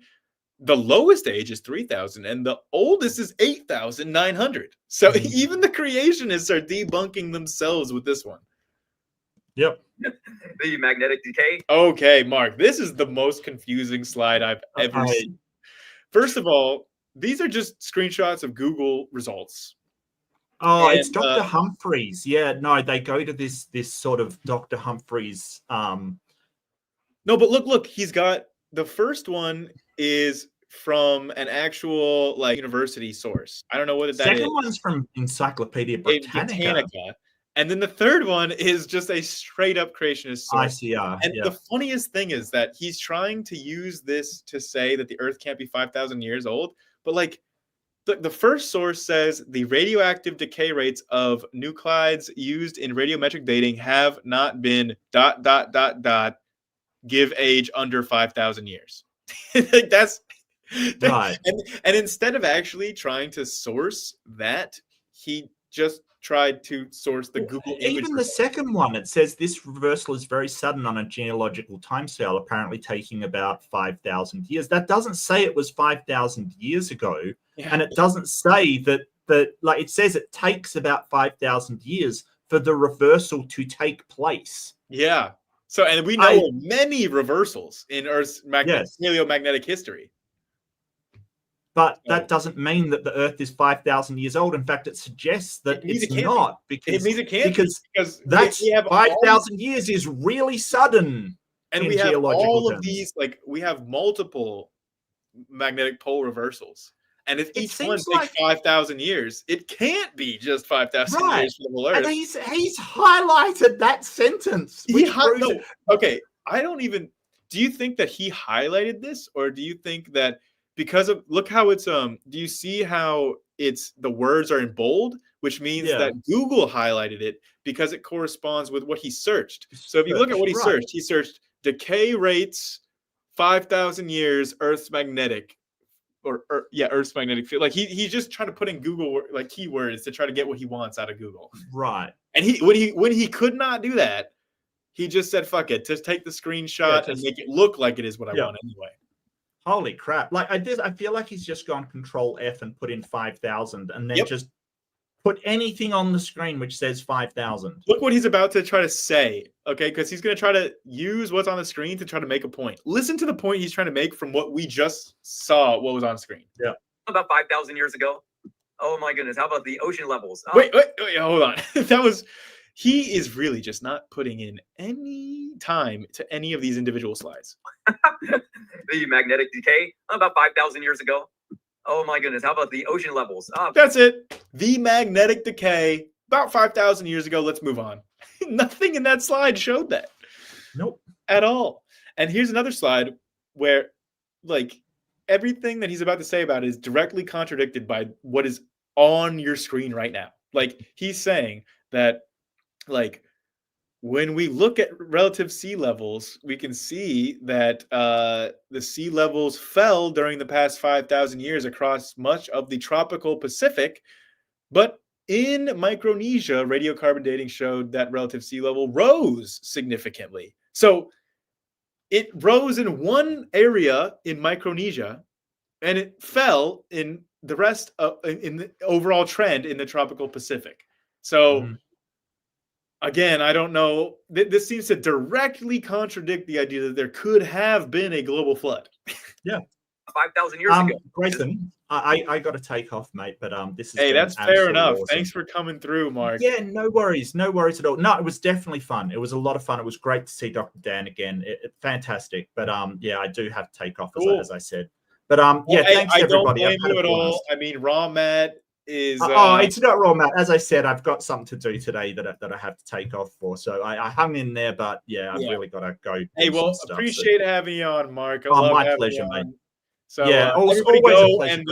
the lowest age is 3,000 and the oldest is 8,900. So even the creationists are debunking themselves with this one. Yep. The magnetic decay. Okay, Mark, this is the most confusing slide I've ever seen. First of all, these are just screenshots of Google results. Oh, and, it's Dr. Humphreys. Yeah, no, they go to this sort of Dr. Humphreys. No, but look, he's got the first one is from an actual like university source. I don't know what that is. Second one's from Encyclopedia Britannica. And then the third one is just a straight up creationist source. ICR. And the funniest thing is that he's trying to use this to say that the Earth can't be 5,000 years old. But like the first source says the radioactive decay rates of nuclides used in radiometric dating have not been ... give age under 5,000 years. Like that's right. And instead of actually trying to source that, he just tried to source the Google image. Even the second one, it says this reversal is very sudden on a geological timescale, apparently taking about 5,000 years. That doesn't say it was 5,000 years ago. Yeah. And it doesn't say that like it says it takes about 5,000 years for the reversal to take place. Yeah. So, and we know of many reversals in Earth's paleomagnetic history. But that doesn't mean that the Earth is 5,000 years old. In fact, it suggests that it's not. Because it means it can't because that's 5,000 years is really sudden. And we have all of these, like we have multiple magnetic pole reversals. And if each one takes 5,000 years, it can't be just 5,000 years for the whole Earth. And he's highlighted that sentence. Okay, I don't even. Do you think that he highlighted this, or do you think that because of look how it's do you see how it's the words are in bold, which means that Google highlighted it because it corresponds with what he searched. So if you look at what he searched decay rates 5,000 years Earth's magnetic. Earth's magnetic field. Like he's just trying to put in Google like keywords to try to get what he wants out of Google. Right. And when he could not do that, he just said, "Fuck it, just take the screenshot and make it look like it is what I want anyway." Holy crap! Like I feel like he's just gone Control F and put in 5,000, and then just put anything on the screen which says 5,000. Look what he's about to try to say, okay? Because he's going to try to use what's on the screen to try to make a point. Listen to the point he's trying to make from what we just saw, what was on screen. Yeah. About 5,000 years ago. Oh my goodness! How about the ocean levels? Oh. Wait, hold on. He is really just not putting in any time to any of these individual slides. The magnetic decay about 5,000 years ago. Oh my goodness! How about the ocean levels? That's it. The magnetic decay about 5,000 years ago. Let's move on. Nothing in that slide showed that. Nope. At all. And here's another slide where, like, everything that he's about to say about it is directly contradicted by what is on your screen right now. Like, he's saying that, like, when we look at relative sea levels, we can see that the sea levels fell during the past 5,000 years across much of the tropical Pacific. But in Micronesia, radiocarbon dating showed that relative sea level rose significantly. So it rose in one area in Micronesia, and it fell in the rest of in the overall trend in the tropical Pacific. So. Again, I don't know. This seems to directly contradict the idea that there could have been a global flood. Yeah. 5,000 years ago. Grayson, I got to take off, mate, but this is that's fair enough. Awesome. Thanks for coming through, Mark. Yeah, no worries at all. No, it was definitely fun. It was a lot of fun. It was great to see Dr. Dan again. Fantastic. But I do have to take off as I said. But thanks everybody. I don't blame you at all. I mean, Raw Matt is it's not Raw Matt. As I said, I've got something to do today that I have to take off for. So I hung in there, but I've really got to go. Hey, well, appreciate having you on, Mark. My pleasure, mate. So everybody go and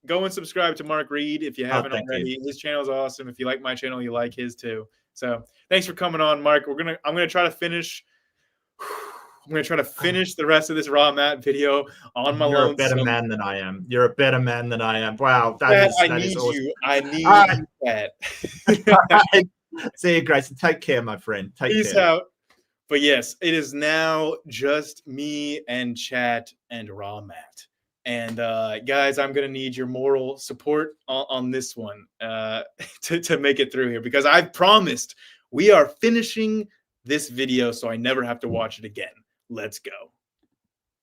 go and subscribe to Mark Reid if you haven't already. His channel is awesome. If you like my channel, you like his too. So thanks for coming on, Mark. I'm gonna try to finish. I'm going to try to finish the rest of this Raw Matt video on my own. You're a better man than I am. You're a better man than I am. Wow. I need awesome. You. I need that. See you, Grayson. Take care, my friend. Peace out. But yes, it is now just me and chat and Raw Matt. And guys, I'm gonna need your moral support on this one to make it through here, because I've promised we are finishing this video so I never have to watch it again. Let's go.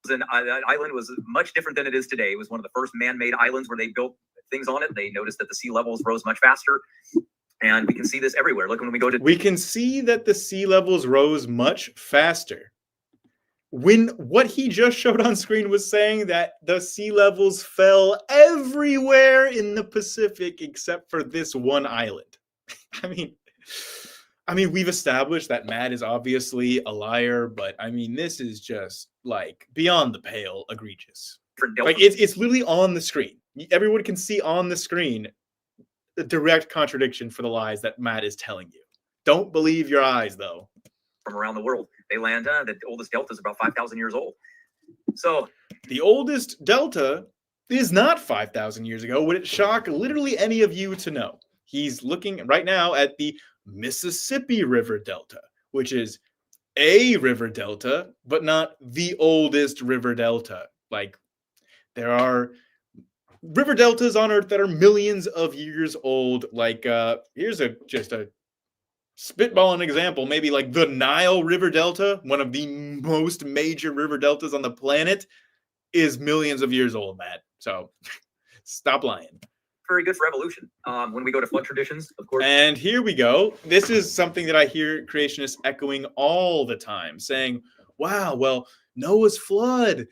That island was much different than it is today. It was one of the first man-made islands where they built things on it. They noticed that the sea levels rose much faster, and we can see this everywhere. Look, when we go to, we can see that the sea levels rose much faster. When what he just showed on screen was saying that the sea levels fell everywhere in the Pacific except for this one island. I mean, we've established that Matt is obviously a liar, but I mean, this is just like beyond the pale egregious. Like it's literally on the screen. Everyone can see on the screen the direct contradiction for the lies that Matt is telling you. Don't believe your eyes, though. From around the world, they land. The oldest delta is about 5,000 years old. So the oldest delta is not 5,000 years ago. Would it shock literally any of you to know? He's looking right now at the Mississippi River Delta, which is a river delta, but not the oldest river delta. Like, there are river deltas on Earth that are millions of years old. Like, here's just a spitballing example. Maybe like the Nile River Delta, one of the most major river deltas on the planet, is millions of years old, Matt. So stop lying. Very good for evolution. When we go to flood traditions, of course. And here we go. This is something that I hear creationists echoing all the time, saying, wow, well, Noah's flood.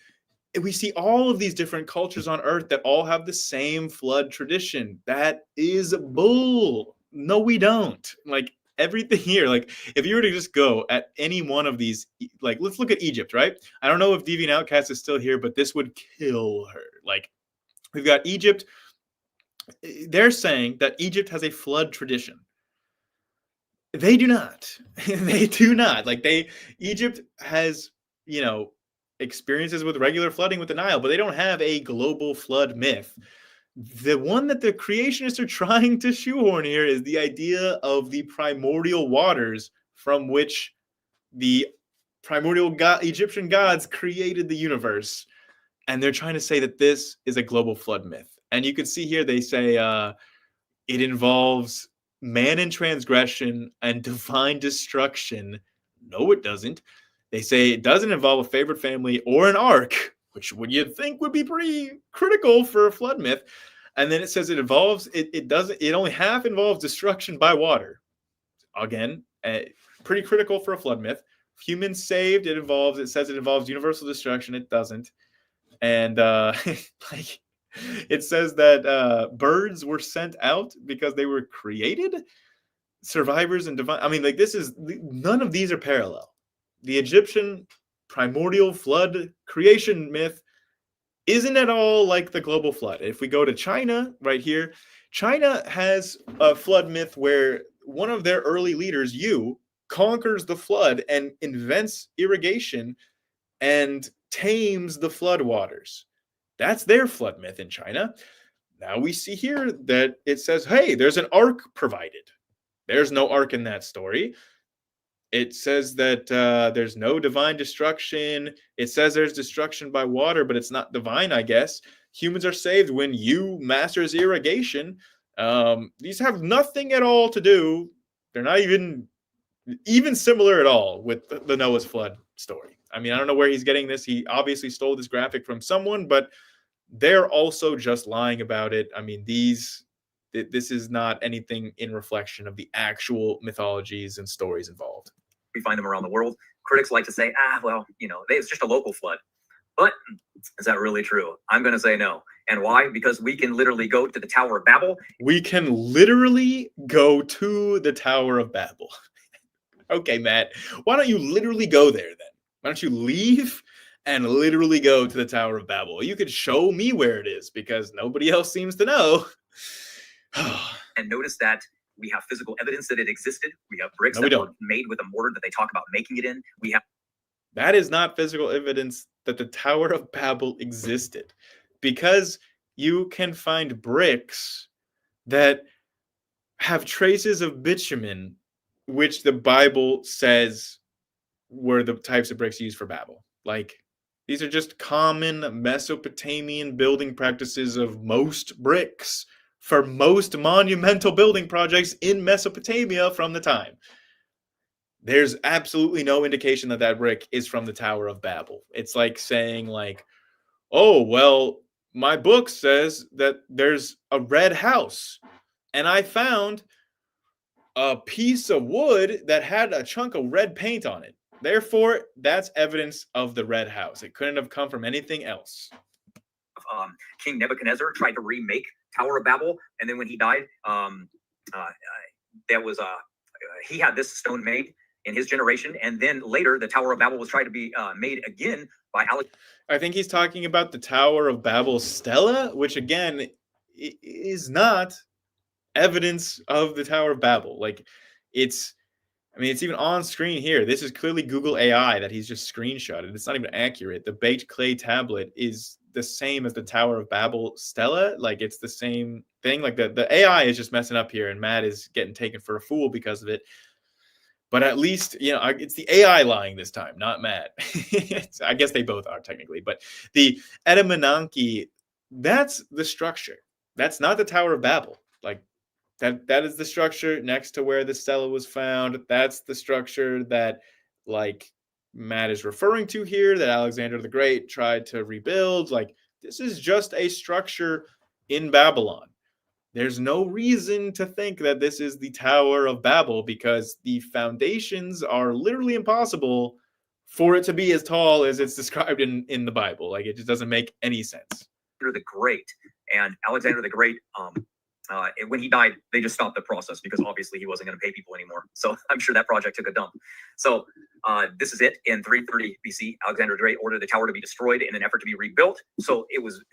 We see all of these different cultures on Earth that all have the same flood tradition. That is bull. No, we don't. Like, everything here, like, if you were to just go at any one of these, like, let's look at Egypt, right? I don't know if Deviant Outcast is still here, but this would kill her. Like, we've got Egypt. They're saying that Egypt has a flood tradition. They do not. They do not. Like, Egypt has, experiences with regular flooding with the Nile, but they don't have a global flood myth. The one that the creationists are trying to shoehorn here is the idea of the primordial waters from which the primordial Egyptian gods created the universe. And they're trying to say that this is a global flood myth. And you can see here they say it involves man in transgression and divine destruction. No, it doesn't. They say it doesn't involve a favorite family or an ark, which would you think would be pretty critical for a flood myth. And then it says it involves, it only half involves destruction by water. Again, pretty critical for a flood myth. Humans saved, it says it involves universal destruction. It doesn't. And like, it says that birds were sent out because they were created, survivors and divine. I mean, like, none of these are parallel. The Egyptian primordial flood creation myth isn't at all like the global flood. If we go to China right here, China has a flood myth where one of their early leaders, Yu, conquers the flood and invents irrigation and tames the flood waters. That's their flood myth in China. Now we see here that it says, hey, there's an ark provided. There's no ark in that story. It says that there's no divine destruction. It says there's destruction by water, but it's not divine, I guess. Humans are saved when Yu masters irrigation. These have nothing at all to do. They're not even similar at all with the Noah's flood story. I mean, I don't know where he's getting this. He obviously stole this graphic from someone, but they're also just lying about it. I mean, this is not anything in reflection of the actual mythologies and stories involved. We find them around the world. Critics like to say, well, it's just a local flood. But is that really true? I'm going to say no. And why? Because we can literally go to the Tower of Babel. We can literally go to the Tower of Babel. Okay, Matt, why don't you literally go there then? Why don't you leave and literally go to the Tower of Babel? You could show me where it is because nobody else seems to know. And notice that we have physical evidence that it existed. We have bricks that were made with a mortar that they talk about making it in. That is not physical evidence that the Tower of Babel existed, because you can find bricks that have traces of bitumen, which the Bible says were the types of bricks used for Babel. Like, These are just common Mesopotamian building practices of most bricks for most monumental building projects in Mesopotamia from the time. There's absolutely no indication that that brick is from the Tower of Babel. It's like saying, like, oh, well, my book says that there's a red house, and I found a piece of wood that had a chunk of red paint on it. Therefore, that's evidence of the red house. It couldn't have come from anything else. King Nebuchadnezzar tried to remake Tower of Babel, and then when he died, he had this stone made in his generation, and then later the Tower of Babel was tried to be made again by Alex. I think he's talking about the Tower of Babel stela, which again is not evidence of the Tower of Babel. Like, it's even on screen here. This is clearly Google AI that he's just screenshotted. It's not even accurate. The baked clay tablet is the same as the Tower of Babel stela. Like, it's the same thing. Like, the AI is just messing up here, and Matt is getting taken for a fool because of it. But at least, it's the AI lying this time, not Matt. I guess they both are technically. But the Etymonanki, that's the structure. That's not the Tower of Babel. Like, that is the structure next to where the stela was found. That's the structure that, like, Matt is referring to here, that Alexander the Great tried to rebuild. Like, this is just a structure in Babylon. There's no reason to think that this is the Tower of Babel, because the foundations are literally impossible for it to be as tall as it's described in the Bible. Like, it just doesn't make any sense. The Great, and Alexander the Great, when he died, they just stopped the process because obviously he wasn't going to pay people anymore. So I'm sure that project took a dump. So this is it. In 330 BC, Alexander the Great ordered the tower to be destroyed in an effort to be rebuilt. So it was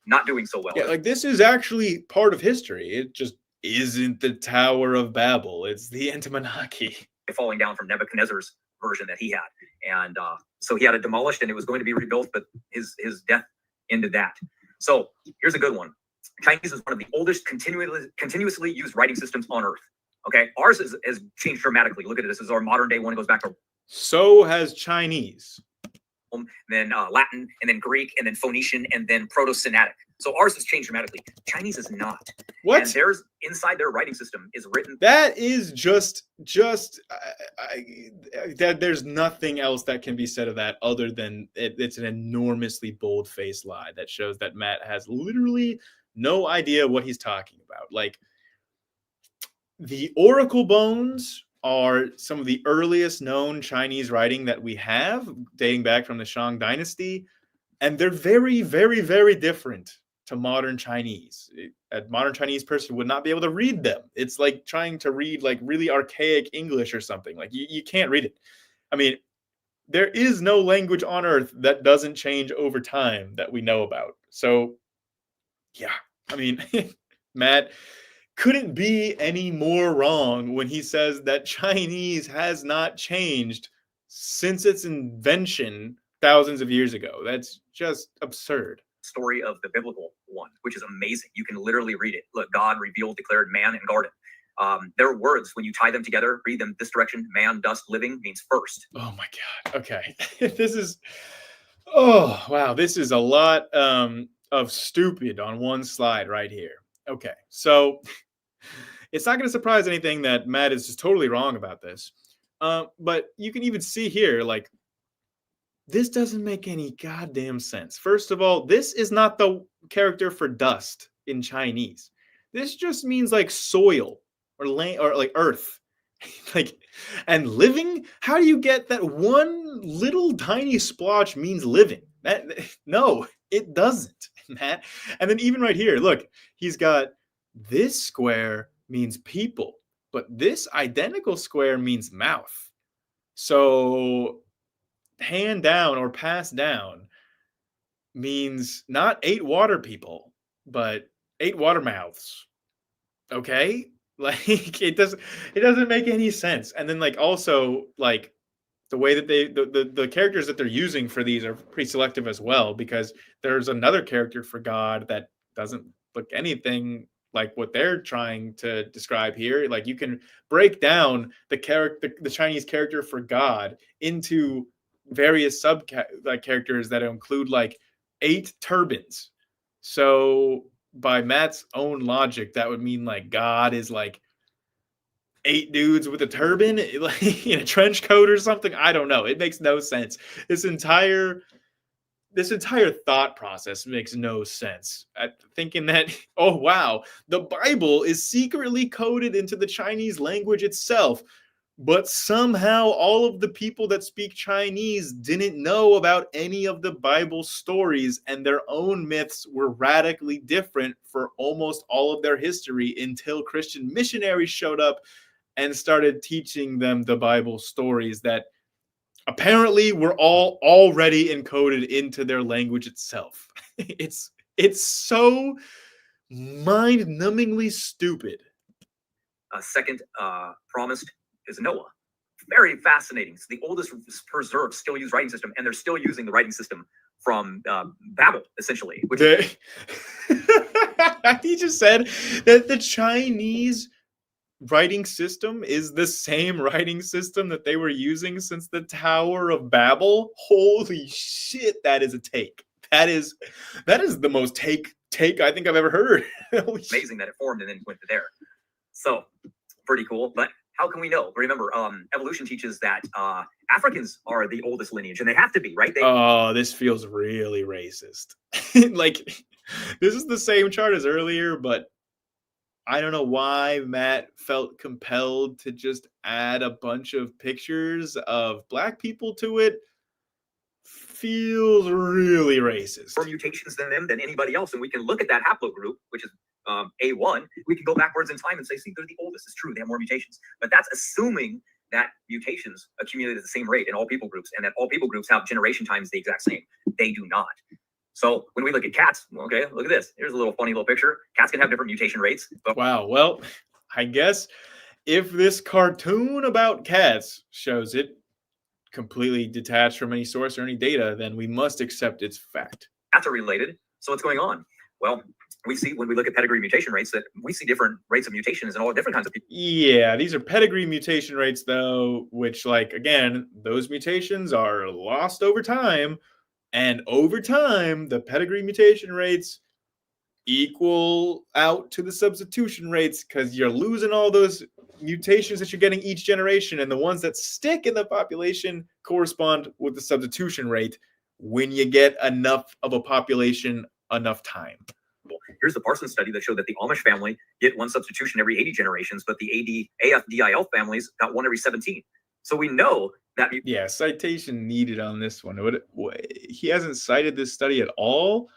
not doing so well. Yeah, like, this is actually part of history. It just isn't the Tower of Babel. It's the Etymonanki. Falling down from Nebuchadnezzar's version that he had, and so he had it demolished, and it was going to be rebuilt, but his death ended that. So here's a good one. Chinese is one of the oldest continuously used writing systems on Earth. Okay, ours has changed dramatically. Look at this. This is our modern day one. It goes back to So has Chinese. Then Latin, and then Greek, and then Phoenician, and then Proto-Semitic. So ours has changed dramatically. Chinese is not. What? And there's inside their writing system is written. That is just that there's nothing else that can be said of that other than it's an enormously bold-faced lie that shows that Matt has literally no idea what he's talking about. Like, the oracle bones are some of the earliest known Chinese writing that we have, dating back from the Shang Dynasty, and they're very, very, very different to modern Chinese. A modern Chinese person would not be able to read them. It's like trying to read, like, really archaic English or something. Like, you can't read it. I mean, there is no language on Earth that doesn't change over time that we know about. So, yeah, I mean, Matt couldn't be any more wrong when he says that Chinese has not changed since its invention thousands of years ago. That's just absurd. Story of the biblical one, which is amazing. You can literally read it. Look, God revealed, declared man and garden. There are words, when you tie them together, read them this direction: man, dust, living means first. Oh my God. Okay. Oh, wow. This is a lot of stupid on one slide right here. Okay. So it's not going to surprise anything that Matt is just totally wrong about this. But you can even see here, like, this doesn't make any goddamn sense. First of all, this is not the character for dust in Chinese. This just means, like, soil or land or, like, earth. Like, and living? How do you get that one little tiny splotch means living? No, it doesn't, Matt. And then even right here, look, he's got this square means people, but this identical square means mouth. So hand down or pass down means not 8 water people, but 8 water mouths. Okay? Like, it doesn't make any sense. And then, like, also, like, the way that the characters that they're using for these are pretty selective as well, because there's another character for God that doesn't look anything like what they're trying to describe here. Like, you can break down the Chinese character for God into various characters that include like 8 turbans. So by Matt's own logic, that would mean like God is like 8 dudes with a turban, like in a trench coat or something. I don't know. It makes no sense. This entire thought process makes no sense. Thinking that, oh wow, the Bible is secretly coded into the Chinese language itself, but somehow all of the people that speak Chinese didn't know about any of the Bible stories, and their own myths were radically different for almost all of their history until Christian missionaries showed up and started teaching them the Bible stories that apparently were all already encoded into their language itself. It's so mind-numbingly stupid. Second promised is Noah. Very fascinating. It's the oldest preserved still used writing system, and they're still using the writing system from Babel, essentially. Which he just said that the Chinese writing system is the same writing system that they were using since the Tower of Babel. Holy shit, that is a take. That is the most take I think I've ever heard. Amazing that it formed and then went to there. So pretty cool. But how can we know? Remember, evolution teaches that Africans are the oldest lineage, and they have to be, right? This feels really racist. Like, this is the same chart as earlier, but I don't know why Matt felt compelled to just add a bunch of pictures of Black people to it. Feels really racist. More mutations than them than anybody else, and we can look at that haplogroup, which is A1. We can go backwards in time and say, see, they're the oldest. It's true, they have more mutations, but that's assuming that mutations accumulate at the same rate in all people groups, and that all people groups have generation times the exact same. They do not. So when we look at cats, okay, look at this. Here's a little funny little picture. Cats can have different mutation rates. But wow. Well, I guess if this cartoon about cats shows it completely detached from any source or any data, then we must accept its fact. Cats are related. So what's going on? Well, we see when we look at pedigree mutation rates that we see different rates of mutations in all different kinds of people. Yeah, these are pedigree mutation rates, though, which, like, again, those mutations are lost over time. And over time, the pedigree mutation rates equal out to the substitution rates because you're losing all those mutations that you're getting each generation. And the ones that stick in the population correspond with the substitution rate when you get enough of a population enough time. Here's the Parsons study that showed that the Amish family get one substitution every 80 generations, but the AFDIL families got one every 17. So we know that. Yeah, citation needed on this one. He hasn't cited this study at all.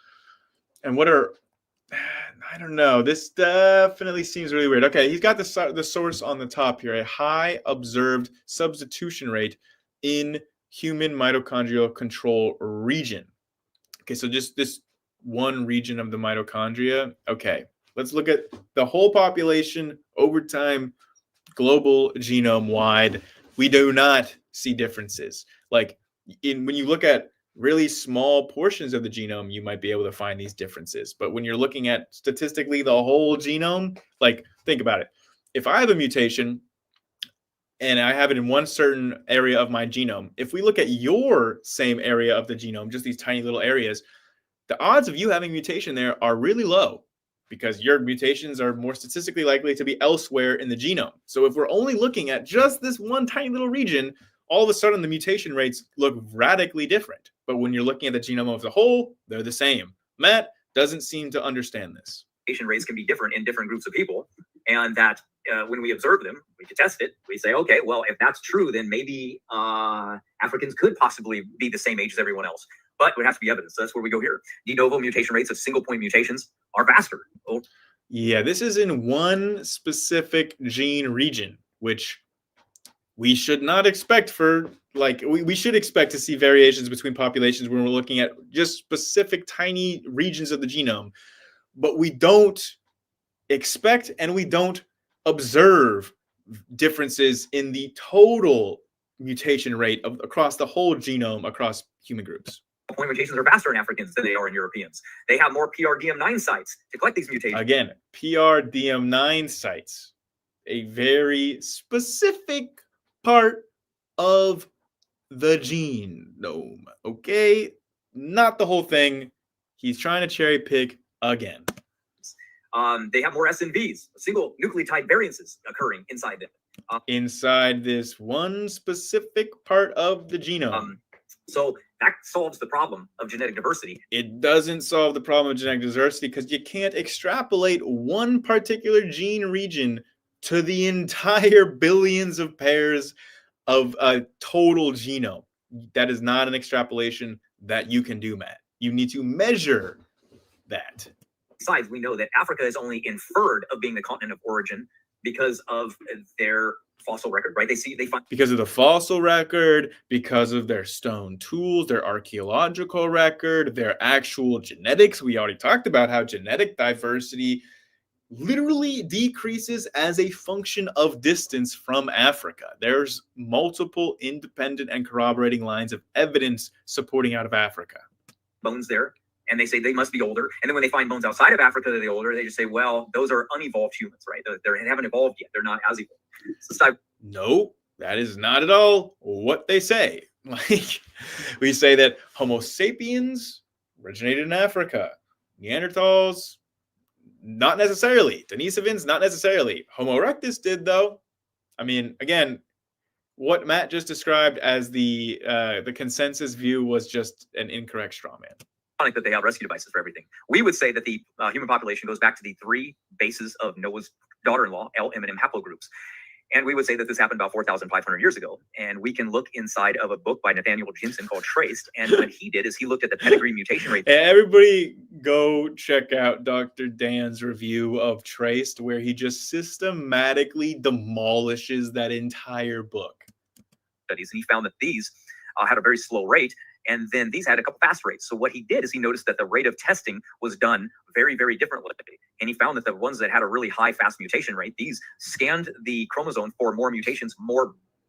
And I don't know. This definitely seems really weird. Okay, he's got the source on the top here. A high observed substitution rate in human mitochondrial control region. Okay, so just this one region of the mitochondria. Okay, let's look at the whole population over time, global genome wide. We do not see differences. Like when you look at really small portions of the genome, you might be able to find these differences. But when you're looking at statistically the whole genome, like think about it. If I have a mutation and I have it in one certain area of my genome, if we look at your same area of the genome, just these tiny little areas, the odds of you having mutation there are really low because your mutations are more statistically likely to be elsewhere in the genome. So if we're only looking at just this one tiny little region, all of a sudden the mutation rates look radically different. But when you're looking at the genome as a whole, they're the same. Matt doesn't seem to understand this. Mutation rates can be different in different groups of people, and that when we observe them, we can test it. We say, okay, well, if that's true, then maybe Africans could possibly be the same age as everyone else. But it would have to be evidence. So that's where we go here. De novo mutation rates of single point mutations are faster. Oh. Yeah, this is in one specific gene region, which we should not expect for, like, we should expect to see variations between populations when we're looking at just specific tiny regions of the genome. But we don't expect and we don't observe differences in the total mutation rate across the whole genome across human groups. Point mutations are faster in Africans than they are in Europeans. They have more PRDM9 sites to collect these mutations. Again, PRDM9 sites, a very specific part of the genome. Okay, not the whole thing. He's trying to cherry pick again. They have more SNVs, single nucleotide variances occurring inside them. Inside this one specific part of the genome. So that solves the problem of genetic diversity. It doesn't solve the problem of genetic diversity because you can't extrapolate one particular gene region to the entire billions of pairs of a total genome. That is not an extrapolation that you can do, Matt. You need to measure that. Besides, we know that Africa is only inferred of being the continent of origin because of their fossil record, right? They find because of the fossil record, because of their stone tools, their archaeological record, their actual genetics. We already talked about how genetic diversity literally decreases as a function of distance from Africa. There's multiple independent and corroborating lines of evidence supporting out of Africa. Bones there, and they say they must be older. And then when they find bones outside of Africa that they're older, they just say, well, those are unevolved humans, right? They haven't evolved yet. They're not as evolved. So no, that is not at all what they say. Like, we say that Homo sapiens originated in Africa. Neanderthals, not necessarily. Denisovans, not necessarily. Homo erectus did, though. I mean, again, what Matt just described as the consensus view was just an incorrect straw man. That they have rescue devices for everything. We would say that the human population goes back to the 3 bases of Noah's daughter-in-law, L, M, and M haplogroups. And we would say that this happened about 4,500 years ago. And we can look inside of a book by Nathaniel Jensen called Traced. And what he did is he looked at the pedigree mutation rate. Everybody go check out Dr. Dan's review of Traced, where he just systematically demolishes that entire book. Studies, and he found that these had a very slow rate. And then these had a couple fast rates. So what he did is he noticed that the rate of testing was done very, very differently. And he found that the ones that had a really high fast mutation rate, these scanned the chromosome for more mutations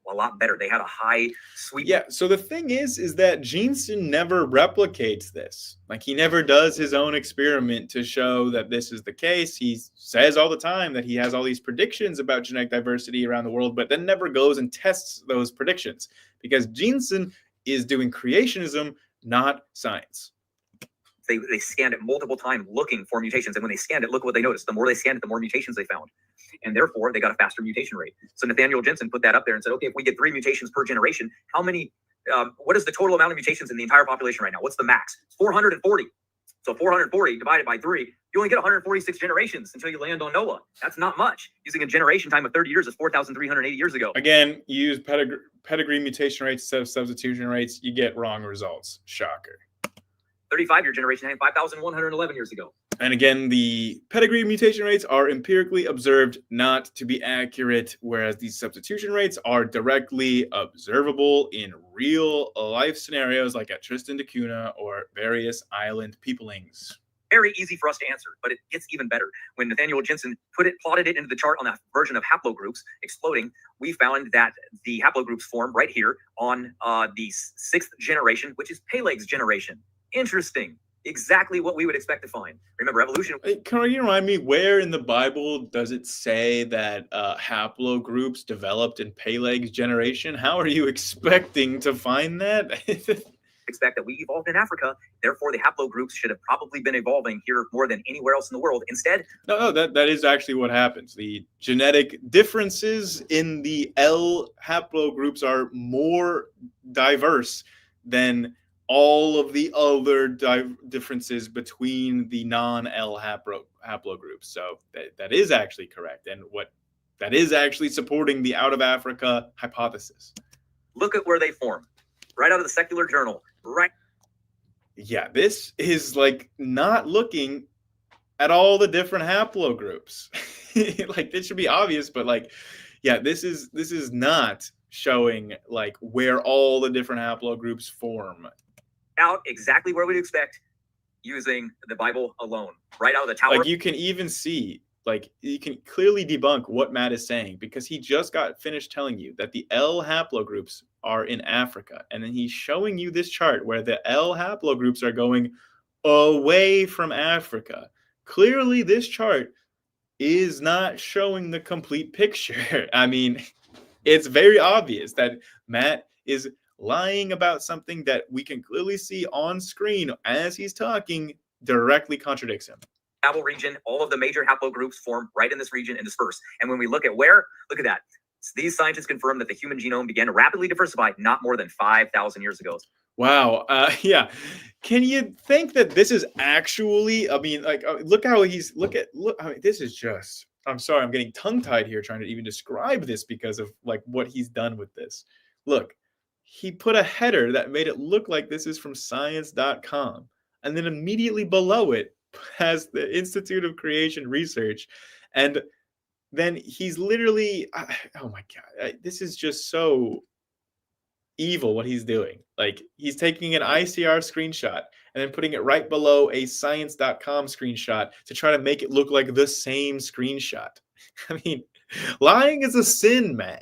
a lot better. They had a high sweep. Yeah, so the thing is that Jensen never replicates this. Like, he never does his own experiment to show that this is the case. He says all the time that he has all these predictions about genetic diversity around the world, but then never goes and tests those predictions because Jensen is doing creationism, not science. They scanned it multiple times looking for mutations. And when they scanned it, look what they noticed. The more they scanned it, the more mutations they found. And therefore, they got a faster mutation rate. So Nathaniel Jensen put that up there and said, okay, if we get 3 mutations per generation, how many, what is the total amount of mutations in the entire population right now? What's the max? 440. So 440 divided by 3, you only get 146 generations until you land on Noah. That's not much. Using a generation time of 30 years is 4,380 years ago. Again, you use pedigree mutation rates instead of substitution rates, you get wrong results. Shocker. 35-year generation time, 5,111 years ago. And again, the pedigree mutation rates are empirically observed not to be accurate, whereas these substitution rates are directly observable in real life scenarios like at Tristan da Cunha or various island peoplings. Very easy for us to answer, but it gets even better. When Nathaniel Jensen plotted it into the chart on that version of haplogroups exploding, we found that the haplogroups form right here on the 6th generation, which is Peleg's generation. Interesting. Exactly what we would expect to find. Remember, evolution. Can you remind me, where in the Bible does it say that haplogroups developed in Peleg's generation? How are you expecting to find that? Expect that we evolved in Africa. Therefore, the haplogroups should have probably been evolving here more than anywhere else in the world. Instead, no, that is actually what happens. The genetic differences in the L haplogroups are more diverse than all of the other differences between the non-L haplogroups. So that is actually correct. And what that is actually supporting the out of Africa hypothesis. Look at where they form. Right out of the secular journal. Right. Yeah, this is like not looking at all the different haplogroups. Like, this should be obvious, but like, yeah, this is not showing like where all the different haplogroups form. Out exactly where we'd expect using the Bible alone. Right out of the tower. Like, you can even see, like, you can clearly debunk what Matt is saying because he just got finished telling you that the L haplogroups are in Africa. And then he's showing you this chart where the L haplogroups are going away from Africa. Clearly, this chart is not showing the complete picture. I mean, it's very obvious that Matt is lying about something that we can clearly see on screen as he's talking directly contradicts him. Travel region, all of the major haplogroups form right in this region and disperse. And when we look at where, look at that. These scientists confirm that the human genome began to rapidly diversify not more than 5,000 years ago. Wow. Yeah. Can you think that this is actually, I mean, like, look how he's, look, I mean, this is just, I'm sorry, I'm getting tongue-tied here trying to even describe this because of like what he's done with this. Look, he put a header that made it look like this is from science.com. And then immediately below it has the Institute of Creation Research. And then he's literally, oh my God, this is just so evil what he's doing. Like, he's taking an ICR screenshot and then putting it right below a science.com screenshot to try to make it look like the same screenshot. I mean, lying is a sin, man.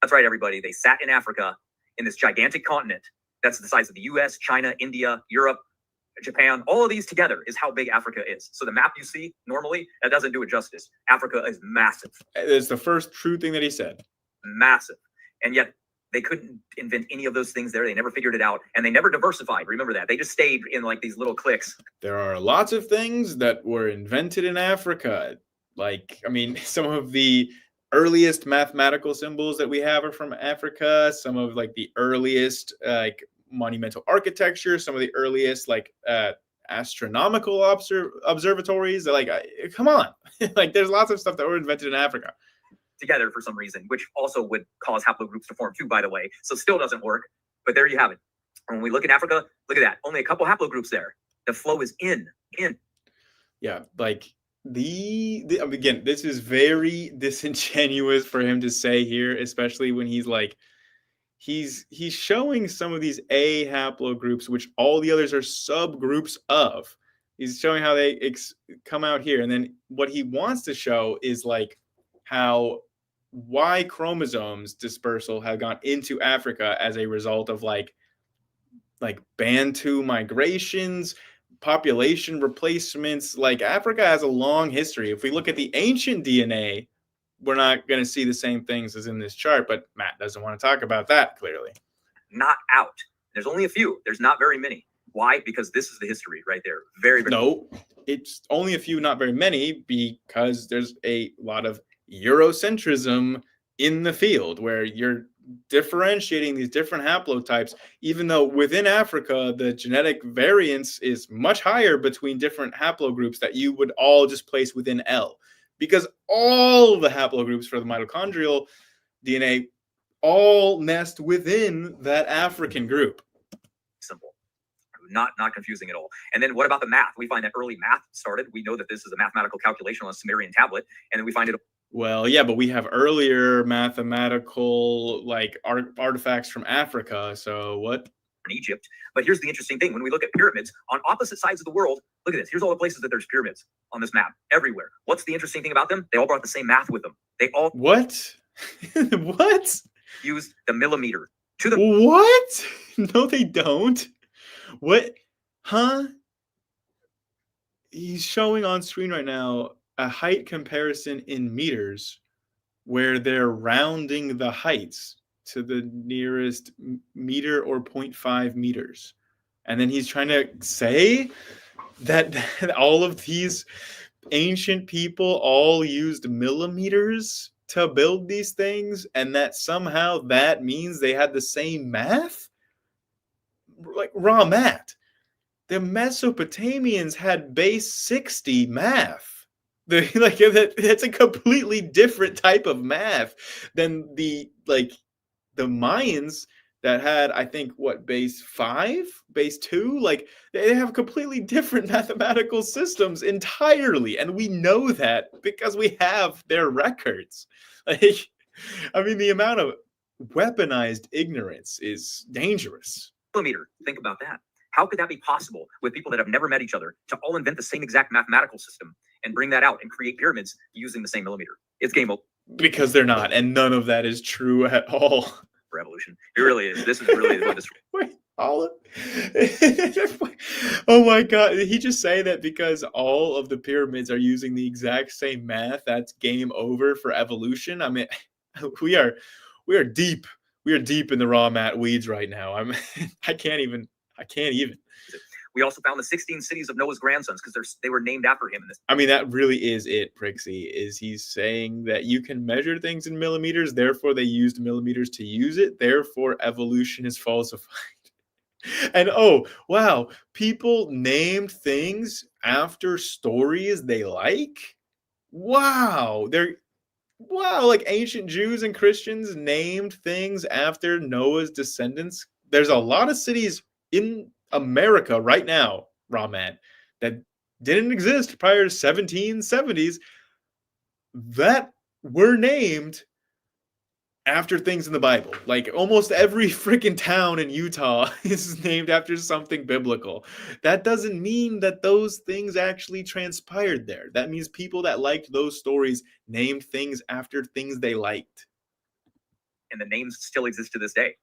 That's right, everybody. They sat in Africa, in this gigantic continent that's the size of the US, China, India, Europe, Japan. All of these together is how big Africa is. So the map you see normally, that doesn't do it justice. Africa is massive. It's the first true thing that he said. Massive. And yet they couldn't invent any of those things there. They never figured it out, and they never diversified. Remember that. They just stayed in like these little cliques. There are lots of things that were invented in Africa. Like, I mean, some of the earliest mathematical symbols that we have are from Africa. Some of like the earliest like monumental architecture, some of the earliest like astronomical observatories. Like, come on. Like, there's lots of stuff that were invented in Africa. Together for some reason, which also would cause haplogroups to form too, by the way. So still doesn't work. But there you have it. When we look at Africa, look at that. Only a couple haplogroups there. The flow is in. Yeah, like again, this is very disingenuous for him to say here, especially when he's like, he's showing some of these A haplogroups, which all the others are subgroups of. He's showing how they come out here. And then what he wants to show is like how Y-chromosomes dispersal have gone into Africa as a result of like Bantu migrations, population replacements. Like, Africa has a long history. If we look at the ancient DNA, we're not going to see the same things as in this chart, but Matt doesn't want to talk about that, clearly. Not out. There's only a few. There's not very many. Why? Because this is the history right there. Very, very. No, it's only a few, not very many, because there's a lot of Eurocentrism in the field where you're differentiating these different haplotypes, even though within Africa, the genetic variance is much higher between different haplogroups that you would all just place within L. Because all the haplogroups for the mitochondrial DNA all nest within that African group. Simple. Not confusing at all. And then what about the math? We find that early math started. We know that this is a mathematical calculation on a Sumerian tablet. And then we find it. Well, yeah, but we have earlier mathematical like artifacts from Africa. So what? In Egypt. But here's the interesting thing. When we look at pyramids on opposite sides of the world, look at this. Here's all the places that there's pyramids on this map everywhere. What's the interesting thing about them? They all brought the same math with them. They all what? What? Use the millimeter to the what? No, they don't. What? Huh? He's showing on screen right now a height comparison in meters where they're rounding the heights to the nearest meter or 0.5 meters. And then he's trying to say that all of these ancient people all used millimeters to build these things, and that somehow that means they had the same math? Like, Raw Matt, the Mesopotamians had base 60 math. That's a completely different type of math than the Mayans that had, I think, base 5, base 2? Like, they have completely different mathematical systems entirely. And we know that because we have their records. Like, I mean, the amount of weaponized ignorance is dangerous. Millimeter. Think about that. How could that be possible with people that have never met each other to all invent the same exact mathematical system and bring that out and create pyramids using the same millimeter? It's game over. Because they're not, and none of that is true at all. For evolution. It really is. This is really what this. Wait, all oh my God. Did he just say that because all of the pyramids are using the exact same math, that's game over for evolution? I mean, we are deep we are deep in the Raw Matt weeds right now. I can't even. We also found the 16 cities of Noah's grandsons because they were named after him in this. I mean, that really is it, Prixie, is he's saying that you can measure things in millimeters, therefore they used millimeters to use it, therefore evolution is falsified. And oh, wow, people named things after stories they like? Wow, like ancient Jews and Christians named things after Noah's descendants. There's a lot of cities in America right now, Raw Matt, that didn't exist prior to 1770s that were named after things in the Bible. Like almost every freaking town in Utah is named after something biblical. That doesn't mean that those things actually transpired there. That means people that liked those stories named things after things they liked. And the names still exist to this day.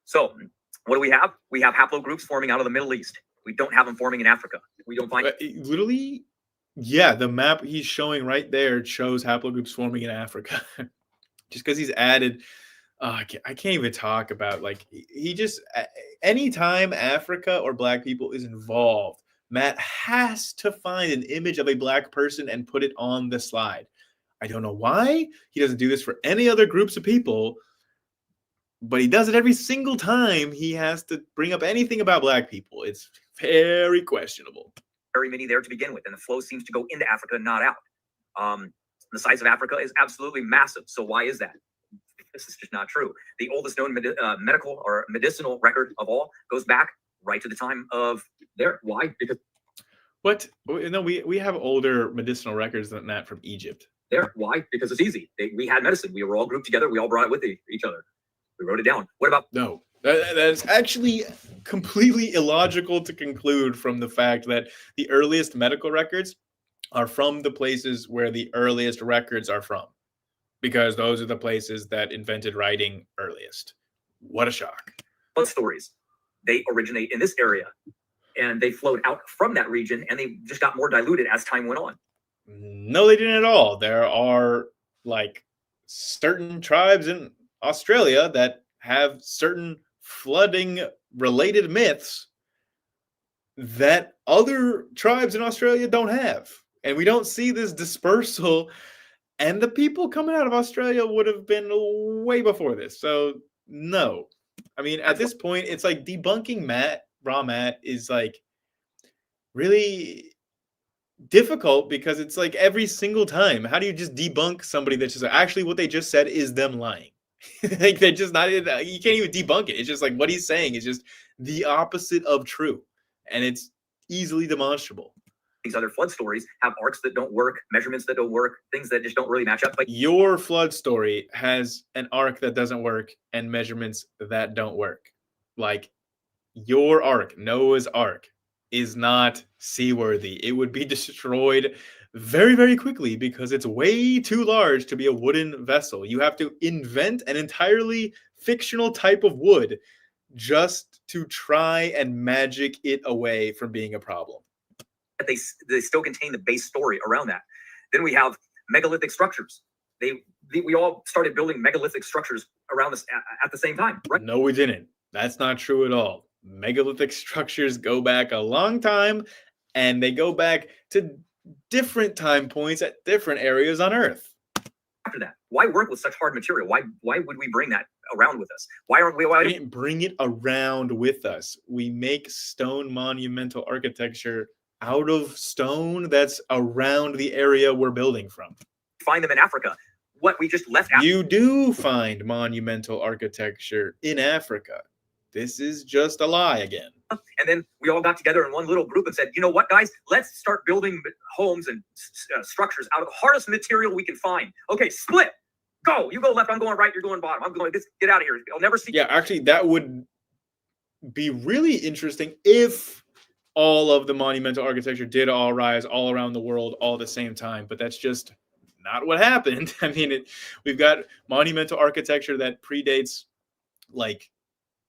So what do we have? We have haplogroups forming out of the Middle East. We don't have them forming in Africa. We don't find literally, yeah, the map he's showing right there shows haplogroups forming in Africa. Just because he's added, I can't even talk about, like, he just, anytime Africa or black people is involved, Matt has to find an image of a black person and put it on the slide. I don't know why. He doesn't do this for any other groups of people, but he does it every single time he has to bring up anything about black people. It's very questionable. Very many there to begin with, and the flow seems to go into Africa, not out. The size of Africa is absolutely massive. So why is that? This is just not true. The oldest known medical or medicinal record of all goes back right to the time of there. Why? Because what? No, we have older medicinal records than that from Egypt. There. Why? Because it's easy. We had medicine. We were all grouped together. We all brought it with each other. We wrote it down. What about? No, that's actually completely illogical to conclude from the fact that the earliest medical records are from the places where the earliest records are from, because those are the places that invented writing earliest. What a shock. Blood stories. They originate in this area, and they flowed out from that region, and they just got more diluted as time went on. No, they didn't at all. There are like certain tribes in Australia that have certain flooding related myths that other tribes in Australia don't have. And we don't see this dispersal. And the people coming out of Australia would have been way before this. So no. I mean, at this point, it's like debunking Raw Matt is like really difficult, because it's like every single time, how do you just debunk somebody that's just actually what they just said is them lying? Like they're just not, you can't even debunk it. It's just like what he's saying is just the opposite of true, and it's easily demonstrable. These other flood stories have arcs that don't work, measurements that don't work, things that just don't really match up. But your flood story has an arc that doesn't work and measurements that don't work. Like your arc, Noah's arc, is not seaworthy. It would be destroyed very, very quickly because it's way too large to be a wooden vessel. You have to invent an entirely fictional type of wood just to try and magic it away from being a problem. They still contain the base story around that. Then we have megalithic structures. We all started building megalithic structures around this at the same time, right? No, we didn't. That's not true at all. Megalithic structures go back a long time, and they go back to different time points at different areas on Earth. After that, why work with such hard material? Why would we bring that around with us? Why didn't bring it around with us? We make stone monumental architecture out of stone that's around the area we're building from. Find them in Africa. What, we just left Africa? You do find monumental architecture in Africa. This is just a lie again. And then we all got together in one little group and said, you know what, guys? Let's start building homes and structures out of the hardest material we can find. Okay, split. Go. You go left. I'm going right. You're going bottom. I'm going, get out of here. I'll never see. Yeah, actually, that would be really interesting if all of the monumental architecture did all rise all around the world all at the same time. But that's just not what happened. I mean, we've got monumental architecture that predates, like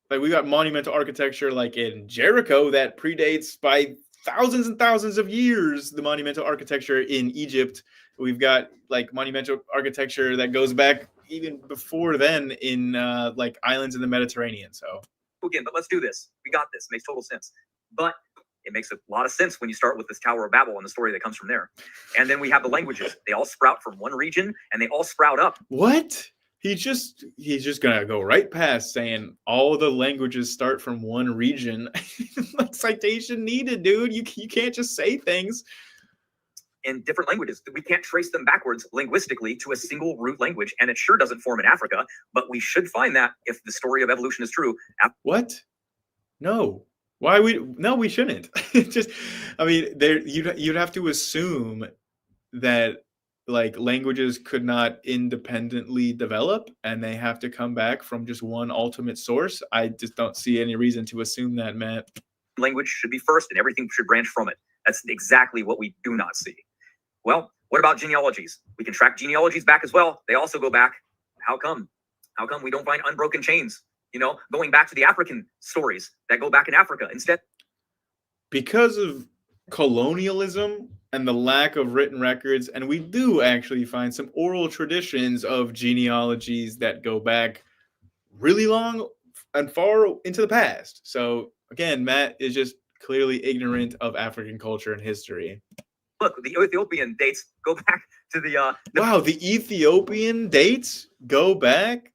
we got monumental architecture like in Jericho that predates by thousands and thousands of years the monumental architecture in Egypt. We've got like monumental architecture that goes back even before then in like islands in the Mediterranean. So again, but let's do this. We got this. Makes total sense. But it makes a lot of sense when you start with this Tower of Babel and the story that comes from there. And then we have the languages. They all sprout from one region and they all sprout up. what? He's just gonna go right past saying all the languages start from one region. Like citation needed, dude. You can't just say things In different languages. We can't trace them backwards linguistically to a single root language. And it sure doesn't form in Africa, but we should find that if the story of evolution is true. What? No. Why we shouldn't. Just, I mean, you'd have to assume that like languages could not independently develop and they have to come back from just one ultimate source. I just don't see any reason to assume that, Matt. Language should be first and everything should branch from it. That's exactly what we do not see. Well, what about genealogies? We can track genealogies back as well. They also go back. How come? How come we don't find unbroken chains? You know, going back to the African stories that go back in Africa instead. Because of colonialism and the lack of written records, and we do actually find some oral traditions of genealogies that go back really long and far into the past. So again, Matt is just clearly ignorant of African culture and history. Look, the Ethiopian dates go back to the wow, the Ethiopian dates go back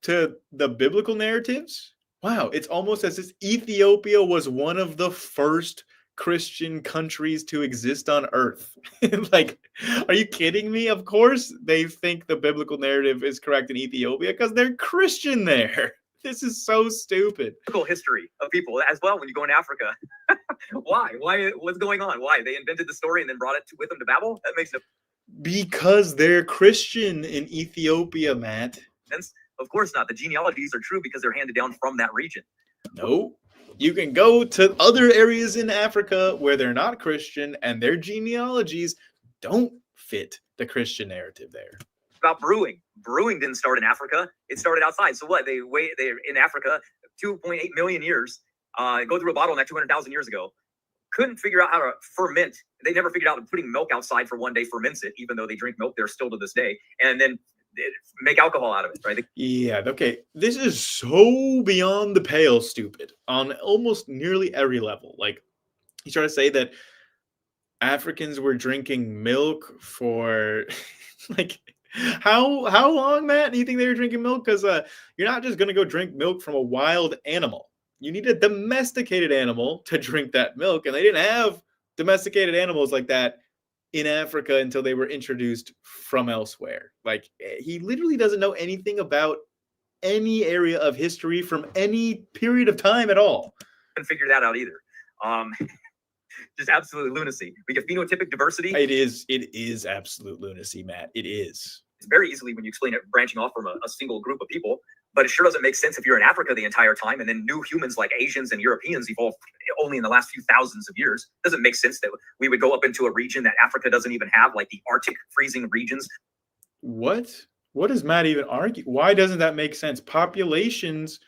to the biblical narratives? Wow, it's almost as if Ethiopia was one of the first Christian countries to exist on Earth. Like, are you kidding me? Of course they think the biblical narrative is correct in Ethiopia because they're Christian there. This is so stupid. history of people as well when you go in Africa. Why? What's going on? Why? They invented the story and then brought it with them to Babel? That makes no Because they're Christian in Ethiopia, Matt. sense. Of course not. The genealogies are true because they're handed down from that region. No. You can go to other areas in Africa where they're not Christian and their genealogies don't fit the Christian narrative there. About brewing. Brewing didn't start in Africa. It started outside. So what? They're in Africa 2.8 million years. Go through a bottleneck 200,000 years ago. Couldn't figure out how to ferment. They never figured out that putting milk outside for one day ferments it, even though they drink milk there still to this day. And then make alcohol out of it, right? Yeah, okay. This is so beyond the pale stupid on almost nearly every level. Like, he's trying to say that Africans were drinking milk for like how long, Matt? Do you think they were drinking milk? Because you're not just gonna go drink milk from a wild animal. You need a domesticated animal to drink that milk, and they didn't have domesticated animals like that in Africa until they were introduced from elsewhere. Like, he literally doesn't know anything about any area of history from any period of time at all. Couldn't figure that out either. Just absolute lunacy. We get phenotypic diversity. It is absolute lunacy, Matt. It is. It's very easily when you explain it branching off from a single group of people, but it sure doesn't make sense if you're in Africa the entire time and then new humans like Asians and Europeans evolved only in the last few thousands of years. It doesn't make sense that we would go up into a region that Africa doesn't even have, like the Arctic freezing regions. What does Matt even argue? Why doesn't that make sense? Populations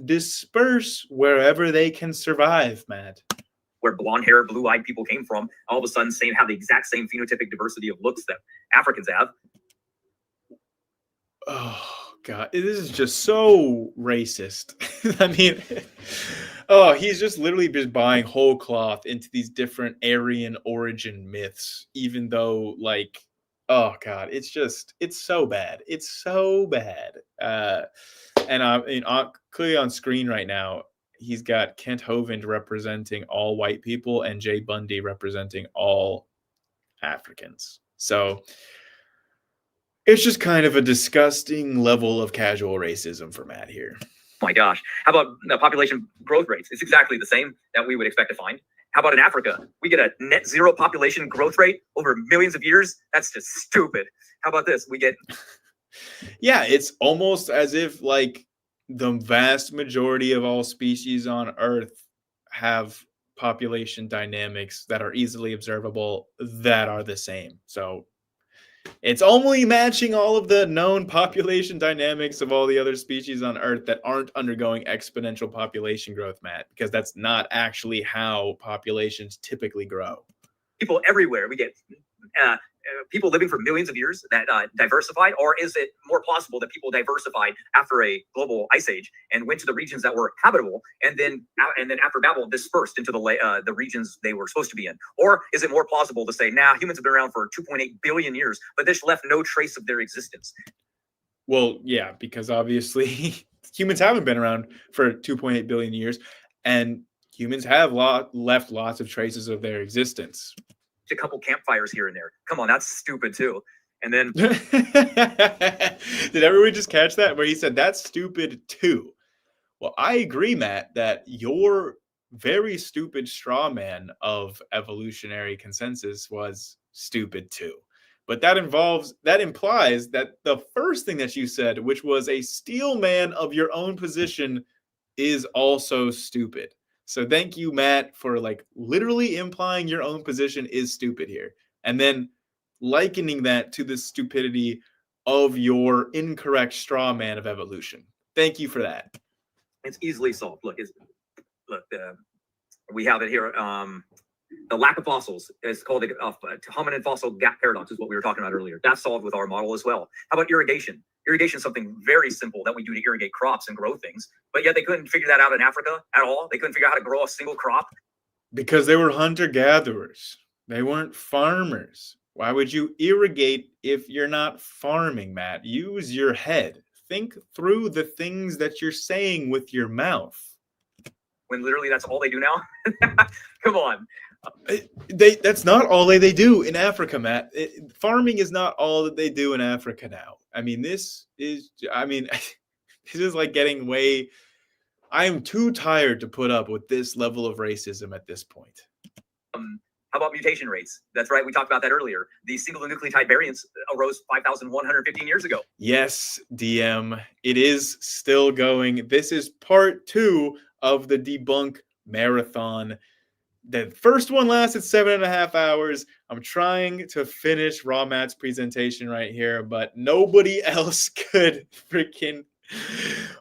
disperse wherever they can survive, Matt. Where blonde hair, blue-eyed people came from, all of a sudden have the exact same phenotypic diversity of looks that Africans have. Oh God, this is just so racist. I mean, oh, he's just literally just buying whole cloth into these different Aryan origin myths, even though, like, oh God, it's so bad. It's so bad. And I mean, clearly on screen right now, he's got Kent Hovind representing all white people and Jay Bundy representing all Africans. So it's just kind of a disgusting level of casual racism for Matt here. Oh my gosh. How about the population growth rates? It's exactly the same that we would expect to find. How about in Africa? We get a net zero population growth rate over millions of years. That's just stupid. How about this? We get... Yeah, it's almost as if like the vast majority of all species on Earth have population dynamics that are easily observable that are the same. So it's only matching all of the known population dynamics of all the other species on Earth that aren't undergoing exponential population growth, Matt, because that's not actually how populations typically grow. People everywhere. We get people living for millions of years that diversified, or is it more plausible that people diversified after a global ice age and went to the regions that were habitable, and then after Babel dispersed into the regions they were supposed to be in? Or is it more plausible to say, nah, humans have been around for 2.8 billion years, but this left no trace of their existence? Well, yeah, because obviously humans haven't been around for 2.8 billion years, and humans have left lots of traces of their existence. A couple campfires here and there. Come on, that's stupid too. And then did everyone just catch that where he said that's stupid too? Well, I agree, Matt, that your very stupid straw man of evolutionary consensus was stupid too. But that implies that the first thing that you said, which was a steel man of your own position, is also stupid. So thank you, Matt, for like literally implying your own position is stupid here. And then likening that to the stupidity of your incorrect straw man of evolution. Thank you for that. It's easily solved. Look, we have it here. The lack of fossils is called the hominid fossil gap paradox, is what we were talking about earlier. That's solved with our model as well. How about irrigation? Irrigation is something very simple that we do to irrigate crops and grow things, but yet they couldn't figure that out in Africa at all. They couldn't figure out how to grow a single crop. Because they were hunter-gatherers. They weren't farmers. Why would you irrigate if you're not farming, Matt? Use your head. Think through the things that you're saying with your mouth. When literally that's all they do now? Come on. That's not all they do in Africa, Matt. Farming is not all that they do in Africa now. I mean, this is like getting way. I am too tired to put up with this level of racism at this point. How about mutation rates? That's right. We talked about that earlier. The single nucleotide variants arose 5,115 years ago. Yes, DM. It is still going. This is part 2 of the debunk marathon. The first one lasted 7.5 hours. I'm trying to finish Raw Matt's presentation right here, but nobody else could freaking.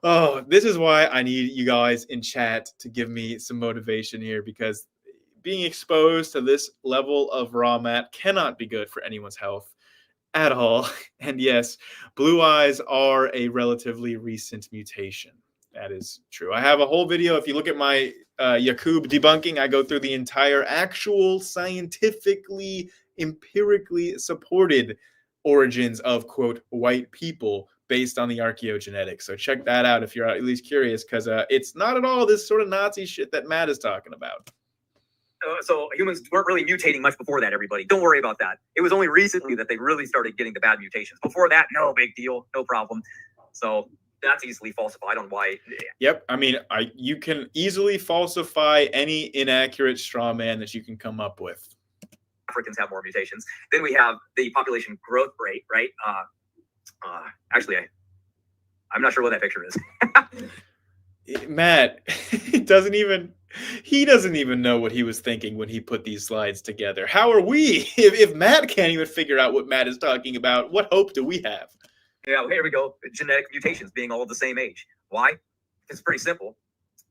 Oh, this is why I need you guys in chat to give me some motivation here, because being exposed to this level of Raw Matt cannot be good for anyone's health at all. And yes, blue eyes are a relatively recent mutation. That is true. I have a whole video. If you look at my Yakub debunking, I go through the entire actual scientifically, empirically supported origins of, quote, white people based on the archaeogenetics. So check that out if you're at least curious, because it's not at all this sort of Nazi shit that Matt is talking about. So humans weren't really mutating much before that, everybody. Don't worry about that. It was only recently that they really started getting the bad mutations. Before that, no big deal, no problem. So that's easily falsified on why. Yep. I mean, you can easily falsify any inaccurate straw man that you can come up with. Africans have more mutations. Then we have the population growth rate, right? Actually, I'm not sure what that picture is. Matt, he doesn't even know what he was thinking when he put these slides together. How are we? If Matt can't even figure out what Matt is talking about, what hope do we have? Yeah, well, here we go. Genetic mutations being all of the same age. Why? It's pretty simple,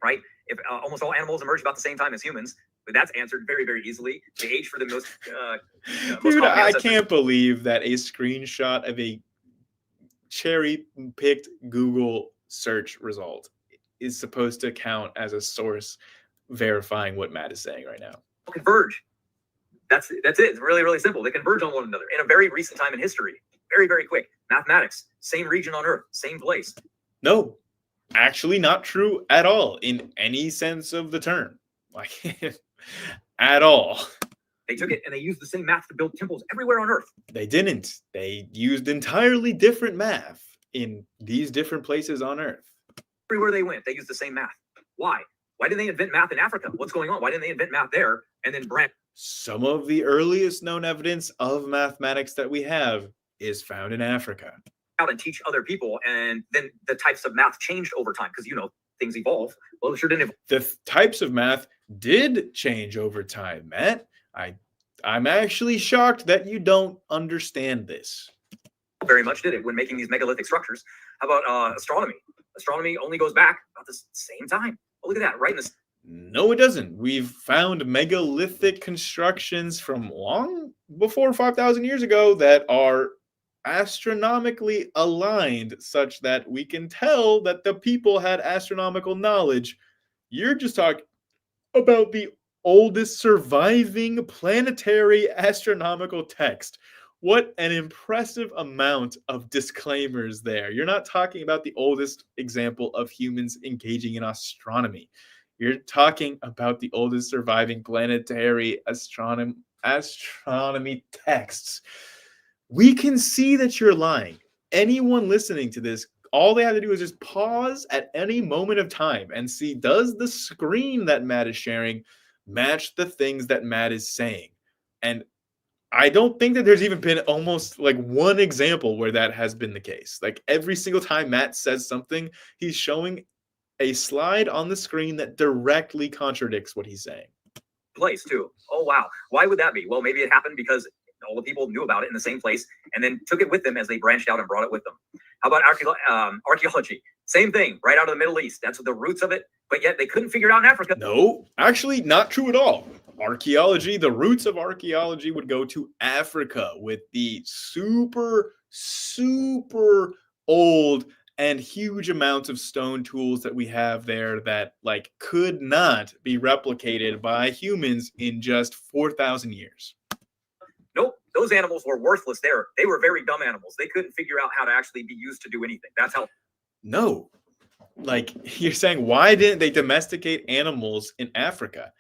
right? If almost all animals emerge about the same time as humans, but that's answered very, very easily. The age for the most Dude, I can't believe that a screenshot of a cherry-picked Google search result is supposed to count as a source verifying what Matt is saying right now. Converge. That's it. It's really, really simple. They converge on one another in a very recent time in history. Very, very quick. Mathematics, same region on Earth, same place. No, actually not true at all in any sense of the term. Like, at all. They took it and they used the same math to build temples everywhere on Earth. They didn't. They used entirely different math in these different places on Earth. Everywhere they went, they used the same math. Why? Why didn't they invent math in Africa? What's going on? Why didn't they invent math there and then branch? Some of the earliest known evidence of mathematics that we have is found in Africa. Out and teach other people, and then the types of math changed over time because, things evolve. Well, it sure didn't evolve. The types of math did change over time, Matt. I'm actually shocked that you don't understand this. Very much did it when making these megalithic structures. How about astronomy? Astronomy only goes back about the same time. Oh, look at that, right in this. No, it doesn't. We've found megalithic constructions from long before 5,000 years ago that are astronomically aligned such that we can tell that the people had astronomical knowledge. You're just talking about the oldest surviving planetary astronomical text. What an impressive amount of disclaimers there. You're not talking about the oldest example of humans engaging in astronomy. You're talking about the oldest surviving planetary astronomy texts. We can see that you're lying. Anyone listening to this, all they have to do is just pause at any moment of time and see, does the screen that Matt is sharing match the things that Matt is saying? And I don't think that there's even been almost like one example where that has been the case. Like every single time Matt says something, he's showing a slide on the screen that directly contradicts what he's saying. Place too. Oh wow. Why would that be? Well, maybe it happened because all the people knew about it in the same place and then took it with them as they branched out and brought it with them. How about archaeology? Same thing, right out of the Middle East. That's the roots of it, but yet they couldn't figure it out in Africa. No, actually not true at all. Archaeology, the roots of archaeology would go to Africa with the super old and huge amounts of stone tools that we have there that like could not be replicated by humans in just 4,000 years. Nope, those animals were worthless there. They were very dumb animals. They couldn't figure out how to actually be used to do anything. That's how. No, like you're saying, why didn't they domesticate animals in Africa?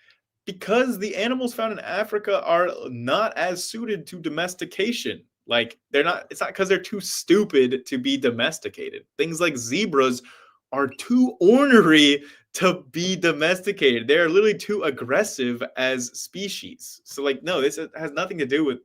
Because the animals found in Africa are not as suited to domestication. Like they're not, it's not because they're too stupid to be domesticated. Things like zebras are too ornery to be domesticated. They're literally too aggressive as species. So like, no, this has nothing to do with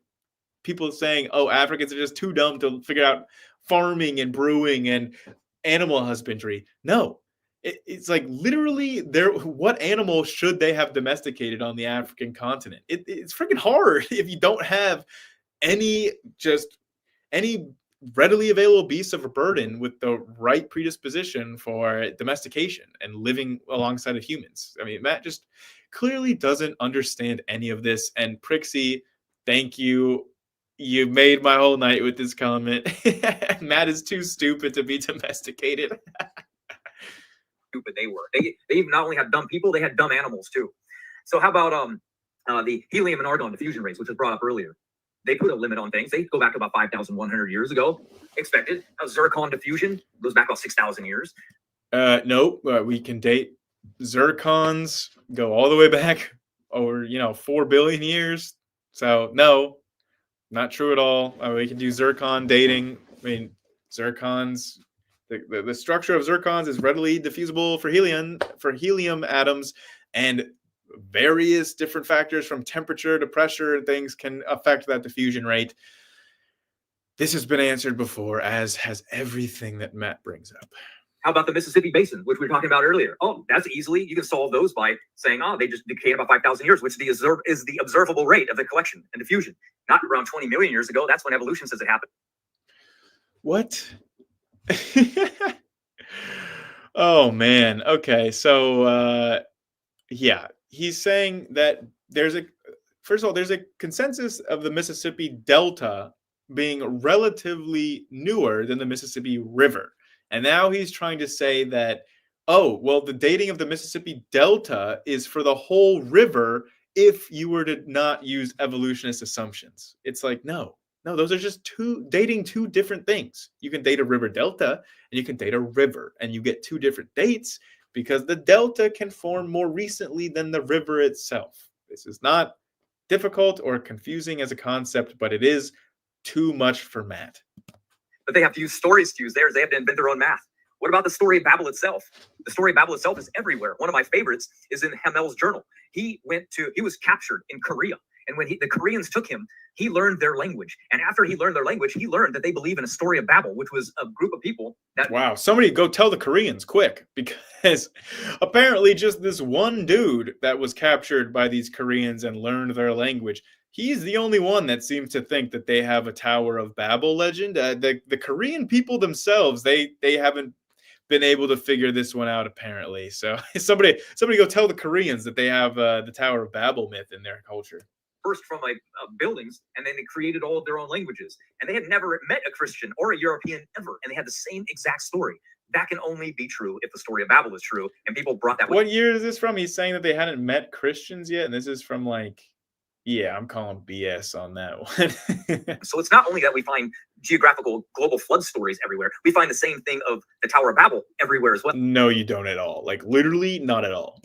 people saying, oh, Africans are just too dumb to figure out farming and brewing and animal husbandry. No, it's like literally what animal should they have domesticated on the African continent? It's freaking hard if you don't have any readily available beasts of a burden with the right predisposition for domestication and living alongside of humans. I mean, Matt just clearly doesn't understand any of this. And Prixie, thank you. You made my whole night with this comment. Matt is too stupid to be domesticated. Stupid they were. They even not only had dumb people, they had dumb animals too. So how about the helium and argon diffusion rates, which was brought up earlier? They put a limit on things. They go back to about 5,100 years ago. Expected. Zircon diffusion goes back about 6,000 years. Nope. We can date zircons, go all the way back over 4 billion years. So no, not true at all. We can do zircon dating. I mean, zircons. The structure of zircons is readily diffusible for helium atoms, and various different factors from temperature to pressure and things can affect that diffusion rate. This has been answered before, as has everything that Matt brings up. How about the Mississippi Basin, which we were talking about earlier? Oh, that's easily, you can solve those by saying, oh, they just decayed about 5,000 years, which is the observable rate of the collection and diffusion. Not around 20 million years ago. That's when evolution says it happened. What? Oh, man. Okay, so yeah. He's saying that there's a consensus of the Mississippi Delta being relatively newer than the Mississippi River. And now he's trying to say that, oh, well, the dating of the Mississippi Delta is for the whole river if you were to not use evolutionist assumptions. It's like, no, those are just dating two different things. You can date a river delta and you can date a river, and you get two different dates because the delta can form more recently than the river itself. This is not difficult or confusing as a concept, but it is too much for Matt. But they have to use stories to use theirs. They have to invent their own math. What about the story of Babel itself? The story of Babel itself is everywhere. One of my favorites is in Hamel's journal. He was captured in Korea. And when the Koreans took him, he learned their language. And after he learned their language, he learned that they believe in a story of Babel, which was a group of people that... Wow, somebody go tell the Koreans quick, because apparently just this one dude that was captured by these Koreans and learned their language, he's the only one that seems to think that they have a Tower of Babel legend. The Korean people themselves, they haven't been able to figure this one out apparently. So somebody go tell the Koreans that they have the Tower of Babel myth in their culture. First from like buildings, and then they created all of their own languages, and they had never met a Christian or a European ever, and they had the same exact story. That can only be true if the story of Babel is true, and people brought that. What year is this from? He's saying that they hadn't met Christians yet, and this is from like, yeah, I'm calling BS on that one. So it's not only that we find geographical global flood stories everywhere, we find the same thing of the Tower of Babel everywhere as well. No, you don't at all. Like literally not at all.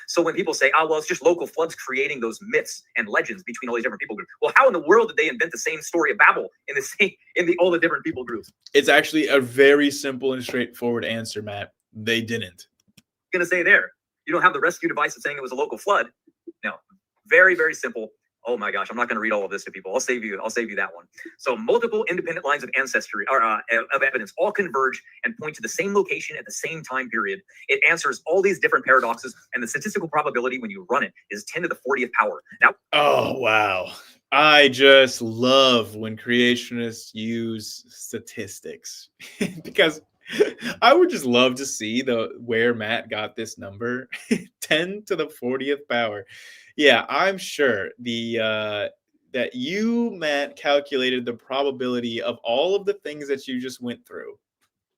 So when people say, oh, well, it's just local floods creating those myths and legends between all these different people groups. Well, how in the world did they invent the same story of Babel in all the different people groups? It's actually a very simple and straightforward answer, Matt. They didn't. I'm going to say there, you don't have the rescue device that's saying it was a local flood. No, very, very simple. Oh my gosh, I'm not going to read all of this to people. I'll save you that one. So multiple independent lines of ancestry or of evidence all converge and point to the same location at the same time period. It answers all these different paradoxes, and the statistical probability when you run it is 10 to the 40th power. Now, oh wow. I just love when creationists use statistics because I would just love to see where Matt got this number, 10 to the 40th power. Yeah, I'm sure that you, Matt, calculated the probability of all of the things that you just went through,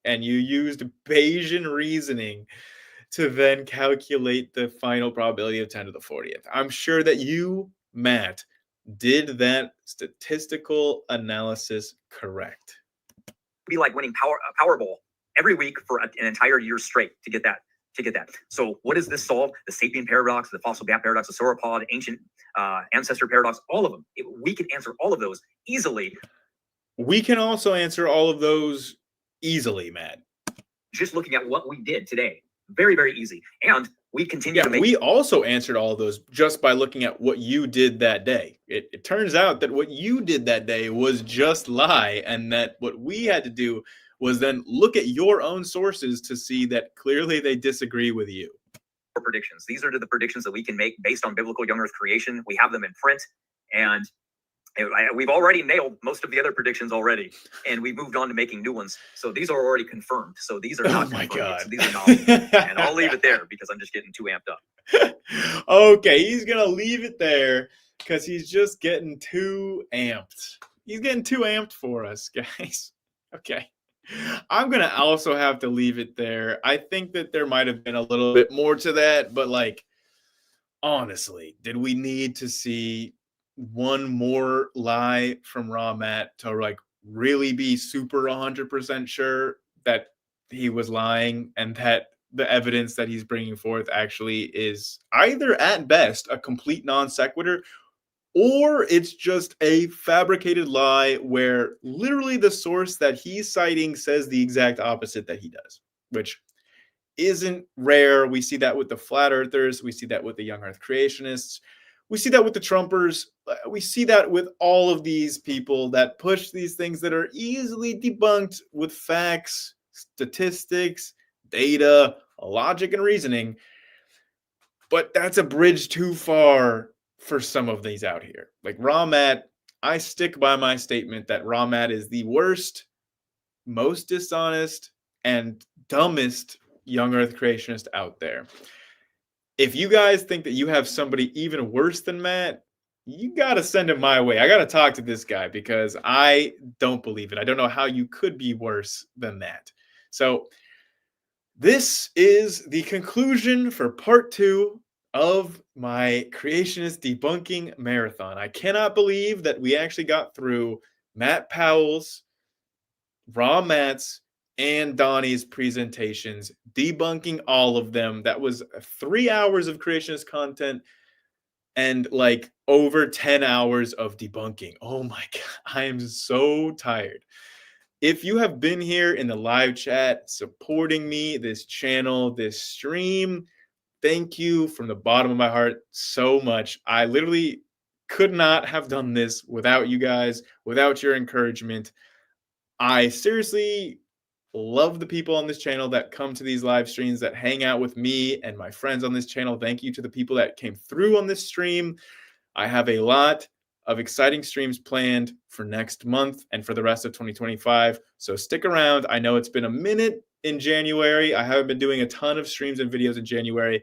and you used Bayesian reasoning to then calculate the final probability of 10 to the 40th. I'm sure that you, Matt, did that statistical analysis correct. Be like winning Powerball every week for an entire year straight to get that. So what does this solve? The sapien paradox, the fossil gap paradox, the sauropod, ancient ancestor paradox, all of them. We can answer all of those easily. We can also answer all of those easily, Matt. Just looking at what we did today. Very, very easy. And we continue to make... We also answered all of those just by looking at what you did that day. It turns out that what you did that day was just lie, and that what we had to do was then look at your own sources to see that clearly they disagree with you. Predictions. These are the predictions that we can make based on biblical young earth creation. We have them in print, and we've already nailed most of the other predictions already, and we've moved on to making new ones. So these are already confirmed. So these are not my God. So these are not. And I'll leave it there because I'm just getting too amped up. Okay, he's going to leave it there because he's just getting too amped. He's getting too amped for us, guys. Okay. I'm going to also have to leave it there. I think that there might have been a little bit more to that, but like, honestly, did we need to see one more lie from Raw Matt to like really be super 100% sure that he was lying and that the evidence that he's bringing forth actually is either at best a complete non sequitur, or it's just a fabricated lie where literally the source that he's citing says the exact opposite that he does, which isn't rare. We see that with the flat earthers. We see that with the young earth creationists. We see that with the Trumpers. We see that with all of these people that push these things that are easily debunked with facts, statistics, data, logic, and reasoning. But that's a bridge too far for some of these out here. Like Raw Matt, I stick by my statement that Raw Matt is the worst, most dishonest, and dumbest young earth creationist out there. If you guys think that you have somebody even worse than Matt, you got to send him my way. I got to talk to this guy because I don't believe it. I don't know how you could be worse than that. So this is the conclusion for part 2 of my creationist debunking marathon. I cannot believe that we actually got through Matt Powell's, Raw Matt's, and Donnie's presentations, debunking all of them. That was 3 hours of creationist content and like over 10 hours of debunking. Oh my God, I am so tired. If you have been here in the live chat supporting me, this channel, this stream, thank you from the bottom of my heart so much. I literally could not have done this without you guys, without your encouragement. I seriously love the people on this channel that come to these live streams, that hang out with me and my friends on this channel. Thank you to the people that came through on this stream. I have a lot of exciting streams planned for next month and for the rest of 2025. So stick around. I know it's been a minute in January. I haven't been doing a ton of streams and videos in January,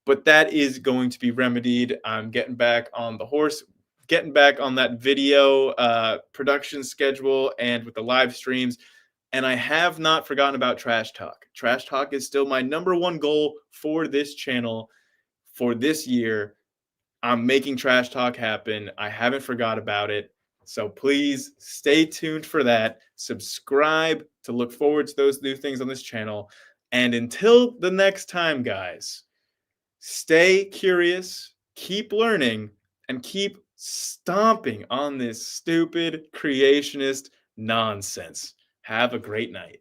but that is going to be remedied. I'm getting back on the horse, getting back on that video production schedule and with the live streams. And I have not forgotten about Trash Talk. Trash Talk is still my #1 goal for this channel for this year. I'm making Trash Talk happen. I haven't forgot about it. So please stay tuned for that. Subscribe to look forward to those new things on this channel. And until the next time, guys, stay curious, keep learning, and keep stomping on this stupid creationist nonsense. Have a great night.